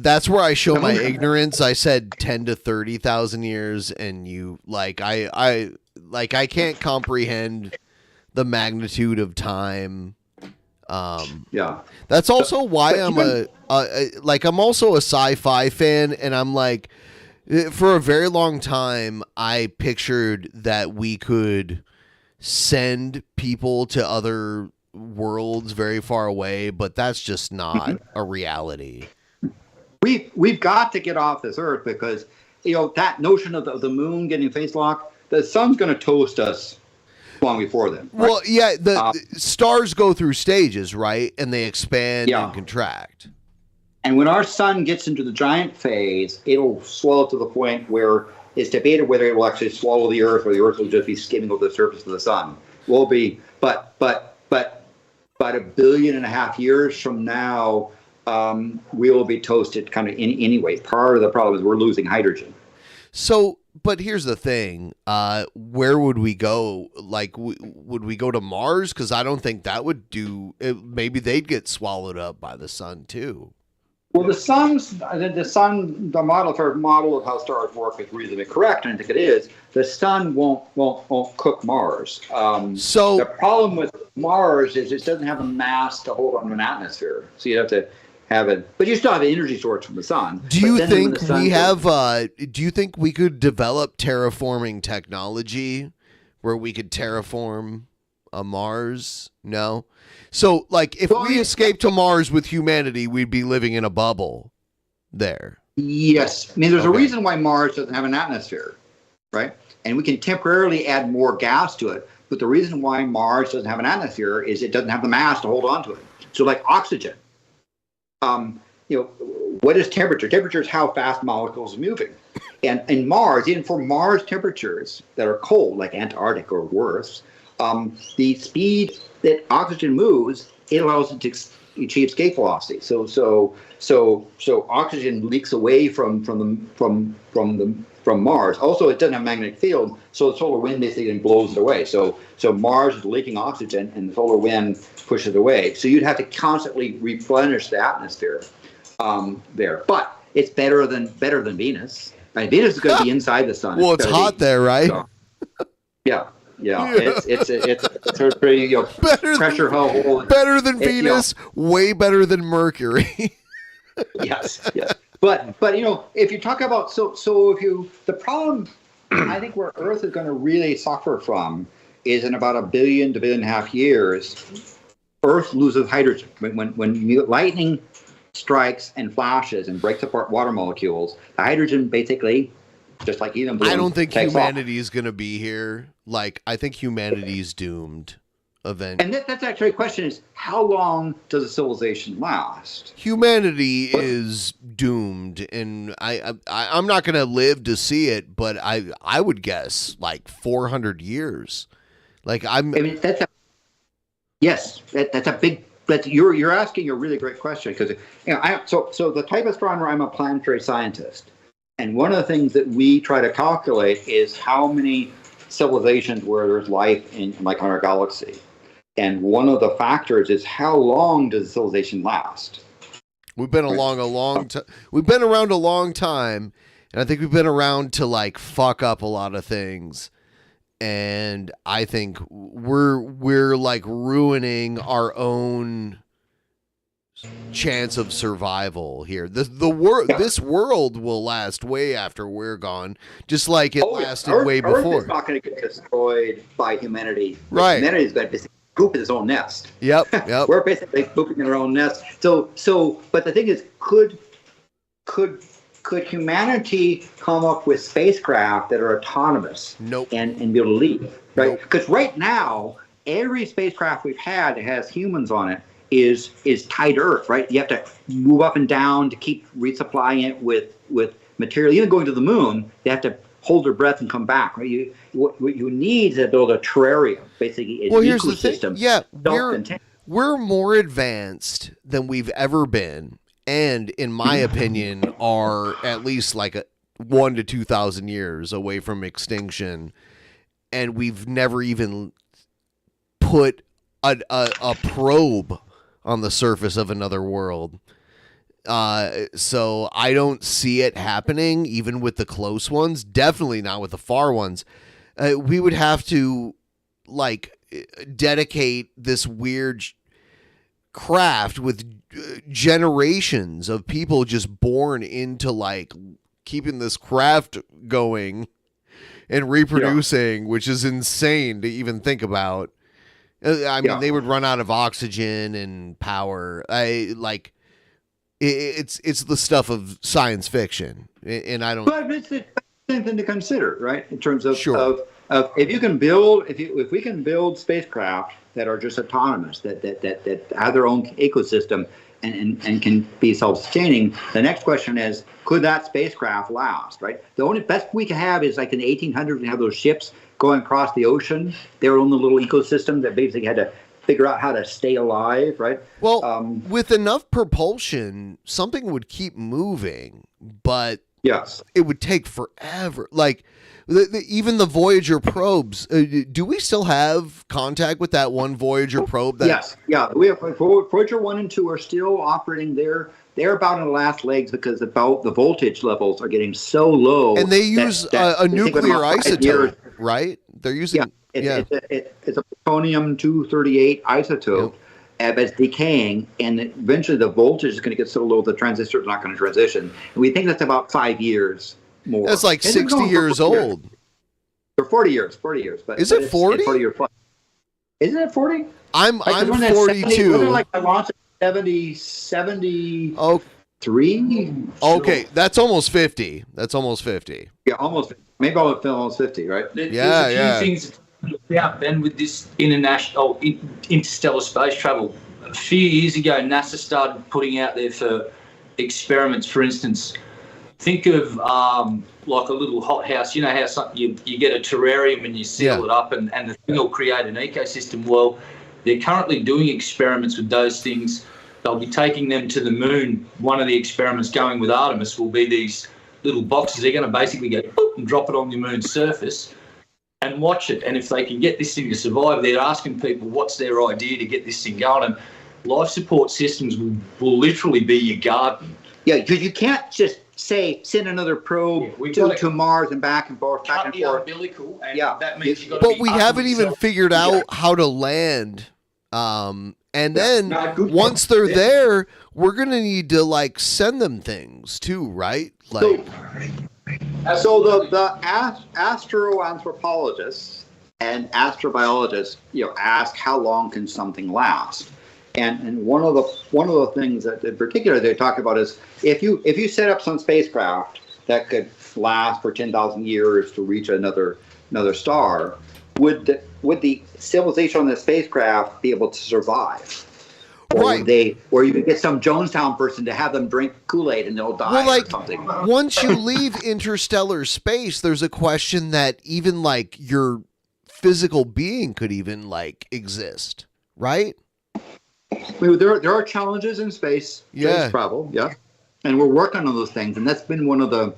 that's where I show my ignorance. I said 10 to 30,000 years, and you I can't comprehend the magnitude of time. That's also why I'm also a sci-fi fan, and I'm like, for a very long time I pictured that we could send people to other worlds very far away, but that's just not a reality. We've got to get off this Earth, because that notion of the moon getting face locked, the sun's going to toast us long before then. Right? Well, yeah, the stars go through stages, right? And they expand and contract. And when our sun gets into the giant phase, it'll swell to the point where it's debated whether it will actually swallow the Earth, or the Earth will just be skimming over the surface of the sun. Will be, but about 1.5 billion years from now, we will be toasted kind of anyway. Part of the problem is we're losing hydrogen. So, but here's the thing. Where would we go? Like, would we go to Mars? Because I don't think that would do. Maybe they'd get swallowed up by the sun too. Well, the model of how stars work is reasonably correct, and I think it is. The sun won't cook Mars. So the problem with Mars is it doesn't have a mass to hold on an atmosphere. So you have to have it, but you still have an energy source from the sun. Do you think we have? Do you think we could develop terraforming technology where we could terraform a Mars? No. So, like, if we escape to Mars with humanity, we'd be living in a bubble there. Yes. I mean, there's a reason why Mars doesn't have an atmosphere, right? And we can temporarily add more gas to it. But the reason why Mars doesn't have an atmosphere is it doesn't have the mass to hold on to it. So, like oxygen, what is temperature? Temperature is how fast molecules are moving. And in Mars, even for Mars temperatures that are cold, like Antarctic or worse, the speed that oxygen moves, it allows it to achieve escape velocity. So oxygen leaks away from Mars. Also, it doesn't have a magnetic field, so the solar wind basically blows it away. So Mars is leaking oxygen, and the solar wind pushes it away. So you'd have to constantly replenish the atmosphere there. But it's better than Venus. I mean, Venus is going to be inside the sun. Well, it's hot there, right? So, yeah. Yeah, it's a pretty pressure hole. Better than Venus, way better than Mercury. Yes. But if you talk about the problem I think where Earth is going to really suffer from is in about 1 billion to 1.5 billion years, Earth loses hydrogen. When lightning strikes and flashes and breaks apart water molecules, the hydrogen basically, just like helium balloon, I don't think takes humanity is going to be here. Like, I think humanity's doomed. And that's actually a question: is how long does a civilization last? Humanity is doomed, and I'm not going to live to see it, but I would guess like 400 years. Like that's a big. You're asking a really great question because so the type of astronomer, I'm a planetary scientist, and one of the things that we try to calculate is how many civilizations where there's life in like on our galaxy. And one of the factors is how long does civilization last? We've been along a long time. We've been around a long time, and I think we've been around to like fuck up a lot of things. And I think we're like ruining our own chance of survival here. This world will last way after we're gone, just like it lasted way before. Earth is not going to get destroyed by humanity. Right. Humanity is going to poop in its own nest. Yep. We're basically pooping in our own nest. So, but the thing is, could humanity come up with spacecraft that are autonomous? Nope. And be able to leave, right? Because right now, every spacecraft we've had that has humans on it is tied to Earth, right? You have to move up and down to keep resupplying it with material. Even going to the moon, they have to hold their breath and come back, right? What you need to build a terrarium, basically an here's ecosystem. The thing. Yeah, we're more advanced than we've ever been, and in my opinion, are at least like 1,000 to 2,000 years away from extinction, and we've never even put a probe on the surface of another world. So I don't see it happening, even with the close ones. Definitely not with the far ones. We would have to like dedicate this weird craft with generations of people just born into like keeping this craft going and reproducing, which is insane to even think about. I mean, they would run out of oxygen and power. It's the stuff of science fiction, and I don't. But it's the same thing to consider, right? In terms of if you can build, if we can build spacecraft that are just autonomous, that have their own ecosystem and can be self-sustaining. The next question is, could that spacecraft last? Right. The only best we can have is like in the 1800s, we have those ships going across the ocean. They were in the little ecosystem that basically had to figure out how to stay alive, right? Well, with enough propulsion, something would keep moving, but yes, it would take forever. Like even the Voyager probes. Do we still have contact with that one Voyager probe? Yes, yeah. We have Voyager 1 and 2 are still operating there. They're about in the last legs because the voltage levels are getting so low. And they use a nuclear isotope, right? They're using. It's a plutonium-238 isotope, but it's decaying, and eventually the voltage is going to get so low the transistor is not going to transition. And we think that's about 5 years more. That's like 60 years old. For 40 years. But is it 40? 40 years plus. Isn't it 40? I'm 42. Wasn't it like I launched 73? Okay, that's almost 50. Yeah, almost. Maybe almost 50, right? There's a few things about Ben with this interstellar space travel. A few years ago, NASA started putting out there for experiments. For instance, think of like a little hothouse. You know how you get a terrarium and you seal it up, and the thing will create an ecosystem. Well, they're currently doing experiments with those things. They'll be taking them to the moon. One of the experiments going with Artemis will be these little boxes. They're going to basically go boop, and drop it on the moon's surface and watch it. And if they can get this thing to survive, they're asking people what's their idea to get this thing going. And life support systems will literally be your garden. Yeah, because you can't just say send another probe to Mars and back and forth, back and forth. Umbilical, and Yeah. that means you got. But we haven't even figured out how to land. And then once they're there, we're gonna need to like send them things too, right? Like, so the astroanthropologists and astrobiologists, ask how long can something last, and one of the things that in particular they talk about is if you set up some spacecraft that could last for 10,000 years to reach another star, would the civilization on the spacecraft be able to survive? Or or you could get some Jonestown person to have them drink Kool-Aid and they'll die or something. Once you leave interstellar space, there's a question that even like your physical being could even like exist, right? There are challenges in space travel, and we're working on those things, and that's been one of the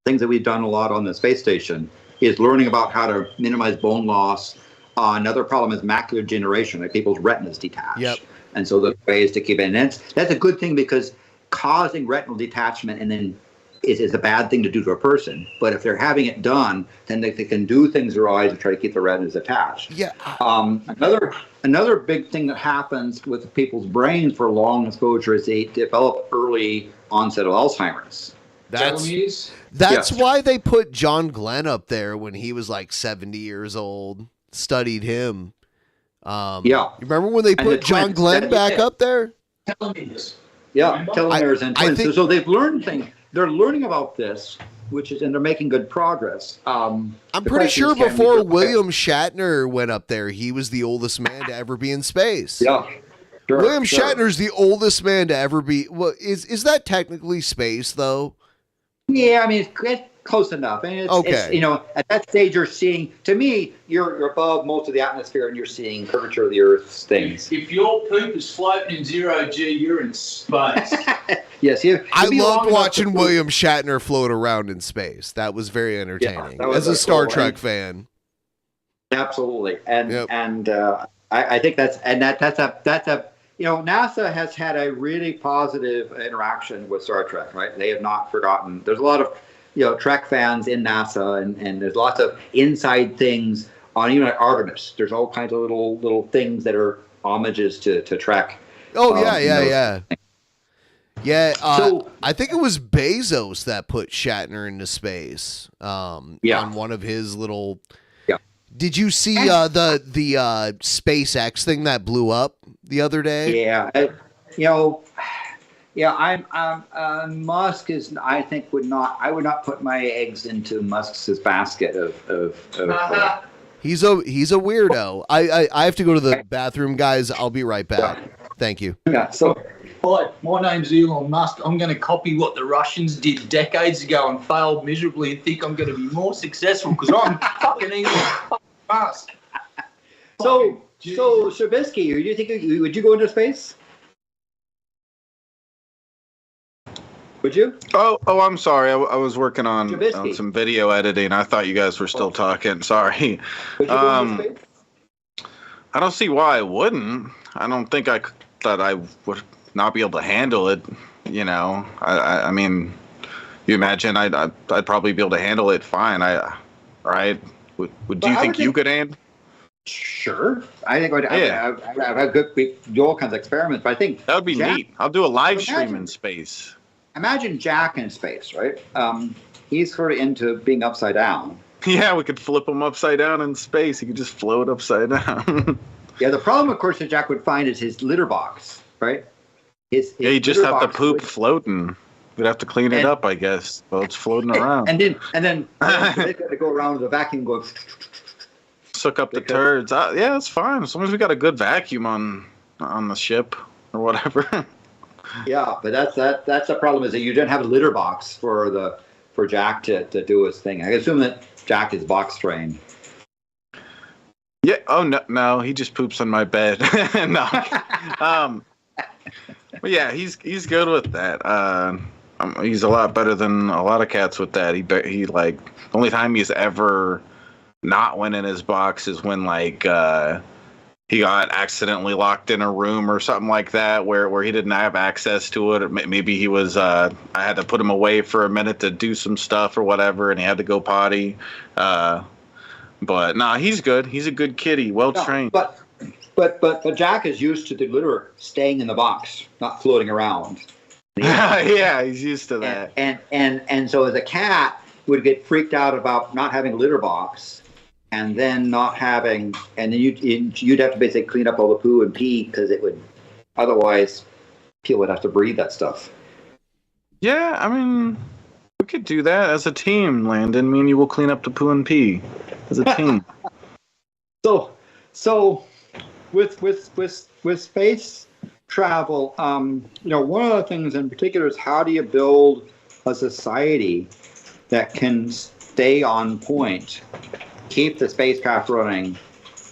things that we've done a lot on the space station is learning about how to minimize bone loss. Another problem is macular degeneration, like people's retinas detach. And so the ways to keep it, and that's a good thing because causing retinal detachment and then is a bad thing to do to a person. But if they're having it done, then they can do things to their eyes to try to keep the retinas attached. Another big thing that happens with people's brains for long exposure is they develop early onset of Alzheimer's. That's why they put John Glenn up there when he was like 70 years old. Studied him. You remember when they put John Glenn back up there? Telomeres. Telomeres and twins. So they've learned things. They're learning about this, and they're making good progress. I'm pretty sure before William Shatner went up there, he was the oldest man to ever be in space. William Shatner's the oldest man to ever be. Well, is that technically space though? Yeah, I mean it's close enough. And it's, at that stage you're seeing. To me, you're above most of the atmosphere, and you're seeing curvature of the Earth's things. If your poop is floating in 0G, you're in space. Yes, I loved watching William Shatner float around in space. That was very entertaining as a Star Trek fan. Absolutely, and I think that's a NASA has had a really positive interaction with Star Trek. Right, they have not forgotten. There's a lot of Trek fans in NASA, and there's lots of inside things on even like Artemis. There's all kinds of little things that are homages to Trek. I think it was Bezos that put Shatner into space. On one of his little. Did you see the SpaceX thing that blew up the other day? Musk is. I think would not. I would not put my eggs into Musk's basket of He's a weirdo. I have to go to the bathroom, guys. I'll be right back. Thank you. Hi, my name's Elon Musk. I'm going to copy what the Russians did decades ago and failed miserably and think I'm going to be more successful because I'm fucking Elon Musk. So Shabisky, would you go into space? Would you? Oh, I'm sorry. I was working on some video editing. I thought you guys were still talking. Sorry. Would you go into space? I don't see why I wouldn't. I don't think that I would not be able to handle it. I mean, you imagine I'd probably be able to handle it fine. Right? Would you think you could handle? Sure. I think I've had good. We do all kinds of experiments, but I think that would be neat. I'll do a live stream in space. Imagine Jack in space, right? He's sort of into being upside down. Yeah, we could flip him upside down in space. He could just float upside down. The problem, of course, that Jack would find is his litter box, right? You just have the poop floating. We'd have to clean it up, I guess. Well, it's floating around. And then they've got to go around with a vacuum going. Suck up the turds. Yeah, it's fine. As long as we got a good vacuum on the ship or whatever. Yeah, but that's the problem is that you don't have a litter box for Jack to do his thing. I assume that Jack is box trained. Yeah. Oh no, he just poops on my bed. No. But yeah, he's good with that. He's a lot better than a lot of cats with that. He like the only time he's ever not went in his box is when like he got accidentally locked in a room or something like that where he didn't have access to it. Or maybe he was I had to put him away for a minute to do some stuff or whatever, and he had to go potty. But nah, he's good. He's a good kitty, well trained. But Jack is used to the litter staying in the box, not floating around. Yeah, he's used to that. And so as a cat would get freaked out about not having a litter box, and then not having, and then you'd have to basically clean up all the poo and pee because it would, otherwise, people would have to breathe that stuff. Yeah, I mean, we could do that as a team, Landon. Me and you will clean up the poo and pee as a team. So with space travel, one of the things in particular is how do you build a society that can stay on point, keep the spacecraft running,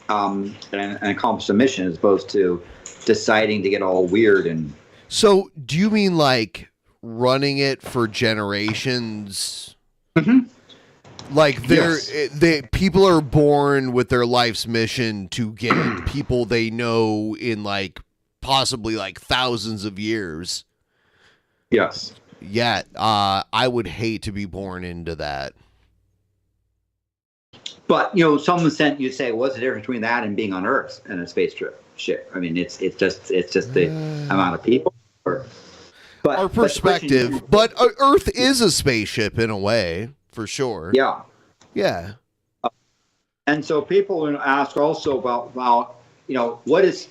and accomplish the mission, as opposed to deciding to get all weird and. So, do you mean like running it for generations? Mm-hmm. Like people are born with their life's mission to get people they know in like possibly like thousands of years. Yes. Yeah, I would hate to be born into that. But some sense you'd say, what's the difference between that and being on Earth in a space ship? I mean, it's just the amount of people. Our perspective, but Earth is a spaceship in a way, for sure. Yeah. Yeah. And so people ask also about what is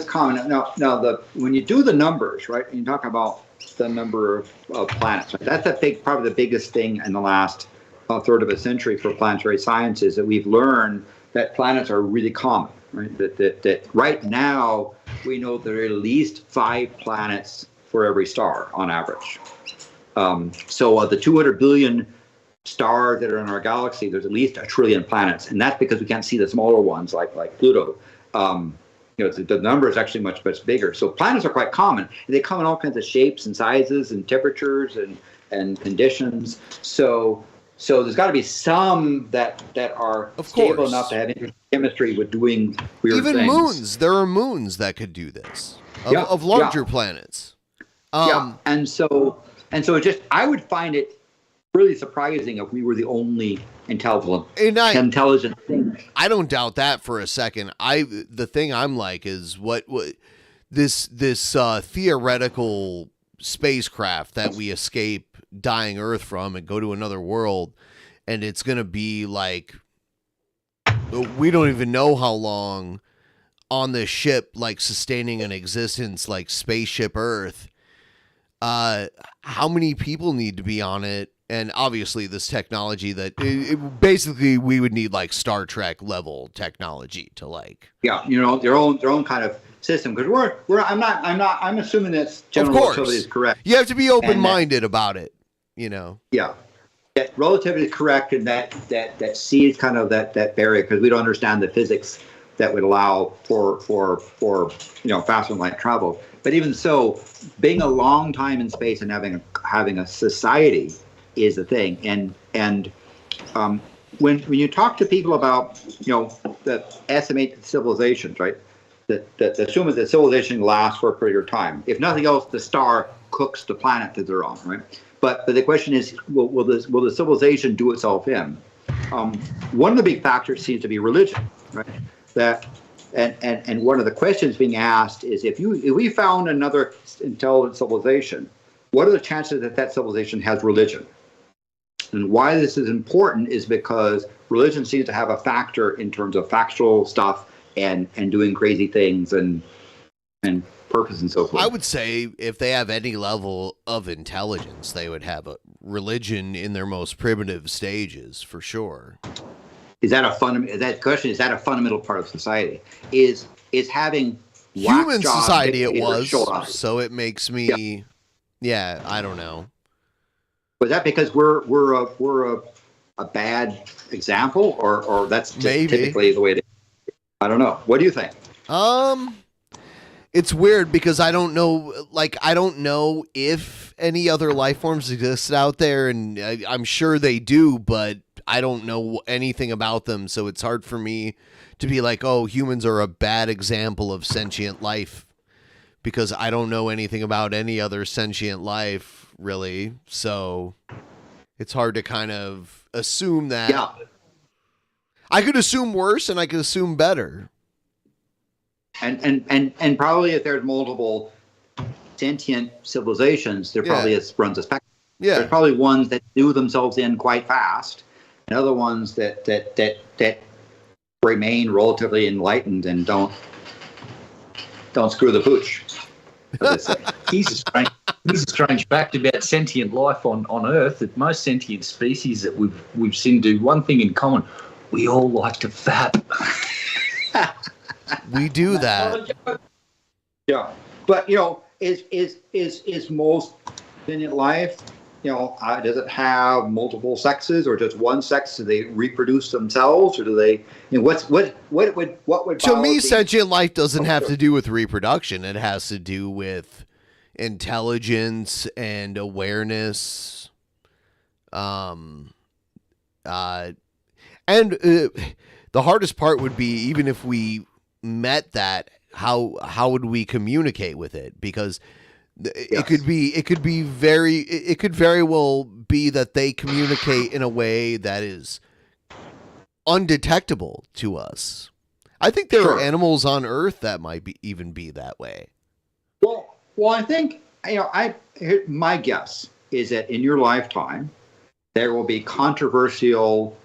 common now. When you do the numbers, right? And you talk about the number of planets. Right? That's probably the biggest thing in the last third of a century for planetary sciences, that we've learned that planets are really common. Right? That right now we know there are at least 5 planets for every star on average. So the 200 billion stars that are in our galaxy, there's at least 1 trillion planets, and that's because we can't see the smaller ones like Pluto. The number is actually much bigger. So planets are quite common. They come in all kinds of shapes and sizes and temperatures and conditions. So there's got to be some that are stable enough to have chemistry with doing weird things. Even moons. There are moons that could do this of larger planets. And so I would find it really surprising if we were the only intelligent thing. I don't doubt that for a second. The thing I'm like is what this theoretical spacecraft that we escape dying Earth from and go to another world, and it's gonna be like we don't even know how long on this ship, like sustaining an existence like spaceship Earth. How many people need to be on it? And obviously this technology that basically we would need like Star Trek level technology to like. Yeah, their own kind of system, because I'm assuming that general relativity is correct. You have to be open-minded about it, Yeah. That relativity is correct, and that C is kind of that barrier, because we don't understand the physics that would allow for faster than light travel. But even so, being a long time in space and having a society is the thing. And when you talk to people about that estimate civilizations, right? That assume that civilization lasts for a period of time. If nothing else, the star cooks the planet that they're on, right? But the question is, will the civilization do itself in? One of the big factors seems to be religion, right? And one of the questions being asked is, if we found another intelligent civilization, what are the chances that civilization has religion? And why this is important is because religion seems to have a factor in terms of factual stuff and doing crazy things and purpose and so forth. I would say if they have any level of intelligence, they would have a religion in their most primitive stages, for sure. Is that a fundamental part of society? Is having human society? It was, so it makes me, I don't know. Was that because we're a bad example, or that's just typically the way it is? I don't know. What do you think? It's weird because I don't know. Like, I don't know if any other life forms exist out there, and I'm sure they do, but I don't know anything about them, so it's hard for me to be like, oh, humans are a bad example of sentient life, because I don't know anything about any other sentient life, really. So it's hard to kind of assume that. Yeah. I could assume worse, and I could assume better. And probably if there's multiple sentient civilizations, there probably runs a spectrum. Yeah. There's probably ones that do themselves in quite fast, and other ones that remain relatively enlightened and don't screw the pooch. Here's a strange fact about sentient life on Earth: that most sentient species that we've seen do one thing in common: we all like to fap. We do that. Yeah, but is most sentient life, does it have multiple sexes or just one sex? Do they reproduce themselves, or do they? What would? To me, sentient life doesn't have to do with reproduction. It has to do with intelligence and awareness. And the hardest part would be, even if we met that, how would we communicate with it? Because it could very well be that they communicate in a way that is undetectable to us. I think there are animals on Earth that might even be that way. Well, I think my guess is that in your lifetime there will be controversial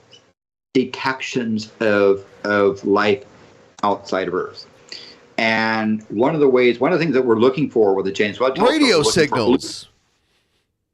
detections of life outside of Earth. And one of the things that we're looking for with the James Webb Telescope, radio signals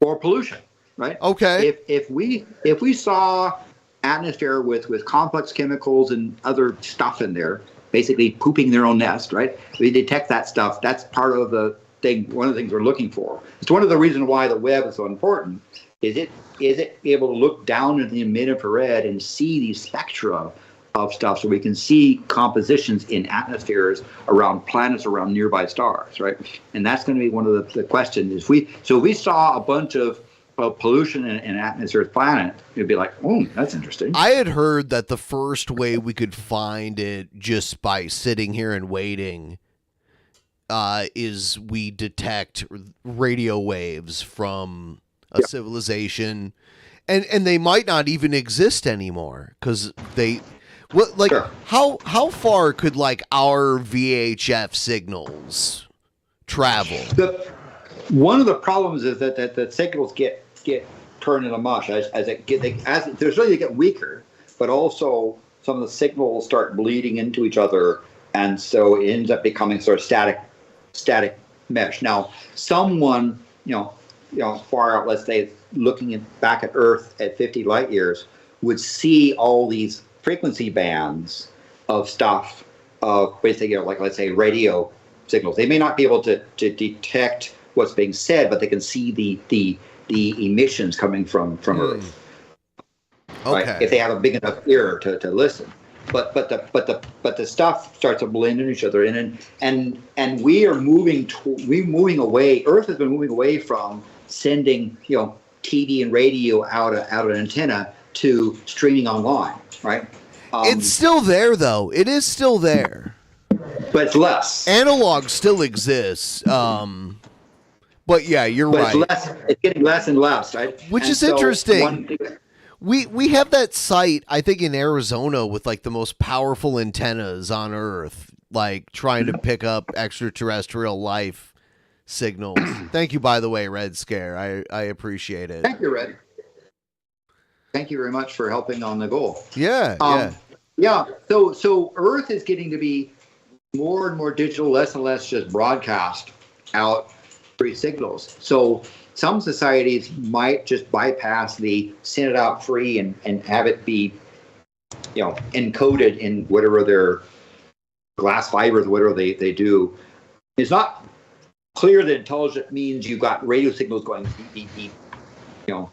or pollution, right? Okay. If we saw atmosphere with complex chemicals and other stuff in there, basically pooping their own nest, right? We detect that stuff. That's part of the thing. One of the things we're looking for. It's one of the reasons why the Webb is so important. Is it able to look down in the mid-infrared and see these spectra of stuff, so we can see compositions in atmospheres around planets, around nearby stars, right? And that's going to be one of the questions. If we saw a bunch of pollution in an atmosphere planet, it'd be like, oh, that's interesting. I had heard that the first way we could find it just by sitting here and waiting is we detect radio waves from a civilization, and they might not even exist anymore, because they... How far could our VHF signals travel? One of the problems is that the signals get turned into mush as they get weaker, but also some of the signals start bleeding into each other, and so it ends up becoming sort of static mesh. Now, someone far out, let's say looking back at Earth at 50 light years, would see all these frequency bands of stuff, of basically, let's say radio signals. They may not be able to detect what's being said, but they can see the emissions coming from Earth. Okay. Right? If they have a big enough ear to listen. But the stuff starts to blend in each other, and we are moving away. Earth has been moving away from sending TV and radio out an antenna to streaming online, right? It's still there, though. It is still there. But it's less. Analog still exists. But yeah, you're right. It's getting less and less, right? Which is interesting. We have that site, I think, in Arizona with the most powerful antennas on Earth, trying to pick up extraterrestrial life signals. Thank you, by the way, Red Scare. I appreciate it. Thank you, Red. Thank you very much for helping on the goal. Yeah. So Earth is getting to be more and more digital, less and less just broadcast out free signals. So some societies might just bypass the send it out free and have it be, encoded in whatever their glass fibers, whatever they do. It's not clear that intelligent means you've got radio signals going beep, beep, beep.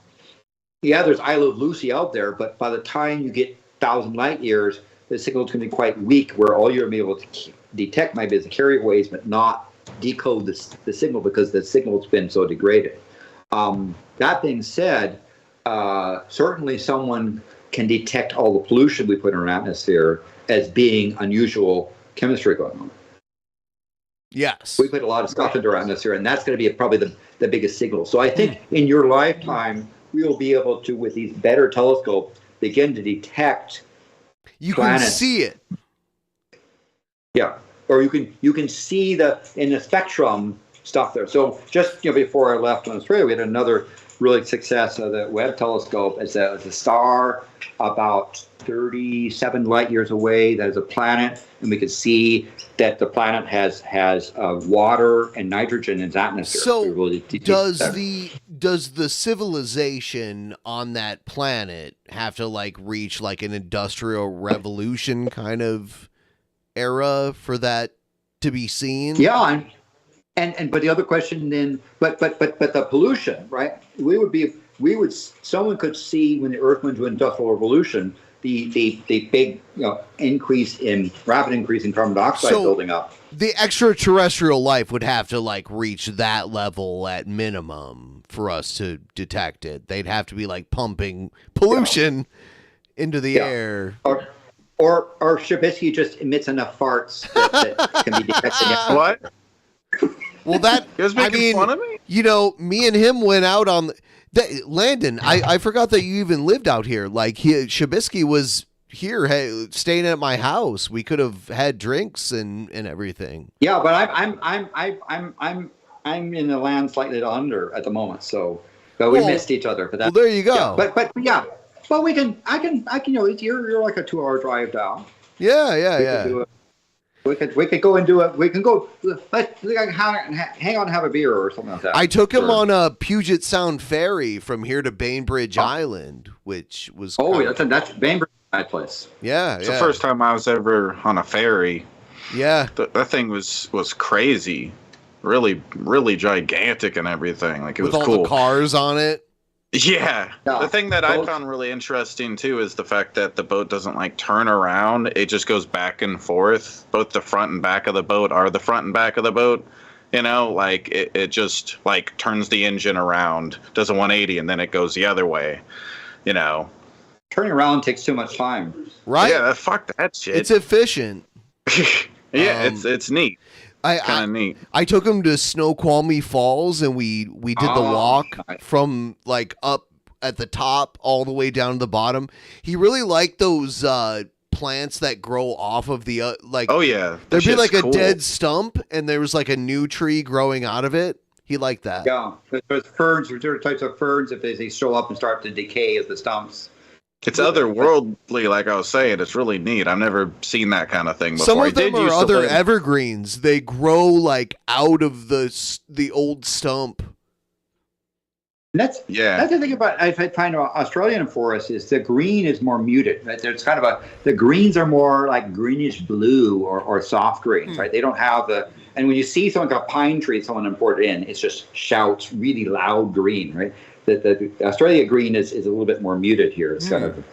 Yeah, there's I Love Lucy out there, but by the time you get 1,000 light years, the signal's going to be quite weak, where all you're going to be able to detect might be the carrier waves, but not decode the signal, because the signal's been so degraded. That being said, certainly someone can detect all the pollution we put in our atmosphere as being unusual chemistry going on. Yes. We put a lot of stuff into our atmosphere, and that's going to be probably the biggest signal. So I think in your lifetime, we will be able to, with these better telescopes, begin to detect planets. Can see it. Yeah, or you can see in the spectrum stuff there. So just before I left on Australia, we had another really success of the Webb telescope. It's a star about 37 light years away. That is a planet, and we could see that the planet has water and nitrogen in its atmosphere. So really does the civilization on that planet have to like reach like an industrial revolution kind of era for that to be seen? Yeah, and but the other question then, but the pollution, right? Someone could see when the Earth went to industrial revolution, the big rapid increase in carbon dioxide building up. The extraterrestrial life would have to like reach that level at minimum for us to detect it. They'd have to be like pumping pollution into the air. Or Shabisky just emits enough farts that can be detected. What? Well, that he was making fun of me. Me and him went out on Landon. I forgot that you even lived out here. Like Shabisky was here, staying at my house. We could have had drinks and everything. Yeah, but I'm in the land slightly under at the moment, so we missed each other. But well, there you go. Yeah, but yeah, well, I can. You're like a 2-hour drive down. Yeah. We could go and do it. We can go. Let's hang on and have a beer or something like that. I took him on a Puget Sound ferry from here to Bainbridge Island, which was that's Bainbridge, my place. Yeah, It's the first time I was ever on a ferry. Yeah, that thing was crazy, really, really gigantic and everything. Like it with was all cool. the cars on it. Yeah. The thing that I found really interesting too is the fact that the boat doesn't like turn around. It just goes back and forth. Both the front and back of the boat are the front and back of the boat. Like it just like turns the engine around, does a 180, and then it goes the other way. Turning around takes too much time. Right? Yeah, fuck that shit. It's efficient. Yeah, it's neat. Kind of neat. I took him to Snoqualmie Falls, and we did the walk from like up at the top all the way down to the bottom. He really liked those plants that grow off of the like. Oh yeah, there'd be like a dead stump, and there was like a new tree growing out of it. He liked that. Yeah, there's ferns. There's different types of ferns if they show up and start to decay as the stumps. It's otherworldly, like I was saying. It's really neat. I've never seen that kind of thing before. Some of them are other evergreens. They grow like out of the old stump. And that's the thing about I find Australian forests is the green is more muted. Right? There's kind of the greens are more like greenish blue or soft greens, right? They don't have and when you see someone got pine tree, someone imported in, it's just shouts really loud green, right? The Australia green is a little bit more muted here. It's kind of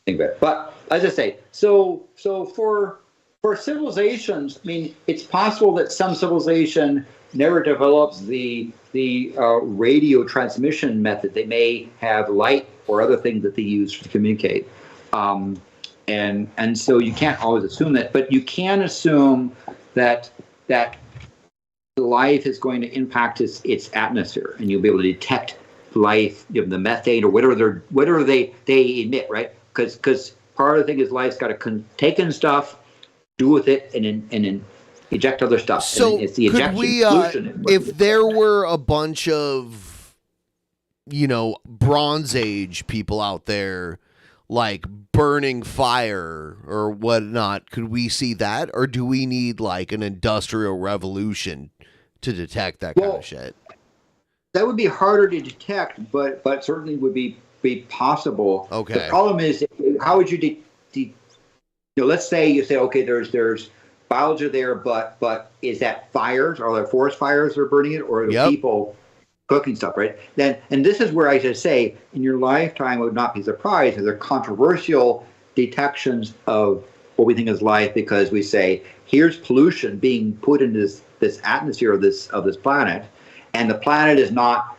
thing, but as I say, so for civilizations, I mean, it's possible that some civilization never develops the radio transmission method. They may have light or other things that they use to communicate, and so you can't always assume that, but you can assume that life is going to impact its atmosphere, and you'll be able to detect life, the methane or whatever they emit, right? Because part of the thing is life's got to take in stuff, do with it, and then eject other stuff. So and it's the could we, if there were a bunch of, Bronze Age people out there, like burning fire or whatnot, could we see that, or do we need like an industrial revolution to detect that kind of shit? That would be harder to detect, but certainly would be possible. Okay. The problem is, how would you let's say you say, okay, there's biology there, but is that fires? Are there forest fires that are burning it, or are there people cooking stuff, right? And this is where I should say, in your lifetime, I would not be surprised if there are controversial detections of what we think is life, because we say, here's pollution being put into this atmosphere of this planet, and the planet is not,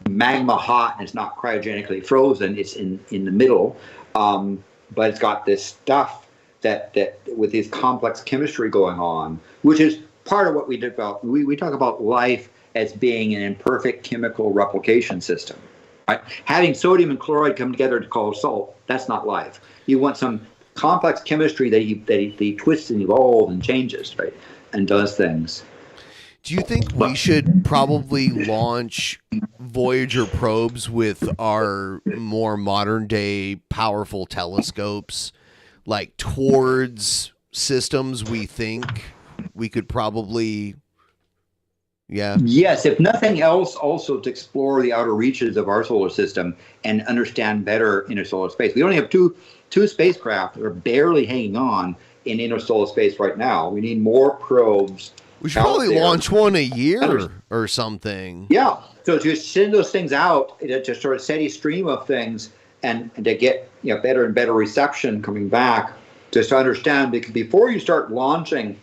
magma hot and it's not cryogenically frozen. It's in the middle, but it's got this stuff that with this complex chemistry going on, which is part of what we did about. We talk about life as being an imperfect chemical replication system. Right? Having sodium and chloride come together to cause salt, that's not life. You want some complex chemistry that he twists and evolves and changes, right, and does things. Do you think we should probably launch Voyager probes with our more modern day powerful telescopes, like towards systems we think we could probably, yeah? Yes, if nothing else, also to explore the outer reaches of our solar system and understand better interstellar space. We only have two spacecraft that are barely hanging on in interstellar space right now. We need more probes. We should probably launch one a year or something. Yeah. So to send those things out, to sort of steady stream of things, and to get better and better reception coming back, just to understand, because before you start launching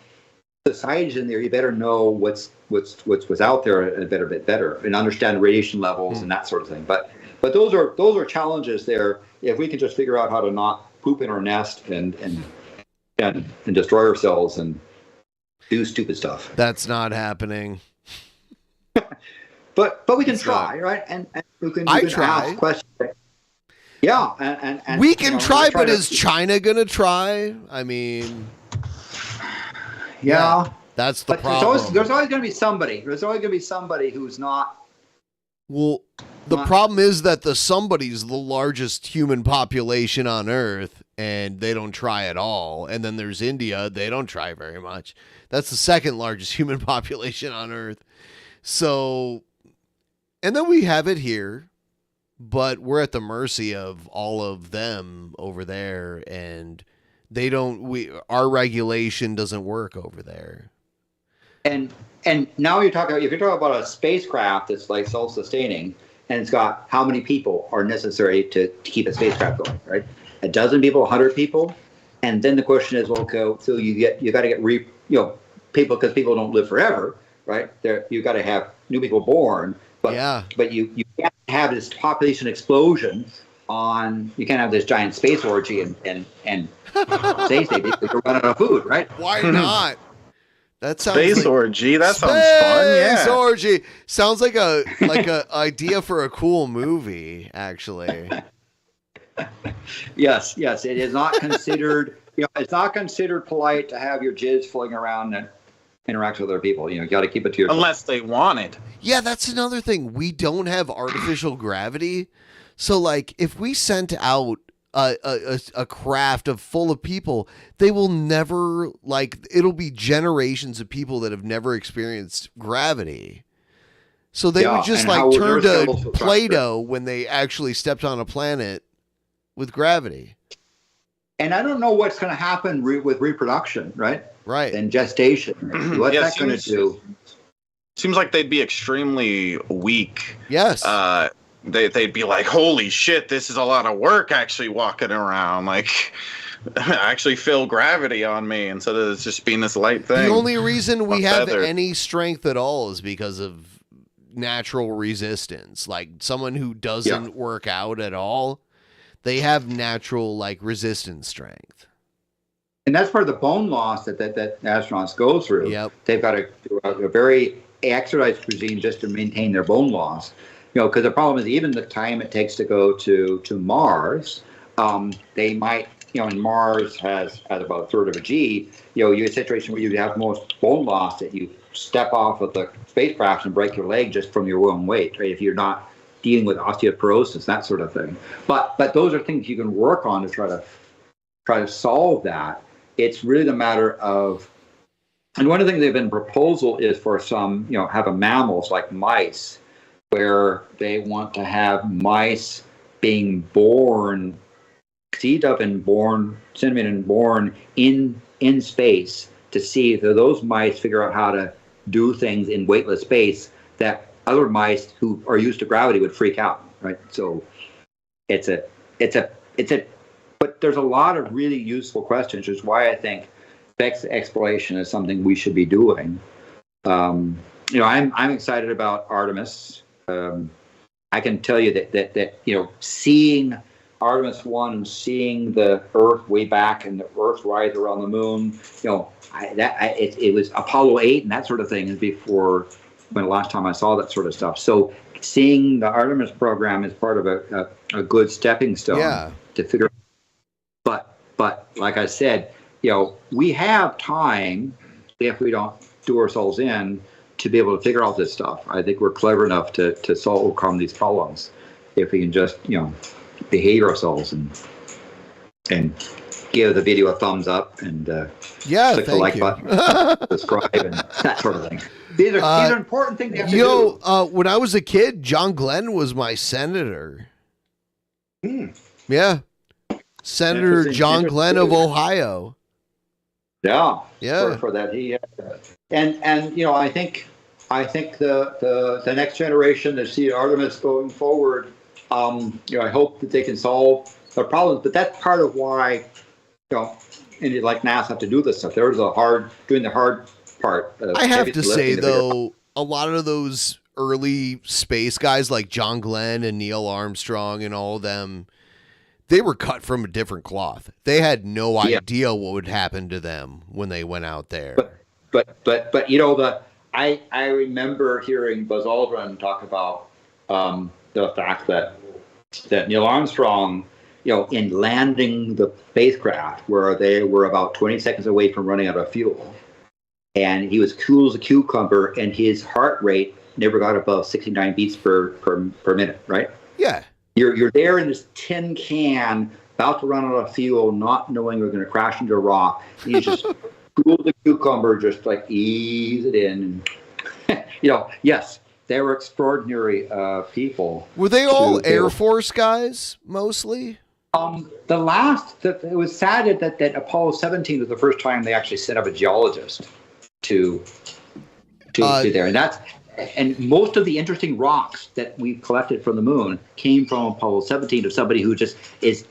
societies in there, you better know what's out there a bit better, and understand radiation levels and that sort of thing. But those are challenges there. If we can just figure out how to not poop in our nest and destroy ourselves and do stupid stuff. That's not happening. But we can try, right? And we can ask questions. Yeah, and we can try, but is China gonna try? I mean, yeah, that's the problem. There's always going to be somebody. There's always going to be somebody who's not. Well, the problem is that the somebody's the largest human population on Earth, and they don't try at all. And then there's India; they don't try very much. That's the second largest human population on Earth. So, and then we have it here, but we're at the mercy of all of them over there, and they don't. Our regulation doesn't work over there. And now if you're talking about a spacecraft that's like self-sustaining, and it's got how many people are necessary to keep a spacecraft going, right? A dozen people, 100 people, and then the question is, well, okay, so you got to get people, because people don't live forever, right? You got to have new people born, but you can't have this population explosion you can't have this giant space orgy and say because you're running out of food, right? Why not? That sounds space orgy. That sounds fun. Yeah, space orgy sounds like a idea for a cool movie, actually. Yes, it is not considered. It's not considered polite to have your jizz floating around and interact with other people. You got to keep it to yourself. Unless they want it. Yeah, that's another thing. We don't have artificial gravity, so like if we sent out a craft full of people, they will never, it'll be generations of people that have never experienced gravity. So they would just turn to Play-Doh when they actually stepped on a planet with gravity. And I don't know what's going to happen with reproduction, right? Right. And gestation. What's that going to do? Seems like they'd be extremely weak. Yes. They'd be like, holy shit, this is a lot of work actually walking around. Like, I actually feel gravity on me instead of just being this light thing. The only reason we have any strength at all is because of natural resistance. Like someone who doesn't work out at all, they have natural resistance strength. And that's part of the bone loss that astronauts go through. Yep. They've got a very exercise regime just to maintain their bone loss. Because the problem is even the time it takes to go to Mars, they might, and Mars has about a third of a G, you're in a situation where you have most bone loss that you step off of the spacecraft and break your leg just from your own weight, right? If you're not dealing with osteoporosis, that sort of thing. But those are things you can work on to try to solve that. It's really the matter of, and one of the things they've been proposal is for some, have a mammals like mice, where they want to have mice being born, conceived of and born, and born in space to see if those mice figure out how to do things in weightless space that other mice who are used to gravity would freak out, right? So but there's a lot of really useful questions, which is why I think space exploration is something we should be doing. I'm excited about Artemis. I can tell you that seeing Artemis 1 and seeing the Earth way back and the Earth rise around the moon, it was Apollo 8 and that sort of thing is before when the last time I saw that sort of stuff. So seeing the Artemis program is part of a good stepping stone to figure out. But like I said, we have time if we don't do ourselves in to be able to figure out this stuff. I think we're clever enough to overcome these problems if we can just, behave ourselves and give the video a thumbs up and click the like button, subscribe, and that sort of thing. These are important things you have to do. When I was a kid, John Glenn was my senator. Yeah. Senator John Glenn of Ohio. Yeah. Yeah. For that, and I think the next generation that see Artemis going forward, I hope that they can solve the problems. But that's part of why, and like NASA have to do this stuff. There's doing the hard part. I have to say though, a lot of those early space guys like John Glenn and Neil Armstrong and all of them, they were cut from a different cloth. They had no idea what would happen to them when they went out there. But I remember hearing Buzz Aldrin talk about the fact that Neil Armstrong, in landing the spacecraft where they were about 20 seconds away from running out of fuel, and he was cool as a cucumber, and his heart rate never got above 69 beats per minute, right? Yeah. You're there in this tin can, about to run out of fuel, not knowing you're going to crash into a rock. And you just cool the cucumber, just like ease it in. And, yes, they were extraordinary people. Were they all Air Force guys, mostly? It was sad that Apollo 17 was the first time they actually set up a geologist to there, and most of the interesting rocks that we collected from the moon came from Apollo 17 of somebody who just is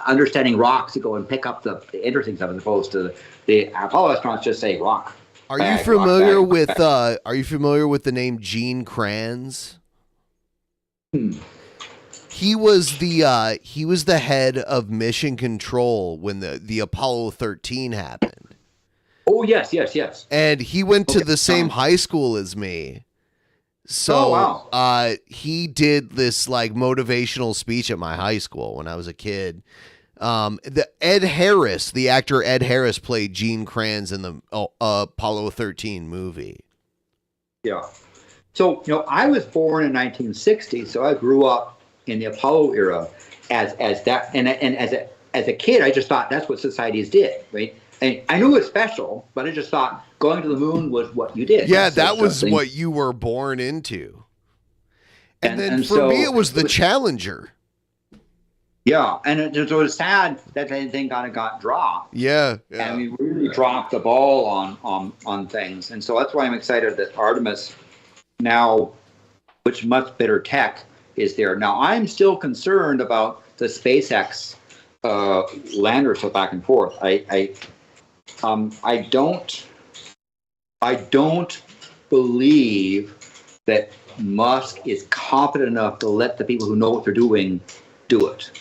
understanding rocks to go and pick up the interesting stuff, as opposed to the Apollo astronauts just say rock. Are you familiar with the name Gene Kranz? He was the head of mission control when the Apollo 13 happened. Oh, yes. And he went to the same high school as me. So he did this like motivational speech at my high school when I was a kid. The actor Ed Harris played Gene Kranz in the Apollo 13 movie. Yeah. So, I was born in 1960, so I grew up in the Apollo era as that, and as a kid, I just thought that's what societies did, right? And I knew it was special, but I just thought going to the moon was what you did. Yeah, that was what you were born into. And then for me, it was the Challenger. Yeah, and it was sad that thing kind of got dropped. Yeah. And we really dropped the ball on things. And so that's why I'm excited that Artemis now, which much better tech is there. Now, I'm still concerned about the SpaceX landers so back and forth. I don't believe that Musk is confident enough to let the people who know what they're doing do it.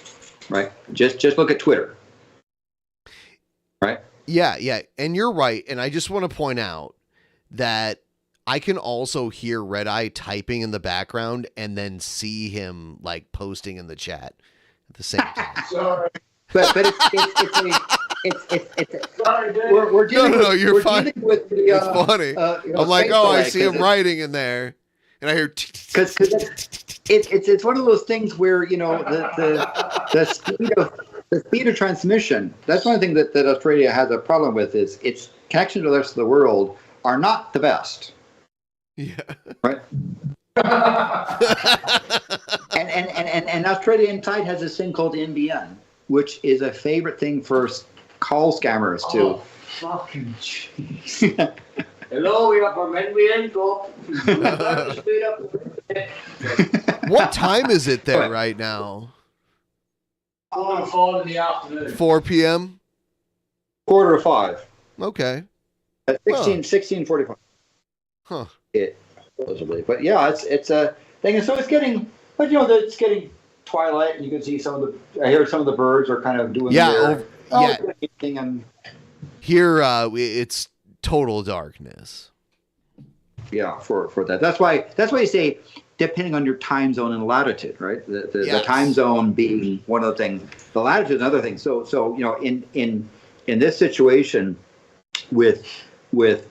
Right? Just look at Twitter. Right? Yeah, and you're right. And I just want to point out that I can also hear Red Eye typing in the background and then see him like posting in the chat at the same time. Sorry. But we're dealing no, you're we're fine. Dealing with the, it's funny. I'm like, I see him writing in there, and I hear because it's one of those things where the speed of transmission. That's one thing that Australia has a problem with is its connection to the rest of the world are not the best. Yeah. Right. and Australia inside has this thing called NBN, which is a favorite thing for call scammers too. Oh, fucking jeez. Hello, we have our NBN go. Speed up. What time is it there right now? 4 in the afternoon. 4 p.m. 4:45. Okay. At 16:45. Huh. It supposedly, but yeah, it's a thing, and so it's getting But it's getting twilight, and you can see I hear some of the birds are kind of doing Yeah, thing, and here it's total darkness. Yeah, for that. That's why you say depending on your time zone and latitude, right? The time zone being one of the things, the latitude another thing. So in this situation with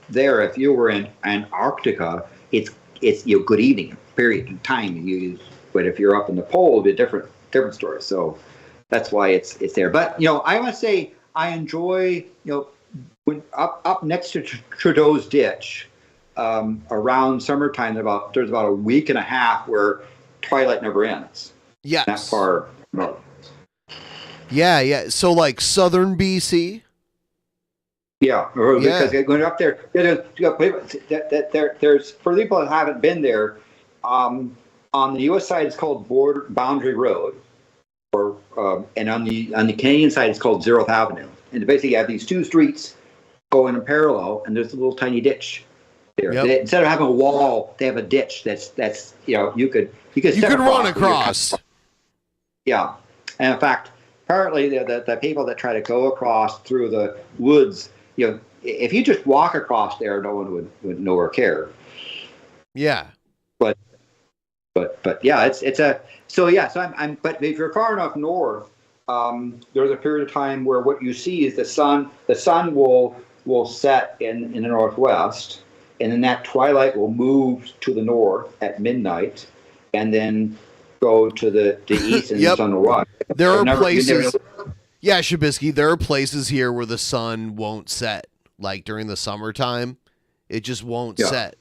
there, if you were in Antarctica, it's good evening period time. But if you're up in the pole, it'd be a different story. So that's why it's there. But I must say I enjoy when up next to Trudeau's ditch. Around summertime, there's about a week and a half where twilight never ends. Yes. That far north. Yeah. So like southern BC. Yeah, because going up there, there's for people that haven't been there, on the U.S. side it's called Boundary Road, and on the Canadian side it's called 0th Avenue, and basically you have these two streets going in parallel, and there's a little tiny ditch. Yep. Instead of having a wall, they have a ditch that's you could run across. Yeah, and in fact, apparently the people that try to go across through the woods, if you just walk across there, no one would know or care. Yeah. But yeah, it's a so I'm but if you're far enough north, there's a period of time where what you see is the sun will set in the northwest. And then that twilight will move to the north at midnight, and then go to the east, and the sun will rise. There are places. Yeah, Shabisky, there are places here where the sun won't set. Like during the summertime, it just won't set.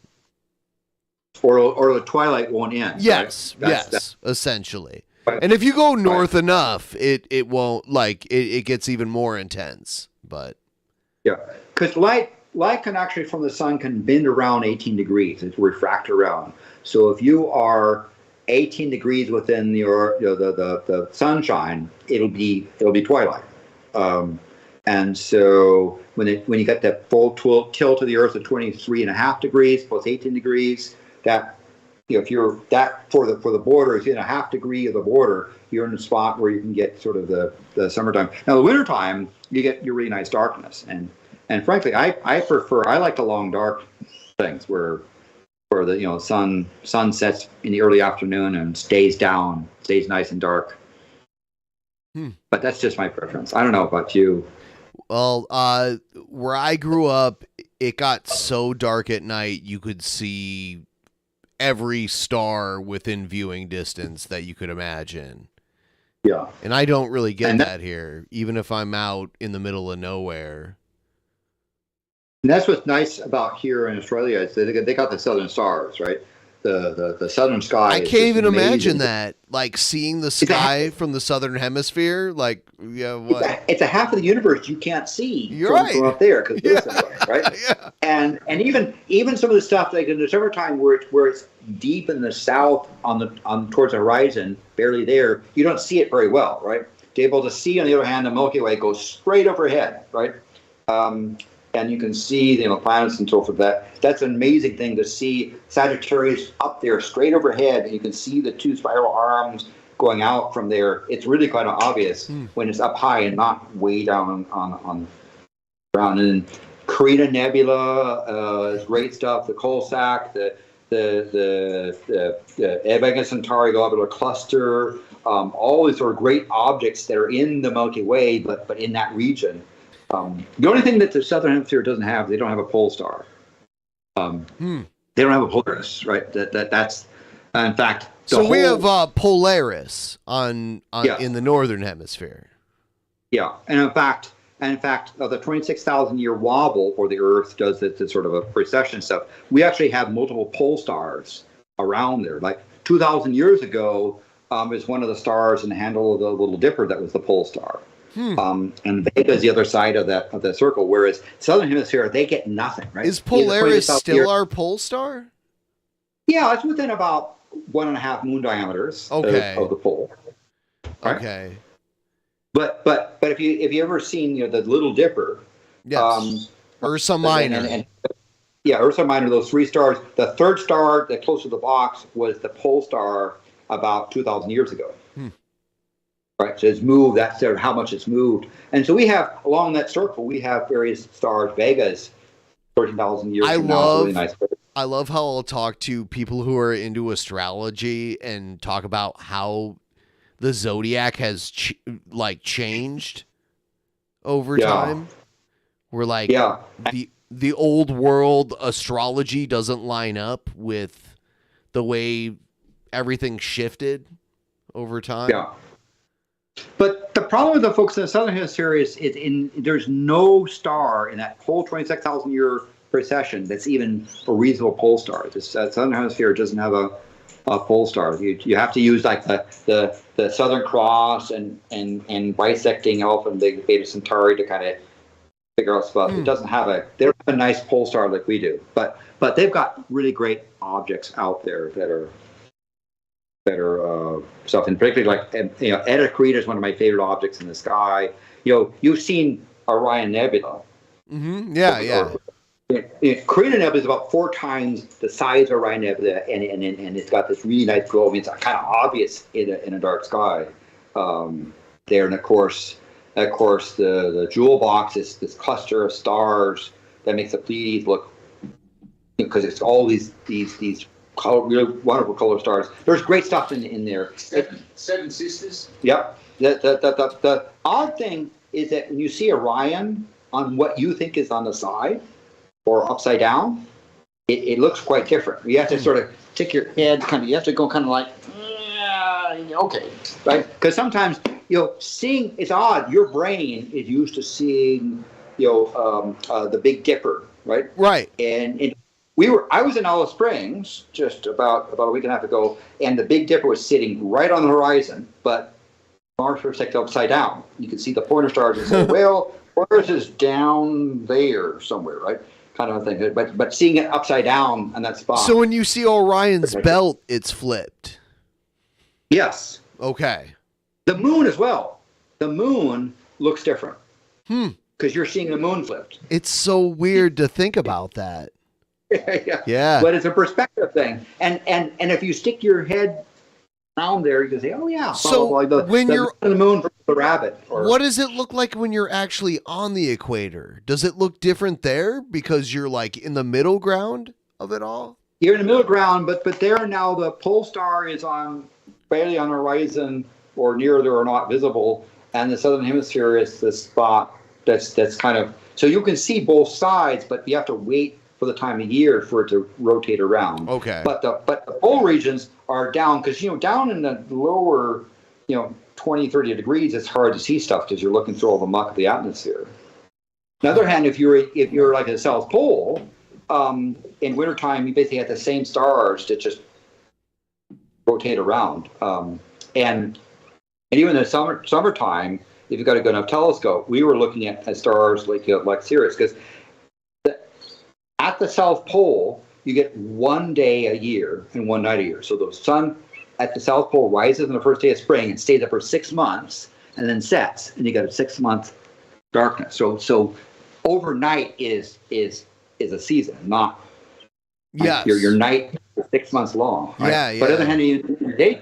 Or the twilight won't end. Yes, right? that's essentially. And if you go north enough, it won't it gets even more intense. But yeah, because light can actually from the sun can bend around 18 degrees. It's refract around. So if you are 18 degrees within the sunshine, it'll be twilight. And so when you get that full tilt to the Earth at 23.5 degrees plus 18 degrees, that if you're that for the border, if you're in a half degree of the border, you're in a spot where you can get sort of the summertime. Now the wintertime, you get your really nice darkness. And frankly, I like the long dark things where the sun sets in the early afternoon and stays nice and dark. But that's just my preference. I don't know about you. Well, where I grew up, it got so dark at night you could see every star within viewing distance that you could imagine. Yeah. And I don't really get that here, even if I'm out in the middle of nowhere. And that's what's nice about here in Australia is they got the southern stars, right? The southern sky. I can't even imagine that. Like seeing the sky from the southern hemisphere. Like, what? It's a half of the universe you can't see from up there because right? Yeah. And even some of the stuff like in the summertime where it's deep in the south towards the horizon, barely there, you don't see it very well, right? To be able to see, on the other hand, the Milky Way goes straight overhead, right? And you can see the planets and so forth. That's an amazing thing to see Sagittarius up there straight overhead, and you can see the two spiral arms going out from there. It's really kind of obvious when it's up high and not way down on ground. And Carina Nebula is great stuff. The Coalsack, the Vega Centauri globular cluster, all these sort of great objects that are in the Milky Way, but in that region. The only thing that the southern hemisphere doesn't have, they don't have a pole star. They don't have a Polaris, right? That's in fact. We have Polaris in the northern hemisphere. Yeah, and in fact, the 26,000 year wobble where the Earth does the sort of a precession stuff, we actually have multiple pole stars around there. Like 2,000 years ago, is one of the stars in the handle of the Little Dipper that was the pole star. And Vega is the other side of the circle, whereas southern hemisphere they get nothing. Right? Is Polaris still our pole star? Yeah, it's within about 1.5 moon diameters of the pole. Right? Okay. But if you ever seen the Little Dipper, Ursa Minor, Ursa Minor, those three stars. The third star that close to the box was the pole star about 2,000 years ago. Right, so it's moved. That's sort of how much it's moved, and so we have along that circle we have various stars. Vega's 13,000 years from now. It's a really nice. I love how I'll talk to people who are into astrology and talk about how the zodiac has changed over time. We're like, the old world astrology doesn't line up with the way everything shifted over time. Yeah. But the problem with the folks in the southern hemisphere is there's no star in that whole 26,000 year precession that's even a reasonable pole star. The southern hemisphere doesn't have a pole star. You have to use like the Southern Cross and bisecting Alpha and Beta Centauri to kind of figure out stuff. It doesn't have they don't have a nice pole star like we do. But they've got really great objects out there that are stuff, and particularly like Eta Carina is one of my favorite objects in the sky. You've seen Orion Nebula. Mm-hmm. Yeah. Carina Nebula is about 4 times the size of Orion Nebula, and it's got this really nice glow. I mean, it's kind of obvious in a dark sky there, and of course the jewel box is this cluster of stars that makes the Pleiades look, because it's all these really wonderful color stars. There's great stuff in there. Seven Sisters. Yep. The odd thing is that when you see Orion on what you think is on the side or upside down, it looks quite different. You have to sort of tick your head, you have to go kind of like, okay, right? Because sometimes seeing, it's odd. Your brain is used to seeing the Big Dipper, right? Right. And I was in Alice Springs just about a week and a half ago, and the Big Dipper was sitting right on the horizon, but Mars was upside down. You could see the pointer stars and say, well, Mars is down there somewhere, right? Kind of a thing. But seeing it upside down on that spot. So when you see Orion's belt, it's flipped. Yes. Okay. The moon as well. The moon looks different. Because you're seeing the moon flipped. It's so weird to think about that. Yeah. But it's a perspective thing. And if you stick your head down there, you can say, oh yeah. So when you're on the moon for the rabbit. What does it look like when you're actually on the equator? Does it look different there because you're like in the middle ground of it all? You're in the middle ground, but there now the pole star is barely on the horizon or near there or not visible, and the southern hemisphere is the spot that's kind of, so you can see both sides, but you have to wait for the time of year for it to rotate around. Okay. But the pole regions are down, because down in the lower 20, 30 degrees, it's hard to see stuff because you're looking through all the muck of the atmosphere. On the other hand, if you're like at the South Pole, in wintertime you basically have the same stars that just rotate around. And even in the summertime, if you've got a good enough telescope, we were looking at stars like Sirius, because at the South Pole, you get 1 day a year and 1 night a year. So the sun at the South Pole rises on the first day of spring and stays up for 6 months and then sets, and you got a 6-month darkness. So overnight is a season, not your night is 6 months long. Right? Yeah. But on the other hand, your day,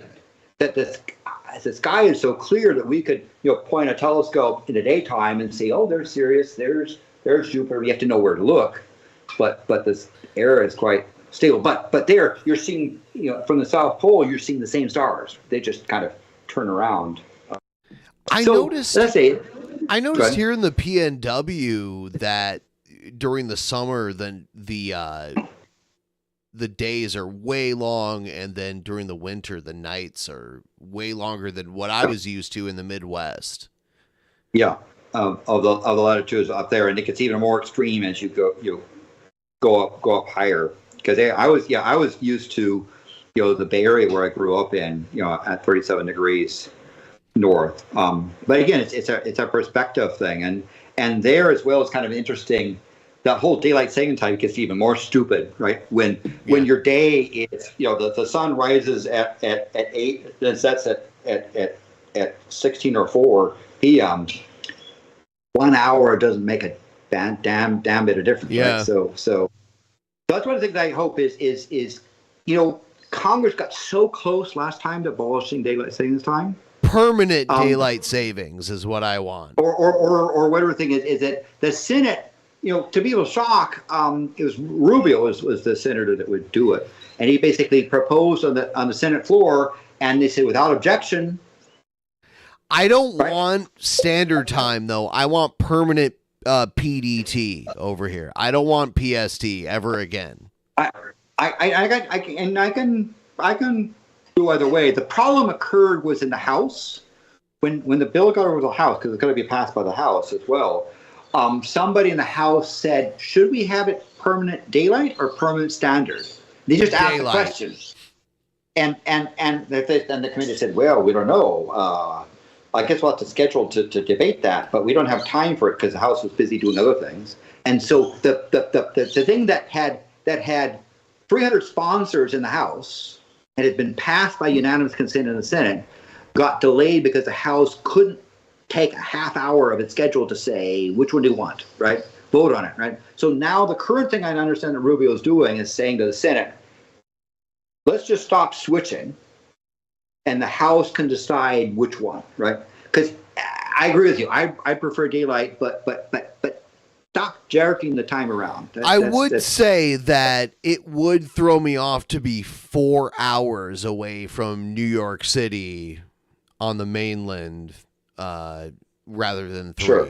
that the sky is so clear that we could point a telescope in the daytime and see, oh, there's Sirius, there's Jupiter. You have to know where to look. But this era is quite stable. But there you're seeing, from the South Pole, you're seeing the same stars. They just kind of turn around. I noticed here in the PNW that during the summer, the days are way long, and then during the winter, the nights are way longer than what I was used to in the Midwest. Yeah, of the latitudes up there, and it gets even more extreme as you go up higher. Because I was used to the Bay Area where I grew up in at 37 degrees north. But again, it's a perspective thing, and there as well is kind of interesting. That whole daylight saving time gets even more stupid, right? When your day is the sun rises at 8, then sets at 16 or 4 p.m. 1 hour doesn't make a damn bit of difference. Yeah. Right? So that's one of the things I hope is Congress got so close last time to abolishing daylight savings time. Permanent daylight savings is what I want. Or whatever thing is that the Senate, to people's shock, it was Rubio was the senator that would do it, and he basically proposed on the Senate floor, and they said without objection. I don't want standard time though. I want permanent PDT over here. I don't want PST ever again. I can do either way. The problem occurred was in the House when the bill got over the House, because it's going to be passed by the House as well. Somebody in the House said, "Should we have it permanent daylight or permanent standard?" They just asked the question, and the committee said, "Well, we don't know. I guess we'll have to schedule to debate that, but we don't have time for it because the House was busy doing other things." And so the thing that had 300 sponsors in the House and had been passed by unanimous consent in the Senate got delayed because the House couldn't take a half hour of its schedule to say, which one do you want, right? Vote on it, right? So now the current thing I understand that Rubio is doing is saying to the Senate, let's just stop switching and the House can decide which one, right? Because I agree with you. I prefer daylight, but stop jerking the time around. I would say that it would throw me off to be 4 hours away from New York City on the mainland rather than 3. Sure.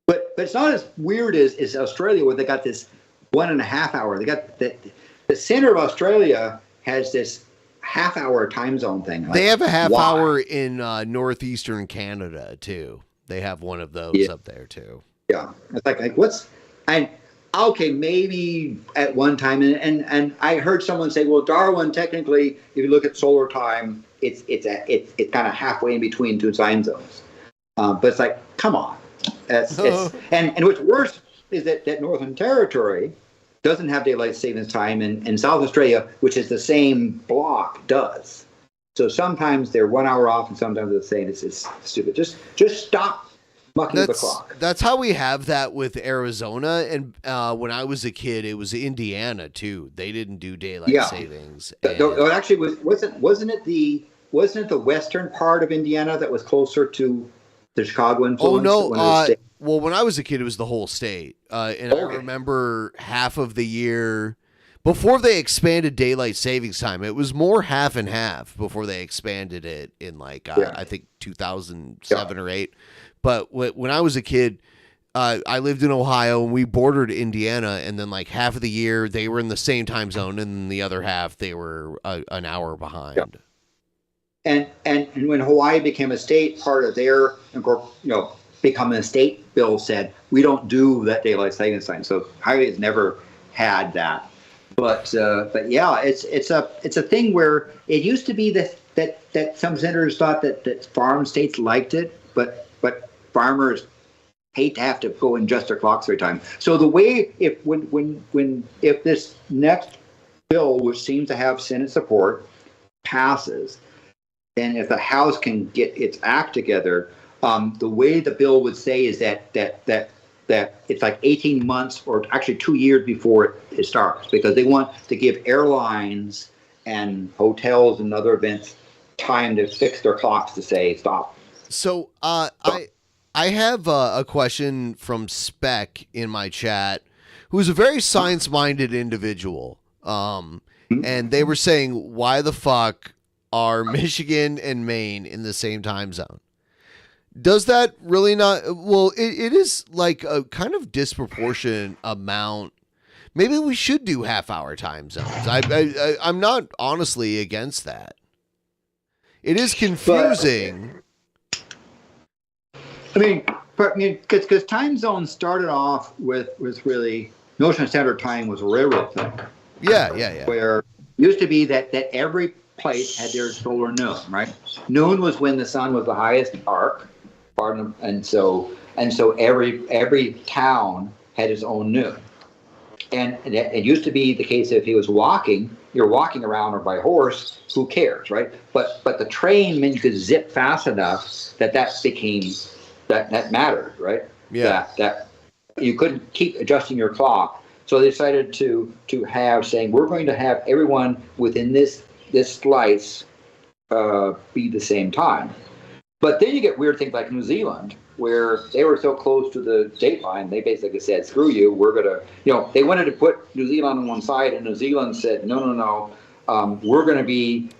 But it's not as weird as Australia, where they got this 1.5 hour. They got the center of Australia has this half-hour time zone thing. They have a half hour in northeastern Canada too. They have one of those up there too. Yeah, it's like okay, maybe at one time, and I heard someone say, well, Darwin, technically, if you look at solar time, it's kind of halfway in between two time zones. But it's like, come on, and what's worse is that Northern Territory doesn't have daylight savings time, and South Australia, which is the same block, does. So sometimes they're 1 hour off, and sometimes they're the same. It's stupid. Just stop mucking the clock. That's how we have that with Arizona, and when I was a kid, it was Indiana too. They didn't do daylight savings. It actually wasn't it the western part of Indiana that was closer to the Chicago influence? Oh no. Well, when I was a kid, it was the whole state. And I remember half of the year before they expanded daylight savings time, it was more half and half before they expanded it in I think 2007 or 8. But when I was a kid, I lived in Ohio and we bordered Indiana, and then half of the year they were in the same time zone, and then the other half they were an hour behind. Yeah. And when Hawaii became a state, part of their becoming a state bill said we don't do that daylight savings time. So Hawaii has never had that. But yeah, it's a thing where it used to be that some senators thought that farm states liked it, but farmers hate to have to go and adjust their clocks every time. So the way if this next bill, which seems to have Senate support, passes, and if the House can get its act together, the way the bill would say is that it's 18 months or actually 2 years before it starts, because they want to give airlines and hotels and other events time to fix their clocks to say stop. So I have a question from Spec in my chat, who's a very science-minded individual, and they were saying, why the fuck are Michigan and Maine in the same time zone? Does that really not? Well, it is a kind of disproportionate amount. Maybe we should do half-hour time zones. I'm not honestly against that. It is confusing. Because time zones started off with really notion of standard time was a railroad thing. Yeah. Where it used to be that every place had their solar noon, right? Noon was when the sun was the highest arc. And so every town had its own noon, and it used to be the case if he was you're walking around or by horse, who cares, right? But the train meant you could zip fast enough that became that mattered, right? Yeah. That you couldn't keep adjusting your clock. So they decided to have saying we're going to have everyone within this slice be the same time. But then you get weird things like New Zealand, where they were so close to the date line, they basically said, "Screw you, we're gonna," they wanted to put New Zealand on one side, and New Zealand said, "No, we're gonna be,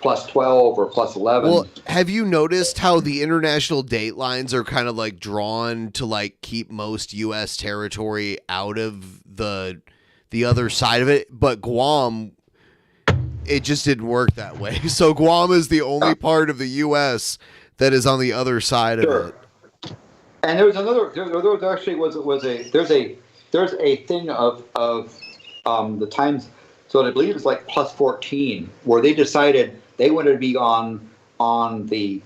plus 12 or plus 11." Well, have you noticed how the international date lines are kind of like drawn to like keep most U.S. territory out of the other side of it? But Guam, it just didn't work that way. So Guam is the only part of the U.S. that is on the other side of it. And there was another. There actually there's a thing of the times. So I believe it's like plus 14, where they decided they wanted to be on the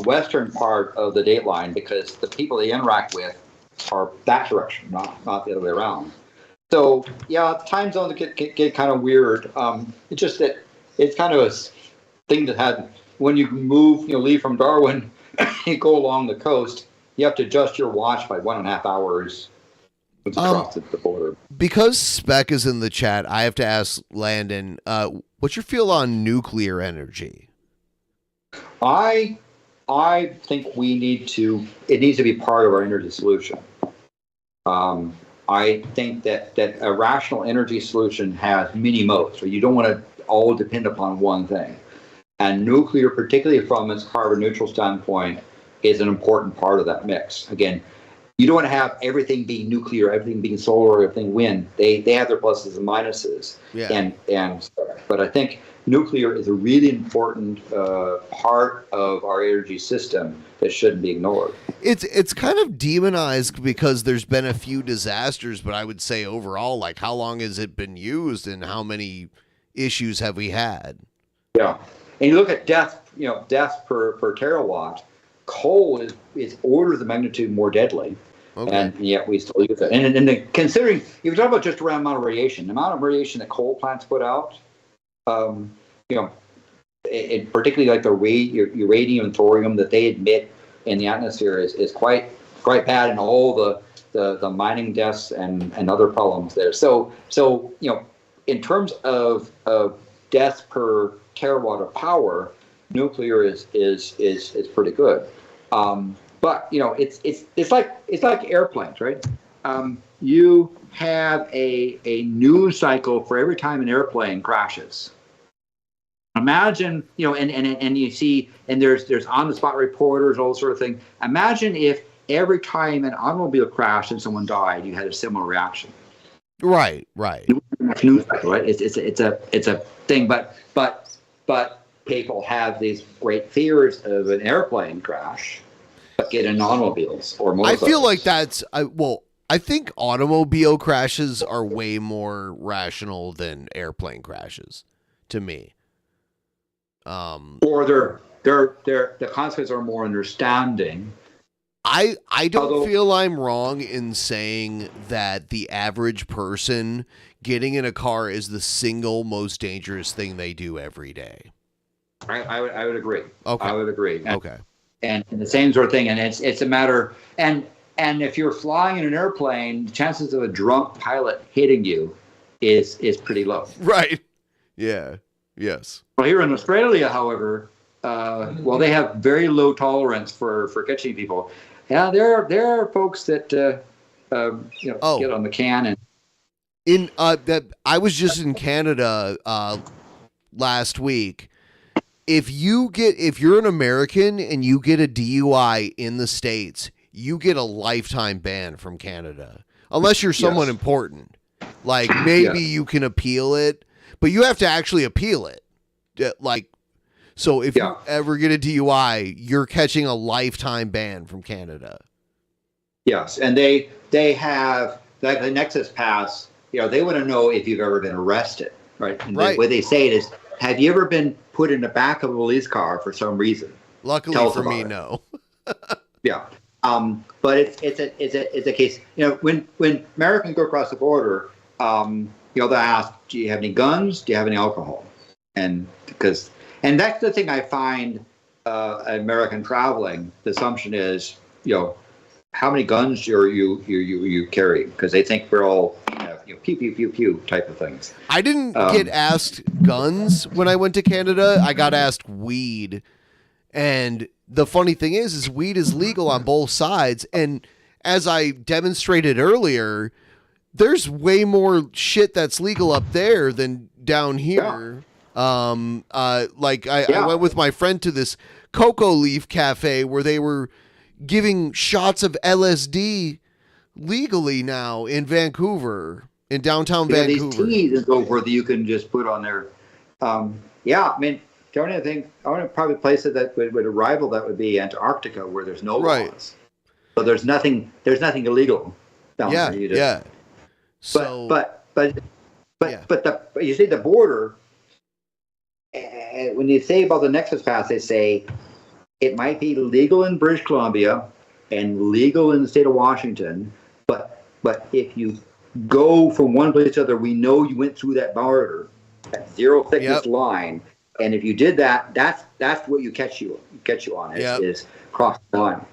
western part of the date line because the people they interact with are that direction, not the other way around. So yeah, time zones get kind of weird. It's just that it's kind of a thing that had when you move, leave from Darwin, you go along the coast, you have to adjust your watch by 1.5 hours. Across the border. Because Spec is in the chat, I have to ask Landon, what's your feel on nuclear energy? I think it needs to be part of our energy solution. I think that a rational energy solution has many modes, so you don't want to all depend upon one thing. And nuclear, particularly from its carbon neutral standpoint, is an important part of that mix. Again, you don't want to have everything being nuclear, everything being solar, everything wind. They have their pluses and minuses. Yeah. But I think nuclear is a really important part of our energy system that shouldn't be ignored. It's kind of demonized because there's been a few disasters, but I would say overall, like how long has it been used and how many issues have we had? Yeah. And you look at deaths per terawatt, coal is orders of magnitude more deadly. Okay. And yet we still use it. And considering, if you talk about just around the amount of radiation that coal plants put out, particularly like the uranium and thorium that they emit in the atmosphere is quite bad, and all the mining deaths and other problems there. So in terms of deaths per terawatt of power, nuclear is pretty good. But it's like airplanes, right? You have a news cycle for every time an airplane crashes. Imagine, and you see, and there's on the spot reporters, all sort of thing. Imagine if every time an automobile crashed and someone died, you had a similar reaction. Right. News cycle, right? It's a thing, but people have these great fears of an airplane crash. Get in automobiles or motorcycles. I feel like I think automobile crashes are way more rational than airplane crashes to me. Or the consequences are more understanding. I don't feel I'm wrong in saying that the average person getting in a car is the single most dangerous thing they do every day. I would agree. Okay. I would agree. Okay. And the same sort of thing, and it's a matter, and if you're flying in an airplane, the chances of a drunk pilot hitting you is pretty low. Right. Yeah. Yes. Well, here in Australia, however, they have very low tolerance for catching people. Yeah, there are folks that get on the can and. I was just in Canada last week. If you're an American and you get a DUI in the States, you get a lifetime ban from Canada. Unless you're someone important. Like maybe you can appeal it, but you have to actually appeal it. So if you ever get a DUI, you're catching a lifetime ban from Canada. Yes, and they have like the Nexus Pass, they want to know if you've ever been arrested, right? And the way they say it is, have you ever been put in the back of a police car for some reason? Luckily for me, no. Yeah. But it's a case, when Americans go across the border, they'll ask, do you have any guns? Do you have any alcohol? And that's the thing I find American traveling, the assumption is, how many guns you carry, because they think we're all pew pew pew pew type of things. I didn't get asked guns when I went to Canada. I got asked weed. And the funny thing is weed is legal on both sides. And as I demonstrated earlier, there's way more shit that's legal up there than down here. I went with my friend to this cocoa leaf cafe where they were giving shots of LSD legally now in Vancouver, in downtown Vancouver. These teas and so forth that you can just put on there. I mean, the only thing, I want to probably place it that would rival that would be Antarctica, where there's no laws. So there's nothing illegal down there. Yeah. So, but you see the border. When you say about the Nexus Pass, they say it might be legal in British Columbia and legal in the state of Washington, but if you go from one place to the other, we know you went through that border, that zero thickness line, and if you did that, that's what you catch you on is cross the line.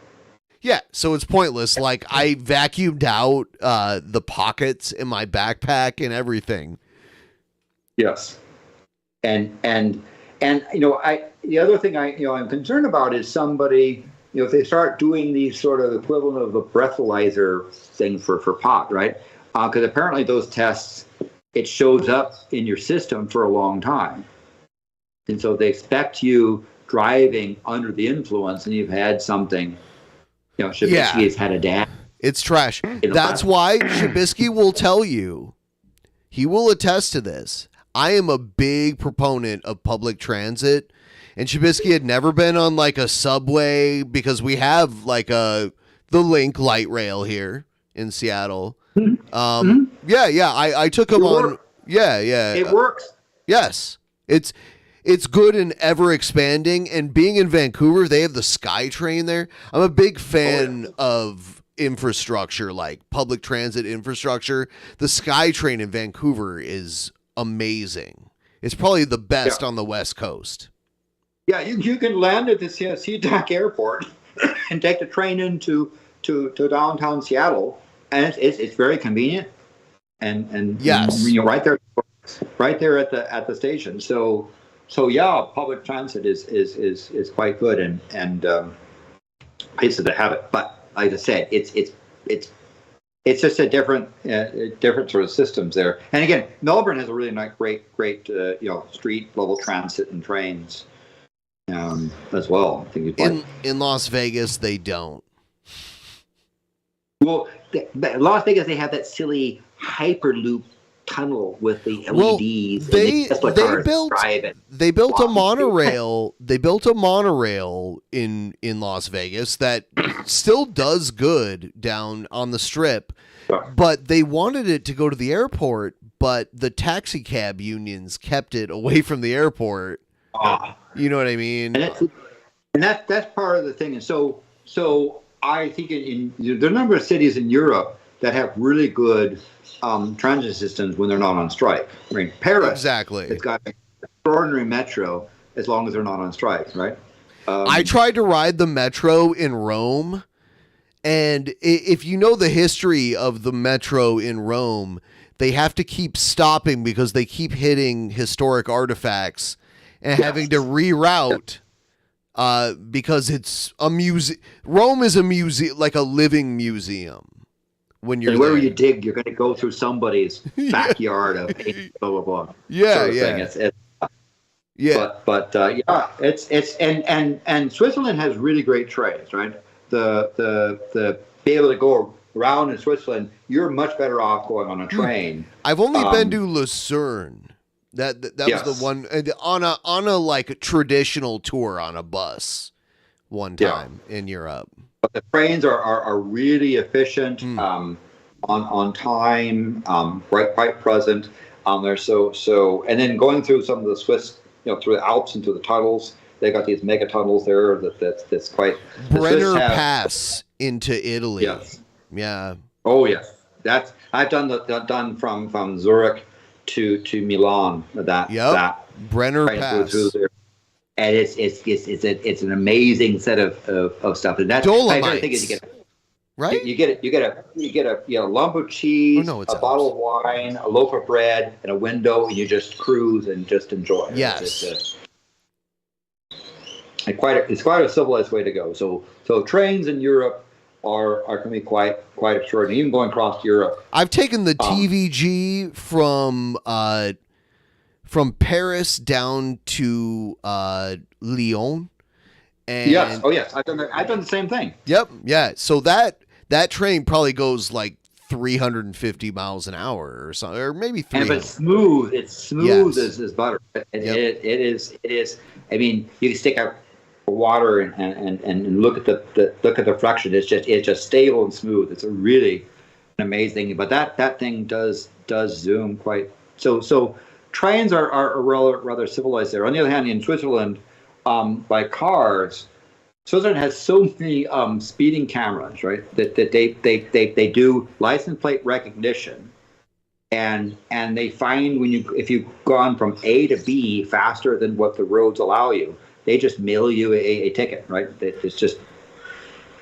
Yeah, so it's pointless. Like, I vacuumed out the pockets in my backpack and everything. Yes. And the other thing I'm concerned about is somebody, if they start doing these sort of equivalent of a breathalyzer thing for pot, right? Because apparently those tests, it shows up in your system for a long time. And so they expect you driving under the influence and you've had something, Shabisky has had a dad. It's trash. That's why Shabisky will tell you, he will attest to this. I am a big proponent of public transit, and Shabisky had never been on like a subway because we have like the Link light rail here in Seattle. I took him on. It works. Yes, it's good and ever expanding. And being in Vancouver, they have the SkyTrain there. I'm a big fan of infrastructure, like public transit infrastructure. The SkyTrain in Vancouver is amazing. It's probably the best on the West Coast. Yeah, you can land at the SeaTac Airport and take the train into downtown Seattle, and it's very convenient. And yes, right there at the station. So public transit is quite good and places to have it. But like I said, it's just a different sort of systems there. And again, Melbourne has a really nice, great street level transit and trains as well. I think in Las Vegas they don't. Well, Las Vegas, they have that silly Hyperloop tunnel with the LEDs. They built a monorail. They built a monorail in Las Vegas that still does good down on the Strip, but they wanted it to go to the airport, but the taxi cab unions kept it away from the airport. You know what I mean? And that's part of the thing. And so I think there are a number of cities in Europe that have really good transit systems when they're not on strike. I mean, Paris has got an extraordinary metro as long as they're not on strike, right? I tried to ride the metro in Rome, and if you know the history of the metro in Rome, they have to keep stopping because they keep hitting historic artifacts and having to reroute because it's a museum. Rome is a museum, like a living museum. When you're wherever you dig, you're going to go through somebody's backyard of blah blah blah. And Switzerland has really great trains, right? The be able to go around in Switzerland, you're much better off going on a train. I've only been to Lucerne. That was the one on a like traditional tour on a bus one time in Europe. But the trains are really efficient, on time, quite present. They're so, and then going through some of the Swiss, through the Alps and through the tunnels, they got these mega tunnels there that's quite. Brenner Pass into Italy. Yes. Yeah. Oh yes, I've done from Zurich to Milan. That Brenner Pass. Through there. And it's an amazing set of stuff, and that's Dolomites. I think right? You get a lump of cheese, a bottle of wine, a loaf of bread, and a window, and you just cruise and just enjoy. Yes. It's quite a civilized way to go. So trains in Europe are going to be quite extraordinary. Even going across Europe. I've taken the TVG from Paris down to Lyon. And yes. Oh, yes. I've done the same thing. Yep. Yeah. So that train probably goes like 350 miles an hour or something, or maybe 300. And it's smooth. It's smooth Yes. as butter. It is. I mean, you can stick out water and look at the friction. It's just stable and smooth. It's a really amazing. But that thing does zoom quite. So trains are rather civilized there. On the other hand, in Switzerland, by cars, Switzerland has so many speeding cameras, right? That they do license plate recognition, and they find if you've gone from A to B faster than what the roads allow you, they just mail you a ticket, right? It's just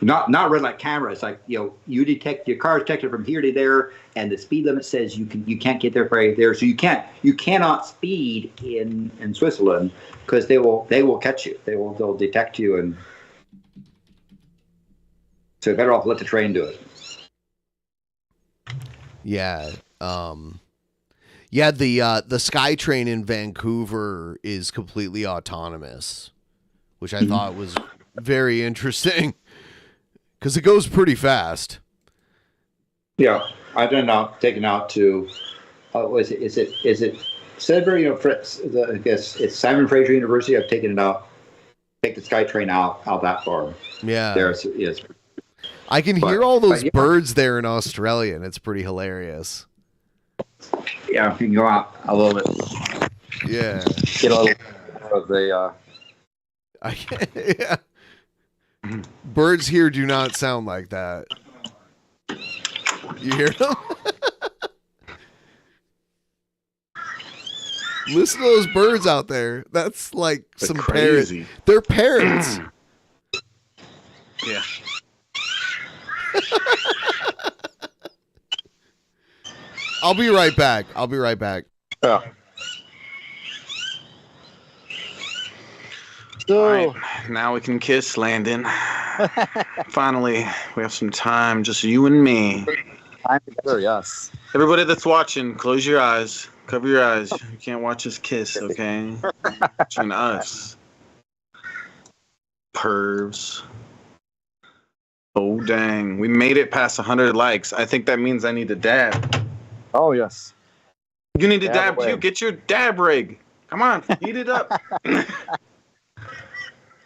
not red light camera. It's like, you detect your car is detected from here to there, and the speed limit says you can't get there right there, so you cannot speed in Switzerland because they will catch you. They'll detect you, and so you're better off let the train do it. Yeah. Yeah, the SkyTrain in Vancouver is completely autonomous, which I thought was very interesting because it goes pretty fast. Yeah, I've taken out to is it Sudbury? I guess it's Simon Fraser University. I've taken it out, take the SkyTrain out that far. Yeah. Yes. I can hear all those birds there in Australia, and it's pretty hilarious. Yeah, you can go out a little bit. Yeah. Get a little of the. Yeah. Birds here do not sound like that. You hear them? Listen to those birds out there. That's like some parrots. crazy. They're parrots. Yeah. I'll be right back. Yeah. All right, now we can kiss, Landon. Finally, we have some time, just you and me. Time together, yes. Everybody that's watching, close your eyes. Cover your eyes. You can't watch us kiss, okay? Between us. Pervs. Oh, dang. We made it past 100 likes. I think that means I need a dab. Oh, yes. You need a Dab dab away. too. Get your dab rig. Come on, heat it up.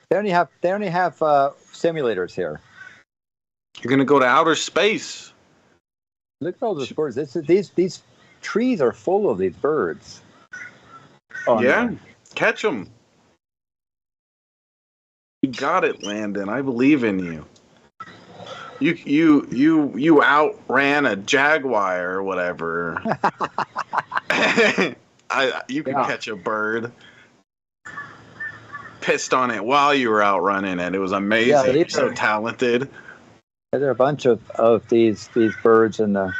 They only have simulators here. You're gonna go to outer space. Look at all those birds. These trees are full of these birds. Oh, Yeah, no. catch them. You got it, Landon. I believe in you. You outran a jaguar or whatever. You can catch a bird. Pissed on it while you were out running it. It was amazing. Yeah, You're so talented. There are a bunch of these birds in the.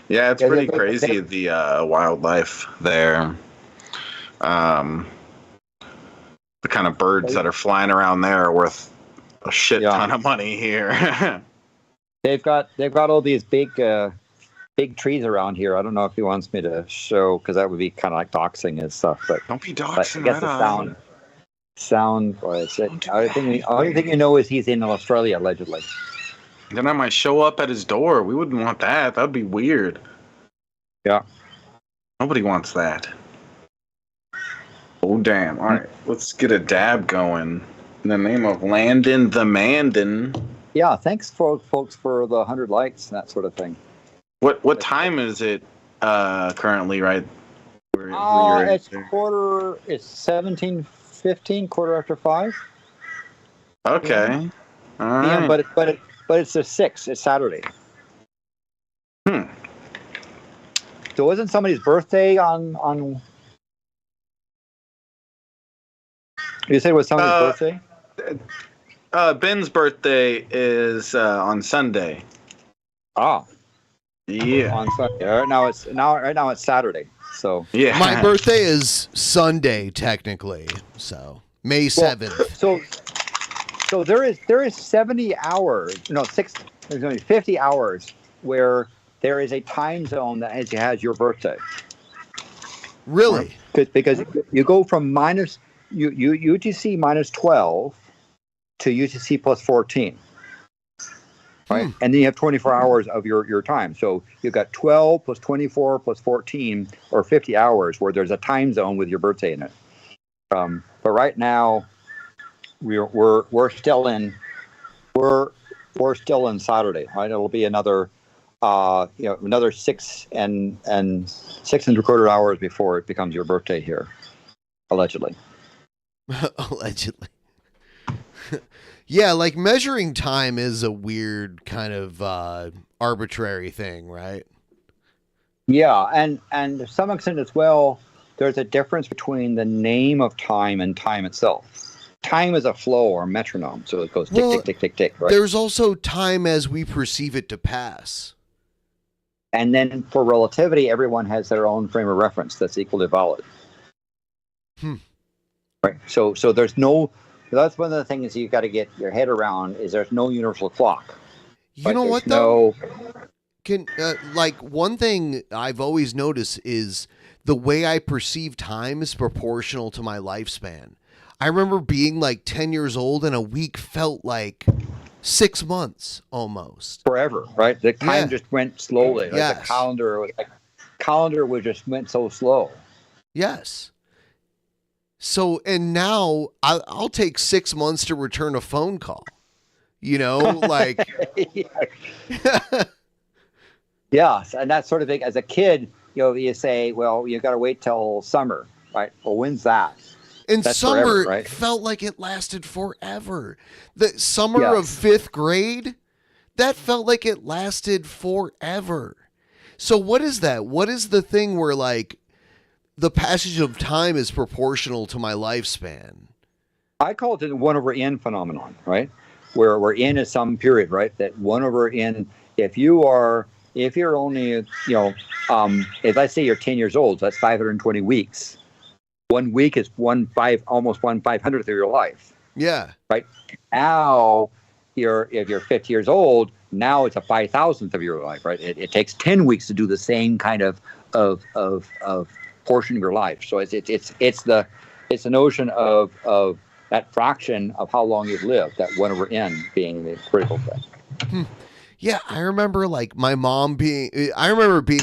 Yeah, it's pretty crazy, the wildlife there. The kind of birds that are flying around there are worth a shit ton of money here. They've got all these big trees around here. I don't know if he wants me to show because that would be kind of like doxing and stuff. But don't be but doxing. I guess the sound. Only thing you know is he's in Australia allegedly. Then I might show up at his door. We wouldn't want that. That'd be weird. Yeah. Nobody wants that. Oh, damn. All right. Let's get a dab going. In the name of Landon the Mandan. Yeah. Thanks, folks, for the 100 likes and that sort of thing. What time is it currently, right? Where you're It's 17:15, quarter after 5. Okay. All right. Yeah, but it's the 6th. It's Saturday. So wasn't somebody's birthday on? You said it was somebody's birthday? Ben's birthday is on Sunday. Ah. Yeah. On Sunday. Right now it's Saturday. So yeah. My birthday is Sunday technically, so May 7th. So there is 70 hours. No, there's only 50 hours where there is a time zone that has your birthday. Really? Because you go from UTC minus 12 to UTC plus 14. Right? And then you have 24 hours of your time. So you've got 12 plus 24 plus 14 or 50 hours where there's a time zone with your birthday in it. But right now we're still in Saturday, right? It'll be another another 6 and 6.25 hours before it becomes your birthday here, allegedly. Allegedly. Yeah, like measuring time is a weird kind of arbitrary thing, right? Yeah, and to some extent as well, there's a difference between the name of time and time itself. Time is a flow or metronome, so it goes tick, tick, tick, tick, tick, right? There's also time as we perceive it to pass. And then for relativity, everyone has their own frame of reference that's equally valid. Right. So there's no. That's one of the things you got to get your head around. Is there's no universal clock. You know what though? Can like one thing I've always noticed is the way I perceive time is proportional to my lifespan. I remember being like 10 years old and a week felt like 6 months almost. Forever, right? The time just went slowly. Like Yes. the calendar just went so slow. Yes. So, and now I'll take 6 months to return a phone call. You know, like. Yes, and that sort of thing. As a kid, you say, well, you got to wait till summer, right? Well, when's that? And That's summer forever, right? felt like it lasted forever. The summer of 5th grade, that felt like it lasted forever. So what is that? What is the thing where like the passage of time is proportional to my lifespan? I call it the 1 over n phenomenon, right? Where n is some period, right? That 1 over n. If you're only, if let's say you're 10 years old, so that's 520 weeks. 1 week is almost 1/500th of your life. Yeah. Right. Now, if you're 50 years old, now it's a 5,000th of your life, right? It takes 10 weeks to do the same kind of portion of your life. So it's the notion of that fraction of how long you've lived, that 1 over n being the critical thing. Yeah, I remember like my mom being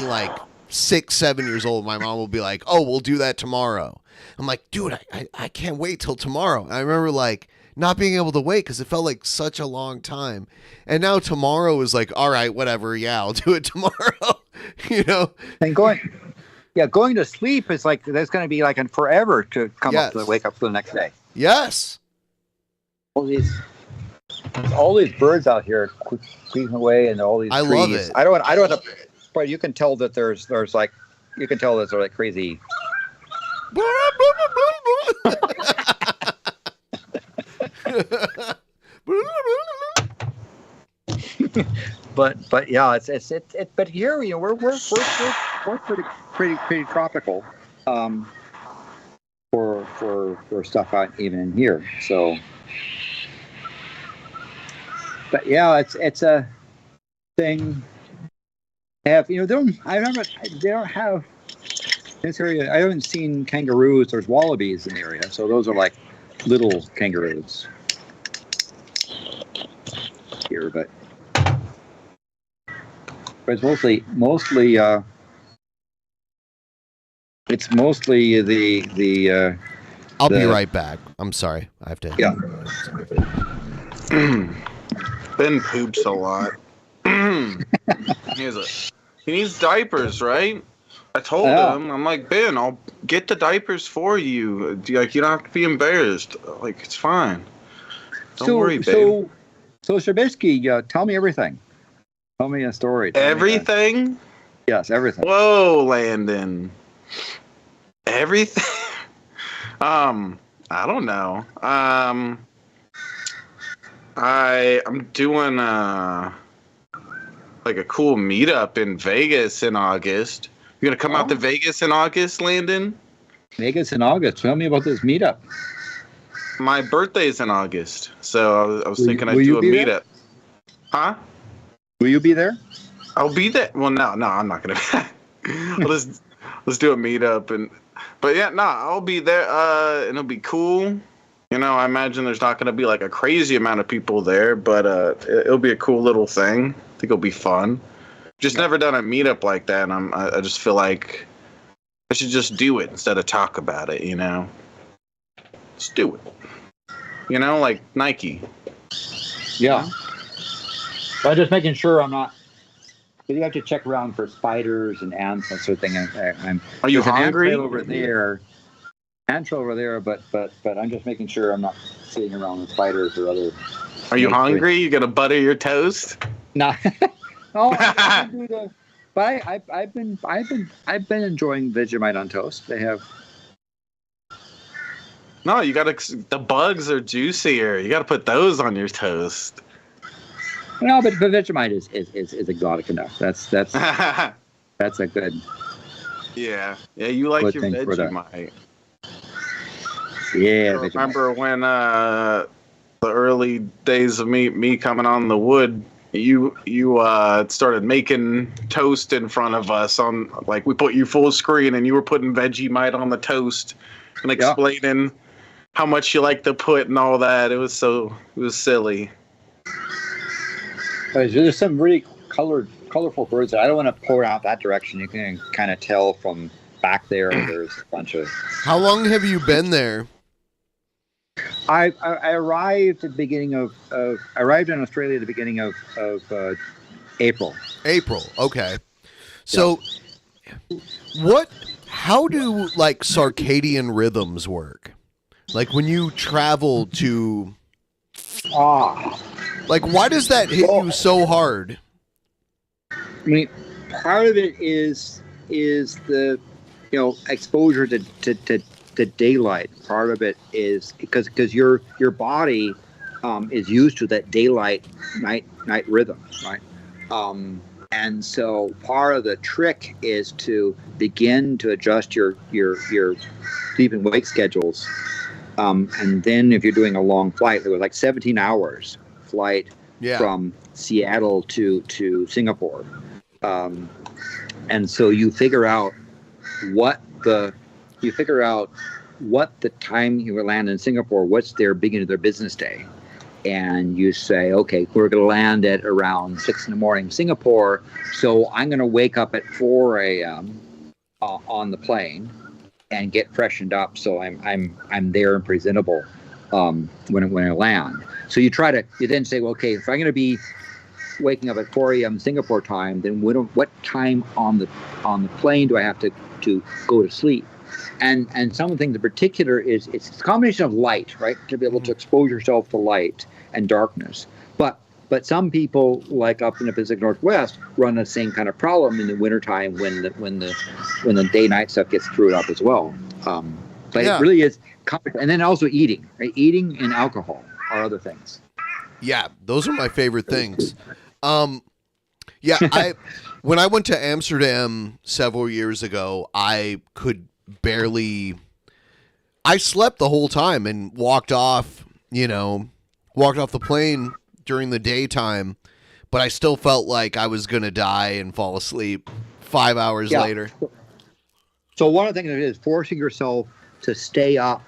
like 6, 7 years old. My mom will be like, "Oh, we'll do that tomorrow." I'm like, dude, I can't wait till tomorrow. I remember like not being able to wait because it felt like such a long time. And now tomorrow is like, all right, whatever. Yeah, I'll do it tomorrow. And going to sleep is like, there's going to be like a forever to come up to wake up for the next day. Yes. All these birds out here squeezing away, and all these trees. love it. I don't have to, but you can tell that there's like crazy. but yeah, it's but here we're pretty tropical for stuff out even in here. So, but yeah, it's a thing. They don't have this area. I haven't seen kangaroos. There's wallabies in the area, so those are like little kangaroos here, but it's mostly the I'll be right back. I'm sorry. I have to. Yeah. Ben poops a lot. He needs diapers, right? I told him, I'm like, Ben, I'll get the diapers for you. Like, you don't have to be embarrassed. Like, it's fine. Don't worry, babe. So Shabisky, tell me everything. Tell me a story. Everything? Yes, everything. Whoa, Landon. Everything? I don't know. I'm doing like a cool meetup in Vegas in August. You gonna come out to Vegas in August, Landon? Vegas in August. Tell me about this meetup. My birthday's in August, so I was thinking I'd will do you a be meetup. there? Huh? Will you be there? I'll be there. Well, no, I'm not gonna. let's do a meetup but yeah, I'll be there. And it'll be cool. You know, I imagine there's not gonna be like a crazy amount of people there, but it'll be a cool little thing. I think it'll be fun. Just never done a meetup like that, and I just feel like I should just do it instead of talk about it. You know, just do it. You know, like Nike. Yeah. But just making sure I'm not. But you have to check around for spiders and ants and sort of thing. Are you there's an ant hungry? trail over there. Ant trail over there, but I'm just making sure I'm not sitting around with spiders or other. Are you hungry? You gonna butter your toast? No. No. I can do the, but I've been enjoying Vegemite on toast. They have. No, you gotta. The bugs are juicier. You gotta put those on your toast. No, but Vegemite is exotic enough. That's a good. Yeah, you like good your thing for that. Vegemite. Yeah, I remember when the early days of me coming on the wood, you started making toast in front of us on, like, we put you full screen and you were putting Vegemite on the toast and explaining how much you like to put and all that. It was silly. There's some really colorful birds. I don't want to pour out that direction. You can kind of tell from back there. There's a bunch of. How long have you been there? I arrived at the beginning of arrived in Australia at the beginning of April. April, okay. So, how do like circadian rhythms work? Like when you travel to. Like, why does that hit you so hard? I mean, part of it is the exposure to daylight. Part of it is because your body is used to that daylight night rhythm, right? And so part of the trick is to begin to adjust your sleep and wake schedules. And then if you're doing a long flight, there was like 17 hours flight from Seattle to Singapore. And so you figure out what the time you will land in Singapore, what's their beginning of their business day. And you say, okay, we're going to land at around 6 a.m. in Singapore. So I'm going to wake up at 4 a.m. On the plane and get freshened up. So I'm there and presentable when I land. So you then say, well, okay, if I'm going to be waking up at 4 a.m. Singapore time, then what time on the plane do I have to go to sleep? And some of the things in particular it's a combination of light, right? To be able to expose yourself to light and darkness. But some people, like up in the Pacific Northwest, run the same kind of problem in the wintertime when the day-night stuff gets screwed up as well. But it really is, and then also eating, right? Eating and alcohol are other things. Yeah, those are my favorite things. When I went to Amsterdam several years ago, I could barely. I slept the whole time and walked off the plane during the daytime, but I still felt like I was going to die and fall asleep 5 hours later. So one of the things is forcing yourself to stay up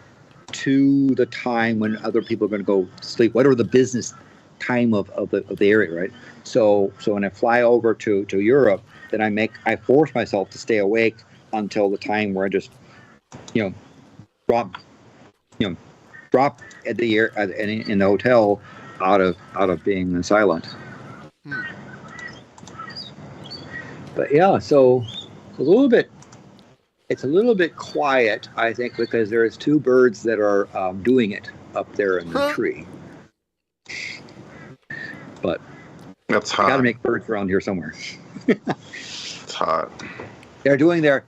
to the time when other people are going to go to sleep, whatever the business time of the area, right? So when I fly over to Europe, then I force myself to stay awake until the time where I just drop at the air in the hotel out of being silent. But yeah, so it's a little bit quiet, I think, because there's two birds that are doing it up there in the tree. But that's hot. I got to make birds around here somewhere. It's hot. They're doing their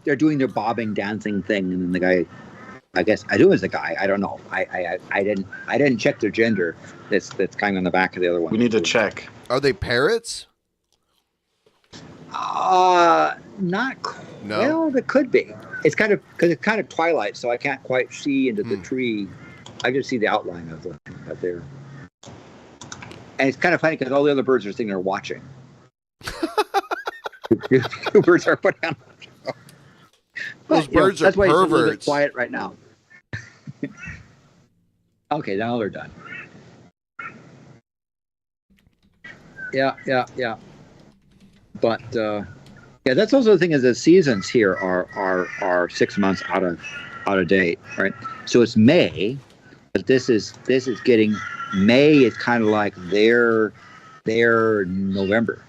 bobbing, dancing thing, and then the guy I guess I do as a guy. I don't know. I didn't check their gender. That's kind of on the back of the other one. We need to check. Are they parrots? Not. No. Well, it could be. It's kind of because it's kind of twilight, so I can't quite see into the tree. I just see the outline of them up there. And it's kind of funny because all the other birds are sitting there watching. Two birds are put down. Those birds are that's why it's a little bit perverts. quiet right now. Okay, now they're done. Yeah. But that's also the thing is the seasons here are 6 months out of date, right? So it's May, but this is getting May is kind of like their November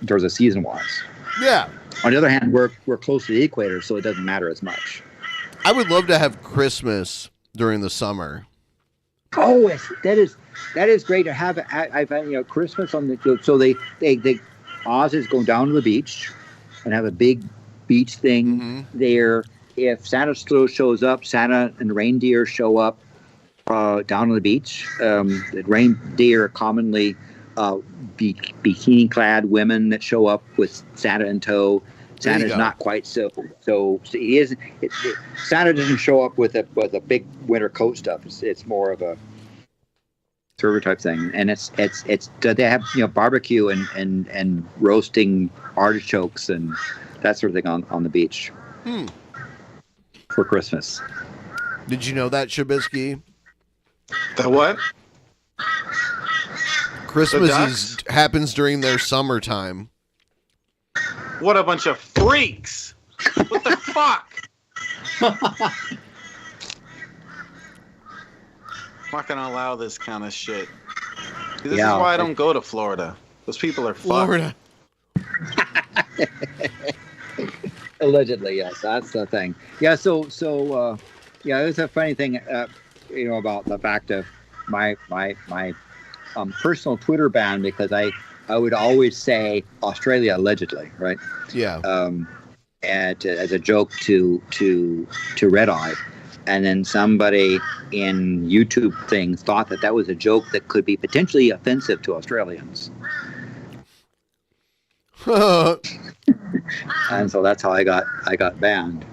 in terms of season wise. Yeah. On the other hand, we're close to the equator, so it doesn't matter as much. I would love to have Christmas during the summer. Oh, that is great to have. I've had Christmas on the so they Oz is going down to the beach and have a big beach thing there. If Santa still shows up, Santa and reindeer show up down on the beach. The reindeer are commonly bikini-clad women that show up with Santa in tow. Santa's not quite so he isn't. Santa doesn't show up with a big winter coat stuff. It's more of a server type thing, and it's they have barbecue and roasting artichokes and that sort of thing on the beach for Christmas. Did you know that, Shabisky? The what? Christmas happens during their summertime. What a bunch of freaks! What the fuck? I'm not gonna allow this kind of shit. This is why I don't go to Florida. Those people are Florida. Allegedly, yes, that's the thing. Yeah, so it was a funny thing, about the fact of my personal Twitter ban, because I would always say Australia allegedly, right? Yeah. And as a joke to Red Eye, and then somebody in YouTube things thought that was a joke that could be potentially offensive to Australians. And so that's how I got banned.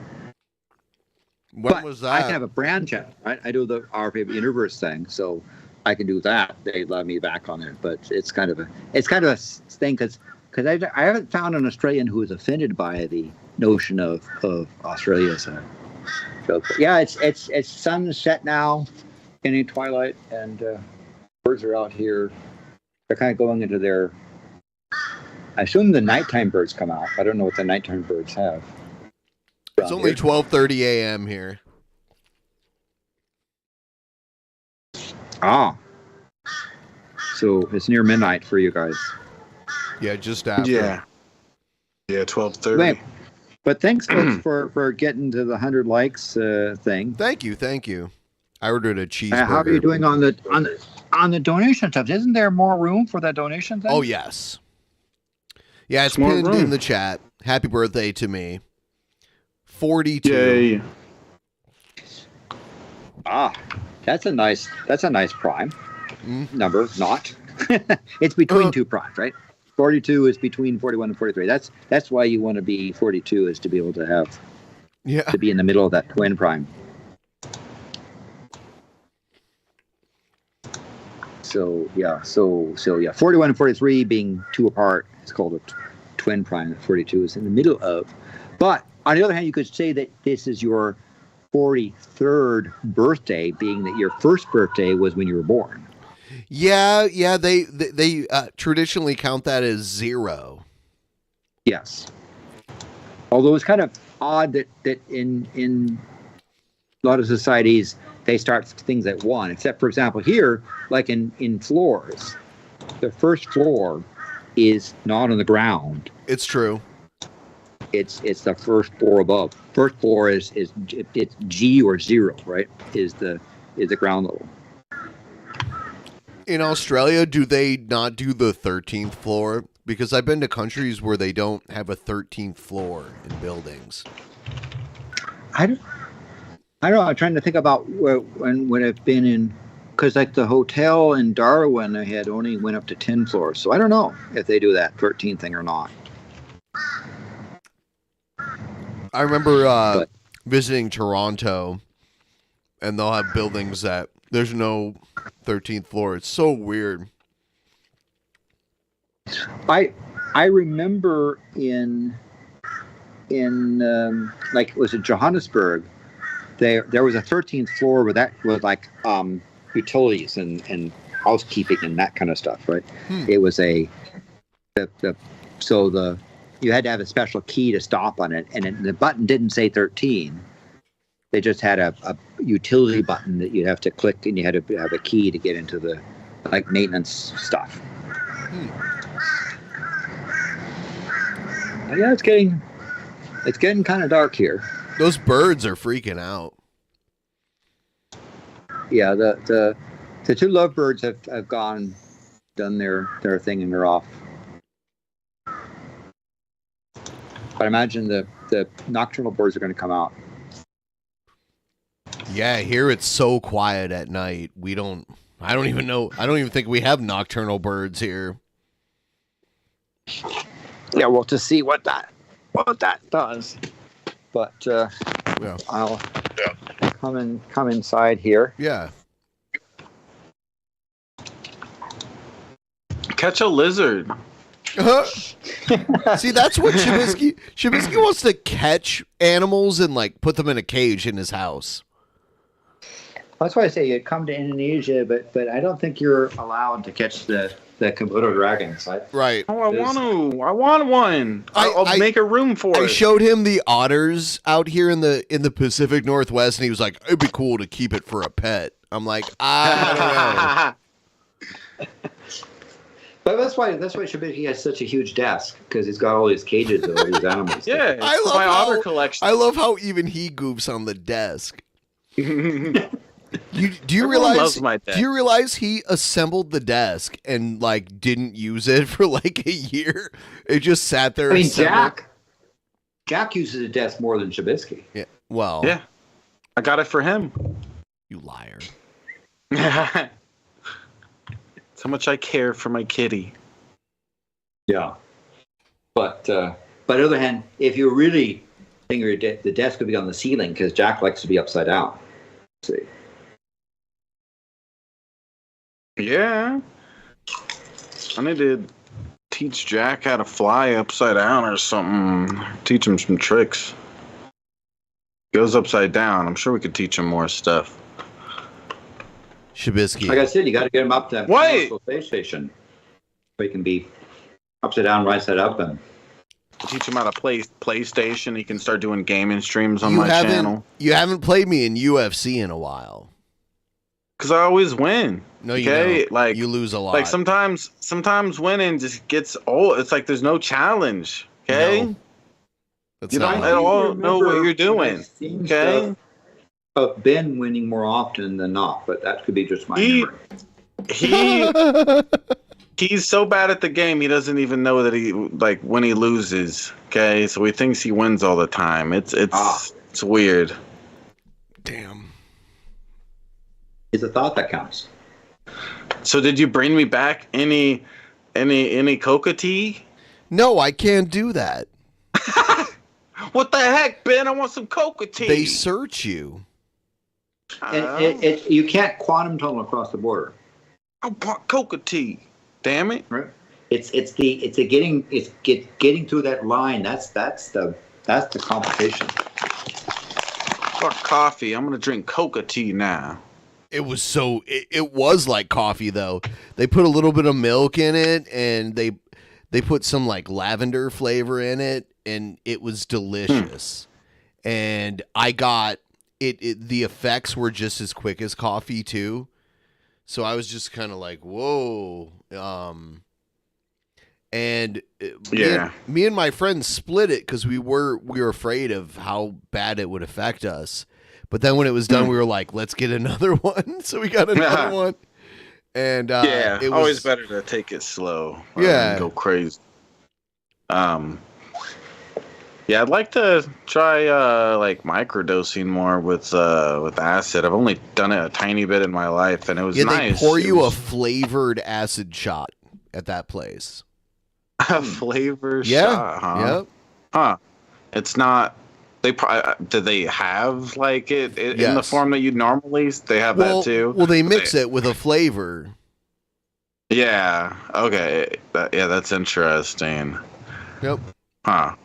When was that? I can have a brand check, right? I do the Our Favorite Universe thing, so I can do that. They let me back on it, but it's kind of a thing because I haven't found an Australian who is offended by the notion of Australia as a joke. But yeah, it's sunset now, getting twilight, and birds are out here. They're kind of going into their. I assume the nighttime birds come out. I don't know what the nighttime birds have. It's only 12:30 a.m. here. Ah. So it's near midnight for you guys. Yeah, just after. Yeah, 12:30. But thanks, folks, for getting to the 100 likes thing. Thank you. I ordered a cheeseburger. How are you doing on the donation stuff? Isn't there more room for that donation thing? Oh, yes. Yeah, it's pinned in the chat. Happy birthday to me. 42. Yay. Ah, that's a nice prime number. Not. It's between two primes, right? 42 is between 41 and 43. That's why you want to be 42, is to be able to have to be in the middle of that twin prime. So 41 and 43 being two apart is called a twin prime. That 42 is in the middle of. But on the other hand, you could say that this is your 43rd birthday, being that your first birthday was when you were born. Yeah. They traditionally count that as 0. Yes. Although it's kind of odd that in a lot of societies they start things at 1. Except, for example, here, like in floors, the first floor is not on the ground. It's true. It's the first floor above. First floor is G or 0, right? Is the ground level. In Australia, do they not do the 13th floor? Because I've been to countries where they don't have a 13th floor in buildings. I don't know. I'm trying to think about when I've been in, because like the hotel in Darwin, I had only went up to 10 floors. So I don't know if they do that 13 thing or not. I remember visiting Toronto, and they'll have buildings that there's no 13th floor. It's so weird. I remember in like, was it Johannesburg? There was a 13th floor where that was like utilities and housekeeping and that kind of stuff, right? It was you had to have a special key to stop on it, and the button didn't say 13. They just had a utility button that you'd have to click, and you had to have a key to get into the like maintenance stuff. Yeah, it's getting kind of dark here. Those birds are freaking out. Yeah, the two lovebirds have done their thing, and they're off. But I imagine the nocturnal birds are going to come out. Yeah, here it's so quiet at night. I don't even think we have nocturnal birds here. Yeah, well, to see what that does. But I'll come inside here. Yeah. Catch a lizard. See, that's what Shabisky wants to catch animals and like put them in a cage in his house. That's why I say you'd come to Indonesia, but I don't think you're allowed to catch the Komodo dragons. Right. Oh, I want one. I'll make a room for it. I showed him the otters out here in the Pacific Northwest, and he was like, "It'd be cool to keep it for a pet." I'm like, I don't know. But that's why Shabisky has such a huge desk, because he's got all these cages of all these animals. Yeah, I love my otter collection. I love how even he goofs on the desk. Do you Everyone loves my desk. Do you realize he assembled the desk and like didn't use it for like a year? It just sat there. I mean, assembled. Jack uses a desk more than Shabisky. Yeah. Well. Yeah. I got it for him. You liar. That's how much I care for my kitty. Yeah. But on the other hand, if you really think the desk would be on the ceiling, because Jack likes to be upside down. See. Yeah. I need to teach Jack how to fly upside down or something. Teach him some tricks. Goes upside down. I'm sure we could teach him more stuff. Shabisky. Like I said, you got to get him up to the space station, so he can be upside down, right side up, and teach him how to play PlayStation. He can start doing gaming streams on my channel. You haven't played me in UFC in a while. Because I always win. No, you don't. Like, you lose a lot. Like sometimes winning just gets old. It's like there's no challenge. Okay. No. You don't at all know what you're doing. Okay. Of Ben winning more often than not, but that could be just my memory. He's so bad at the game, he doesn't even know that when he loses. Okay, so he thinks he wins all the time. It's weird. Damn. It's a thought that counts. So did you bring me back any coca tea? No, I can't do that. What the heck, Ben? I want some coca tea. They search you. And you can't quantum tunnel across the border. I want coca tea. Damn it! Right. It's getting through that line. That's the complication. Fuck coffee. I'm gonna drink coca tea now. It was like coffee though. They put a little bit of milk in it, and they put some like lavender flavor in it, and it was delicious. And I got it. The effects were just as quick as coffee too. So I was just kind of like, whoa. And me and my friends split it because we were afraid of how bad it would affect us. But then when it was done, we were like, let's get another one. So we got another one. And it was always better to take it slow. Rather than go crazy. Yeah, I'd like to try like microdosing more with acid. I've only done it a tiny bit in my life, and it was Yeah, nice. they pour It you was a flavored acid shot at that place. a flavor Yeah, shot, huh? yep. Huh. It's not. Do they have like it in the Yes. form that you normally? They have Well, that too. well, they mix it with a flavor. Yeah. Okay. Yeah, that's interesting. Yep. Huh.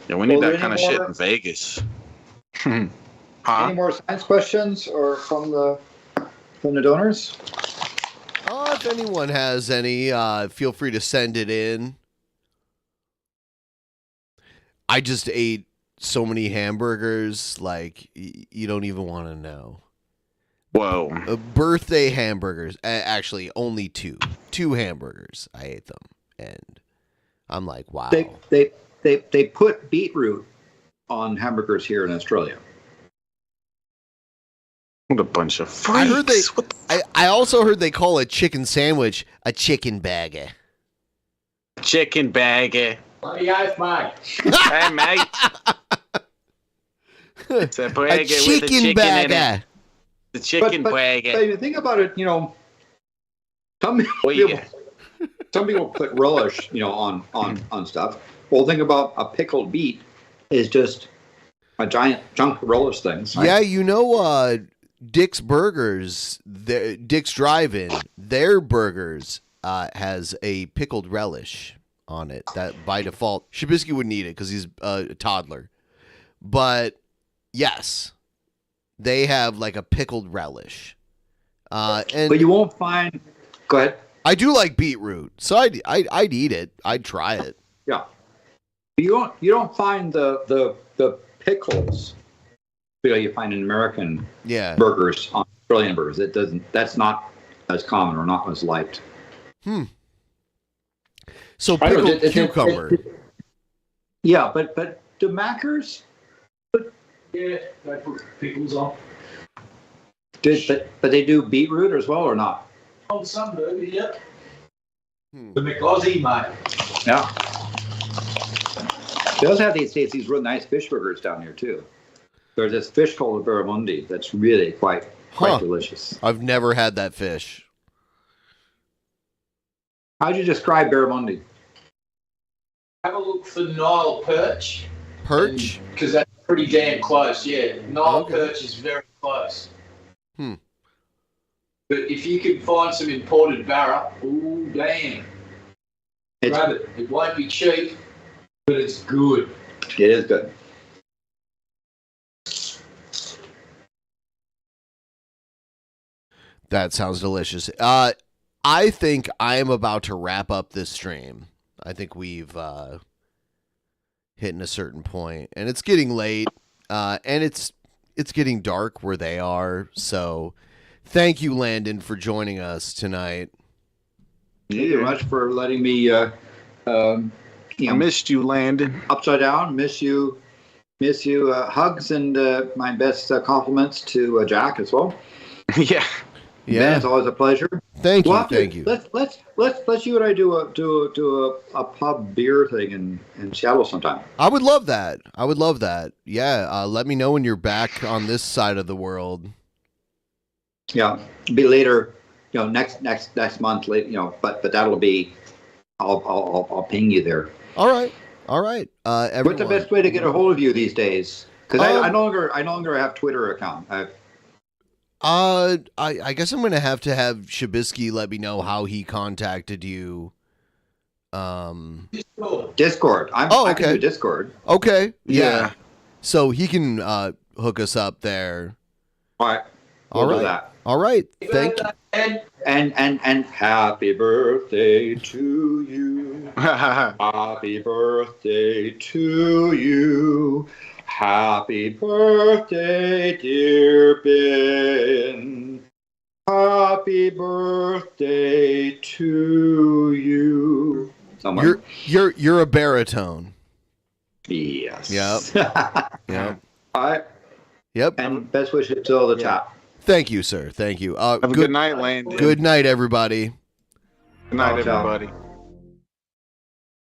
Yeah, we need Well, that kind of any shit more- in Vegas. Any more science questions or from the donors? If anyone has any, feel free to send it in. I just ate so many hamburgers, like you don't even want to know. Whoa. Birthday hamburgers. Actually, only two. 2 hamburgers. I ate them, and I'm like, wow. They put beetroot on hamburgers here in Australia. What a bunch of freaks. I heard I also heard they call a chicken sandwich a chicken bagger. Chicken bagger. Bloody oath, mate. Hey, mate. It's a burger with a chicken in it. The chicken burger. But you think about it, some people put relish, on stuff. Well, think about a pickled beet is just a giant chunk of relish things. Right? Yeah, Dick's Burgers, Dick's Drive-In, their burgers has a pickled relish on it that by default Shabisky wouldn't eat it because he's a toddler, but yes, they have like a pickled relish. But you won't find. Go ahead. I do like beetroot, so I'd eat it. I'd try it. Yeah, you don't find the pickles you find in American burgers on Australian burgers. That's not as common or not as liked. So pickled cucumber. Yeah, but do Mackers? Yeah, they put pickles on. But they do beetroot as well or not? Oh, some do, yeah. The McAussie, mate. Yeah. They also have these real nice fish burgers down here too. There's this fish called a barramundi that's really quite delicious. I've never had that fish. How'd you describe barramundi? Have a look for Nile perch. Perch? Because that's pretty damn close, yeah. Nile perch is very close. But if you can find some imported barra, ooh, damn. Grab it. It won't be cheap, but it's good. It is good. That sounds delicious. I think I am about to wrap up this stream. I think we've hitting a certain point, and it's getting late, and it's getting dark where they are. So, thank you, Landon, for joining us tonight. Thank you very much for letting me. I missed you, Landon. Upside down, miss you. Hugs and my best compliments to Jack as well. Yeah. Ben, it's always a pleasure. Thank you. Let's you and I do a pub beer thing in Seattle sometime. I would love that. Yeah. Let me know when you're back on this side of the world. Yeah, be later. Next month. But that'll be. I'll ping you there. All right. Everyone. What's the best way to get a hold of you these days? Because I no longer have Twitter account. I guess I'm gonna have Shabisky let me know how he contacted you. Discord. I can do Discord. Okay. Yeah. So he can hook us up there. All right. We'll do that. All right. Thank you. And happy birthday to you. Happy birthday to you. Happy birthday, dear Ben. Happy birthday to you. Someone? You're a baritone. Yes. Yep. Yep. All right. Yep. And best wishes to all the chat. Thank you, sir. Thank you. Have a good night, Landon. Good night, everybody. Good night, everybody.